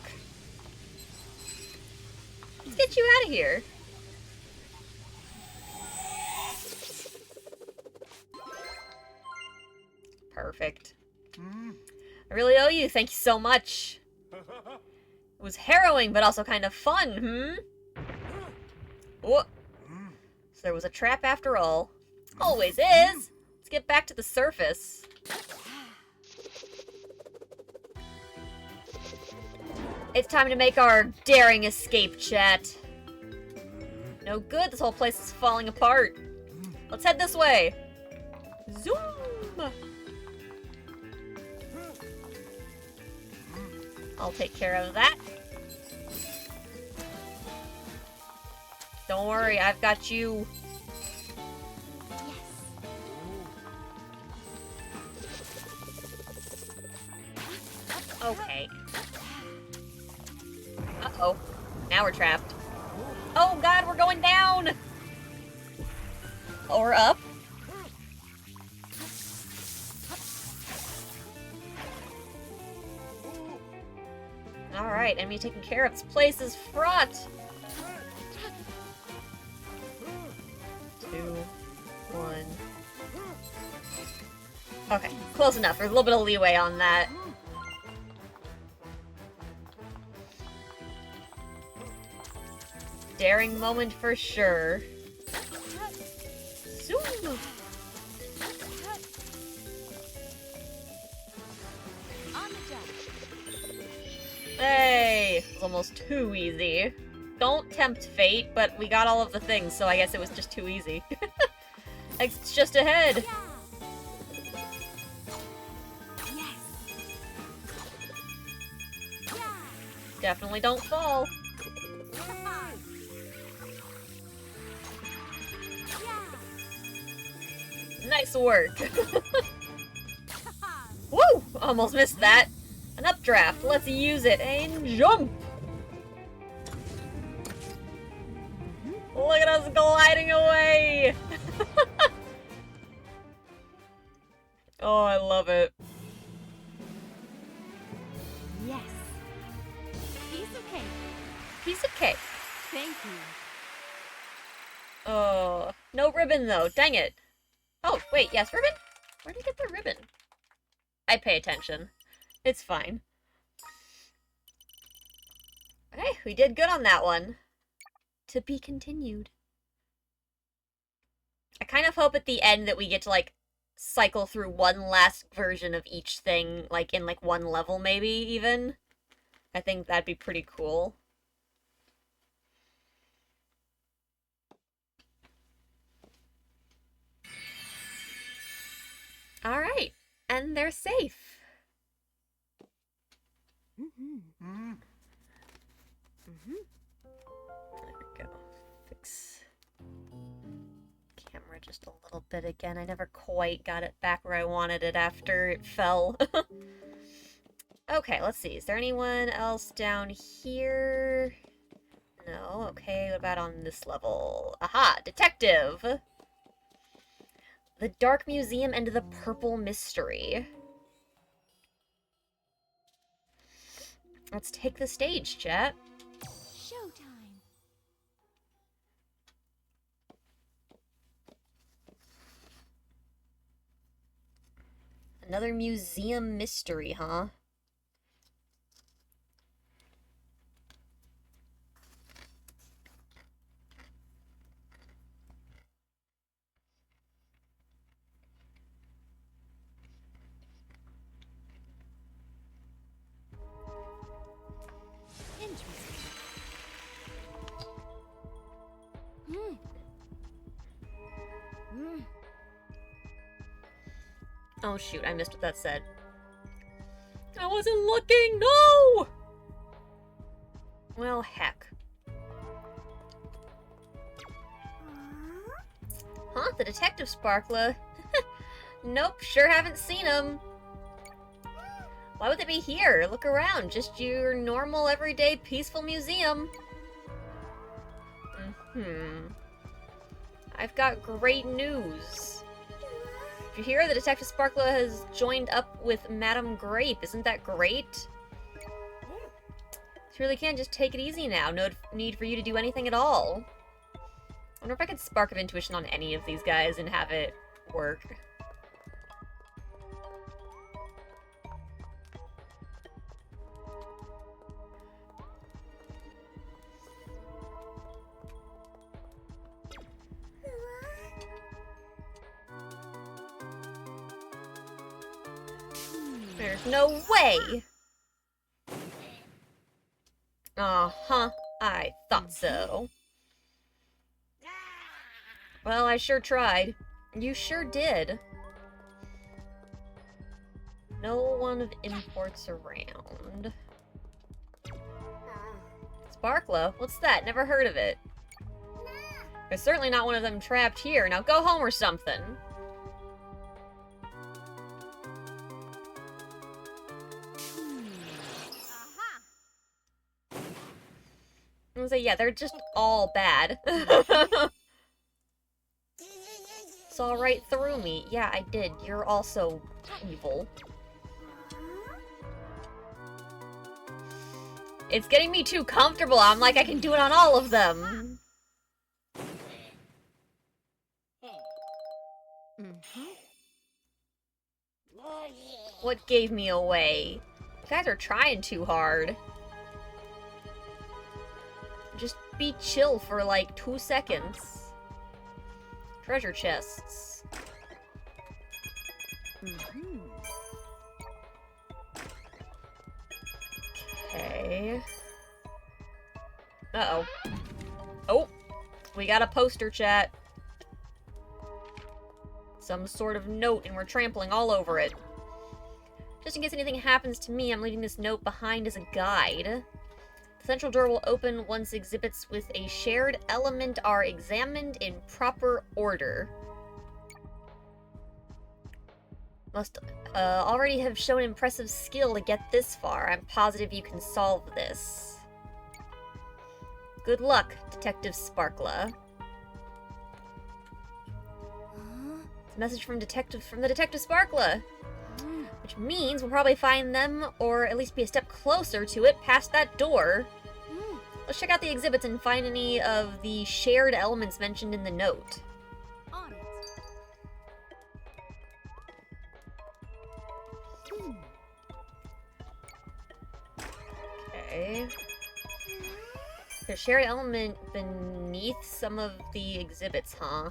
Let's get you out of here. Perfect. I really owe you. Thank you so much. It was harrowing, but also kind of fun, Oh. So there was a trap after all. Always is. Let's get back to the surface. It's time to make our daring escape, chat. No good. This whole place is falling apart. Let's head this way. Zoom. I'll take care of that. Don't worry, I've got you. Yes. Okay. Uh-oh. Now we're trapped. Oh god, we're going down! Or up. Alright, enemy taken care of. This place is fraught! 2, 1. Okay, close enough. There's a little bit of leeway on that. Daring moment for sure. Zoom! Hey! It was almost too easy. Don't tempt fate, but we got all of the things, so I guess it was just too easy. It's just ahead! Definitely don't fall. Nice work. Woo! Almost missed that. An updraft. Let's use it and jump! Look at us gliding away! Oh, I love it. Yes. Piece of cake. Piece of cake. Thank you. Oh, no ribbon though. Dang it. Oh, wait, yes, ribbon? Where did you get the ribbon? I pay attention. It's fine. Okay, we did good on that one. To be continued. I kind of hope at the end that we get to, like, cycle through one last version of each thing, like, in, like, one level, maybe, even. I think that'd be pretty cool. Alright, and they're safe. There we go. Fix camera just a little bit again. I never quite got it back where I wanted it after it fell. Okay, let's see. Is there anyone else down here? No. Okay, what about on this level? Aha! Detective! The Dark Museum and the Purple Mystery. Let's take the stage, chat. Showtime. Another museum mystery, huh? Interesting. Oh shoot, I missed what that said. I wasn't looking! No! Well, heck. Huh? The detective sparkler? Nope, sure haven't seen him. Why would they be here? Look around. Just your normal, everyday, peaceful museum. I've got great news. Did you hear? The Detective Sparkler has joined up with Madame Grape. Isn't that great? You really can just take it easy now. No need for you to do anything at all. I wonder if I could spark of intuition on any of these guys and have it work. There's no way! Uh-huh. I thought so. Well, I sure tried. You sure did. No one of imports around. Sparkla? What's that? Never heard of it. There's certainly not one of them trapped here. Now go home or something. I was like, yeah, they're just all bad. Saw right through me. Yeah, I did. You're also evil. It's getting me too comfortable. I'm like, I can do it on all of them. What gave me away? You guys are trying too hard. Just be chill for like 2 seconds. Treasure chests. Okay. Uh-oh. Oh! We got a poster, chat. Some sort of note, and we're trampling all over it. Just in case anything happens to me, I'm leaving this note behind as a guide. The central door will open once exhibits with a shared element are examined in proper order. Must already have shown impressive skill to get this far. I'm positive you can solve this. Good luck, Detective Sparkla. It's a message from the Detective Sparkla. Which means we'll probably find them, or at least be a step closer to it, past that door. Let's check out the exhibits and find any of the shared elements mentioned in the note. On it. Okay. There's a shared element beneath some of the exhibits, huh?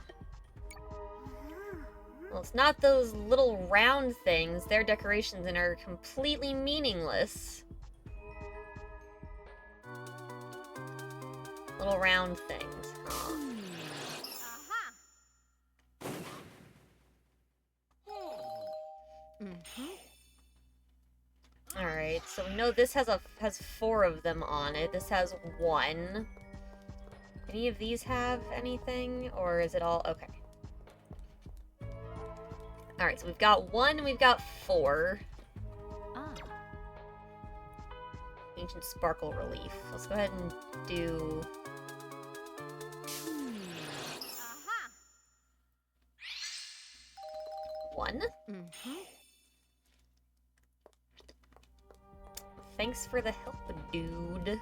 Well, it's not those little round things. They're decorations and are completely meaningless. Little round things, huh? Alright, so we know this has 4 of them on it. This has 1. Any of these have anything? Or is it all... Okay. Alright, so we've got 1 and we've got 4. Ancient Sparkle Relief. Let's go ahead and do... one. Thanks for the help, dude.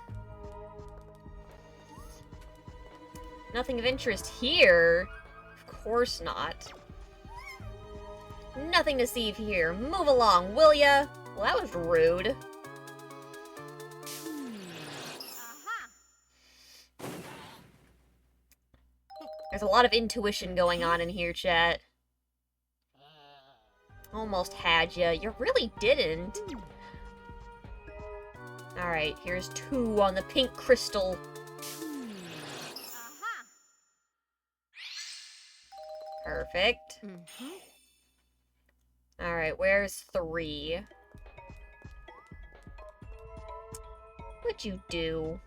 Nothing of interest here? Of course not. Nothing to see here. Move along, will ya? Well, that was rude. There's a lot of intuition going on in here, chat. Almost had ya. You really didn't. Alright, here's 2 on the pink crystal. Perfect. Alright, where's 3? What'd you do?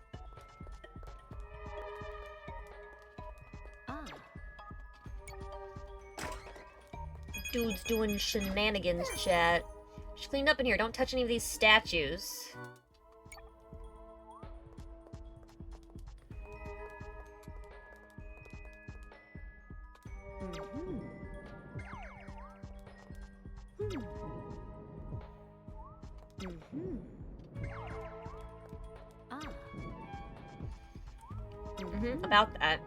Dude's doing shenanigans, chat. Just clean up in here. Don't touch any of these statues. About that.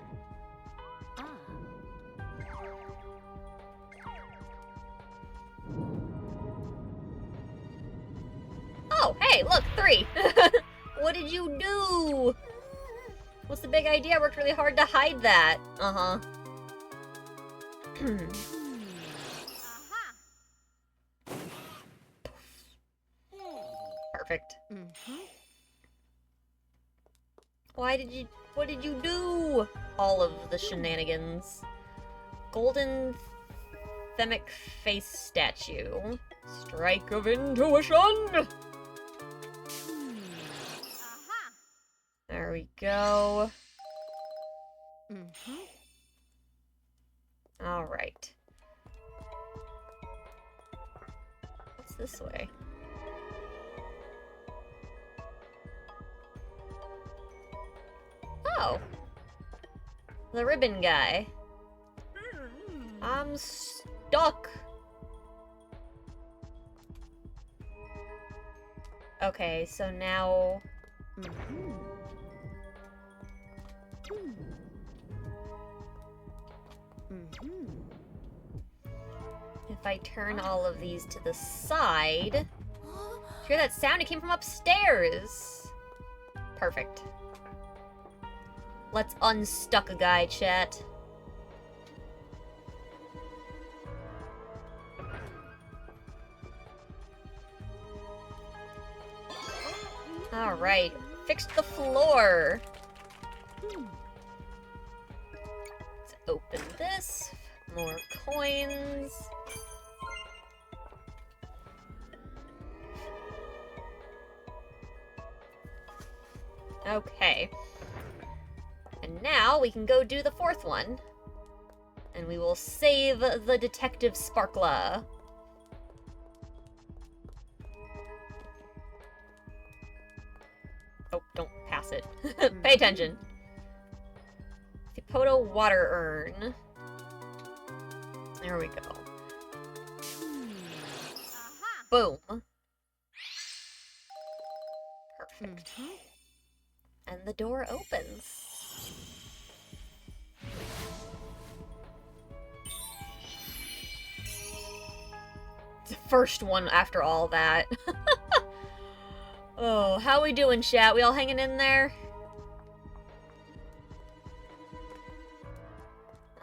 Oh, hey, look, 3! What did you do? What's the big idea? I worked really hard to hide that. Uh-huh. Perfect. What did you do? All of the shenanigans. Golden Themic face statue. Strike of intuition! There we go. Alright. What's this way? Oh. The ribbon guy. I'm stuck. Okay, so now If I turn all of these to the side... Hear that sound? It came from upstairs! Perfect. Let's unstuck a guy, chat. Alright, fixed the floor. Let's open this. More coins. Okay. And now we can go do the fourth one. And we will save the Detective Sparkla. Oh, don't pass it. Pay attention. Capoto water urn. There we go. Boom. Perfect. And the door opens. It's the first one after all that. Oh, how we doing, chat? We all hanging in there?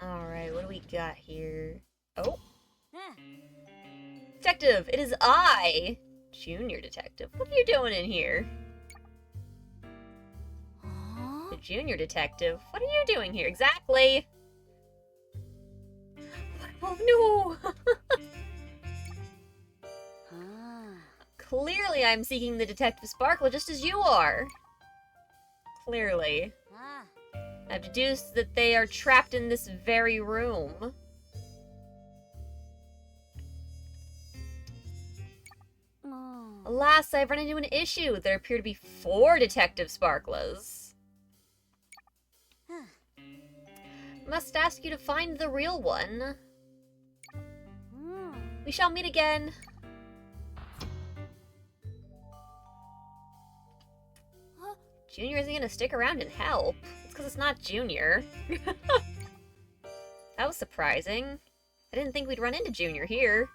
Alright, what do we got here? Oh. Detective, it is I! Junior detective. What are you doing in here? The junior detective? What are you doing here? Exactly! Oh no! Clearly I'm seeking the Detective Sparkle just as you are. Clearly. I've deduced that they are trapped in this very room. Alas, I've run into an issue. There appear to be 4 Detective Sparklas. Must ask you to find the real one. We shall meet again. Junior isn't gonna stick around and help. It's because it's not Junior. That was surprising. I didn't think we'd run into Junior here.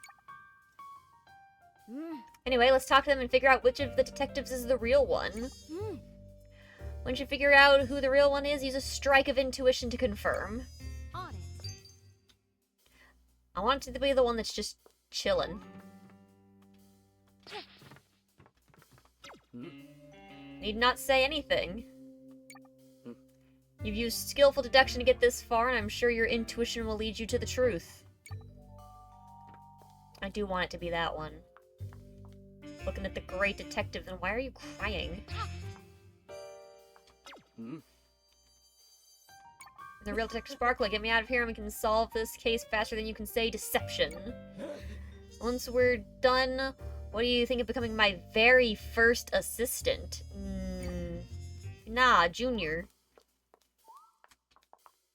Anyway, let's talk to them and figure out which of the detectives is the real one. Once you figure out who the real one is, use a strike of intuition to confirm. On it. I want it to be the one that's just chillin'. Need not say anything. You've used skillful deduction to get this far, and I'm sure your intuition will lead you to the truth. I do want it to be that one. Looking at the great detective, then why are you crying? The real Detective Sparkla, get me out of here and we can solve this case faster than you can say deception. Once we're done, what do you think of becoming my very first assistant? Nah, Junior.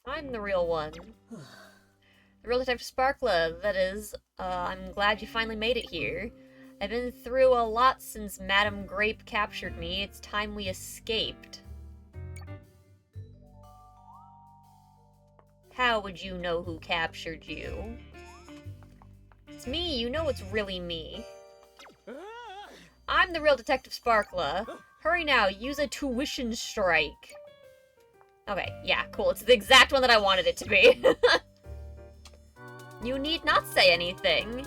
I'm the real one. The real Detective Sparkla, that is. I'm glad you finally made it here. I've been through a lot since Madame Grape captured me. It's time we escaped. How would you know who captured you? It's me, you know it's really me. I'm the real Detective Sparkla. Hurry now, use a tuition strike. Okay, yeah, cool. It's the exact one that I wanted it to be. You need not say anything.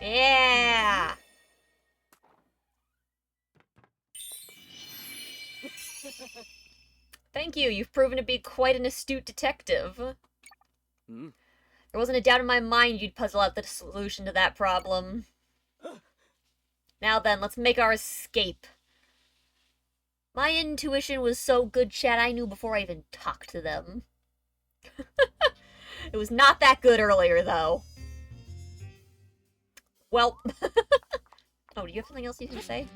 Yeah! Thank you, you've proven to be quite an astute detective. There wasn't a doubt in my mind you'd puzzle out the solution to that problem. Now then, let's make our escape. My intuition was so good, chat, I knew before I even talked to them. It was not that good earlier, though. Well. Oh, do you have something else you can say?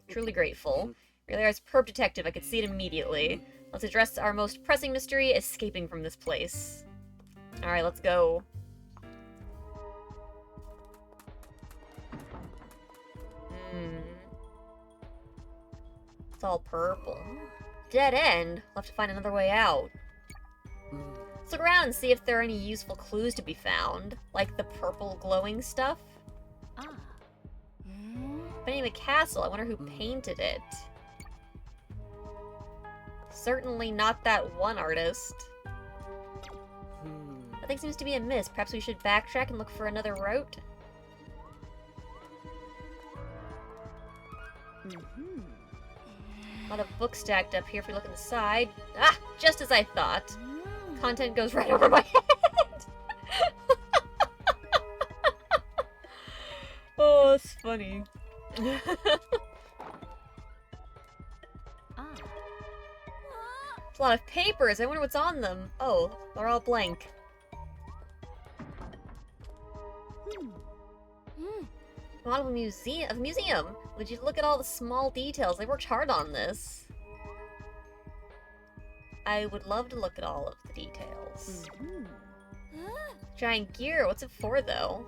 Truly grateful. Really are a superb detective, I could see it immediately. Let's address our most pressing mystery, escaping from this place. Alright, let's go. It's all purple. Dead end? We'll have to find another way out. Let's look around and see if there are any useful clues to be found. Like the purple glowing stuff. Ah. Benny the castle, I wonder who painted it. Certainly not that one artist. Nothing seems to be amiss. Perhaps we should backtrack and look for another route? A lot of books stacked up here if we look inside. Ah! Just as I thought. Content goes right over my head! Oh, it's funny. Ah. There's a lot of papers. I wonder what's on them. Oh, they're all blank. A lot of a museum. Would you look at all the small details? They worked hard on this. I would love to look at all of the details. Giant gear. What's it for, though?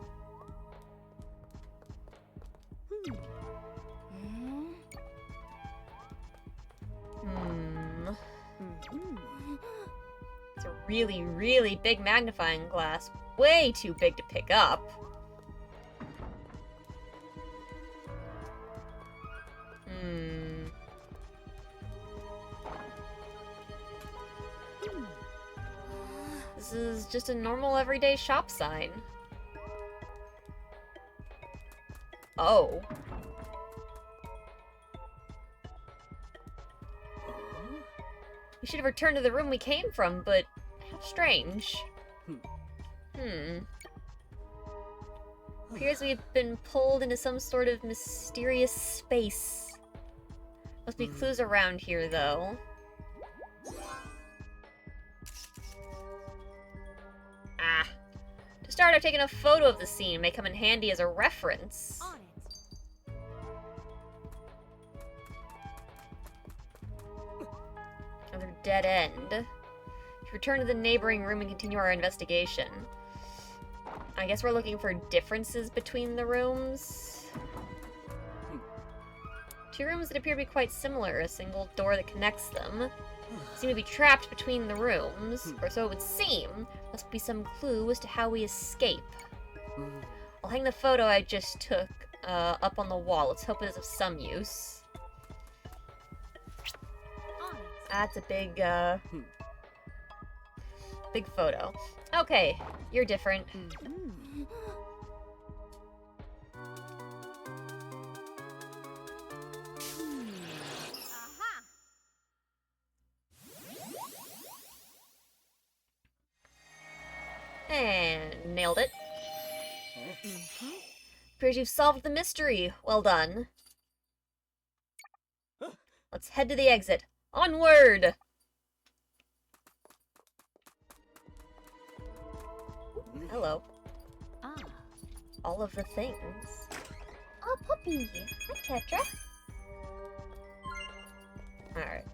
It's a really, really big magnifying glass. Way too big to pick up. This is just a normal everyday shop sign. Oh. We should have returned to the room we came from, but how strange. Appears we've been pulled into some sort of mysterious space. Must be clues around here, though. Ah. To start, I've taken a photo of the scene. It may come in handy as a reference. On it. Another dead end. To return to the neighboring room and continue our investigation. I guess we're looking for differences between the rooms. Two rooms that appear to be quite similar, a single door that connects them. Seem to be trapped between the rooms, or so it would seem. Must be some clue as to how we escape. I'll hang the photo I just took up on the wall. Let's hope it is of some use. That's a big, big photo. Okay, you're different. Aha. And nailed it. Appears you've solved the mystery. Well done. Let's head to the exit. Onward! Hello. Ah. All of the things. Oh, puppy! Hi, Tetra. Alright.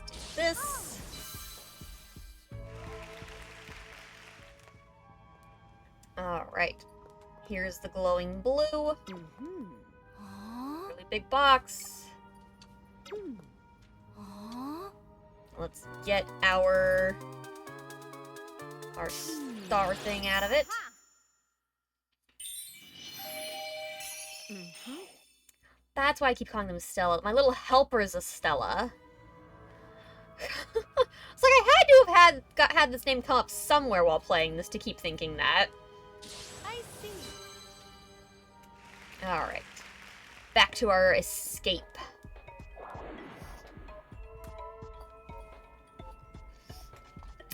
Let's do this. Alright. Here's the glowing blue. Really big box. Let's get our star thing out of it. That's why I keep calling them Stella. My little helper is a Stella. It's like I had to have had this name come up somewhere while playing this to keep thinking that. I see. Alright. Back to our escape.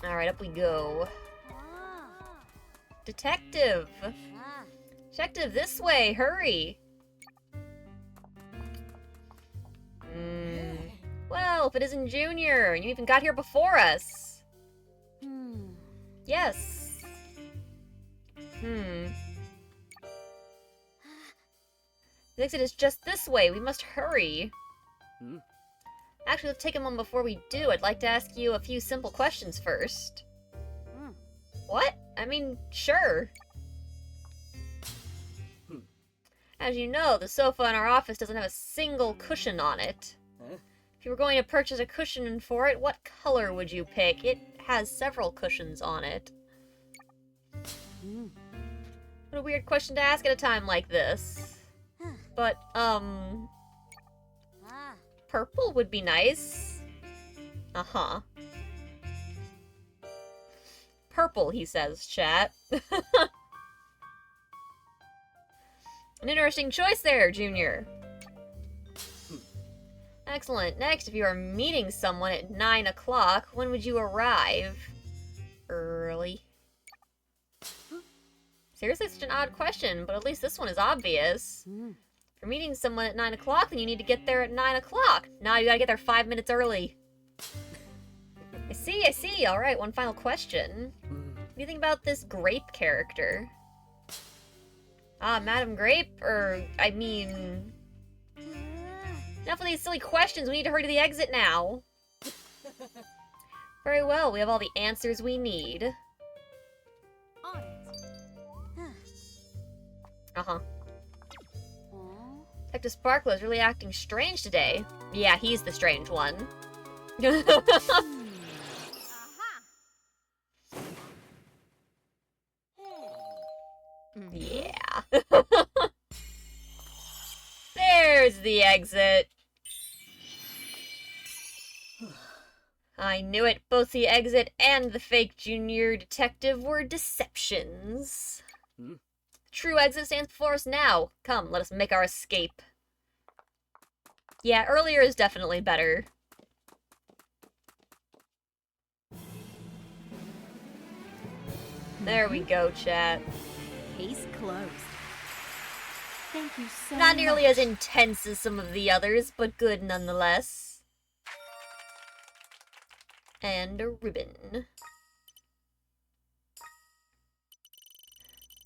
Alright, up we go. Detective! Detective, this way! Hurry! Well, if it isn't Junior, you even got here before us! Yes. The exit is just this way. We must hurry. Actually, let's take a moment before we do. I'd like to ask you a few simple questions first. What? I mean, sure. As you know, the sofa in our office doesn't have a single cushion on it. Huh? If you were going to purchase a cushion for it, what color would you pick? It has several cushions on it. What a weird question to ask at a time like this. But, purple would be nice. Uh-huh. Purple, he says, chat. An interesting choice there, Junior. Excellent. Next, if you are meeting someone at 9 o'clock, when would you arrive? Early. Seriously, such an odd question, but at least this one is obvious. If you're meeting someone at 9 o'clock, then you need to get there at 9 o'clock. Now you gotta get there 5 minutes early. I see. Alright, one final question. What do you think about this Grape character? Ah, Madam Grape? I mean... Enough of these silly questions, we need to hurry to the exit now. Very well, we have all the answers we need. On it. Uh-huh. Detective Sparkle is really acting strange today. Yeah, he's the strange one. Yeah. There's the exit. I knew it. Both the exit and the fake junior detective were deceptions. The true exit stands before us now. Come, let us make our escape. Yeah, earlier is definitely better. There we go, chat. Case closed. Thank you so Not nearly much. as intense as some of the others, but good nonetheless. And a ribbon.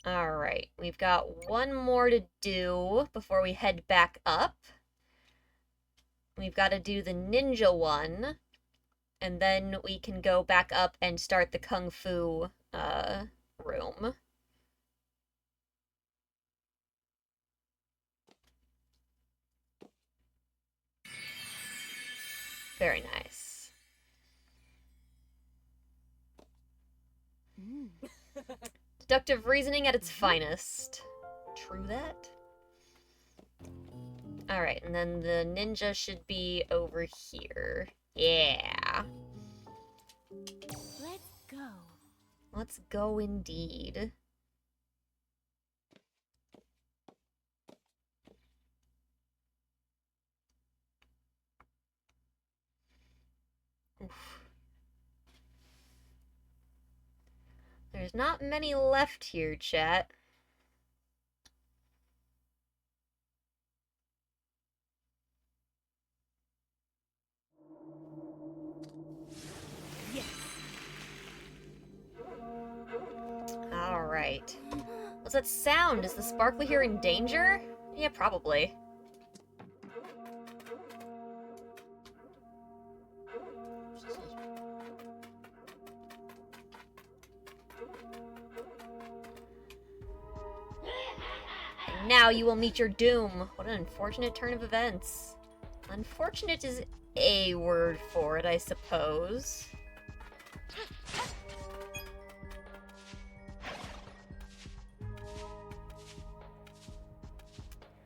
Alright, we've got one more to do before we head back up. We've got to do the ninja one, and then we can go back up and start the kung fu room. Very nice. Deductive reasoning at its finest. True that? Alright, and then the ninja should be over here. Yeah. Let's go. Let's go indeed. Oof. There's not many left here, chat. Alright. What's that sound? Is the sparkly here in danger? Yeah, probably. And now you will meet your doom. What an unfortunate turn of events. Unfortunate is a word for it, I suppose.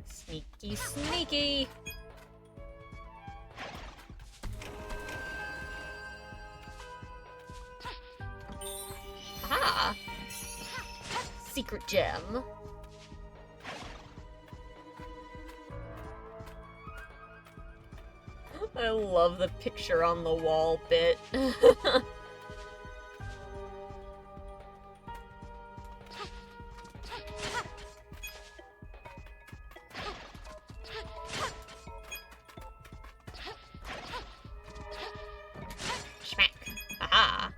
Sneaky, sneaky! Aha! Secret gem. I love the picture on the wall bit. Schmack. Aha.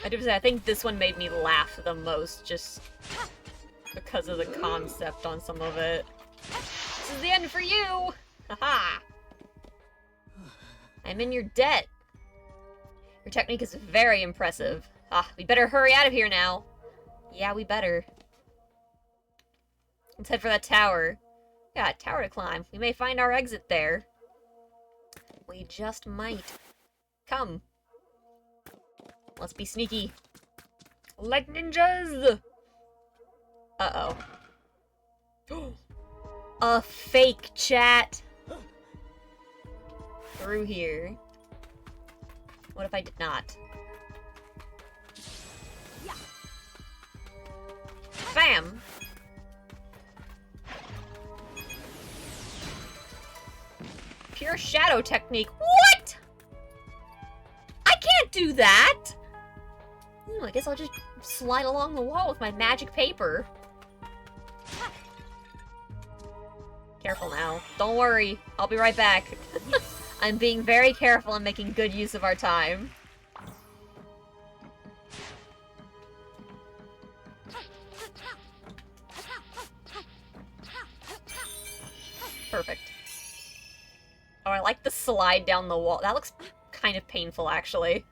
I do say, I think this one made me laugh the most, just because of the concept on some of it. This is the end for you! Haha! I'm in your debt. Your technique is very impressive. Ah, we better hurry out of here now. Yeah, we better. Let's head for that tower. Yeah, tower to climb. We may find our exit there. We just might. Come. Let's be sneaky. Like ninjas! Uh-oh. A fake chat! Through here. What if I did not? Bam! Pure shadow technique. What?! I can't do that! I guess I'll just slide along the wall with my magic paper. Careful now. Don't worry. I'll be right back. I'm being very careful and making good use of our time. Perfect. Oh, I like the slide down the wall. That looks kind of painful, actually.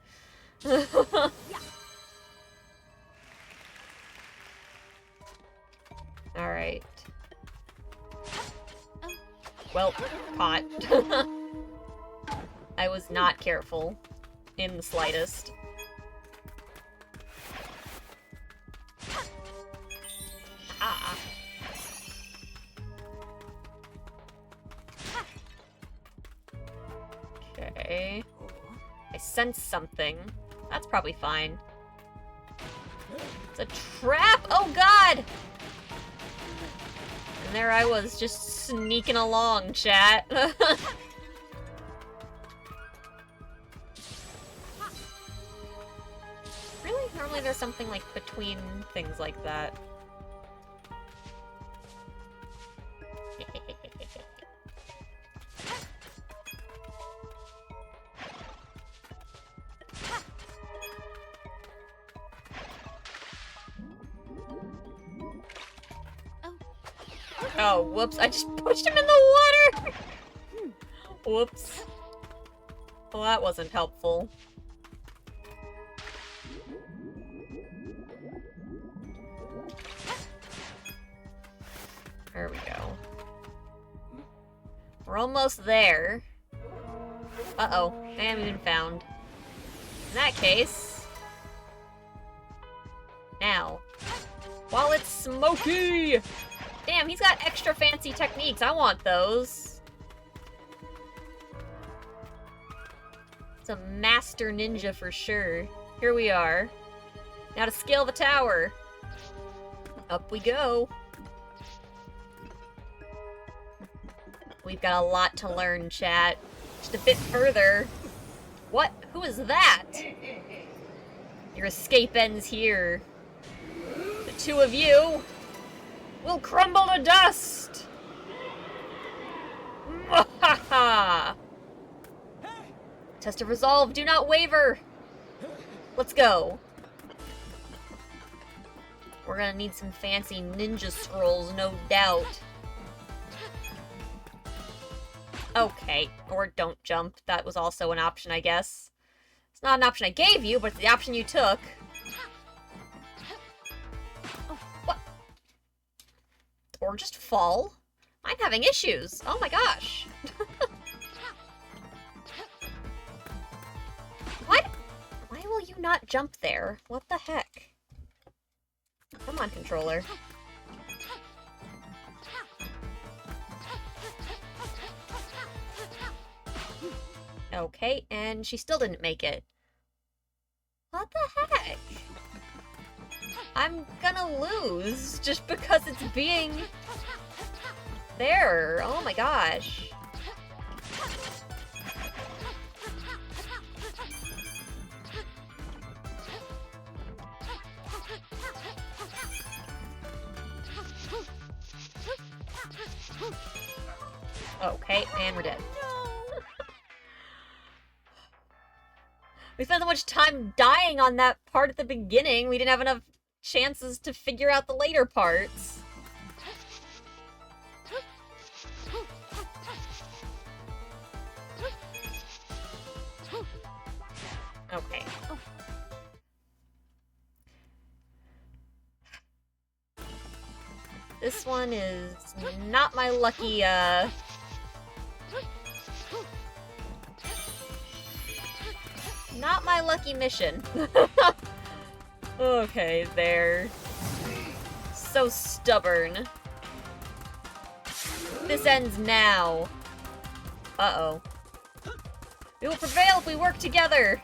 Alright. Well, caught. I was not careful. In the slightest. Ah. Okay. I sense something. That's probably fine. It's a trap! Oh god! And there I was, just sneaking along, chat. Really? Normally there's something, like, between things like that. Oh, whoops. I just pushed him in the water! Whoops. Well, that wasn't helpful. There we go. We're almost there. Uh-oh. I haven't even found. In that case... Now. While it's smoky! Damn, he's got extra fancy techniques. I want those. It's a master ninja for sure. Here we are. Now to scale the tower. Up we go. We've got a lot to learn, chat. Just a bit further. What? Who is that? Your escape ends here. The two of you will crumble to dust! Mwahaha! Test of resolve, do not waver! Let's go. We're gonna need some fancy ninja scrolls, no doubt. Okay, or don't jump. That was also an option, I guess. It's not an option I gave you, but it's the option you took. What? Or just fall? I'm having issues. Oh my gosh. What? Why will you not jump there? What the heck? Come on, controller. Okay, and she still didn't make it. What the heck? I'm gonna lose just because it's being there. Oh my gosh. Okay, and we're dead. We spent so much time dying on that part at the beginning, we didn't have enough chances to figure out the later parts. Okay. This one is not my lucky, not my lucky mission. Okay, there. So stubborn. This ends now. Uh-oh. We will prevail if we work together!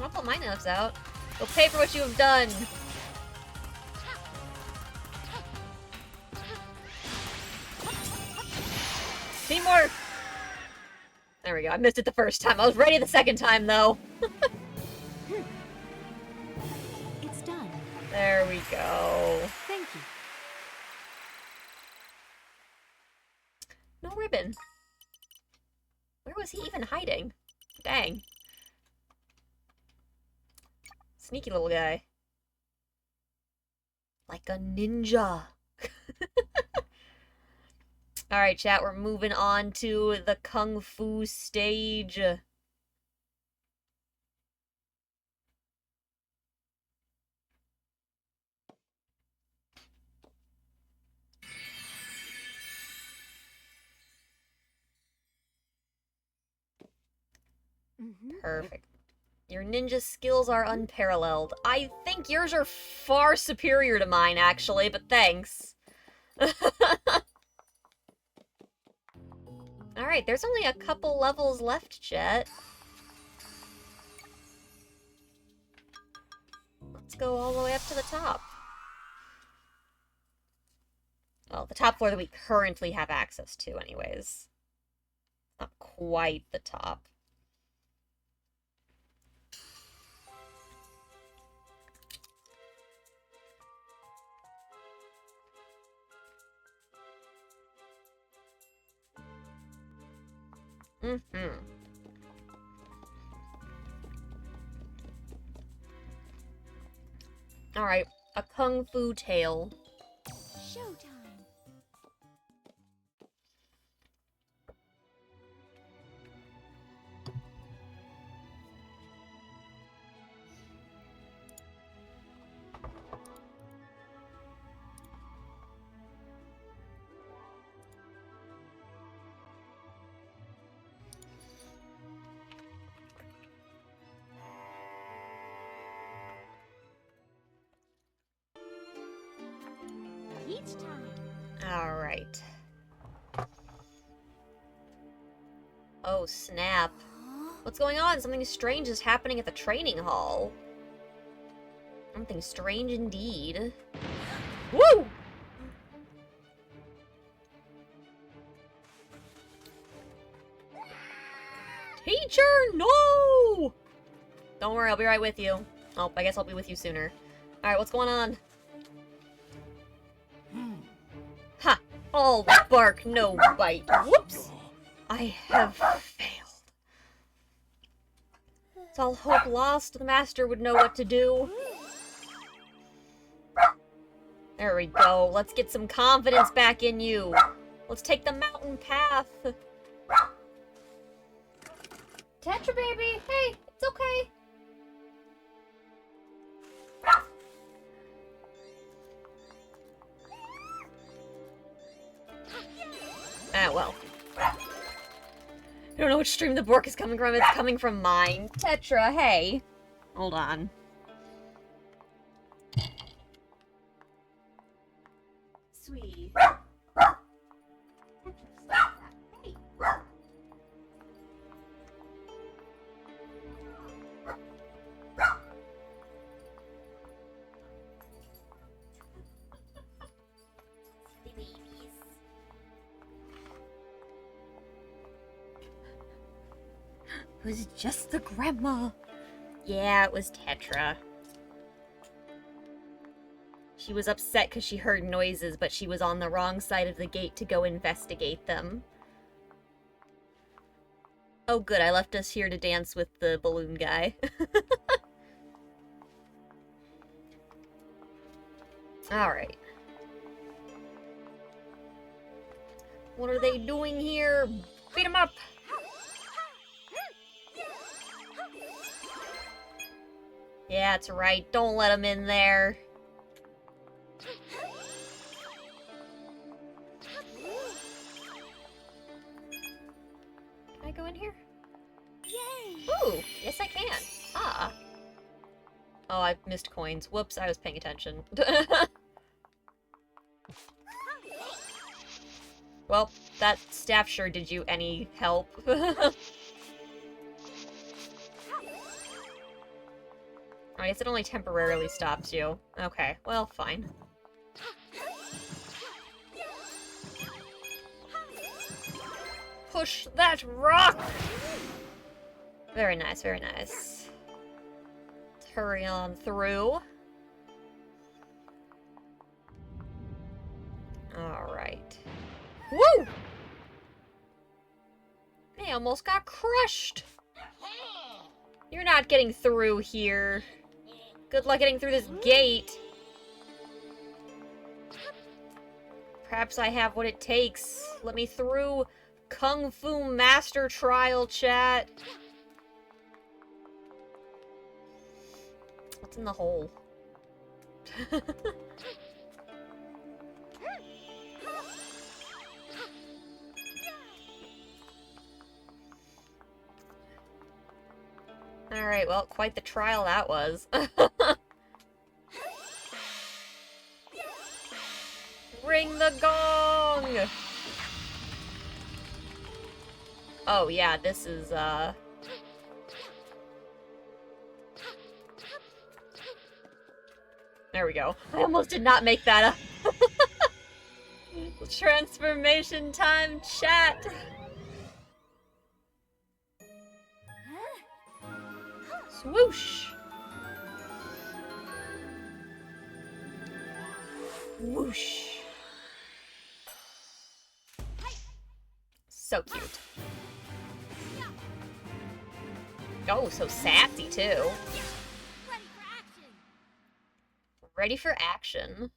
I'll pull my knives out. You'll pay for what you have done! Teamwork! There we go, I missed it the first time. I was ready the second time, though. It's done. There we go. Thank you. No ribbon. Where was he even hiding? Dang. Sneaky little guy. Like a ninja. Alright, chat, we're moving on to the Kung Fu stage. Perfect. Your ninja skills are unparalleled. I think yours are far superior to mine, actually, but thanks. Alright, there's only a couple levels left, chat. Let's go all the way up to the top. Well, the top floor that we currently have access to, anyways. Not quite the top. Alright, a Kung Fu tale. Showtime. Each time. Alright. Oh, snap. What's going on? Something strange is happening at the training hall. Something strange indeed. Woo! Teacher, no! Don't worry, I'll be right with you. Oh, I guess I'll be with you sooner. Alright, what's going on? Ha! All bark, no bite. Whoops! I have failed. It's all hope lost. The master would know what to do. There we go. Let's get some confidence back in you. Let's take the mountain path. Tetra baby, hey, it's okay. Ah, well. I don't know which stream the bork is coming from. It's coming from mine. Tetra, hey. Hold on. Sweetie. Hey. The babies. It was just the grandma. Yeah, it was Tetra. She was upset because she heard noises, but she was on the wrong side of the gate to go investigate them. Oh good, I left us here to dance with the balloon guy. Alright. What are they doing here? Beat them up! Yeah, that's right. Don't let them in there. Can I go in here? Yay! Ooh, yes I can. Ah. Oh, I missed coins. Whoops, I was paying attention. Well, that staff sure did you any help. I guess it only temporarily stops you. Okay, well, fine. Push that rock! Very nice, very nice. Let's hurry on through. Alright. Woo! I almost got crushed! You're not getting through here. Good luck getting through this gate. Perhaps I have what it takes. Let me through. Kung Fu Master Trial, chat. What's in the hole? Alright, well, quite the trial that was. Ring the gong! Oh, yeah, this is, There we go. I almost did not make that up. Transformation time, chat! Swoosh! Whoosh! So cute. Oh, so sassy, too. Ready for action.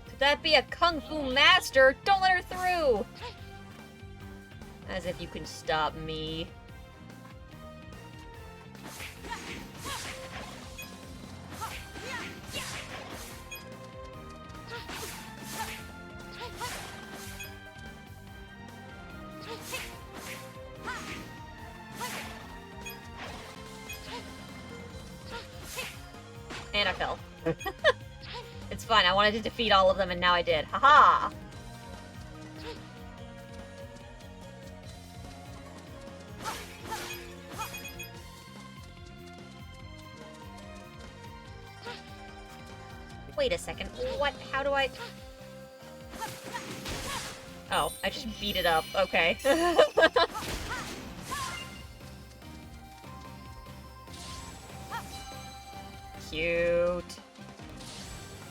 Could that be a Kung Fu master? Don't let her through! As if you can stop me. And I fell. It's fine, I wanted to defeat all of them and now I did. Haha! Wait a second, what? How do I... Oh, I just beat it up. Okay. Cute.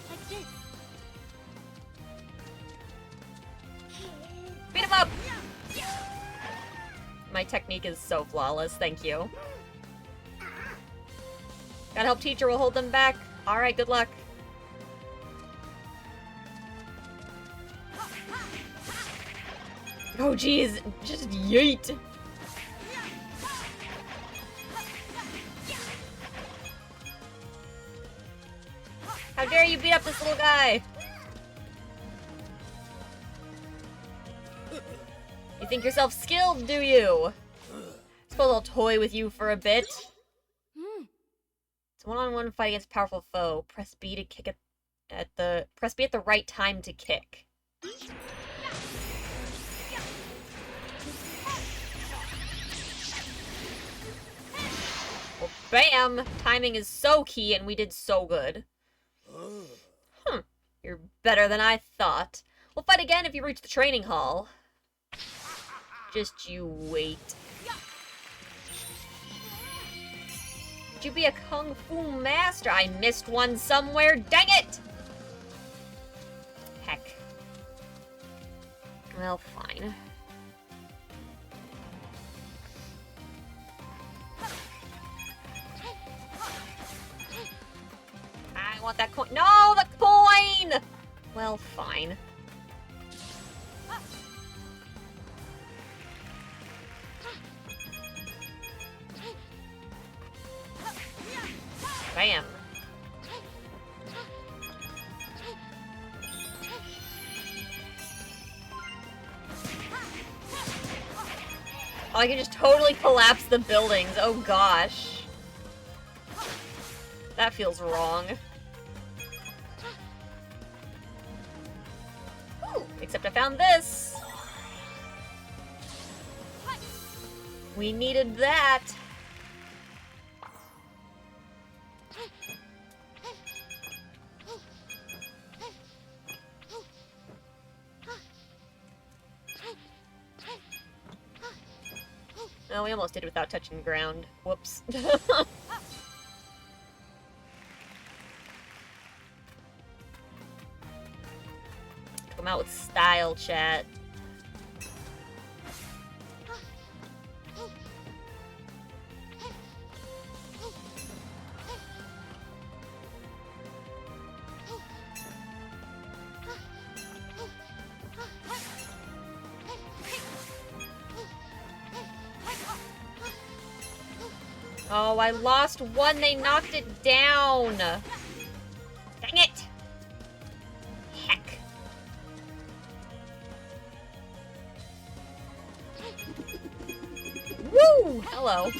Like this. Beat him up! My technique is so flawless, thank you. Gotta help teacher, will hold them back. Alright, good luck. Oh jeez, just yeet. How dare you beat up this little guy? You think yourself skilled, do you? Suppose I'll toy with you for a bit. It's a one-on-one fight against a powerful foe. Press B to kick press B at the right time to kick. Well, bam! Timing is so key and we did so good. You're better than I thought. We'll fight again if you reach the training hall. Just you wait. Could you be a Kung Fu master? I missed one somewhere, dang it! Heck. Well, fine. I want that coin. No, the coin! Well, fine. Bam. Oh, I can just totally collapse the buildings. Oh gosh. That feels wrong. Ooh, except I found this. We needed that. Oh, we almost did it without touching the ground. Whoops. Come out with style, chat. Oh, I lost one. They knocked it down. Dang it. Heck. Woo! Hello.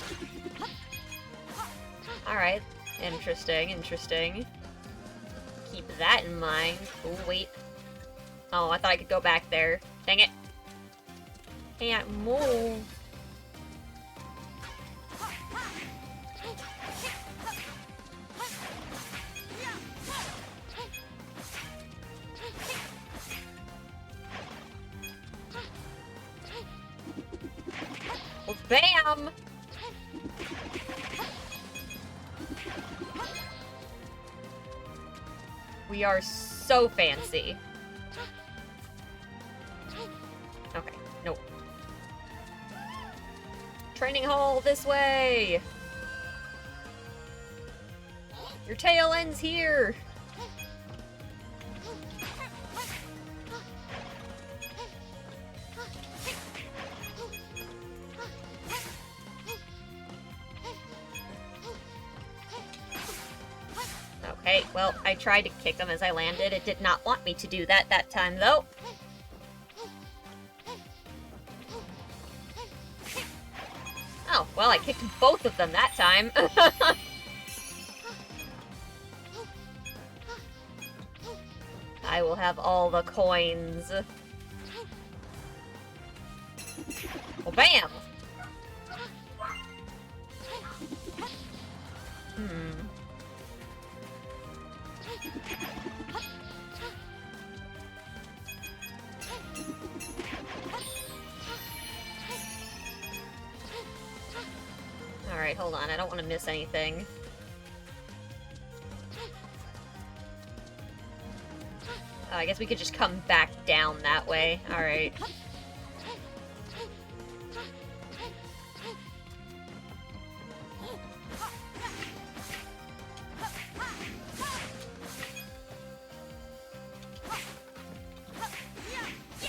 Alright. Interesting, interesting. Keep that in mind. Oh, wait. Oh, I thought I could go back there. Dang it. Can't move. Well, bam! We are so fancy. Okay, nope. Training hall this way! Your tail ends here! Okay, well, I tried to kick them as I landed. It did not want me to do that time, though. Oh, well, I kicked both of them that time. I will have all the coins. Well, bam! Alright, hold on. I don't want to miss anything. Oh, I guess we could just come back down that way. Alright.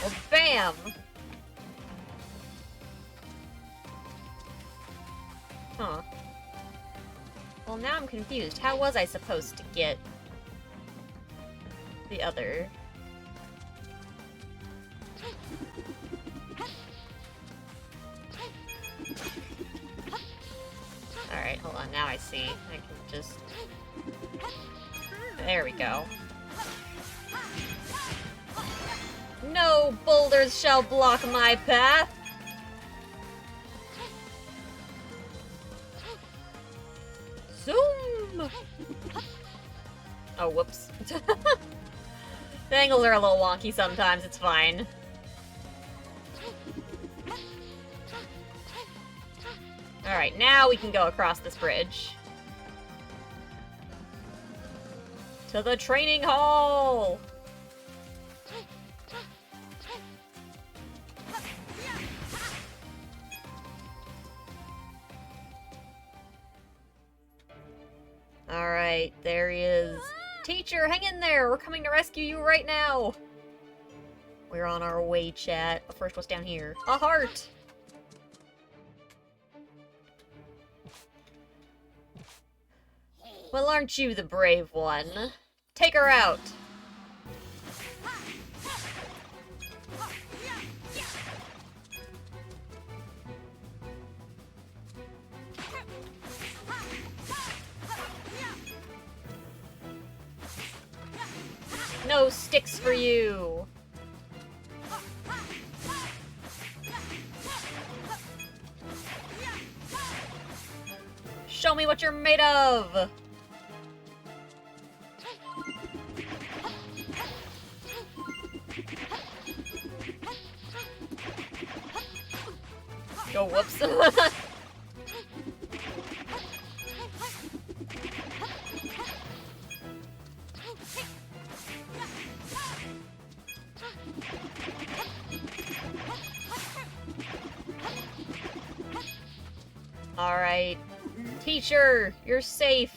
Well, bam! Huh. Well, now I'm confused. How was I supposed to get the other? Alright, hold on. Now I see. I can just... There we go. No boulders shall block my path! Zoom! Oh, whoops. The angles are a little wonky sometimes, it's fine. Alright, now we can go across this bridge. To the training hall! Alright, there he is. Teacher, hang in there! We're coming to rescue you right now! We're on our way, chat. But first, what's down here? A heart! Well, aren't you the brave one? Take her out! No sticks for you! Show me what you're made of! Oh, whoops. Alright. Teacher, you're safe.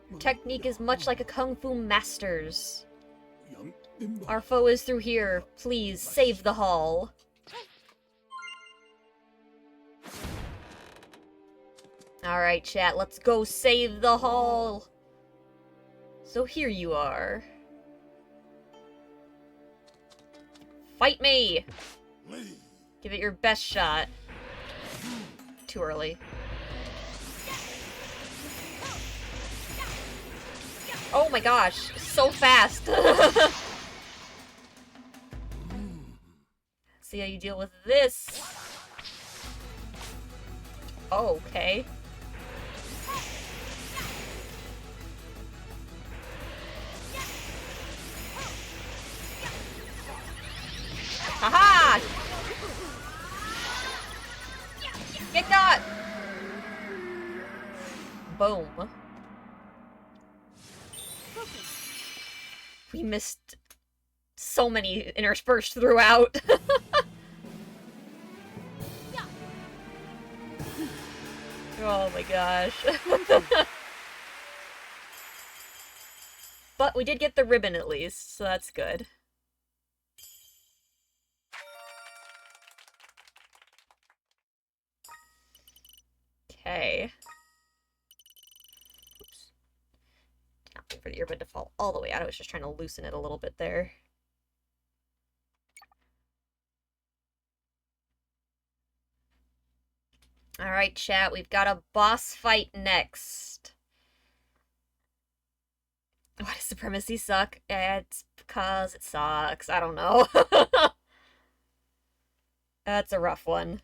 Your technique is much like a kung fu master's. Our foe is through here. Please, save the hall. Alright, chat, let's go save the hall. So here you are. Fight me! Give it your best shot. Too early. Oh my gosh, so fast! See how you deal with this. Oh, okay. Haha! Get got! Boom. We missed so many interspersed throughout. Oh my gosh. But we did get the ribbon at least, so that's good. Okay. Oops. Did not wait for the earbud to fall all the way out. I was just trying to loosen it a little bit there. Alright, chat, we've got a boss fight next. Why does supremacy suck? It's because it sucks. I don't know. That's a rough one.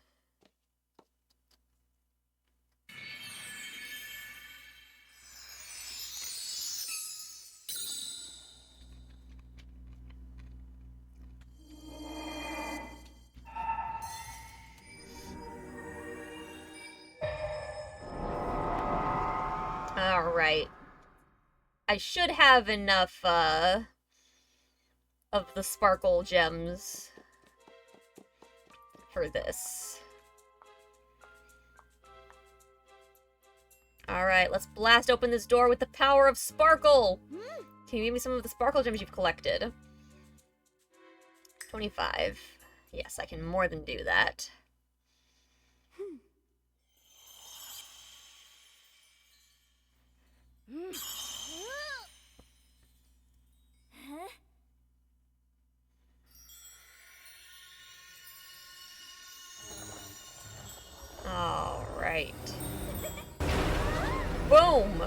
Alright. I should have enough, of the sparkle gems for this. Alright, let's blast open this door with the power of sparkle! Can you give me some of the sparkle gems you've collected? 25. Yes, I can more than do that. Alright. Boom!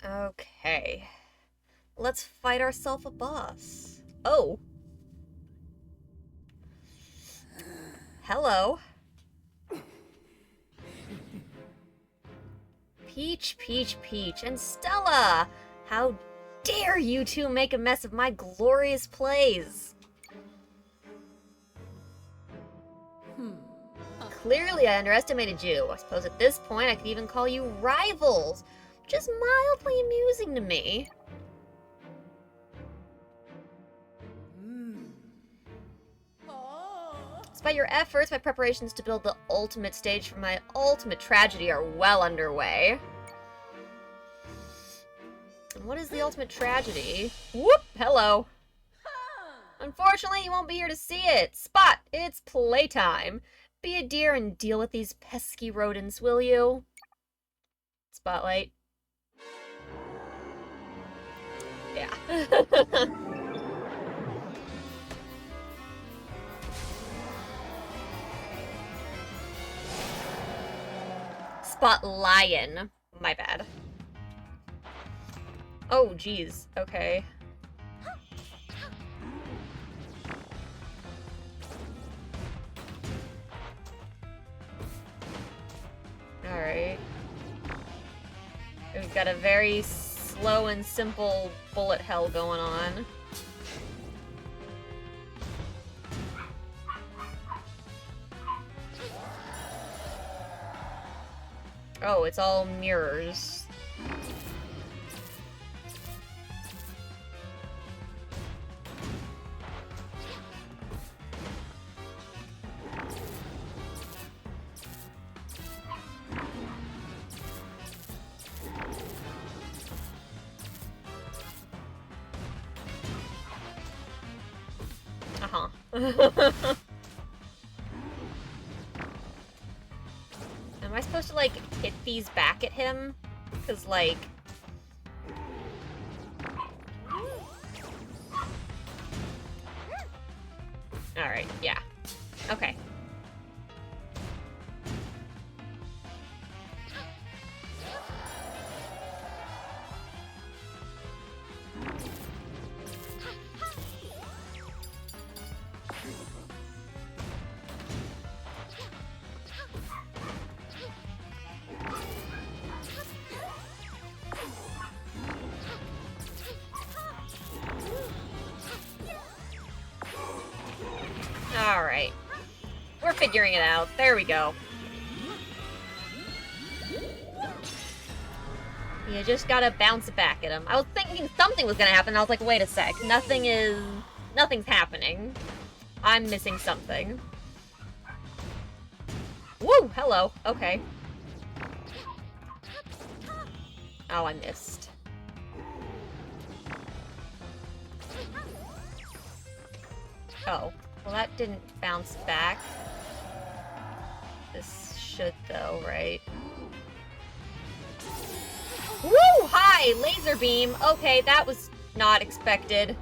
Okay. Let's fight ourselves a boss. Oh! Hello. Peach, Peach, Peach, and Stella! How dare you two make a mess of my glorious plays! Clearly I underestimated you. I suppose at this point I could even call you rivals, which is mildly amusing to me. Despite your efforts, my preparations to build the ultimate stage for my ultimate tragedy are well underway. And what is the ultimate tragedy? Whoop! Hello. Unfortunately, you won't be here to see it. Spot, it's playtime. Be a dear and deal with these pesky rodents, will you? Spotlight. Yeah. Spot lion. My bad. Oh, geez. Okay. Alright. We've got a very slow and simple bullet hell going on. Oh, it's all mirrors. Uh-huh. Am I supposed to, like, hit these back at him? Because, like... Alright, yeah. Okay. Alright. We're figuring it out. There we go. You just gotta bounce it back at him. I was thinking something was gonna happen, I was like, wait a sec. Nothing's happening. I'm missing something. Woo! Hello. Okay. Oh, I missed. Oh. Well, that didn't bounce back. This should, though, right? Woo! Hi! Laser beam! Okay, that was not expected.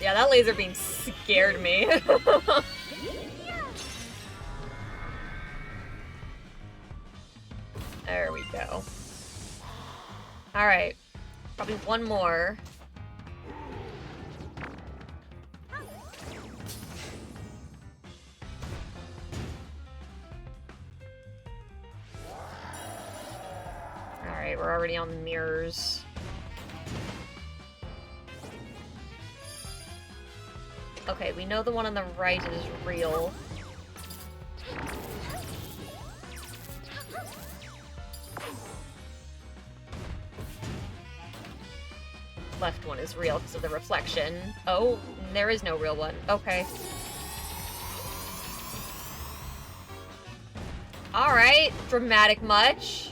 Yeah, that laser beam scared me. There we go. Alright. Probably one more. Alright, we're already on the mirrors. Okay, we know the one on the right is real. Left one is real because of the reflection. Oh, there is no real one. Okay. Alright, dramatic much.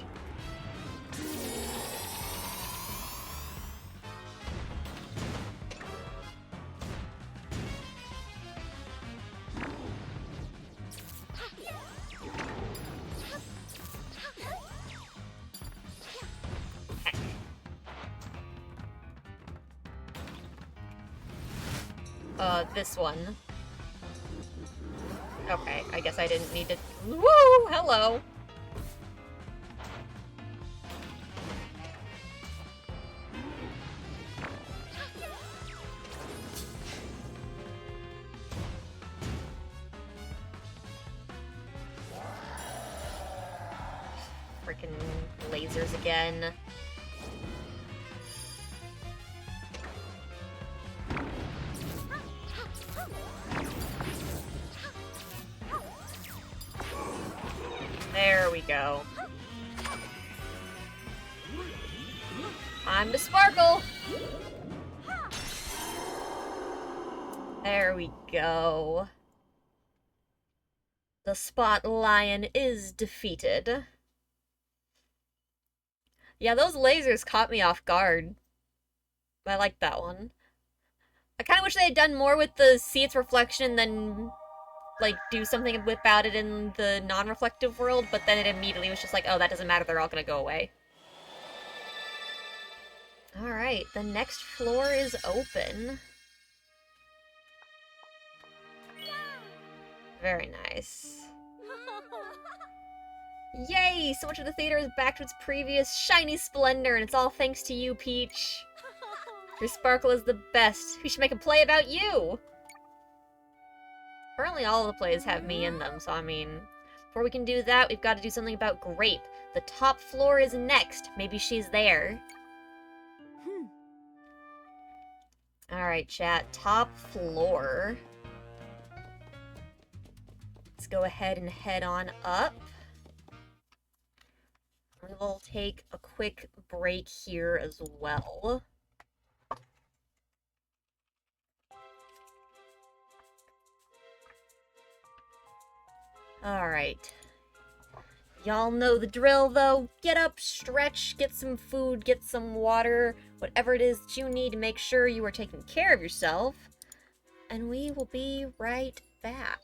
This one. Okay, I guess I didn't need to... Woo! Hello! Freaking lasers again. There we go. Time to sparkle! There we go. The Spot Lion is defeated. Yeah, those lasers caught me off guard. I like that one. I kind of wish they had done more with the see its reflection than, like, do something about it in the non-reflective world, but then it immediately was just like, oh, that doesn't matter, they're all gonna go away. Alright, the next floor is open. Very nice. Yay! So much of the theater is back to its previous shiny splendor, and it's all thanks to you, Peach. Your sparkle is the best. We should make a play about you! Apparently all the plays have me in them, so I mean... Before we can do that, we've got to do something about Grape. The top floor is next. Maybe she's there. Alright, chat. Top floor. Let's go ahead and head on up. We'll take a quick break here as well. Alright. Y'all know the drill, though. Get up, stretch, get some food, get some water, whatever it is that you need to make sure you are taking care of yourself. And we will be right back.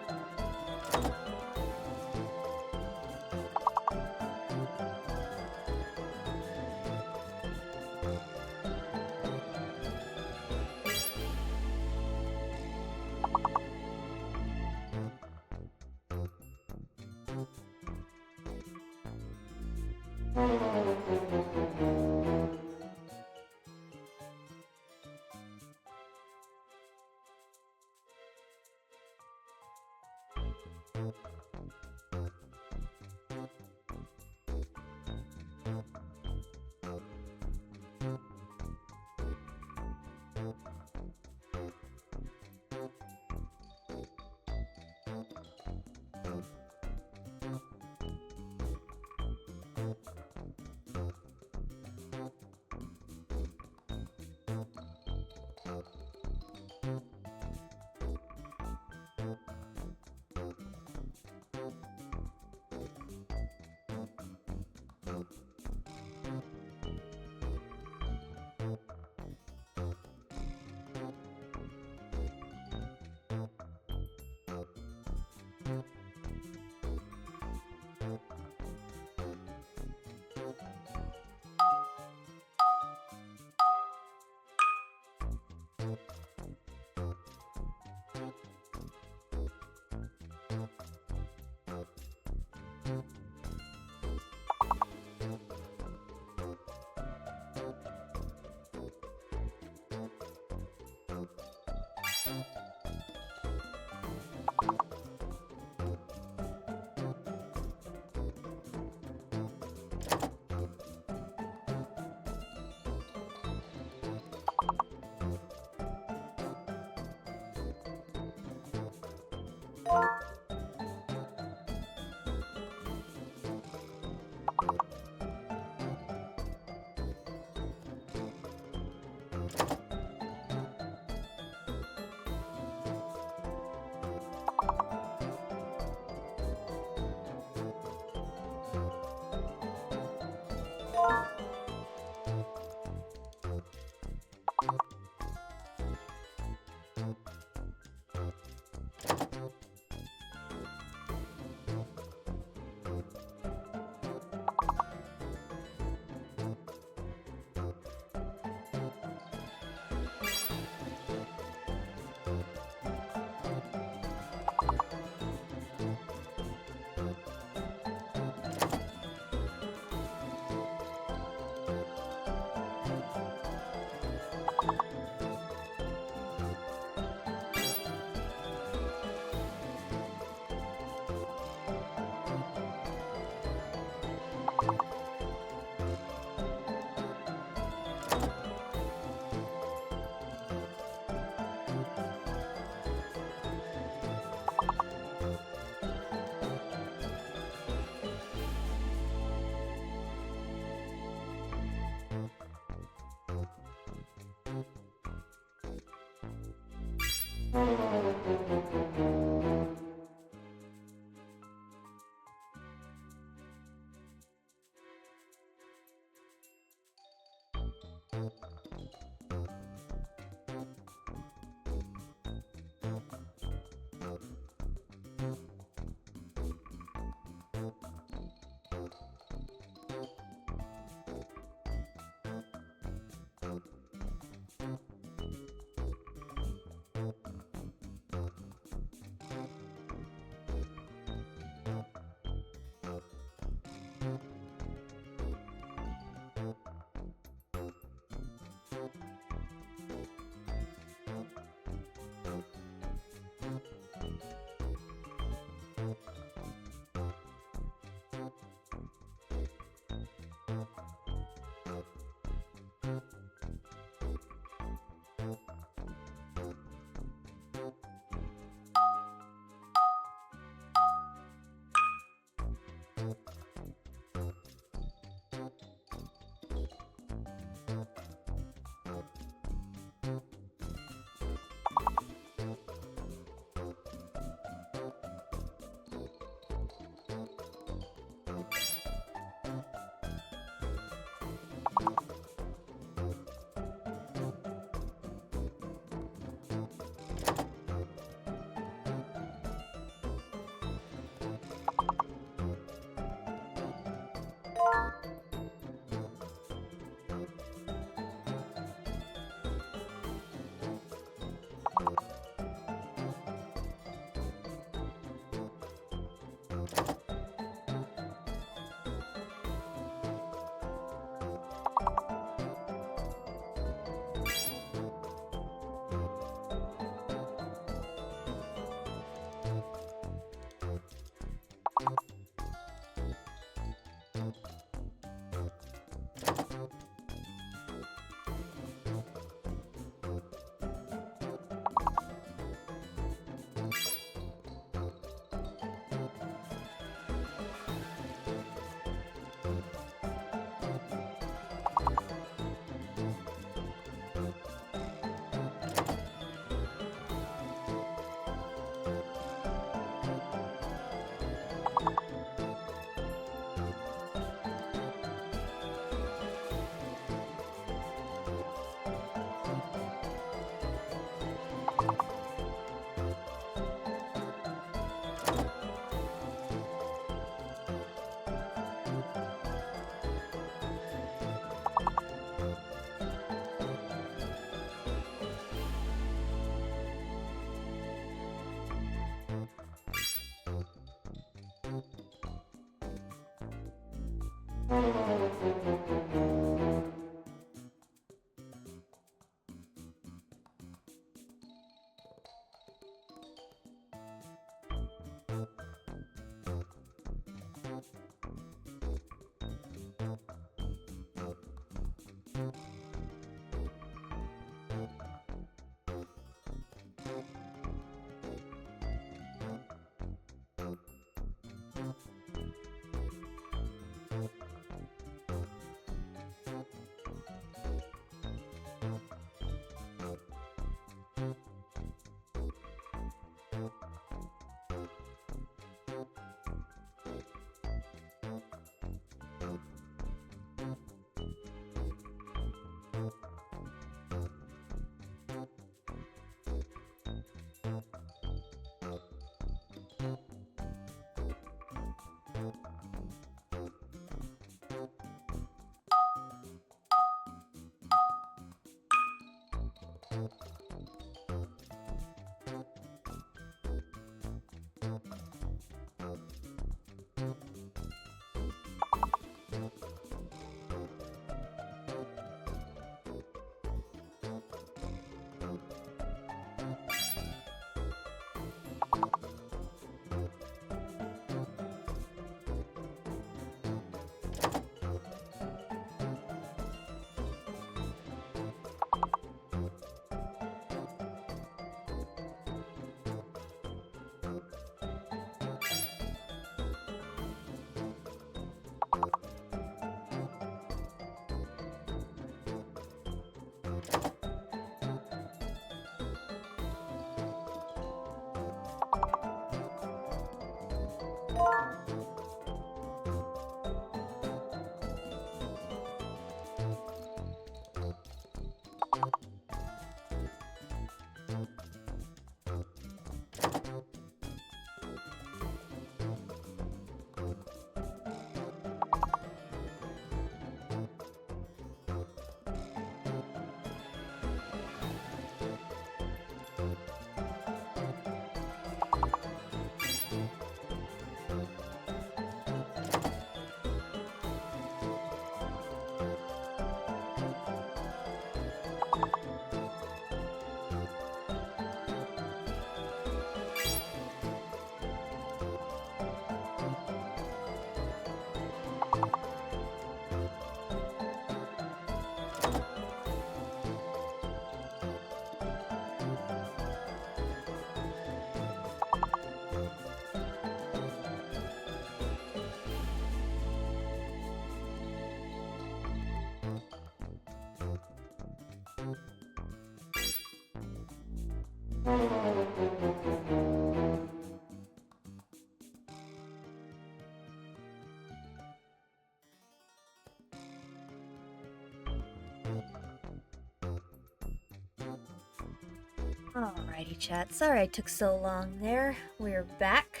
Alrighty, chat. Sorry I took so long there. We're back.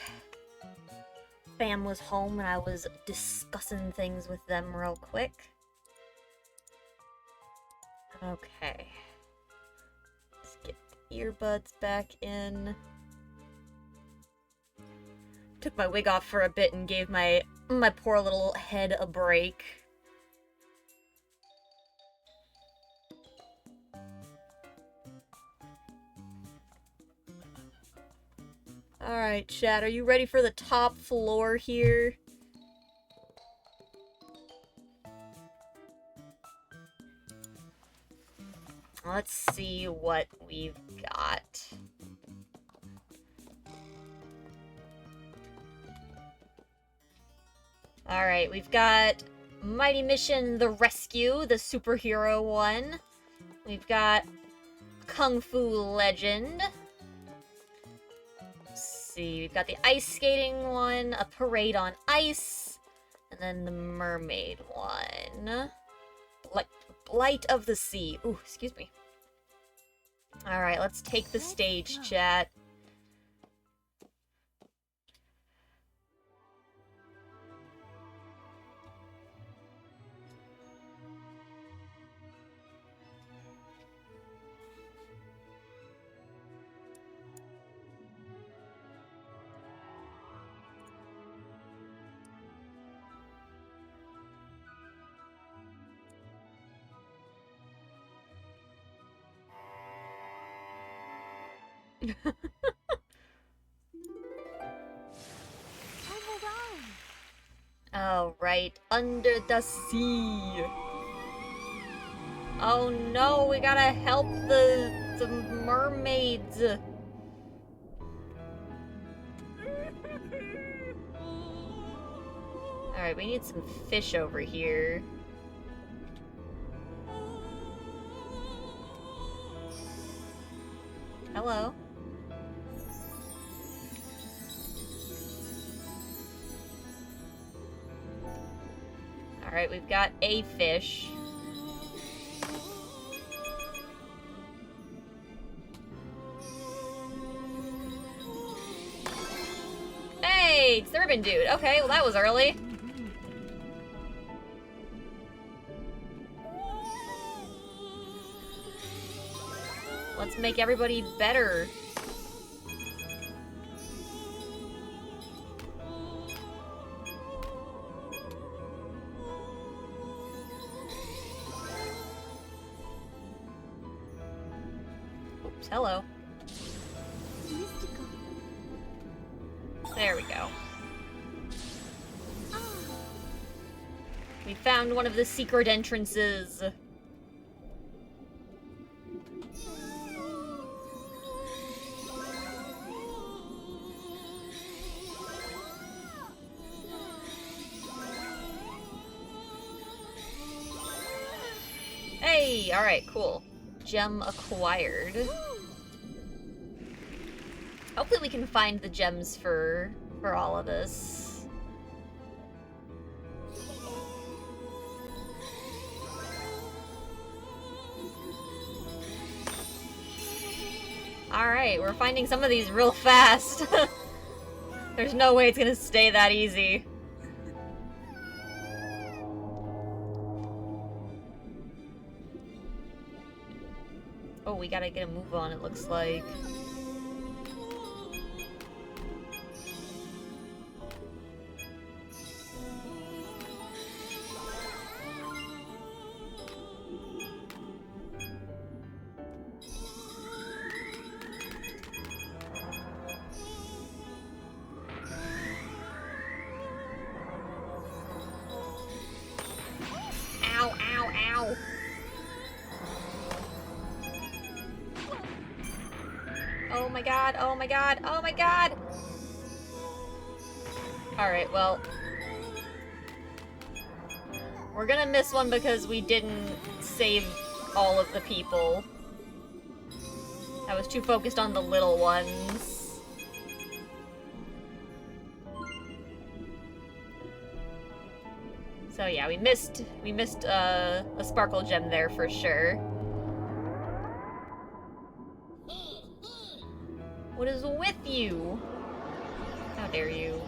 Fam was home and I was discussing things with them real quick. Okay. Let's get the earbuds back in. Took my wig off for a bit and gave my poor little head a break. Alright, chat, are you ready for the top floor here? Let's see what we've got. Alright, we've got Mighty Mission The Rescue, the superhero one. We've got Kung Fu Legend. See, we've got the ice skating one, a parade on ice, and then the mermaid one. Blight of the Sea. Ooh, excuse me. Alright, let's take the stage, chat. Oh, hold on. Oh, right. Under the sea. Oh no, we gotta help the mermaids. Alright, we need some fish over here. Hello. Alright, we've got a fish. Hey, it's the ribbon dude. Okay, well that was early. Let's make everybody better. Oops, hello. Mystical. There we go. Ah. We found one of the secret entrances. Hey, alright, cool. Gem acquired. Hopefully we can find the gems for all of this. Alright, we're finding some of these real fast. There's no way it's gonna stay that easy. Oh, we gotta get a move on, it looks like. Ow, ow, ow! Oh my god, oh my god, oh my god! Alright, well. We're gonna miss one because we didn't save all of the people. I was too focused on the little ones. So yeah, we missed a sparkle gem there for sure. What is with you? How dare you?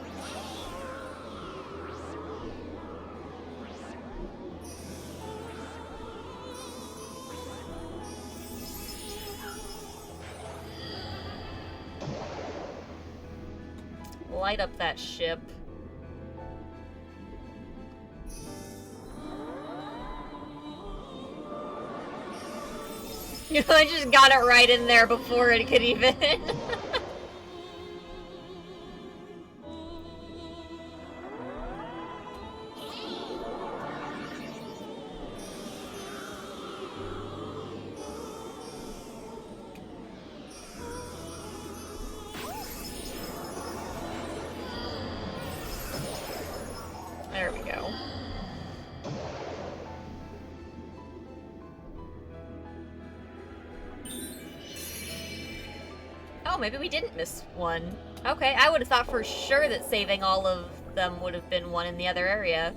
Light up that ship. You know, I just got it right in there before it could even. There we go. Oh, maybe we didn't miss one. Okay, I would have thought for sure that saving all of them would have been one in the other area.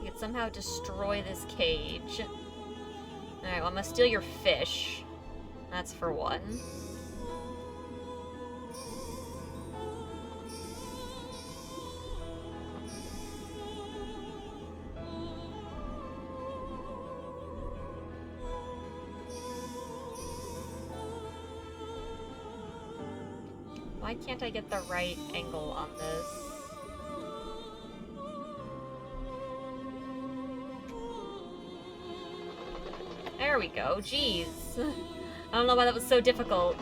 We could somehow destroy this cage. Alright, well, I'm gonna steal your fish. That's for one. Why can't I get the right angle on this? There we go. Jeez. I don't know why that was so difficult.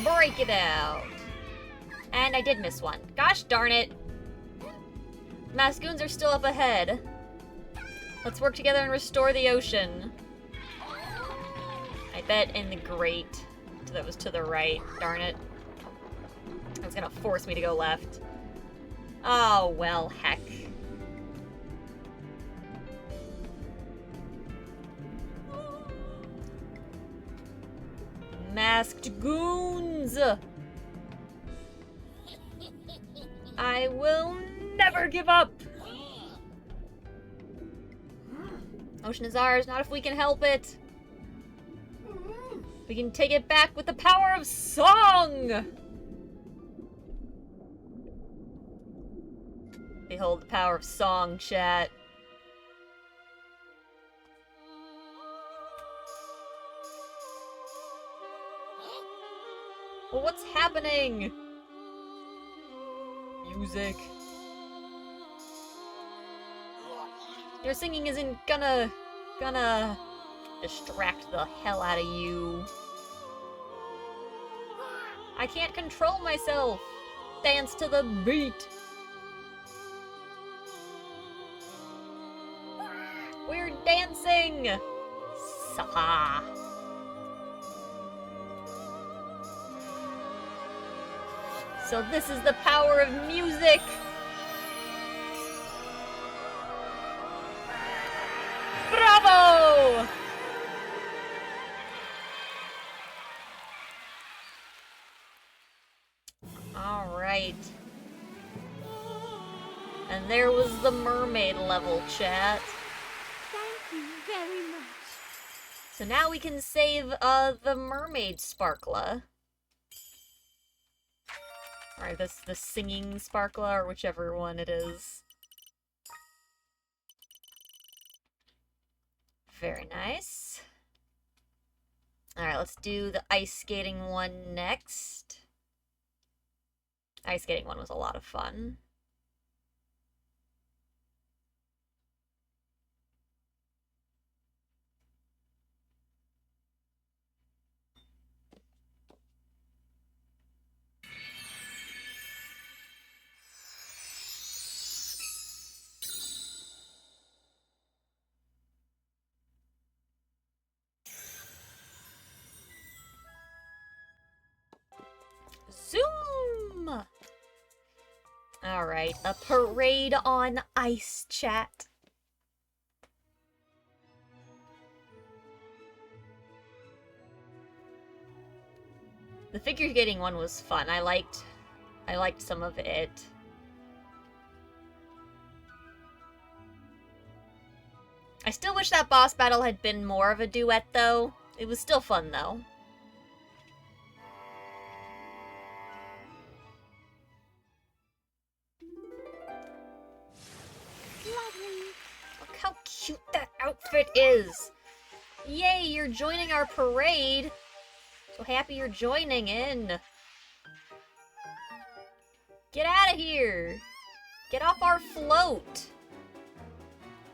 Break it out. And I did miss one. Gosh darn it. Mascoons are still up ahead. Let's work together and restore the ocean. I bet in the grate that was to the right. Darn it. It's gonna force me to go left. Oh, well, heck. Masked goons! I will never give up! Ocean is ours, not if we can help it. We can take it back with the power of song! Behold the power of song, chat. Well, what's happening? Music. Your singing isn't gonna distract the hell out of you. I can't control myself. Dance to the beat. We're dancing. Saha. So this is the power of music. Bravo! All right. And there was the mermaid level, chat. Thank you very much. So now we can save the mermaid sparkler. Or the singing sparkler, or whichever one it is. Very nice. Alright, let's do the ice skating one next. Ice skating one was a lot of fun. Zoom! Alright, a parade on ice, chat. The figure skating one was fun. I liked some of it. I still wish that boss battle had been more of a duet, though. It was still fun, though. Lovely. Look how cute that outfit is! Yay, you're joining our parade! So happy you're joining in! Get out of here! Get off our float!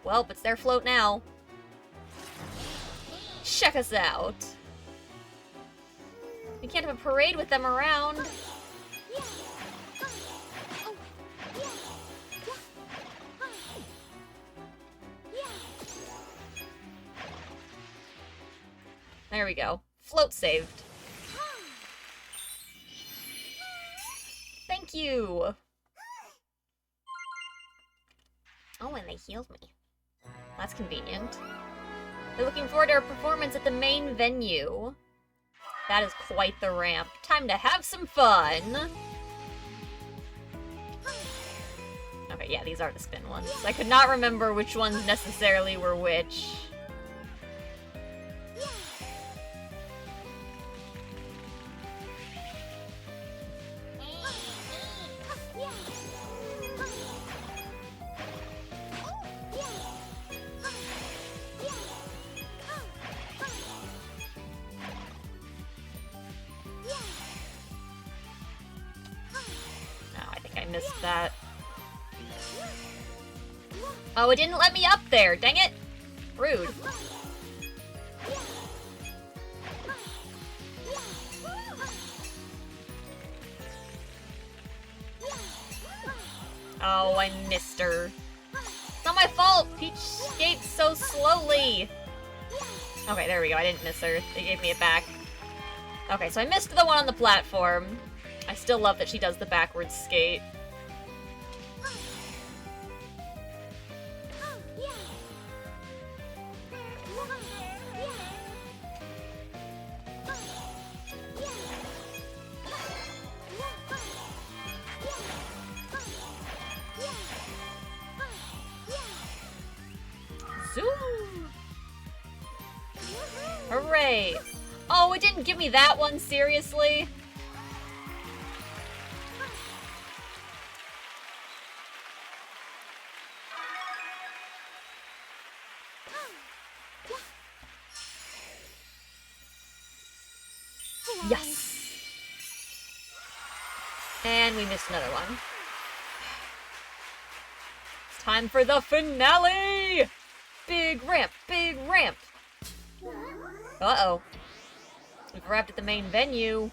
Well, it's their float now. Check us out! We can't have a parade with them around. There we go. Float saved. Thank you! Oh, and they healed me. That's convenient. They're looking forward to our performance at the main venue. That is quite the ramp. Time to have some fun! Okay, yeah, these are the spin ones. I could not remember which ones necessarily were which. missed that. Oh, it didn't let me up there! Dang it! Rude. Oh, I missed her. It's not my fault! Peach skates so slowly! Okay, there we go. I didn't miss her. They gave me it back. Okay, so I missed the one on the platform. I still love that she does the backwards skate. Zoom! Hooray! Oh, it didn't give me that one, seriously? Yes! And we missed another one. It's time for the finale! Big ramp, big ramp! Uh-oh. We've arrived at the main venue.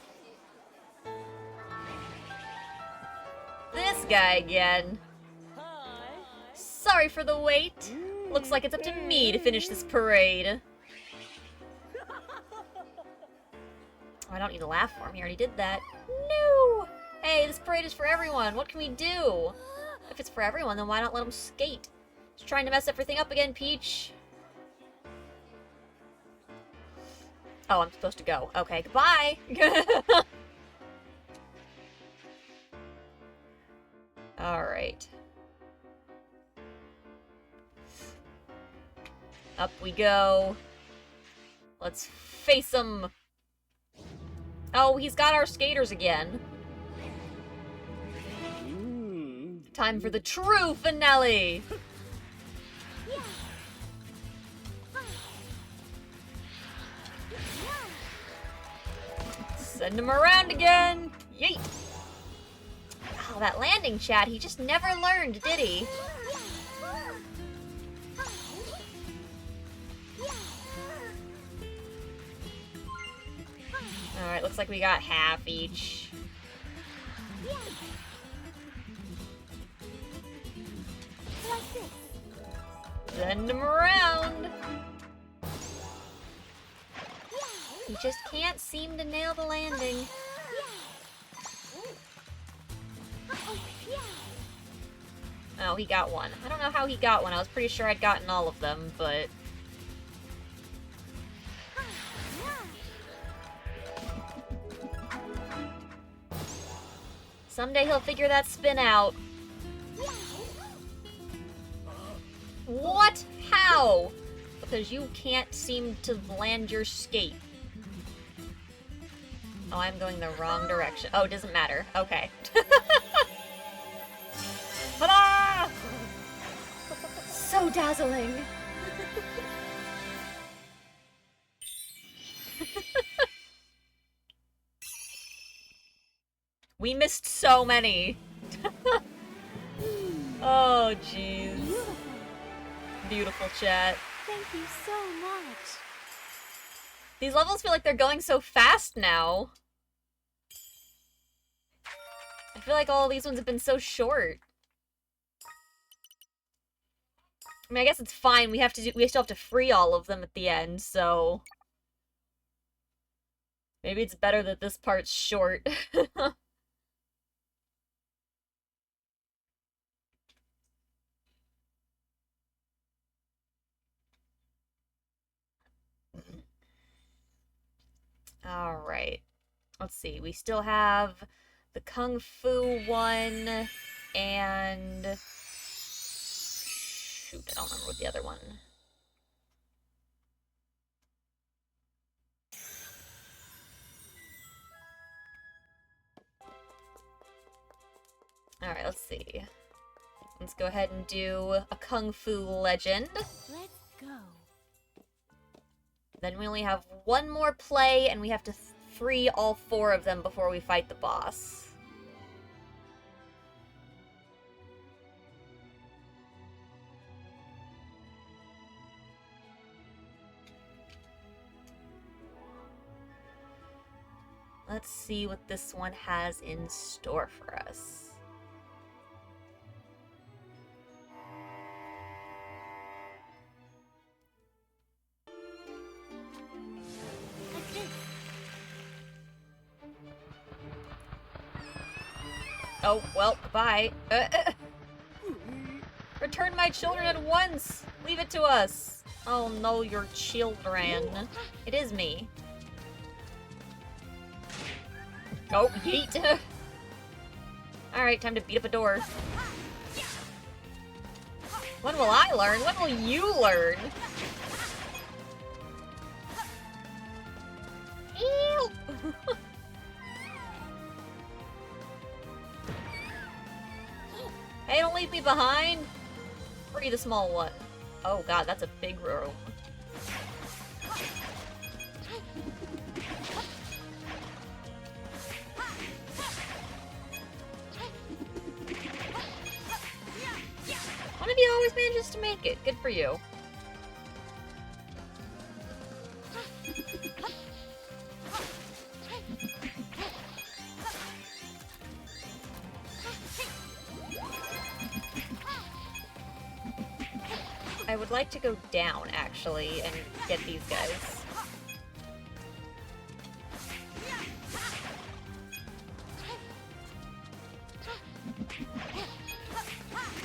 This guy again. Sorry for the wait. Looks like it's up to me to finish this parade. Oh, I don't need to laugh for him. He already did that. No! Hey, this parade is for everyone. What can we do? If it's for everyone, then why not let him skate? Just trying to mess everything up again, Peach. Oh, I'm supposed to go. Okay, goodbye! Alright. Up we go. Let's face him! Oh, he's got our skaters again. Time for the true finale! Send him around again! Yeet! Oh, that landing chat, he just never learned, did he? Alright, looks like we got half each. Send him around! He just can't seem to nail the landing. Oh, he got one. I don't know how he got one. I was pretty sure I'd gotten all of them, but... someday he'll figure that spin out. What? How? Because you can't seem to land your skate. Oh, I'm going the wrong direction. Oh, it doesn't matter. Okay. Ta-da! So dazzling. We missed so many. Oh, jeez. Beautiful chat. Thank you so much. These levels feel like they're going so fast now. I feel like all these ones have been so short. I mean, I guess it's fine. We still have to free all of them at the end, so maybe it's better that this part's short. Alright. Let's see. We still have the Kung Fu one, and... shoot, I don't remember what the other one... Alright, let's see. Let's go ahead and do a Kung Fu Legend. Let's go. Then we only have one more play, and we have to free all 4 of them before we fight the boss. Let's see what this one has in store for us. What's this? Oh, well, goodbye. Return my children at once! Leave it to us! Oh no, your children. It is me. Oh, yeet! Alright, time to beat up a door. When will I learn? When will you learn? Ew! Hey, don't leave me behind! Free the small one. Oh god, that's a big room. One of you always manages to make it. Good for you. I would like to go down, actually, and get these guys.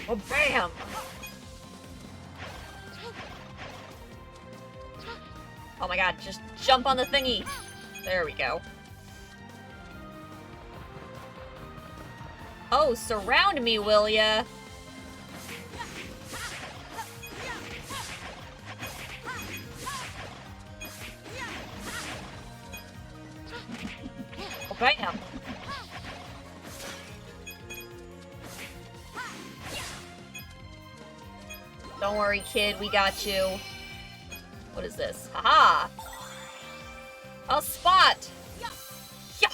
Oh, bam! Oh my god, just jump on the thingy! There we go. Oh, surround me, will ya? Oh, bam! Don't worry, kid, we got you. What is this? Haha! A spot! Yeah!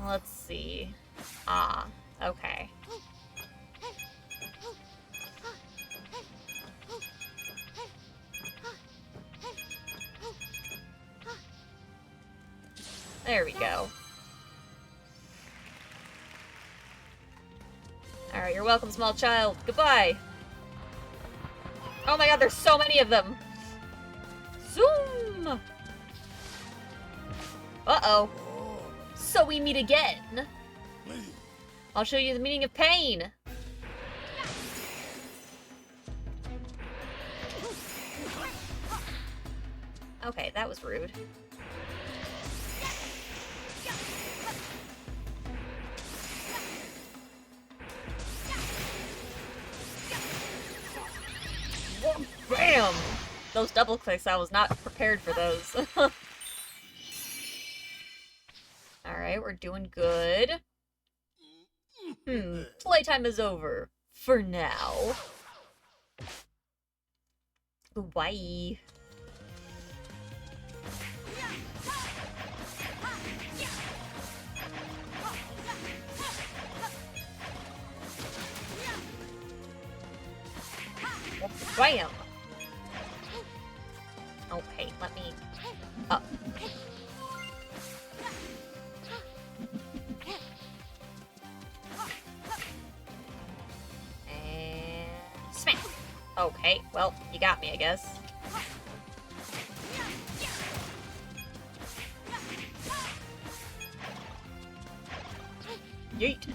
Let's see. Ah, okay. There we go. Alright, you're welcome, small child. Goodbye! Oh my god, there's so many of them! Zoom! Uh-oh. So we meet again. I'll show you the meaning of pain. Okay, that was rude. Bam! Those double clicks, I was not prepared for those. Alright, we're doing good. Playtime is over. For now. Bye. Bam! Okay, let me... up. And... smack! Okay, well, you got me, I guess. Yeet!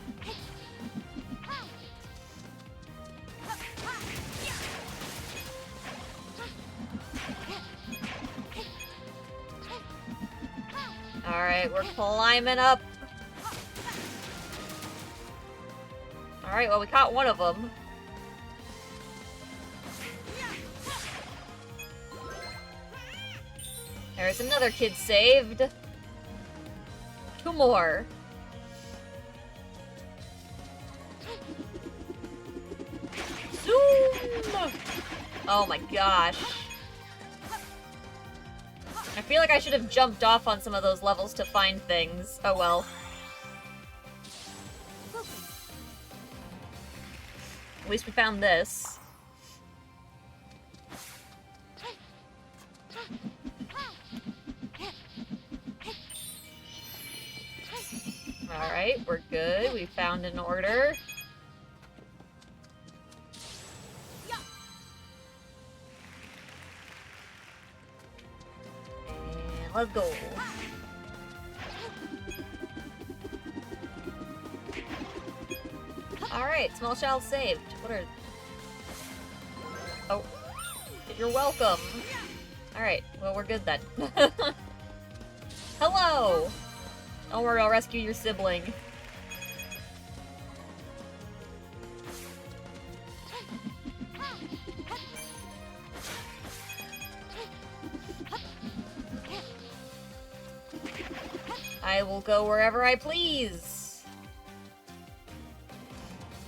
Alright, we're climbing up. Alright, well, we caught one of them. There's another kid saved. Two more. Zoom! Oh my gosh. I feel like I should have jumped off on some of those levels to find things. Oh well. At least we found this. we found an order. And let's go. Alright, small child saved. What are... Oh. You're welcome. Alright, well we're good then. Hello! Don't worry, I'll rescue your sibling. I will go wherever I please.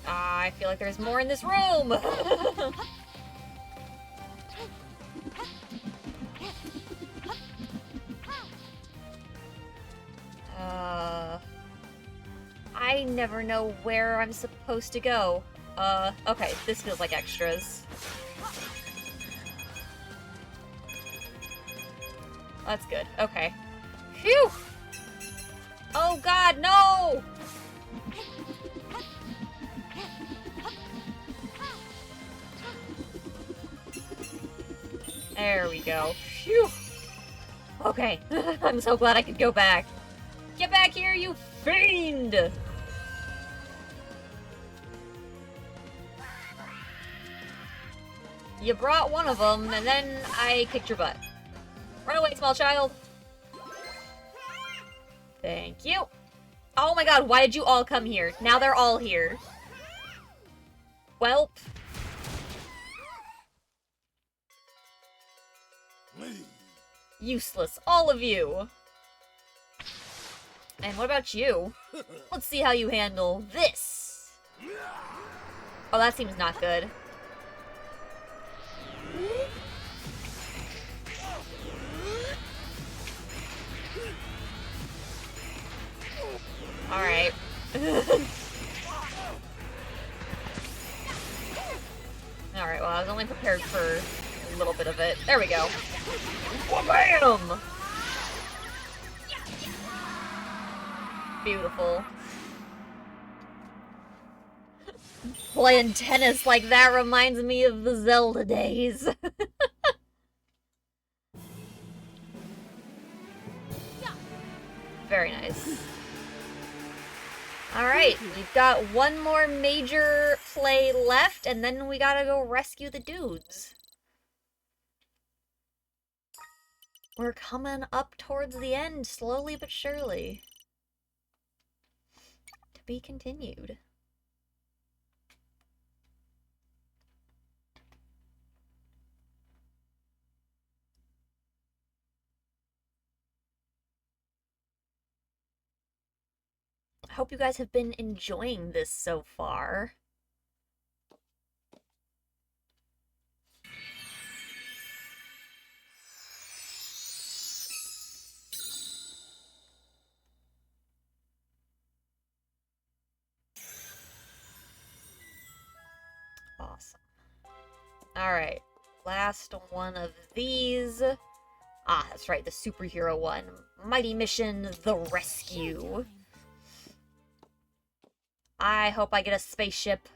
I feel like there's more in this room! I never know where I'm supposed to go. Okay, this feels like extras. That's good. Okay. Phew! Oh god, no! There we go. Phew! Okay, I'm so glad I could go back. Get back here, you fiend! You brought one of them, and then I kicked your butt. Run away, small child! Thank you. Oh my god, why did you all come here? Now they're all here. Welp. Useless, all of you. And what about you? Let's see how you handle this. Oh, that seems not good. Alright. Alright, well, I was only prepared for a little bit of it. There we go. Bam! Beautiful. Playing tennis like that reminds me of the Zelda days. Very nice. Alright, we've got one more major play left, and then we gotta go rescue the dudes. We're coming up towards the end, slowly but surely. To be continued. I hope you guys have been enjoying this so far. Awesome. Alright, last one of these. Ah, that's right, the superhero one. Mighty Mission: The Rescue. I hope I get a spaceship.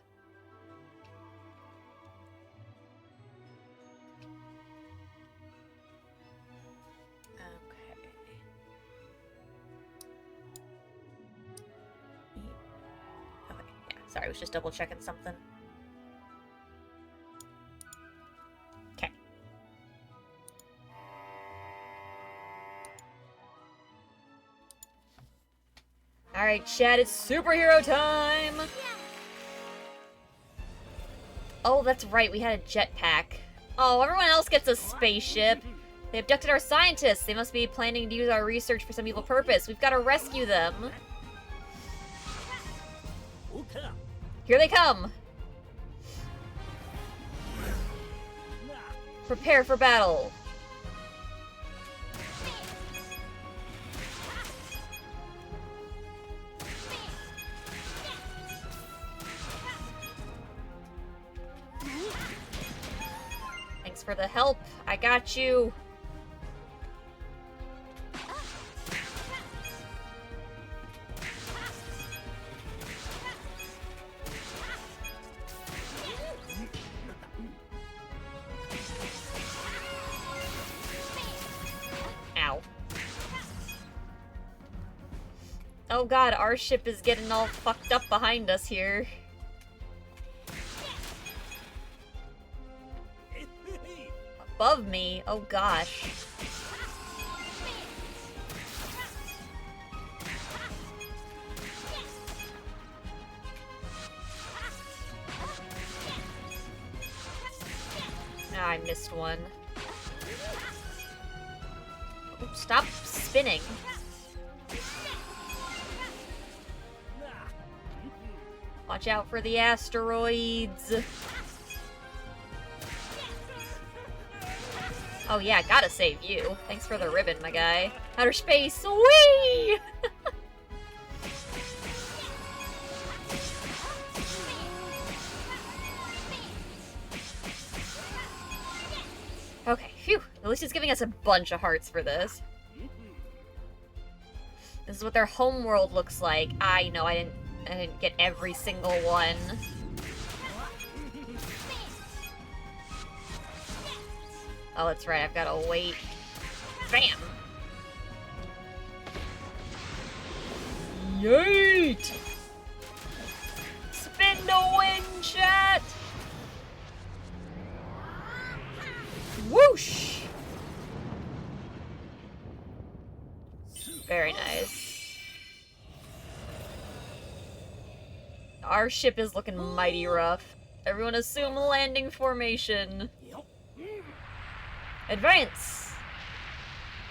Okay. Okay, yeah, sorry, I was just double checking something. Okay. Alright, chat, it's superhero time! Oh, that's right, we had a jetpack. Oh, everyone else gets a spaceship. They abducted our scientists. They must be planning to use our research for some evil purpose. We've got to rescue them. Here they come! Prepare for battle! Thanks for the help. I got you. Oh god, our ship is getting all fucked up behind us here. Above me? Oh gosh. Ah, I missed one. Ooh, stop spinning. Watch out for the asteroids. Oh yeah, gotta save you. Thanks for the ribbon, my guy. Outer space, whee! Okay, phew. At least he's giving us a bunch of hearts for this. This is what their homeworld looks like. I know I didn't get every single one. Oh, that's right, I've gotta wait. Bam! Yeet! Spin the wind, chat! Whoosh! Very nice. Our ship is looking mighty rough. Everyone assume landing formation. Advance!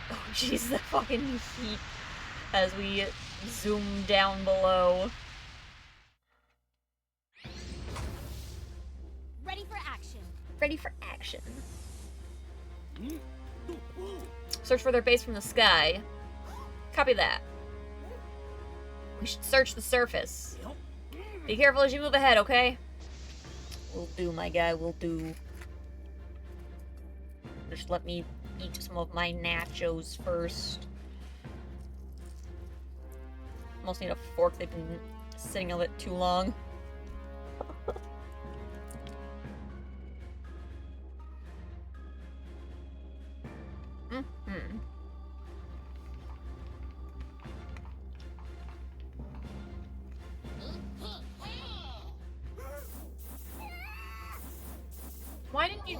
Oh jeez, the fucking heat as we zoom down below. Ready for action. Ready for action. Search for their base from the sky. Copy that. We should search the surface. Be careful as you move ahead, okay? Will do, my guy, will do. Just let me eat some of my nachos first. Almost need a fork, they've been sitting a bit too long. Why didn't you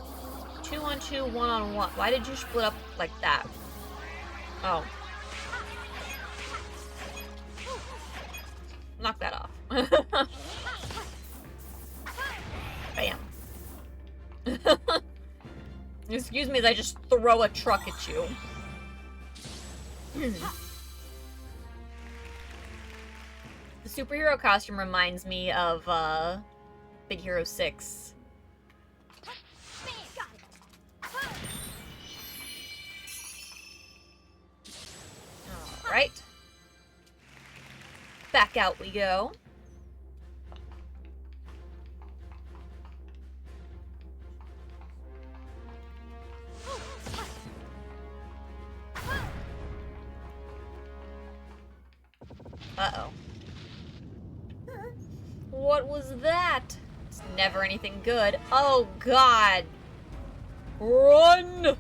2-on-2, 1-on-1? Why did you split up like that? Oh. Knock that off. Bam. Excuse me as I just throw a truck at you. The superhero costume reminds me of, Big Hero 6. Alright. Back out we go. Uh-oh. What was that? It's never anything good. Oh, God! Run!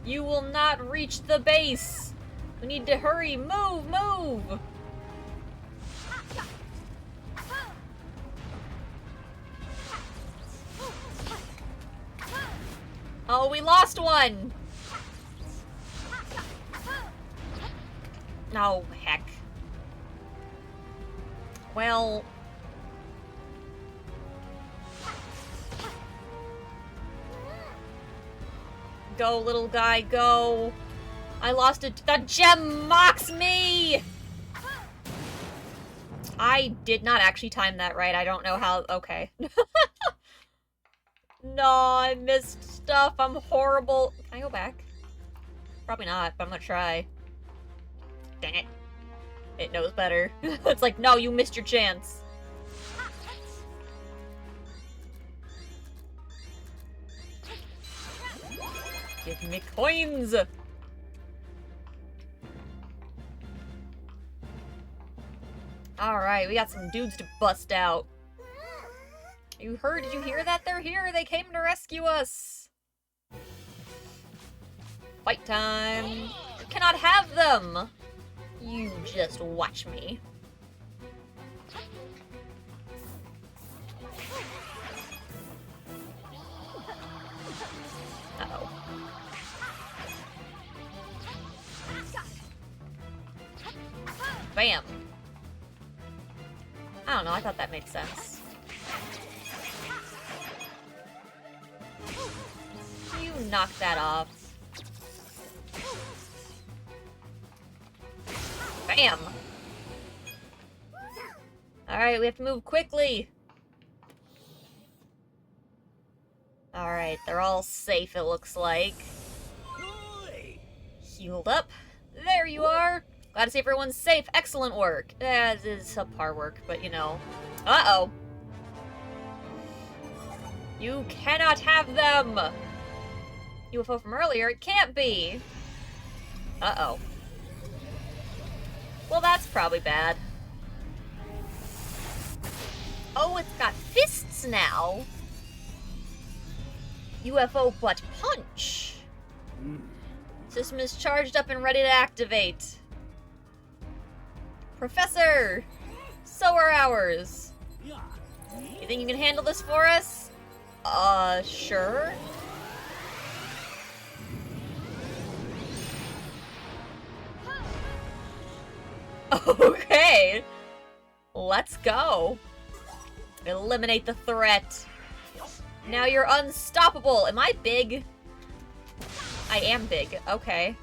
You will not reach the base! We need to hurry! Move! Move! Oh, we lost one! Oh, heck. Well... Go, little guy, go! I lost it. The gem mocks me! I did not actually time that right. I don't know how... Okay. No, I missed stuff. I'm horrible. Can I go back? Probably not, but I'm gonna try. Dang it. It knows better. It's like, no, you missed your chance. Give me coins! Alright, we got some dudes to bust out. Did you hear that? They're here! They came to rescue us! Fight time! You cannot have them! You just watch me. Uh-oh. Bam! I don't know, I thought that made sense. You knock that off. Bam! Alright, we have to move quickly! Alright, they're all safe, it looks like. Healed up. There you are! Glad to see everyone's safe. Excellent work. It is subpar work, but you know. Uh-oh. You cannot have them! UFO from earlier? It can't be! Uh-oh. Well, that's probably bad. Oh, it's got fists now! UFO butt punch! System is charged up and ready to activate. Professor! So are ours. You think you can handle this for us? Sure. Okay. Let's go. Eliminate the threat. Now you're unstoppable. Am I big? I am big. Okay.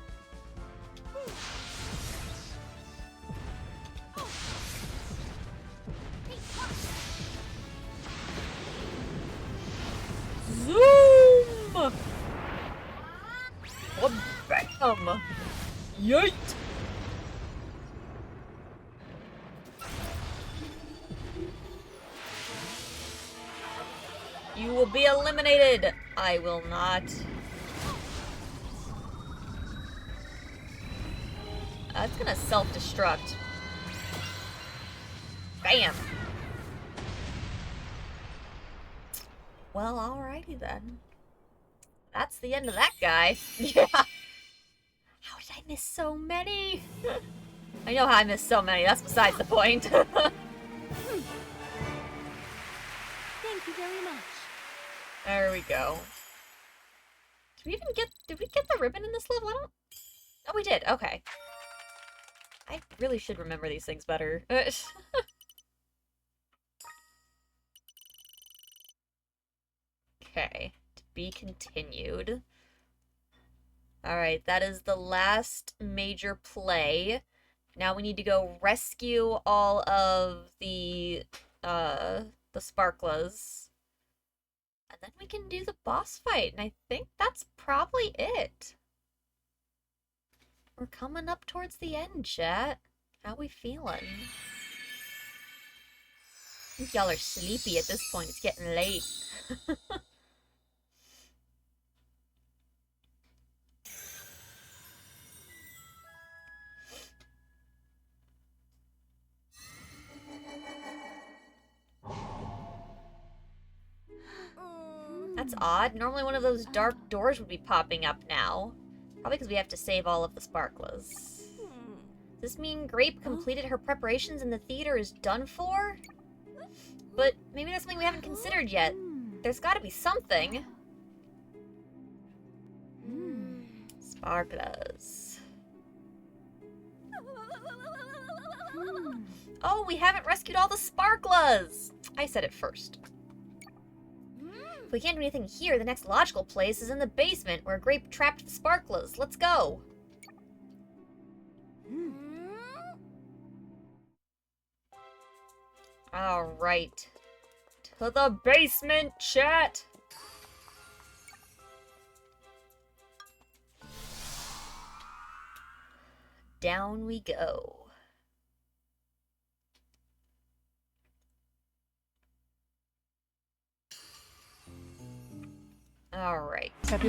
Zoom! What bam! Yeet! You will be eliminated! I will not. It's gonna self-destruct. Bam! Well, alrighty then. That's the end of that guy. Yeah! How did I miss so many? I know how I missed so many, that's besides the point. Thank you very much. There we go. Did we get the ribbon in this level? I don't... Oh, we did, okay. I really should remember these things better. Okay, to be continued. Alright, that is the last major play. Now we need to go rescue all of the sparklas. And then we can do the boss fight, and I think that's probably it. We're coming up towards the end, chat. How we feeling? I think y'all are sleepy at this point. It's getting late. That's odd. Normally one of those dark doors would be popping up now. Probably because we have to save all of the sparklas. Does this mean Grape completed her preparations and the theater is done for? But maybe that's something we haven't considered yet. There's gotta be something. Sparklas. Oh, we haven't rescued all the sparklas! I said it first. If we can't do anything here, the next logical place is in the basement, where Grape trapped the sparklas. Let's go. Alright. To the basement, chat! Down we go. Alright. The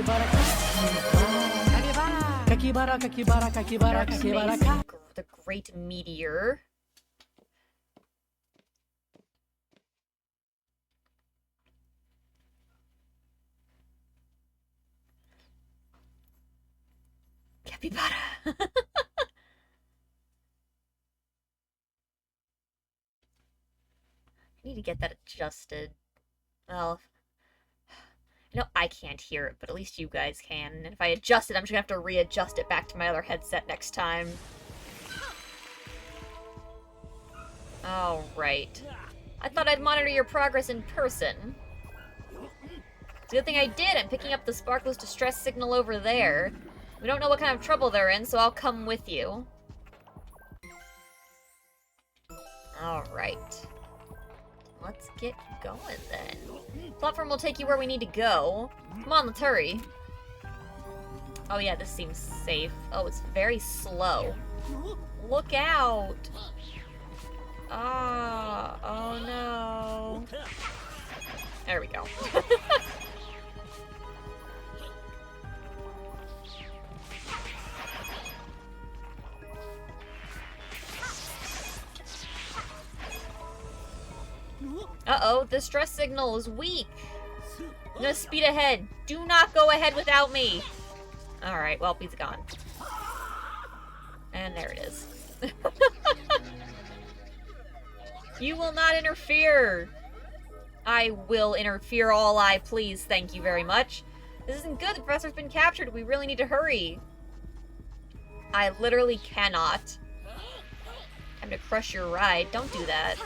Great Meteor. Capybara. I need to get that adjusted. Well, I know I can't hear it, but at least you guys can. And if I adjust it, I'm just gonna have to readjust it back to my other headset next time. Alright. I thought I'd monitor your progress in person. It's a good thing I did. I'm picking up the Sparkless distress signal over there. We don't know what kind of trouble they're in, so I'll come with you. Alright. Let's get going then. Platform will take you where we need to go. Come on, let's hurry. Oh yeah, this seems safe. Oh, it's very slow. Look out! Ah, oh no. There we go. Uh-oh, the stress signal is weak. I'm gonna speed ahead. Do not go ahead without me. Alright, well, he's gone. And there it is. You will not interfere. I will interfere all I please, thank you very much. This isn't good, the professor's been captured. We really need to hurry. I literally cannot. Time to crush your ride. Don't do that.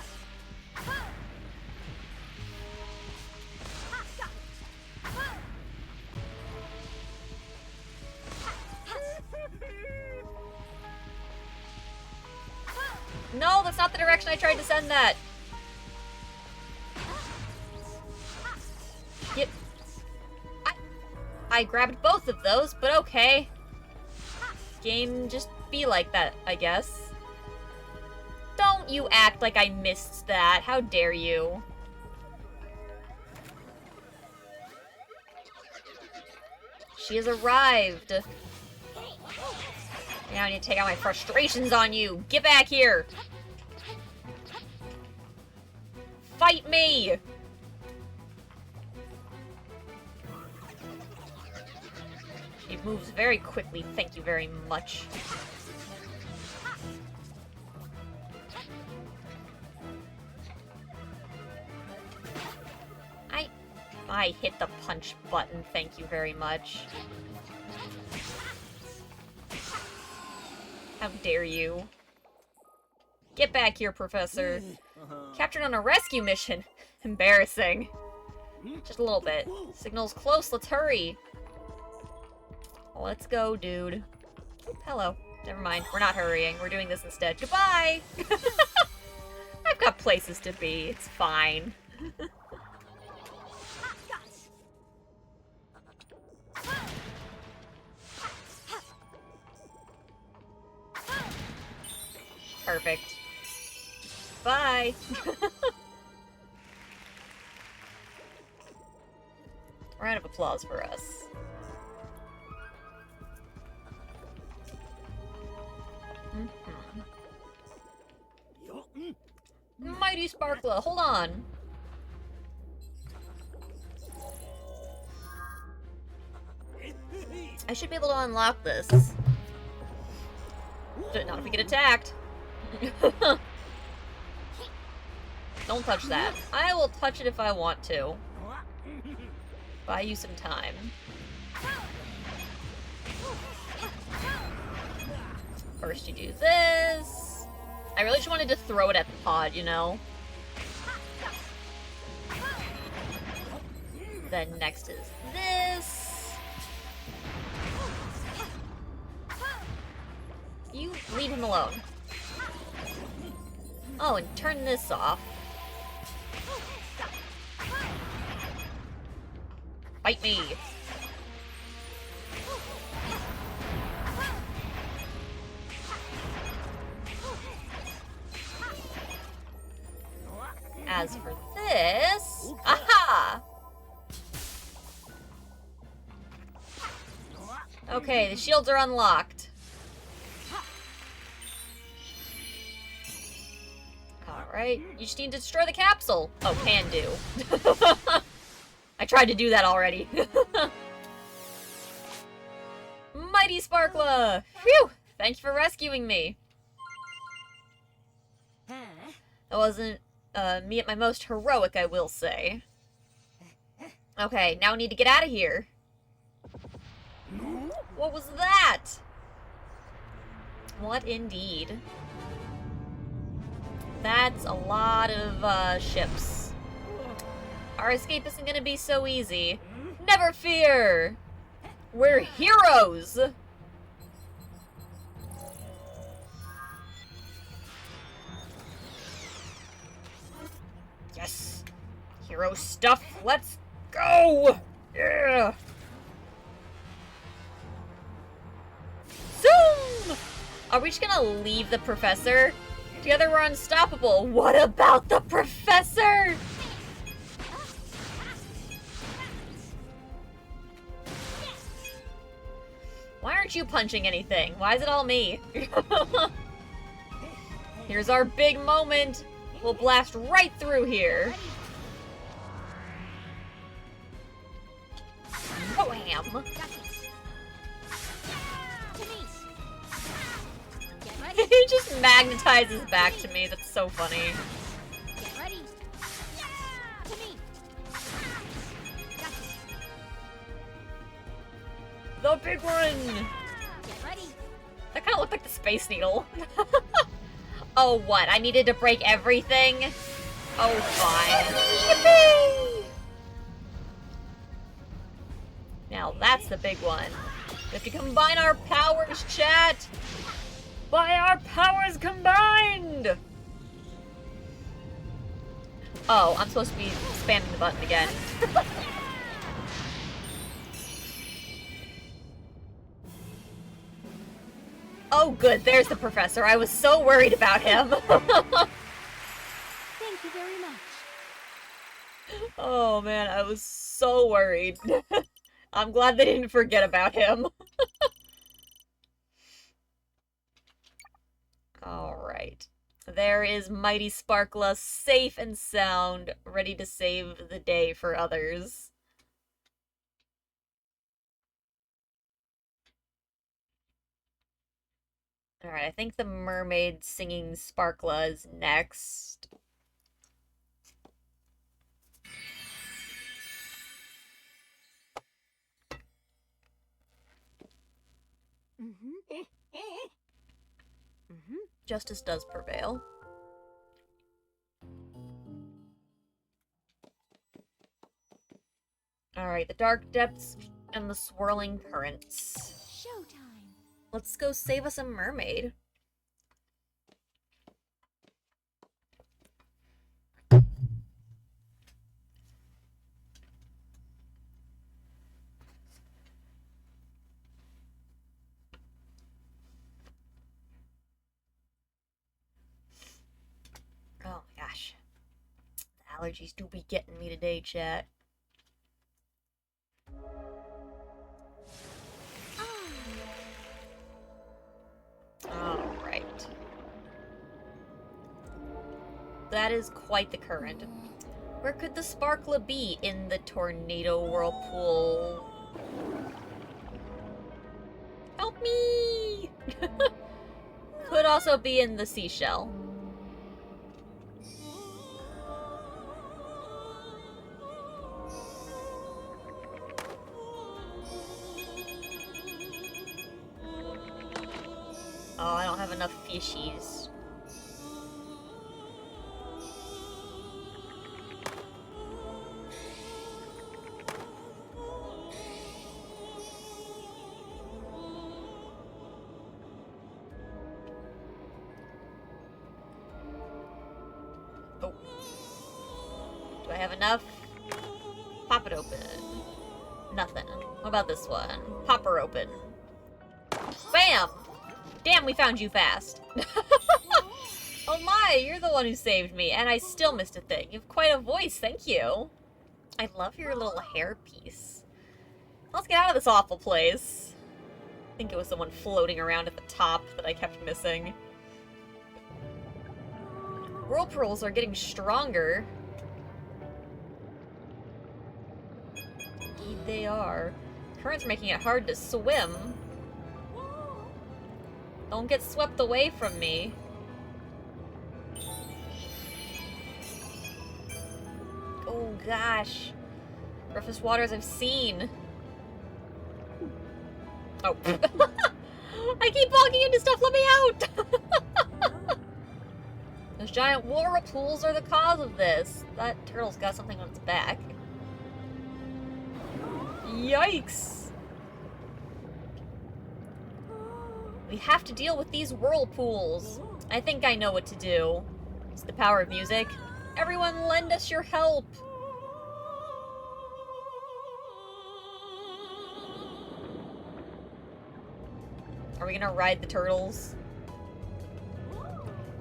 No, that's not the direction I tried to send that. Yep. I grabbed both of those, but okay. Game just be like that, I guess. Don't you act like I missed that. How dare you? She has arrived. Now I need to take out my frustrations on you. Get back here. Fight me. She moves very quickly. Thank you very much. I hit the punch button. Thank you very much. How dare you? Get back here, Professor. Captured on a rescue mission. Embarrassing. Just a little bit. Signal's close, let's hurry. Let's go, dude. Hello. Never mind, we're not hurrying. We're doing this instead. Goodbye! I've got places to be. It's fine. Perfect. Bye! Round of applause for us. Mighty Sparkler, hold on! I should be able to unlock this. Not if we get attacked. Don't touch that. I will touch it if I want to. Buy you some time. First you do this. I really just wanted to throw it at the pod, you know? Then next is this. You leave him alone. Oh, and turn this off. Fight me! As for this... Aha! Okay, the shields are unlocked. Alright, you just need to destroy the capsule. Oh, can do. I tried to do that already. Mighty Sparkler! Phew! Thank you for rescuing me. That wasn't Me at my most heroic, I will say. Okay, now I need to get out of here. What was that? What indeed? That's a lot of, ships. Our escape isn't gonna be so easy. Never fear! We're heroes! Yes! Hero stuff, let's go! Yeah! Zoom! Are we just gonna leave the professor? Together we're unstoppable. What about the professor? Why aren't you punching anything? Why is it all me? Here's our big moment. We'll blast right through here. Wham! He just magnetizes back to me. That's so funny. Get ready. To me. The big one! Get ready. That kind of looked like the Space Needle. Oh, what? I needed to break everything? Oh, fine. Yippee! Now that's the big one. We have to combine our powers, chat! By our powers combined! Oh, I'm supposed to be spamming the button again. Oh good, there's the professor. I was so worried about him. Thank you very much. Oh man, I was so worried. I'm glad they didn't forget about him. Alright. There is Mighty Sparkla, safe and sound, ready to save the day for others. Alright, I think the mermaid singing Sparkla is next. Justice does prevail. Alright, the dark depths and the swirling currents. Showtime. Let's go save us a mermaid. Oh my gosh. The allergies do be getting me today, chat. Alright. That is quite the current. Where could the Sparkla be in the tornado whirlpool? Help me! Could also be in the seashell. Oh, I don't have enough fishies. Oh. Do I have enough? Pop it open. Nothing. What about this one? Pop her open. Bam! Damn, we found you fast. Oh my, you're the one who saved me, and I still missed a thing. You have quite a voice, thank you. I love your little hairpiece. Let's get out of this awful place. I think it was someone floating around at the top that I kept missing. Whirlpools are getting stronger. Indeed they are. Current's making it hard to swim. Don't get swept away from me. Oh gosh. Roughest waters I've seen. Oh. I keep walking into stuff, let me out! Those giant whirlpools are the cause of this. That turtle's got something on its back. Yikes! We have to deal with these whirlpools. I think I know what to do. It's the power of music. Everyone lend us your help! Are we gonna ride the turtles?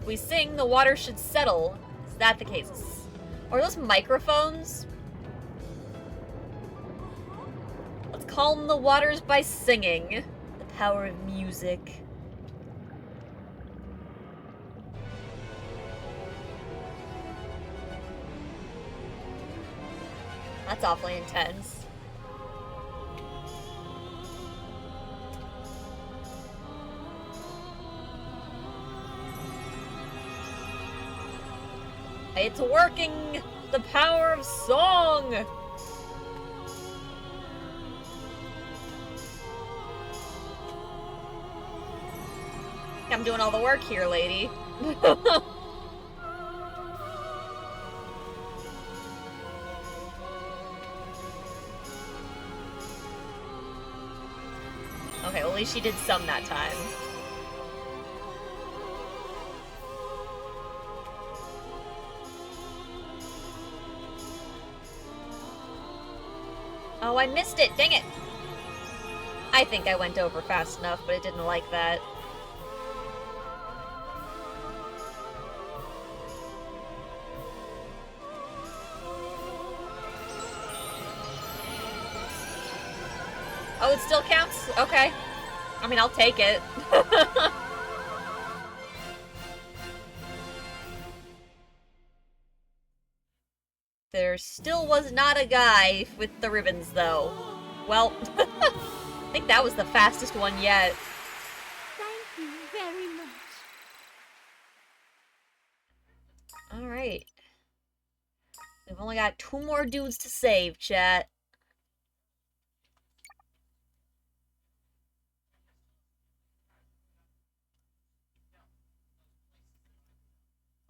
If we sing, the water should settle. Is that the case? Or are those microphones? Let's calm the waters by singing. The power of music. That's awfully intense. It's working! The power of song! I'm doing all the work here, lady. Okay, well, at least she did some that time. Oh, I missed it! Dang it! I think I went over fast enough, but it didn't like that. Oh, it still counts? Okay. I mean, I'll take it. There still was not a guy with the ribbons, though. Well, I think that was the fastest one yet. Thank you very much. Alright. We've only got 2 more dudes to save, chat.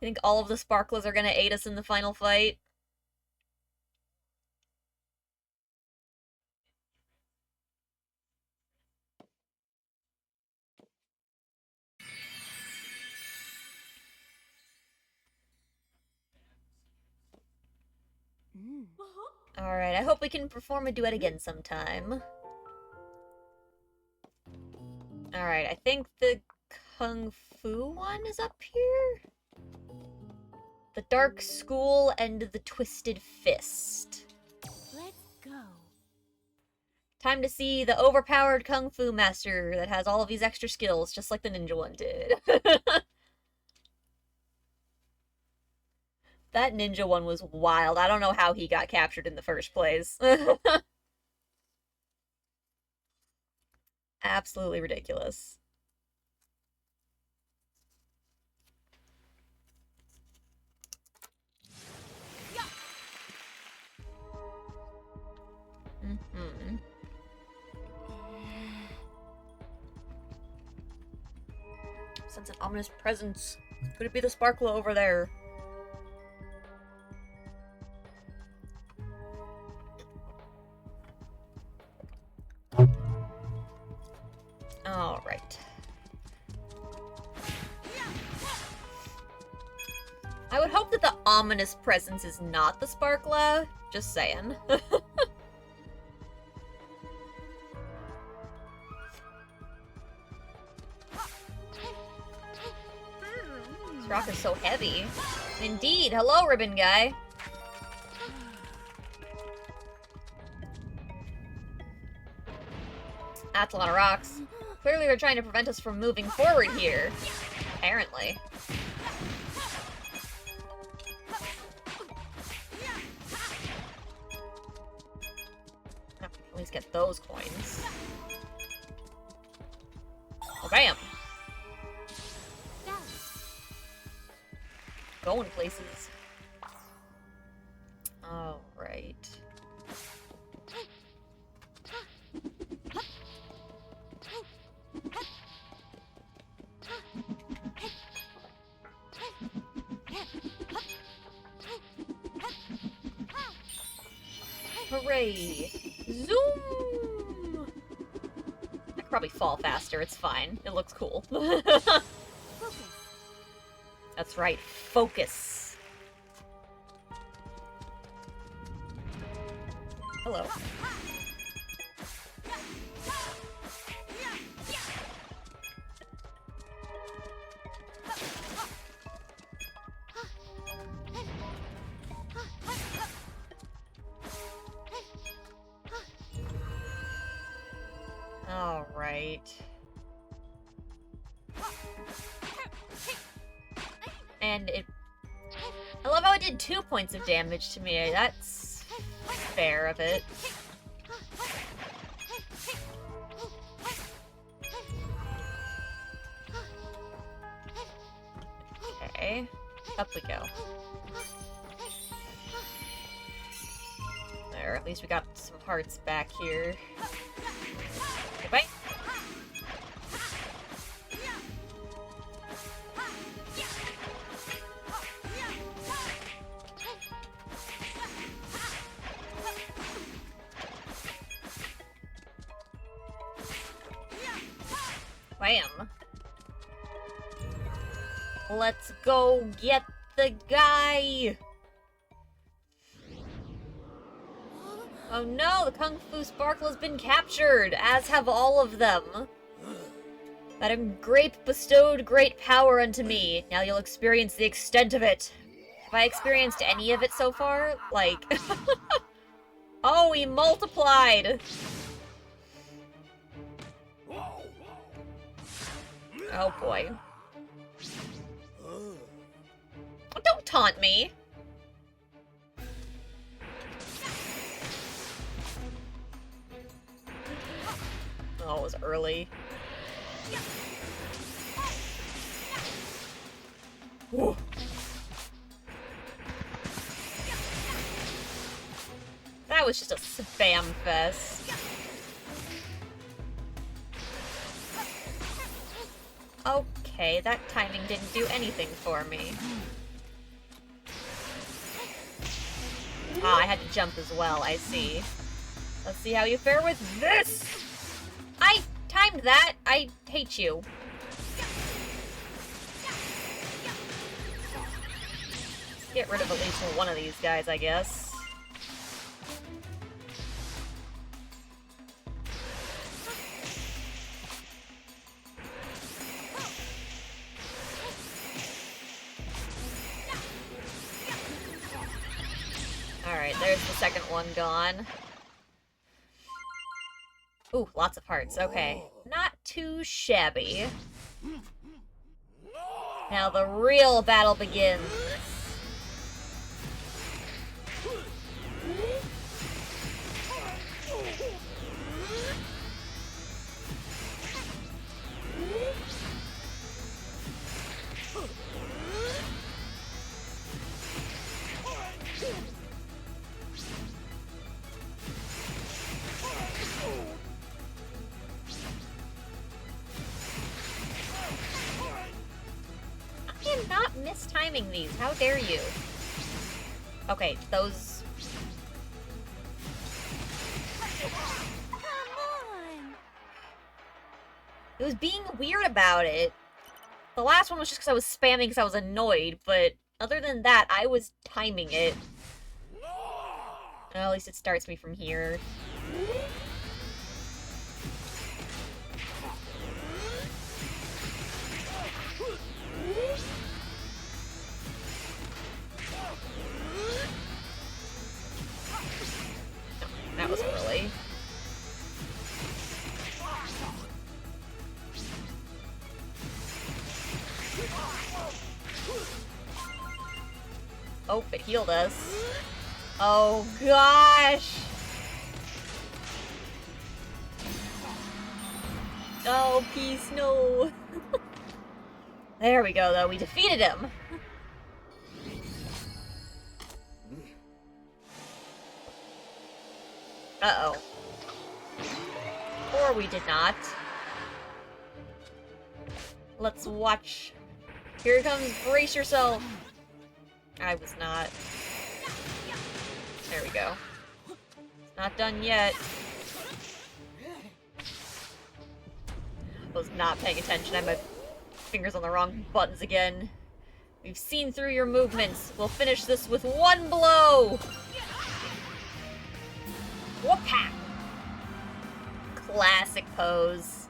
I think all of the sparklers are gonna aid us in the final fight. Alright, I hope we can perform a duet again sometime. Alright, I think the Kung Fu one is up here? The Dark School and the Twisted Fist. Let's go. Time to see the overpowered Kung Fu master that has all of these extra skills, just like the ninja one did. That ninja one was wild. I don't know how he got captured in the first place. Absolutely ridiculous. Sense an ominous presence. Could it be the sparkler over there? Alright. I would hope that the ominous presence is not the sparkler. Just saying. This rock is so heavy. Indeed. Hello, ribbon guy. That's a lot of rocks. Clearly they're trying to prevent us from moving forward here. Apparently. At least get those coins. Oh, bam! Going places. Alright. Hooray! Zoom! I could probably fall faster, it's fine. It looks cool. That's right, focus. Hello. Alright. And it... I love how it did 2 points of damage to me. That's fair of it. Okay. Up we go. There, at least we got some hearts back here. Goodbye. Bam. Let's go get the guy! Oh no, the Kung Fu Sparkle has been captured, as have all of them. Madam Grape bestowed great power unto me. Now you'll experience the extent of it. Have I experienced any of it so far? Like... Oh, he multiplied! Oh boy. Don't taunt me! Oh, it was early. Whew. That was just a spam fest. Okay, that timing didn't do anything for me. Ah, I had to jump as well, I see. Let's see how you fare with this! I timed that! I hate you. Get rid of at least one of these guys, I guess. Alright, there's the second one gone. Ooh, lots of hearts. Okay. Not too shabby. Now the real battle begins. I am not mistiming these. How dare you? Okay, those... Come on! It was being weird about it. The last one was just because I was spamming because I was annoyed, but other than that, I was timing it. Well, at least it starts me from here. That was early. Oh, it healed us. Oh gosh! Oh, peace, no! There we go, though. We defeated him! Uh-oh. Or we did not. Let's watch. Here it comes. Brace yourself. I was not. There we go. It's not done yet. Was not paying attention. I had my fingers on the wrong buttons again. We've seen through your movements. We'll finish this with one blow! Whoop-ha! Classic pose.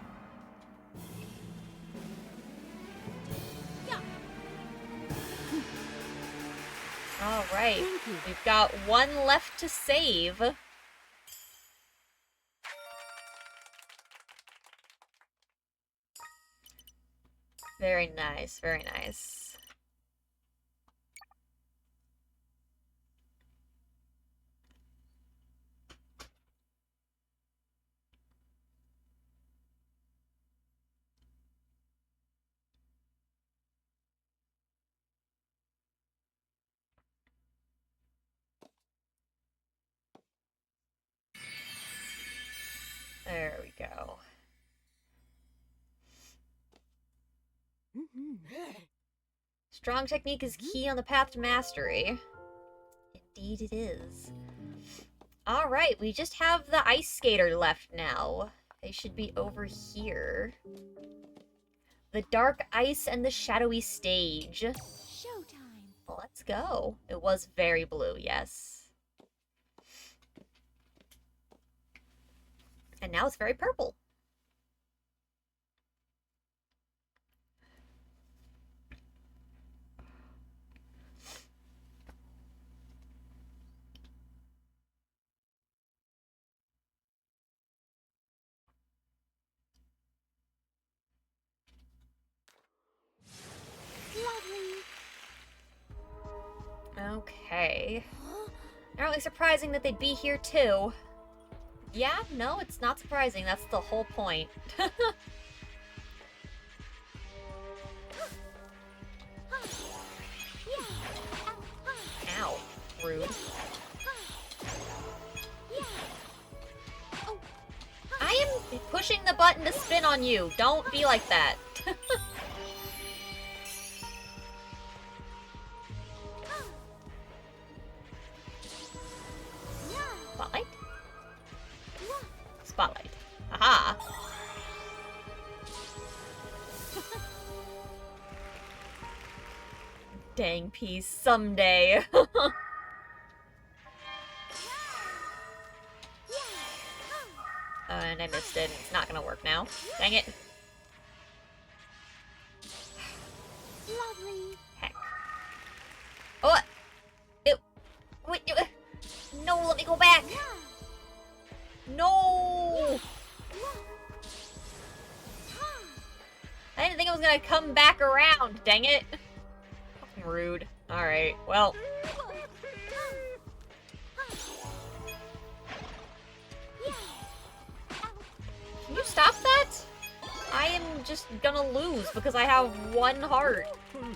Alright, we've got one left to save. Very nice, very nice. There we go. Strong technique is key on the path to mastery. Indeed it is. Alright, we just have the ice skater left now. They should be over here. The dark ice and the shadowy stage. Showtime. Let's go. It was very blue, yes. And now it's very purple. Okay. Not really surprising that they'd be here too. Yeah, no, it's not surprising. That's the whole point. Ow. Rude. I am pushing the button to spin on you. Don't be like that. Spotlight? Spotlight. Aha! Dang piece, someday. And I missed it. It's not gonna work now. Dang it. Heck. Oh! Wait, no, let me go back! No! I didn't think I was gonna come back around, dang it. Fucking rude. Alright, well. Can you stop that? I am just gonna lose because I have one heart.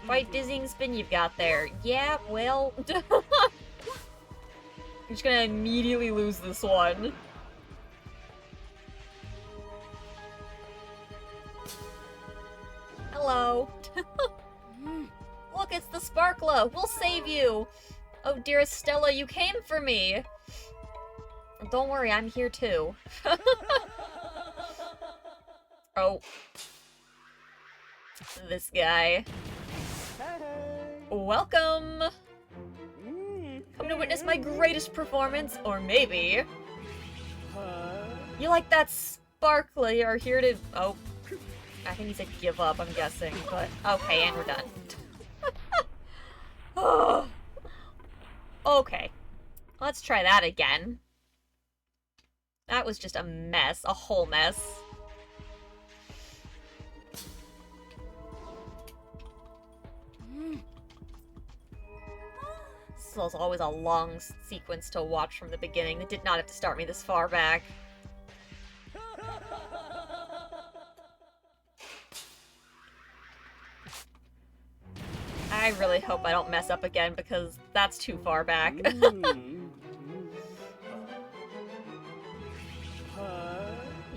Quite dizzying spin you've got there. Yeah, well. I'm just gonna immediately lose this one. Hello. Look, it's the Sparkla. We'll save you. Oh, dearest Stella, you came for me. Don't worry, I'm here too. Oh. This guy. Welcome! Come to witness my greatest performance, or maybe... You like that Sparkly are here to... Oh. I think he said give up, I'm guessing, but... Okay, and we're done. Oh. Okay. Let's try that again. That was just a mess. A whole mess. This was always a long sequence to watch from the beginning. They did not have to start me this far back. I really hope I don't mess up again because that's too far back.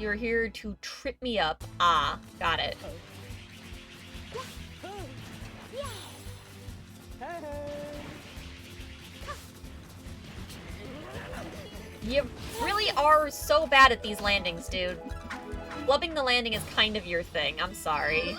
you're here to trip me up. Ah, got it. You really are so bad at these landings, dude. Flubbing the landing is kind of your thing. I'm sorry.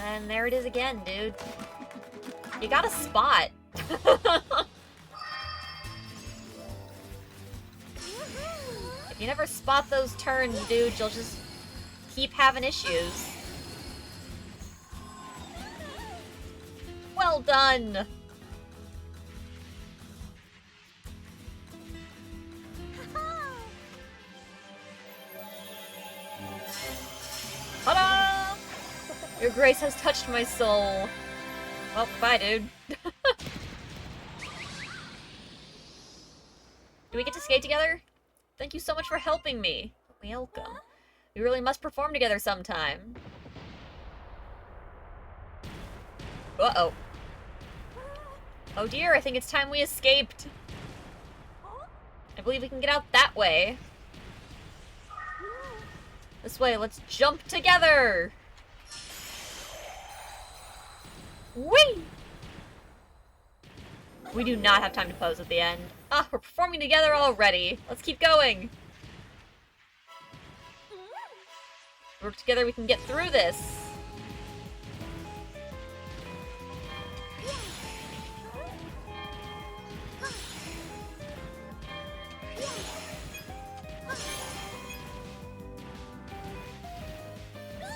And there it is again, dude. You got a spot. If you never spot those turns, dude, you'll just keep having issues. Well done! Ta-da! Your grace has touched my soul. Well, bye, dude. Do we get to skate together? Thank you so much for helping me. Welcome. We really must perform together sometime. Uh-oh. Oh dear, I think it's time we escaped. I believe we can get out that way. This way, let's jump together! Whee! We do not have time to pose at the end. Ah, we're performing together already. Let's keep going. Work together, we can get through this.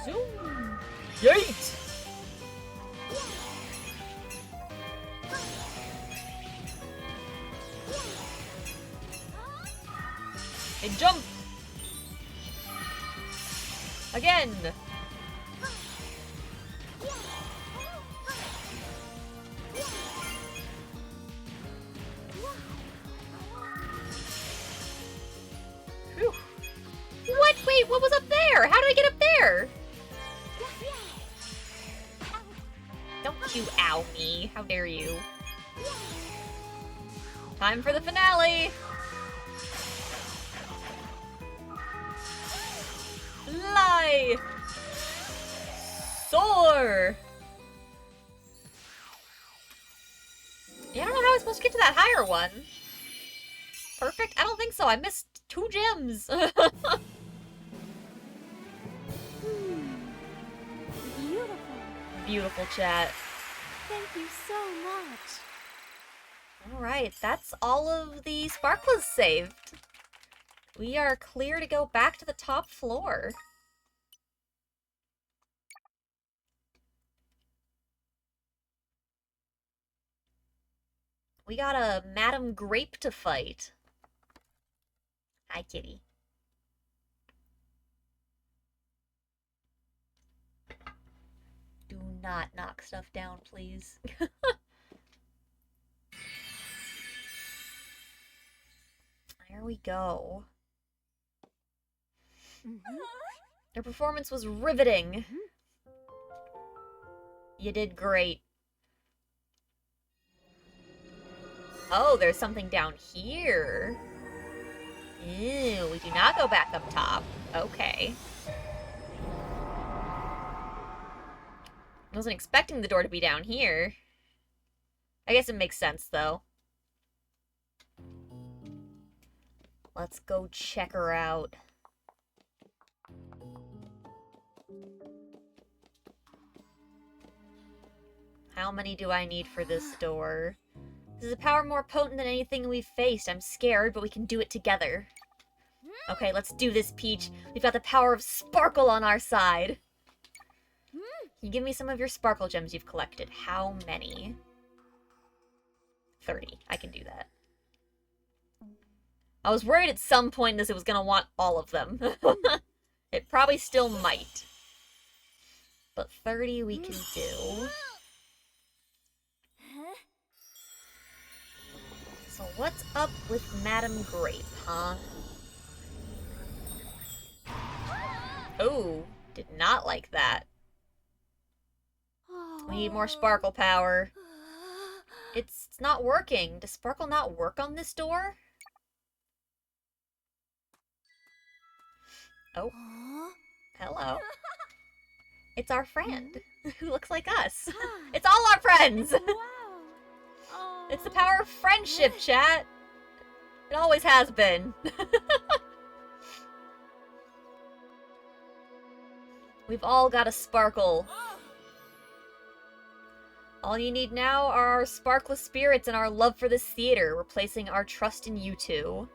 Zoom! Yeet! And jump! Again! Whew. What? Wait, what was up there? How did I get up there? Don't you ow me. How dare you. Time for the finale! Fly! Soar! Yeah, I don't know how I was supposed to get to that higher one. Perfect? I don't think so. I missed 2 gems. Beautiful. Beautiful chat. Thank you so much. Alright, that's all of the sparklers saved. We are clear to go back to the top floor. We got a Madam Grape to fight. Hi, kitty. Do not knock stuff down, please. There we go. Their performance was riveting. You did great. Oh, there's something down here. Ew, we do not go back up top. Okay. I wasn't expecting the door to be down here. I guess it makes sense, though. Let's go check her out. How many do I need for this door? This is a power more potent than anything we've faced. I'm scared, but we can do it together. Okay, let's do this, Peach. We've got the power of Sparkle on our side. Can you give me some of your Sparkle gems you've collected? How many? 30. I can do that. I was worried at some point in this it was going to want all of them. It probably still might. But 30 we can do. So What's up with Madame Grape, huh? Oh, did not like that. We need more sparkle power. It's not working. Does sparkle not work on this door? Oh, hello. It's our friend who looks like us. It's all our friends. Wow. It's the power of friendship, chat. It always has been. We've all got a sparkle. All you need now are our sparkless spirits and our love for this theater, replacing our trust in you two.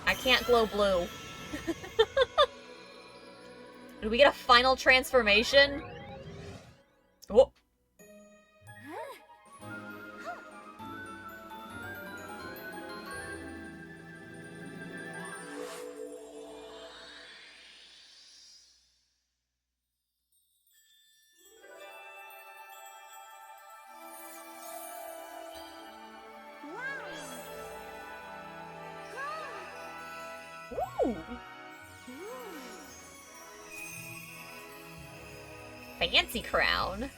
I can't glow blue. Did we get a final transformation? Oh. Ooh. Fancy crown.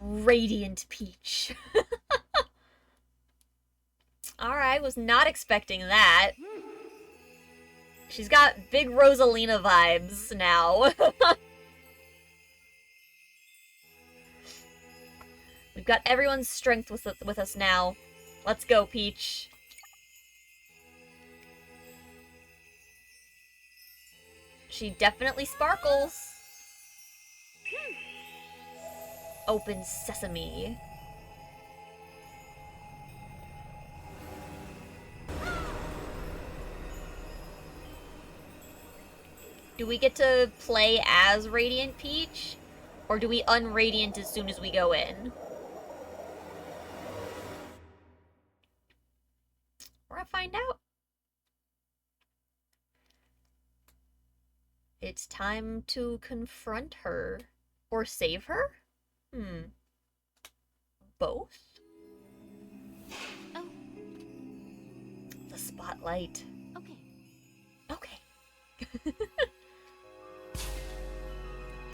Radiant Peach. Alright, was not expecting that. She's got big Rosalina vibes now. We've got everyone's strength with us now. Let's go, Peach. She definitely sparkles. Open sesame. Do we get to play as Radiant Peach? Or do we unradiant as soon as we go in? We're gonna find out. It's time to confront her. Or save her? Both? Oh. The spotlight. Okay. Okay.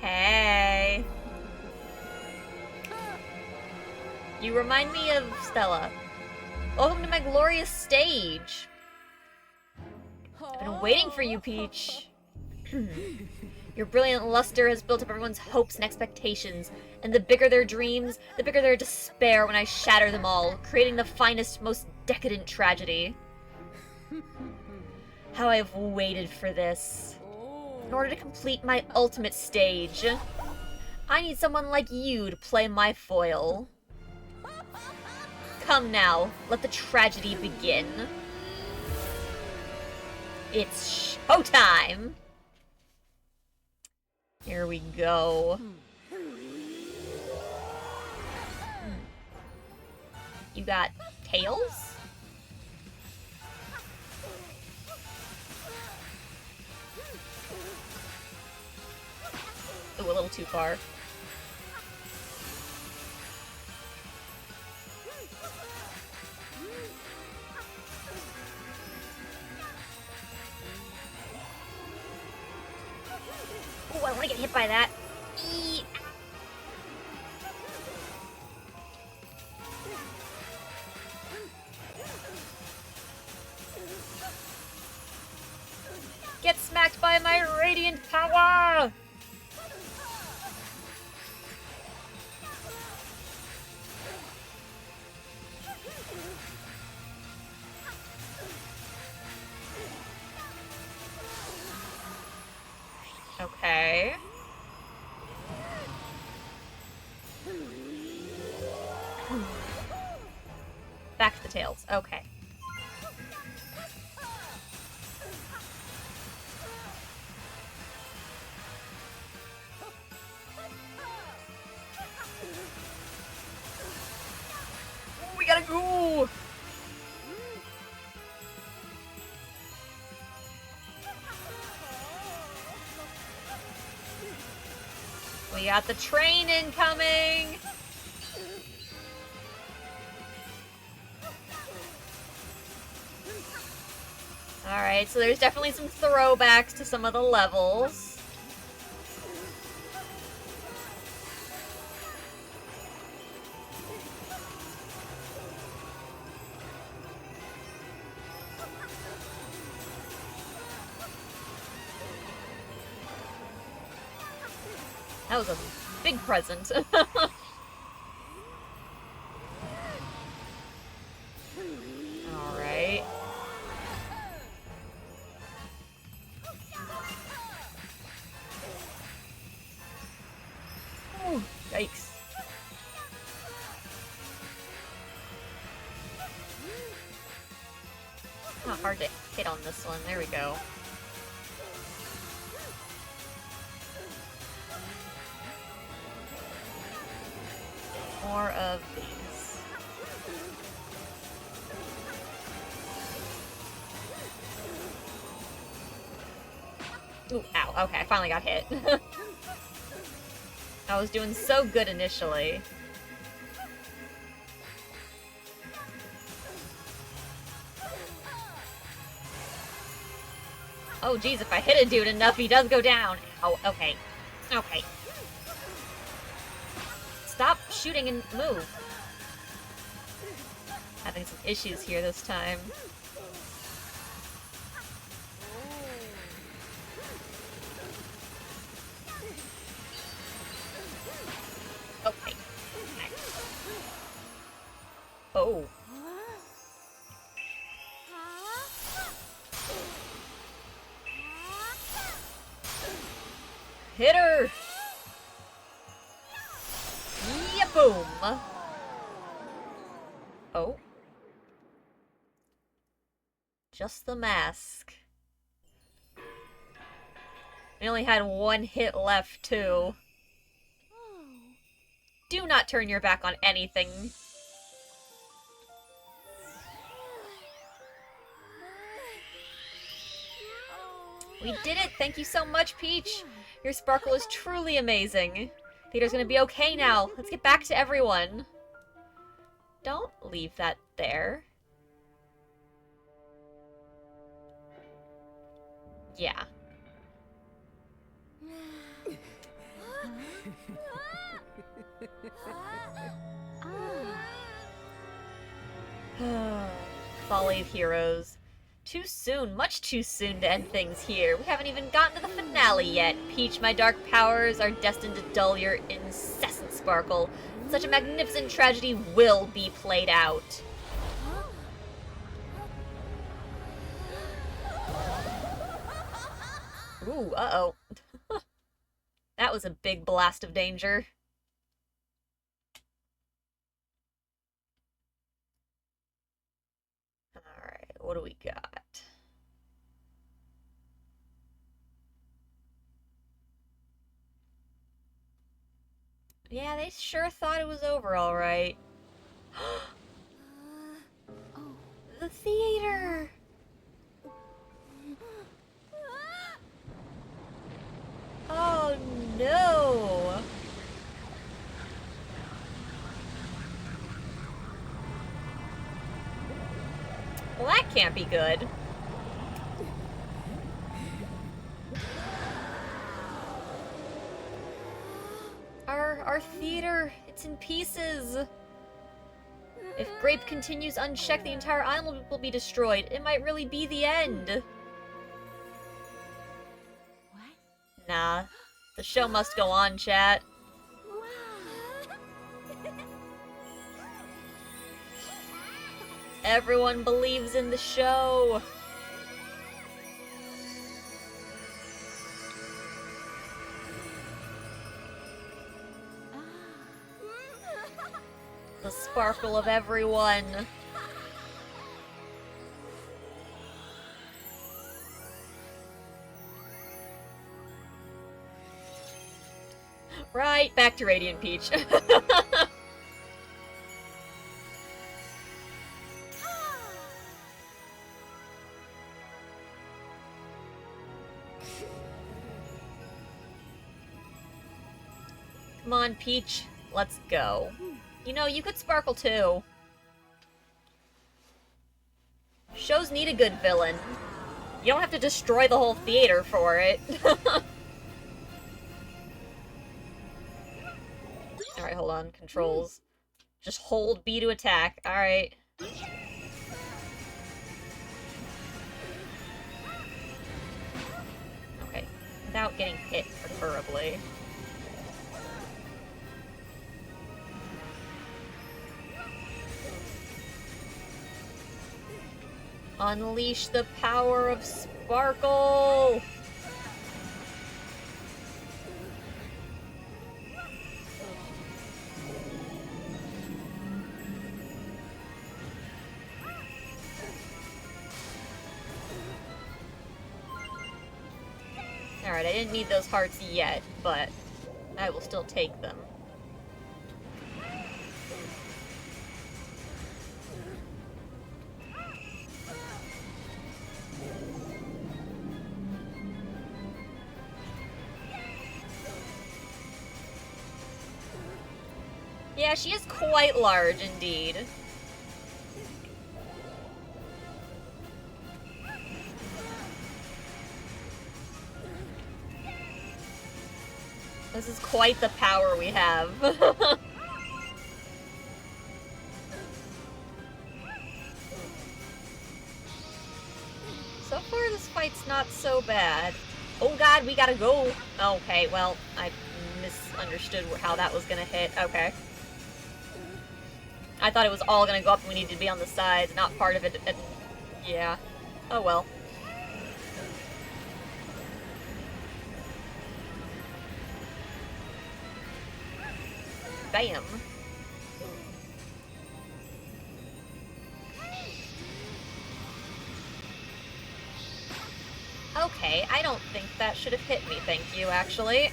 Hey. You remind me of Stella. Welcome to my glorious stage. I've been waiting for you, Peach. Your brilliant luster has built up everyone's hopes and expectations, and the bigger their dreams, the bigger their despair when I shatter them all, creating the finest, most decadent tragedy. How I have waited for this. In order to complete my ultimate stage, I need someone like you to play my foil. Come now, let the tragedy begin. It's showtime! Here we go. You got tails? Ooh, a little too far. Ooh, I want to get hit by that. Eee. Get smacked by my radiant power! Okay. Back to the tails. Okay. We gotta go! got the train incoming! Alright, so there's definitely some throwbacks to some of the levels. That was a big present. Alright. Oh, yikes. Not hard to hit on this one. There we go. More of these. Ooh, ow. Okay, I finally got hit. I was doing so good initially. Oh geez, if I hit a dude enough, he does go down. Oh, okay. Okay. Stop shooting and move. Having some issues here this time. Okay. Oh. Hit her! Yeah, boom! Oh. Just the mask. We only had one hit left, too. Do not turn your back on anything. We did it! Thank you so much, Peach! Your sparkle is truly amazing. Theater's gonna be okay now. Let's get back to everyone. Don't leave that there. Yeah. Folly of heroes. Too soon, much too soon to end things here. We haven't even gotten to the finale yet. Peach, my dark powers are destined to dull your incessant sparkle. Such a magnificent tragedy will be played out. Ooh, uh-oh. That was a big blast of danger. Alright, what do we got? Yeah, they sure thought it was over alright. The theater! Oh no! Well, that can't be good. Our theater, it's in pieces. If Grape continues unchecked, the entire island will be destroyed. It might really be the end. What? Nah. The show must go on, chat. Wow. Everyone believes in the show. The sparkle of everyone. Right, back to Radiant Peach. Come on, Peach. Let's go. You know, you could sparkle too. Shows need a good villain. You don't have to destroy the whole theater for it. Alright, hold on. Controls. Just hold B to attack. Alright. Okay. Without getting hit, preferably. Unleash the power of Sparkle! Alright, I didn't need those hearts yet, but I will still take them. Yeah, she is quite large indeed. This is quite the power we have. So far, this fight's not so bad. Oh god, we gotta go! Okay, well, I misunderstood how that was gonna hit. Okay. I thought it was all gonna go up and we needed to be on the sides, not part of it. Yeah. Oh well. Bam. Okay, I don't think that should have hit me, thank you, actually.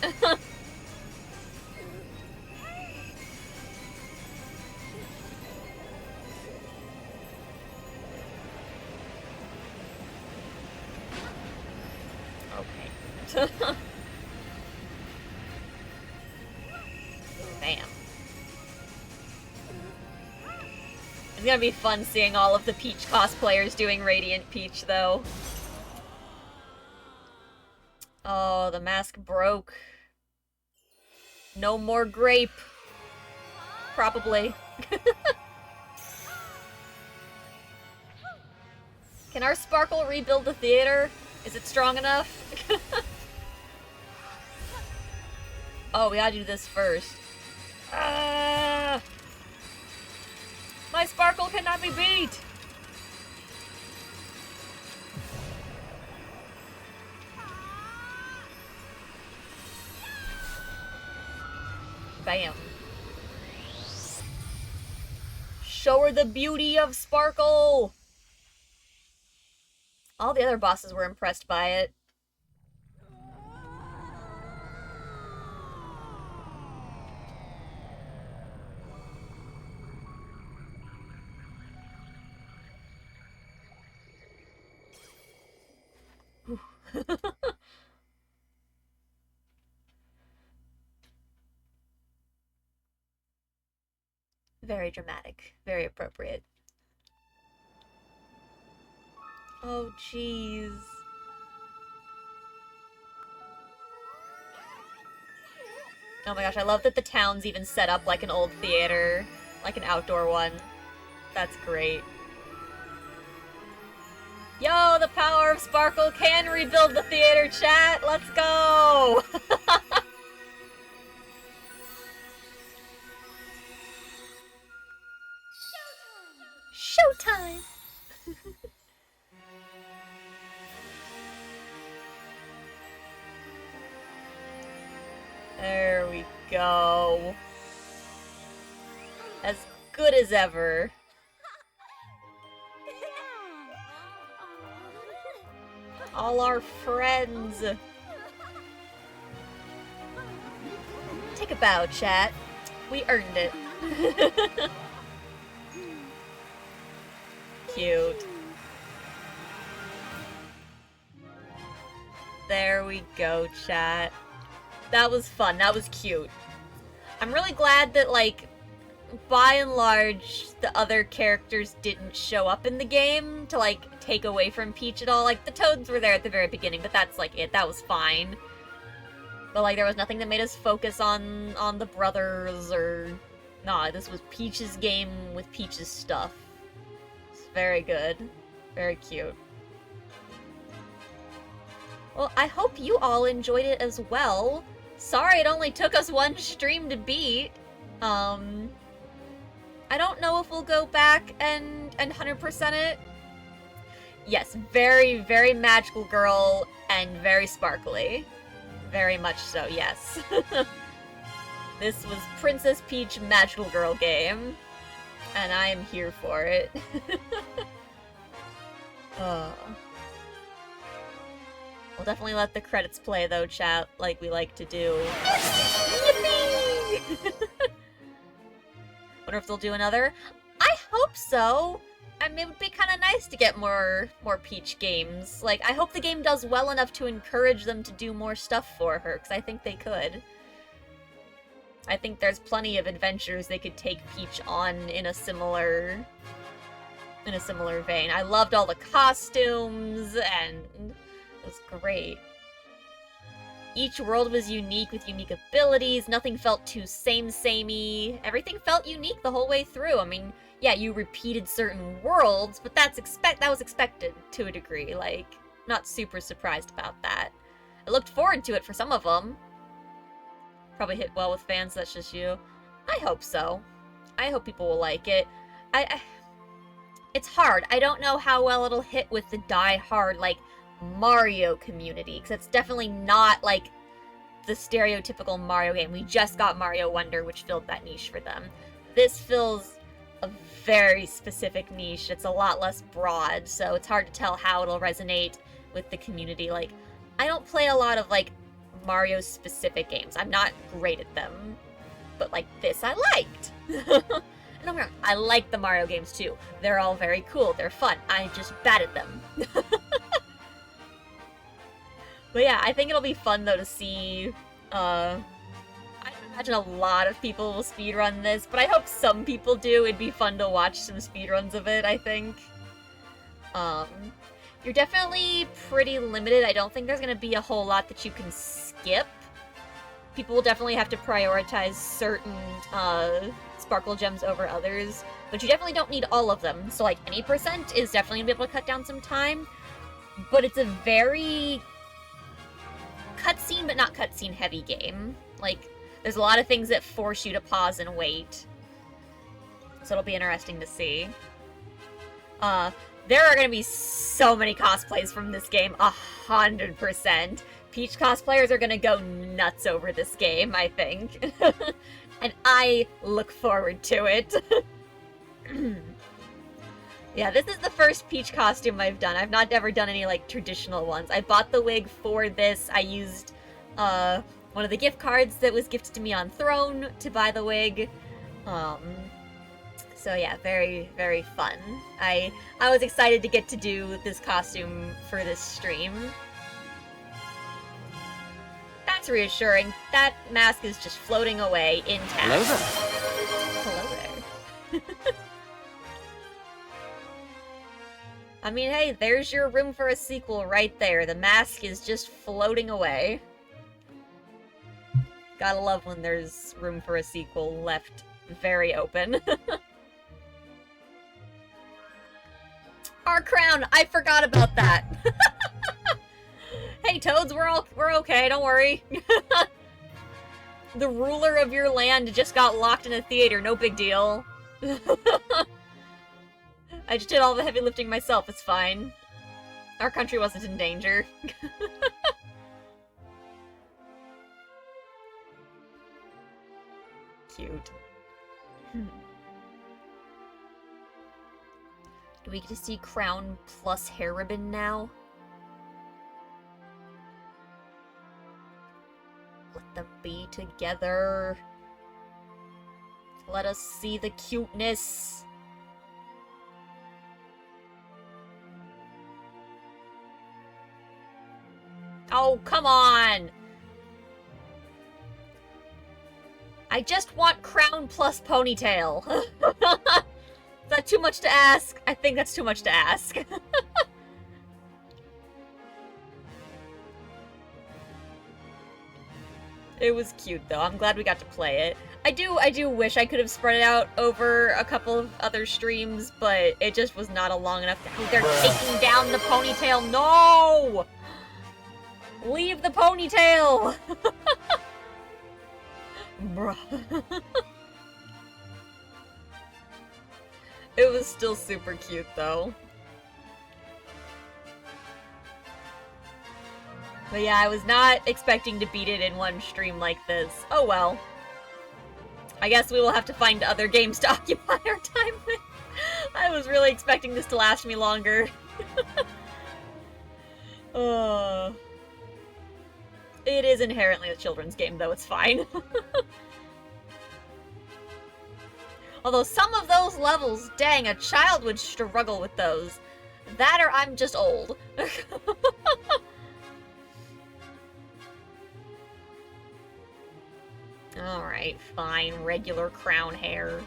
Okay. Bam. It's gonna be fun seeing all of the Peach cosplayers doing Radiant Peach, though. Oh, the mask broke. No more grape. Probably. Can our Sparkle rebuild the theater? Is it strong enough? Oh, we gotta do this first. My Sparkle cannot be beat! Bam. Show her the beauty of Sparkle! All the other bosses were impressed by it. Very dramatic. Very appropriate. Oh, jeez. Oh my gosh, I love that the town's even set up like an old theater. Like an outdoor one. That's great. Yo, the power of Sparkle can rebuild the theater, chat! Let's go! Showtime! There we go. As good as ever. All our friends. Take a bow, chat. We earned it. Cute. There we go, chat. That was fun. That was cute. I'm really glad that, like, by and large, the other characters didn't show up in the game to, like, take away from Peach at all. Like, the Toads were there at the very beginning, but that's, like, it. That was fine. But, like, there was nothing that made us focus on the brothers or... Nah, this was Peach's game with Peach's stuff. It's very good. Very cute. Well, I hope you all enjoyed it as well. Sorry it only took us one stream to beat. I don't know if we'll go back and 100% it. Yes, very, very magical girl and very sparkly. Very much so, yes. This was Princess Peach Magical Girl game, and I am here for it. We'll definitely let the credits play though, chat, like we like to do. Yippee! Wonder if they'll do another? I hope so! I mean, it would be kind of nice to get more Peach games. Like, I hope the game does well enough to encourage them to do more stuff for her, because I think they could. I think there's plenty of adventures they could take Peach on in a similar vein. I loved all the costumes, and it was great. Each world was unique with unique abilities. Nothing felt too samey. Everything felt unique the whole way through. I mean, yeah, you repeated certain worlds, but that was expected to a degree. Like, not super surprised about that. I looked forward to it for some of them. Probably hit well with fans, that's just you. I hope so. I hope people will like it. It's hard. I don't know how well it'll hit with the die-hard, like, Mario community, because it's definitely not, like, the stereotypical Mario game. We just got Mario Wonder, which filled that niche for them. This fills a very specific niche. It's a lot less broad, so it's hard to tell how it'll resonate with the community. Like, I don't play a lot of, like, Mario-specific games. I'm not great at them, but, like, this I liked. And don't get me wrong, I like the Mario games, too. They're all very cool. They're fun. I'm just bad at them. But yeah, I think it'll be fun, though, to see, I imagine a lot of people will speedrun this, but I hope some people do. It'd be fun to watch some speedruns of it, I think. You're definitely pretty limited. I don't think there's gonna be a whole lot that you can skip. People will definitely have to prioritize certain, Sparkle Gems over others, but you definitely don't need all of them. So, like, any percent is definitely gonna be able to cut down some time, but it's a very cutscene, but not cutscene heavy game. Like, there's a lot of things that force you to pause and wait. So it'll be interesting to see. There are gonna be so many cosplays from this game, 100%. Peach cosplayers are gonna go nuts over this game, I think. And I look forward to it. Yeah, this is the first Peach costume I've done. I've not ever done any, like, traditional ones. I bought the wig for this. I used, one of the gift cards that was gifted to me on Throne to buy the wig. So yeah, very, very fun. I was excited to get to do this costume for this stream. That's reassuring. That mask is just floating away intact. Hello there. Hello there. I mean, hey, there's your room for a sequel right there. The mask is just floating away. Gotta love when there's room for a sequel left very open. Our crown! I forgot about that! Hey, Toads, we're okay, don't worry. The ruler of your land just got locked in a theater, no big deal. I just did all the heavy lifting myself, it's fine. Our country wasn't in danger. Cute. Do we get to see crown plus hair ribbon now? Let them be together. Let us see the cuteness. Oh, come on! I just want crown plus ponytail. Is that too much to ask? I think that's too much to ask. It was cute though. I'm glad we got to play it. I do wish I could have spread it out over a couple of other streams, but it just was not a long enough. Oh, they're taking down the ponytail. No! Leave the ponytail! Bruh. It was still super cute though. But yeah, I was not expecting to beat it in one stream like this. Oh well. I guess we will have to find other games to occupy our time with. I was really expecting this to last me longer. It is inherently a children's game, though. It's fine. Although some of those levels, dang, a child would struggle with those. That or I'm just old. Alright, fine. Regular crown hair.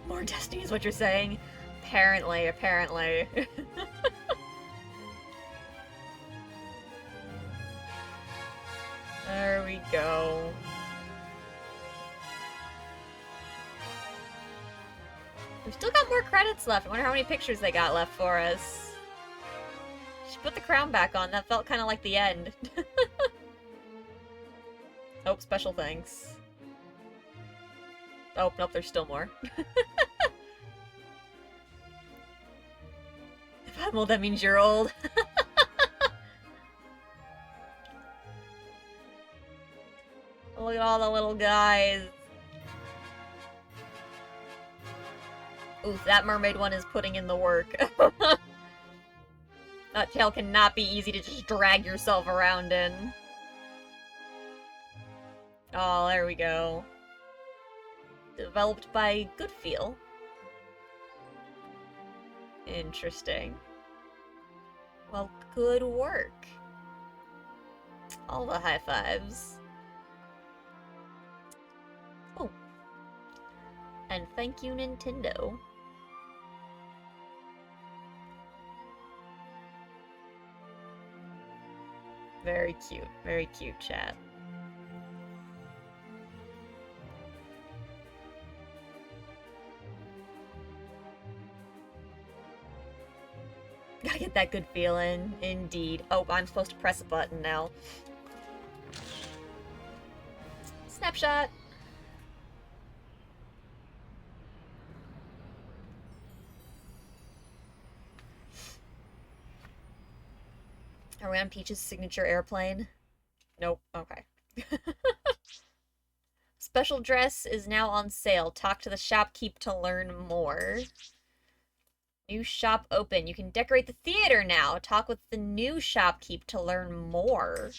More Destiny is what you're saying? Apparently, apparently. There we go. We've still got more credits left. I wonder how many pictures they got left for us. Should put the crown back on. That felt kind of like the end. Oh, special thanks. Oh, nope, there's still more. If I'm old, that means you're old. Look at all the little guys. Oof, that mermaid one is putting in the work. That tail cannot be easy to just drag yourself around in. Oh, there we go. Developed by Goodfeel. Interesting. Well, good work. All the high fives. Oh. And thank you, Nintendo. Very cute, chat. Gotta get that good feeling, indeed. Oh, I'm supposed to press a button now. Snapshot! Are we on Peach's signature airplane? Nope. Okay. Special dress is now on sale. Talk to the shopkeep to learn more. New shop open. You can decorate the theater now. Talk with the new shopkeep to learn more.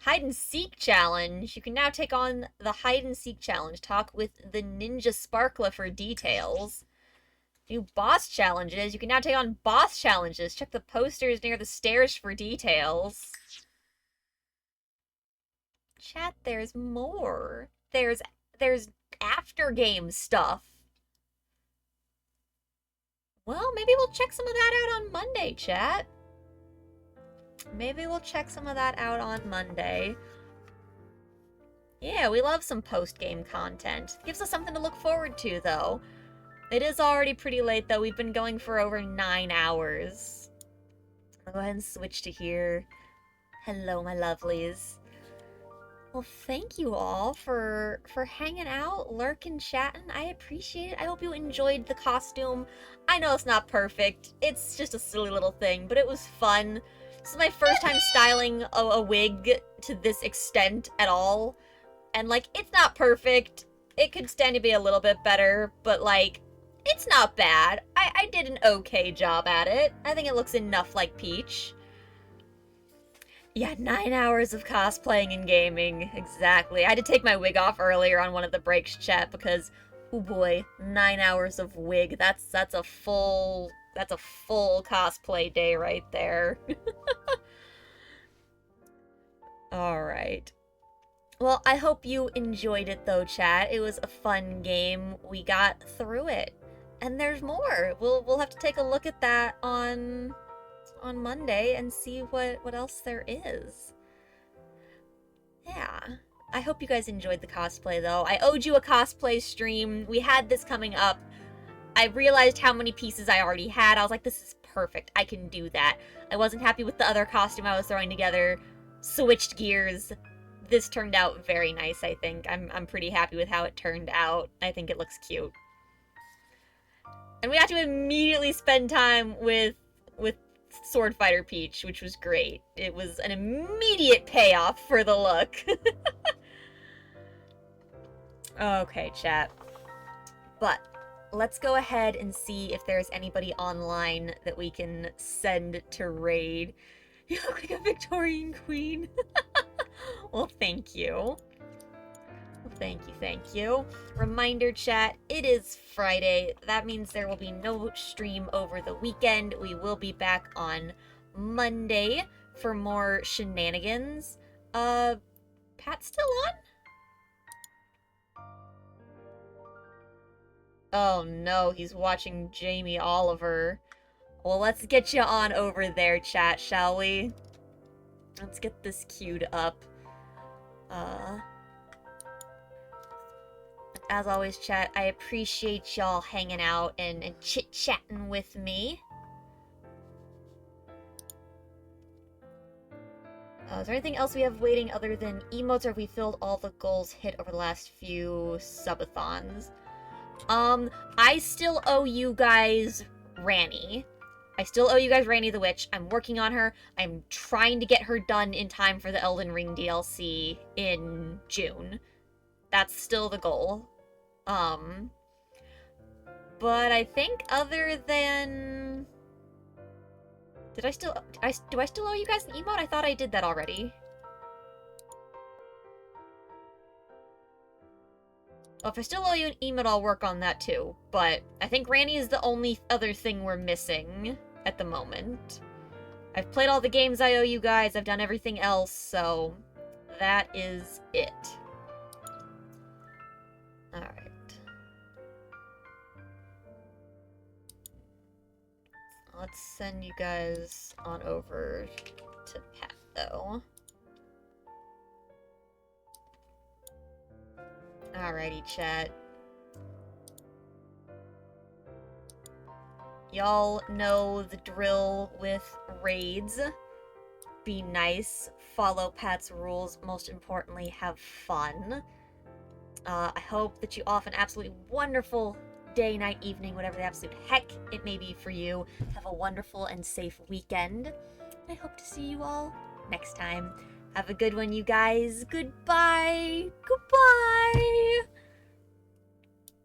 Hide and seek challenge. You can now take on the hide and seek challenge. Talk with the ninja sparkler for details. New boss challenges. You can now take on boss challenges. Check the posters near the stairs for details. Chat, there's more. There's after game stuff. Well, maybe we'll check some of that out on Monday, chat. Maybe we'll check some of that out on Monday. Yeah, we love some post-game content. Gives us something to look forward to, though. It is already pretty late, though. We've been going for over 9 hours. I'll go ahead and switch to here. Hello, my lovelies. Well, thank you all for hanging out, lurking, chatting. I appreciate it. I hope you enjoyed the costume. I know it's not perfect. It's just a silly little thing, but it was fun. This is my first time styling a wig to this extent at all. And, like, it's not perfect. It could stand to be a little bit better, but, like, it's not bad. I did an okay job at it. I think it looks enough like Peach. Yeah, 9 hours of cosplaying and gaming. Exactly. I had to take my wig off earlier on one of the breaks, chat, because, oh boy, 9 hours of wig. That's a full That's a full cosplay day right there. Alright. Well, I hope you enjoyed it though, chat. It was a fun game. We got through it. And there's more. We'll have to take a look at that on Monday and see what else there is. Yeah. I hope you guys enjoyed the cosplay though. I owed you a cosplay stream. We had this coming up. I realized how many pieces I already had. I was like, this is perfect. I can do that. I wasn't happy with the other costume I was throwing together. Switched gears. This turned out very nice, I think. I'm pretty happy with how it turned out. I think it looks cute. And we got to immediately spend time with Sword Fighter Peach, which was great. It was an immediate payoff for the look. Okay, chat. But let's go ahead and see if there's anybody online that we can send to raid. You look like a Victorian queen. Well, thank you. Well, thank you. Reminder chat, it is Friday. That means there will be no stream over the weekend. We will be back on Monday for more shenanigans. Pat's still on? Oh no, he's watching Jamie Oliver. Well, let's get you on over there, chat, shall we? Let's get this queued up. As always, chat, I appreciate y'all hanging out and chit-chatting with me. Is there anything else we have waiting other than emotes, or have we filled all the goals hit over the last few subathons? I still owe you guys Ranny. I still owe you guys Ranny the Witch. I'm working on her. I'm trying to get her done in time for the Elden Ring DLC in June. That's still the goal. But I think other than... do I still owe you guys an emote? I thought I did that already. Well, if I still owe you an emote, I'll work on that too. But I think Ranny is the only other thing we're missing at the moment. I've played all the games I owe you guys. I've done everything else, so that is it. Alright. Let's send you guys on over to Pat, though. Alrighty, chat. Y'all know the drill with raids. Be nice, follow Pat's rules, most importantly, have fun. I hope that you all have an absolutely wonderful day, night, evening, whatever the absolute heck it may be for you. Have a wonderful and safe weekend. I hope to see you all next time. Have a good one, you guys. Goodbye. Goodbye.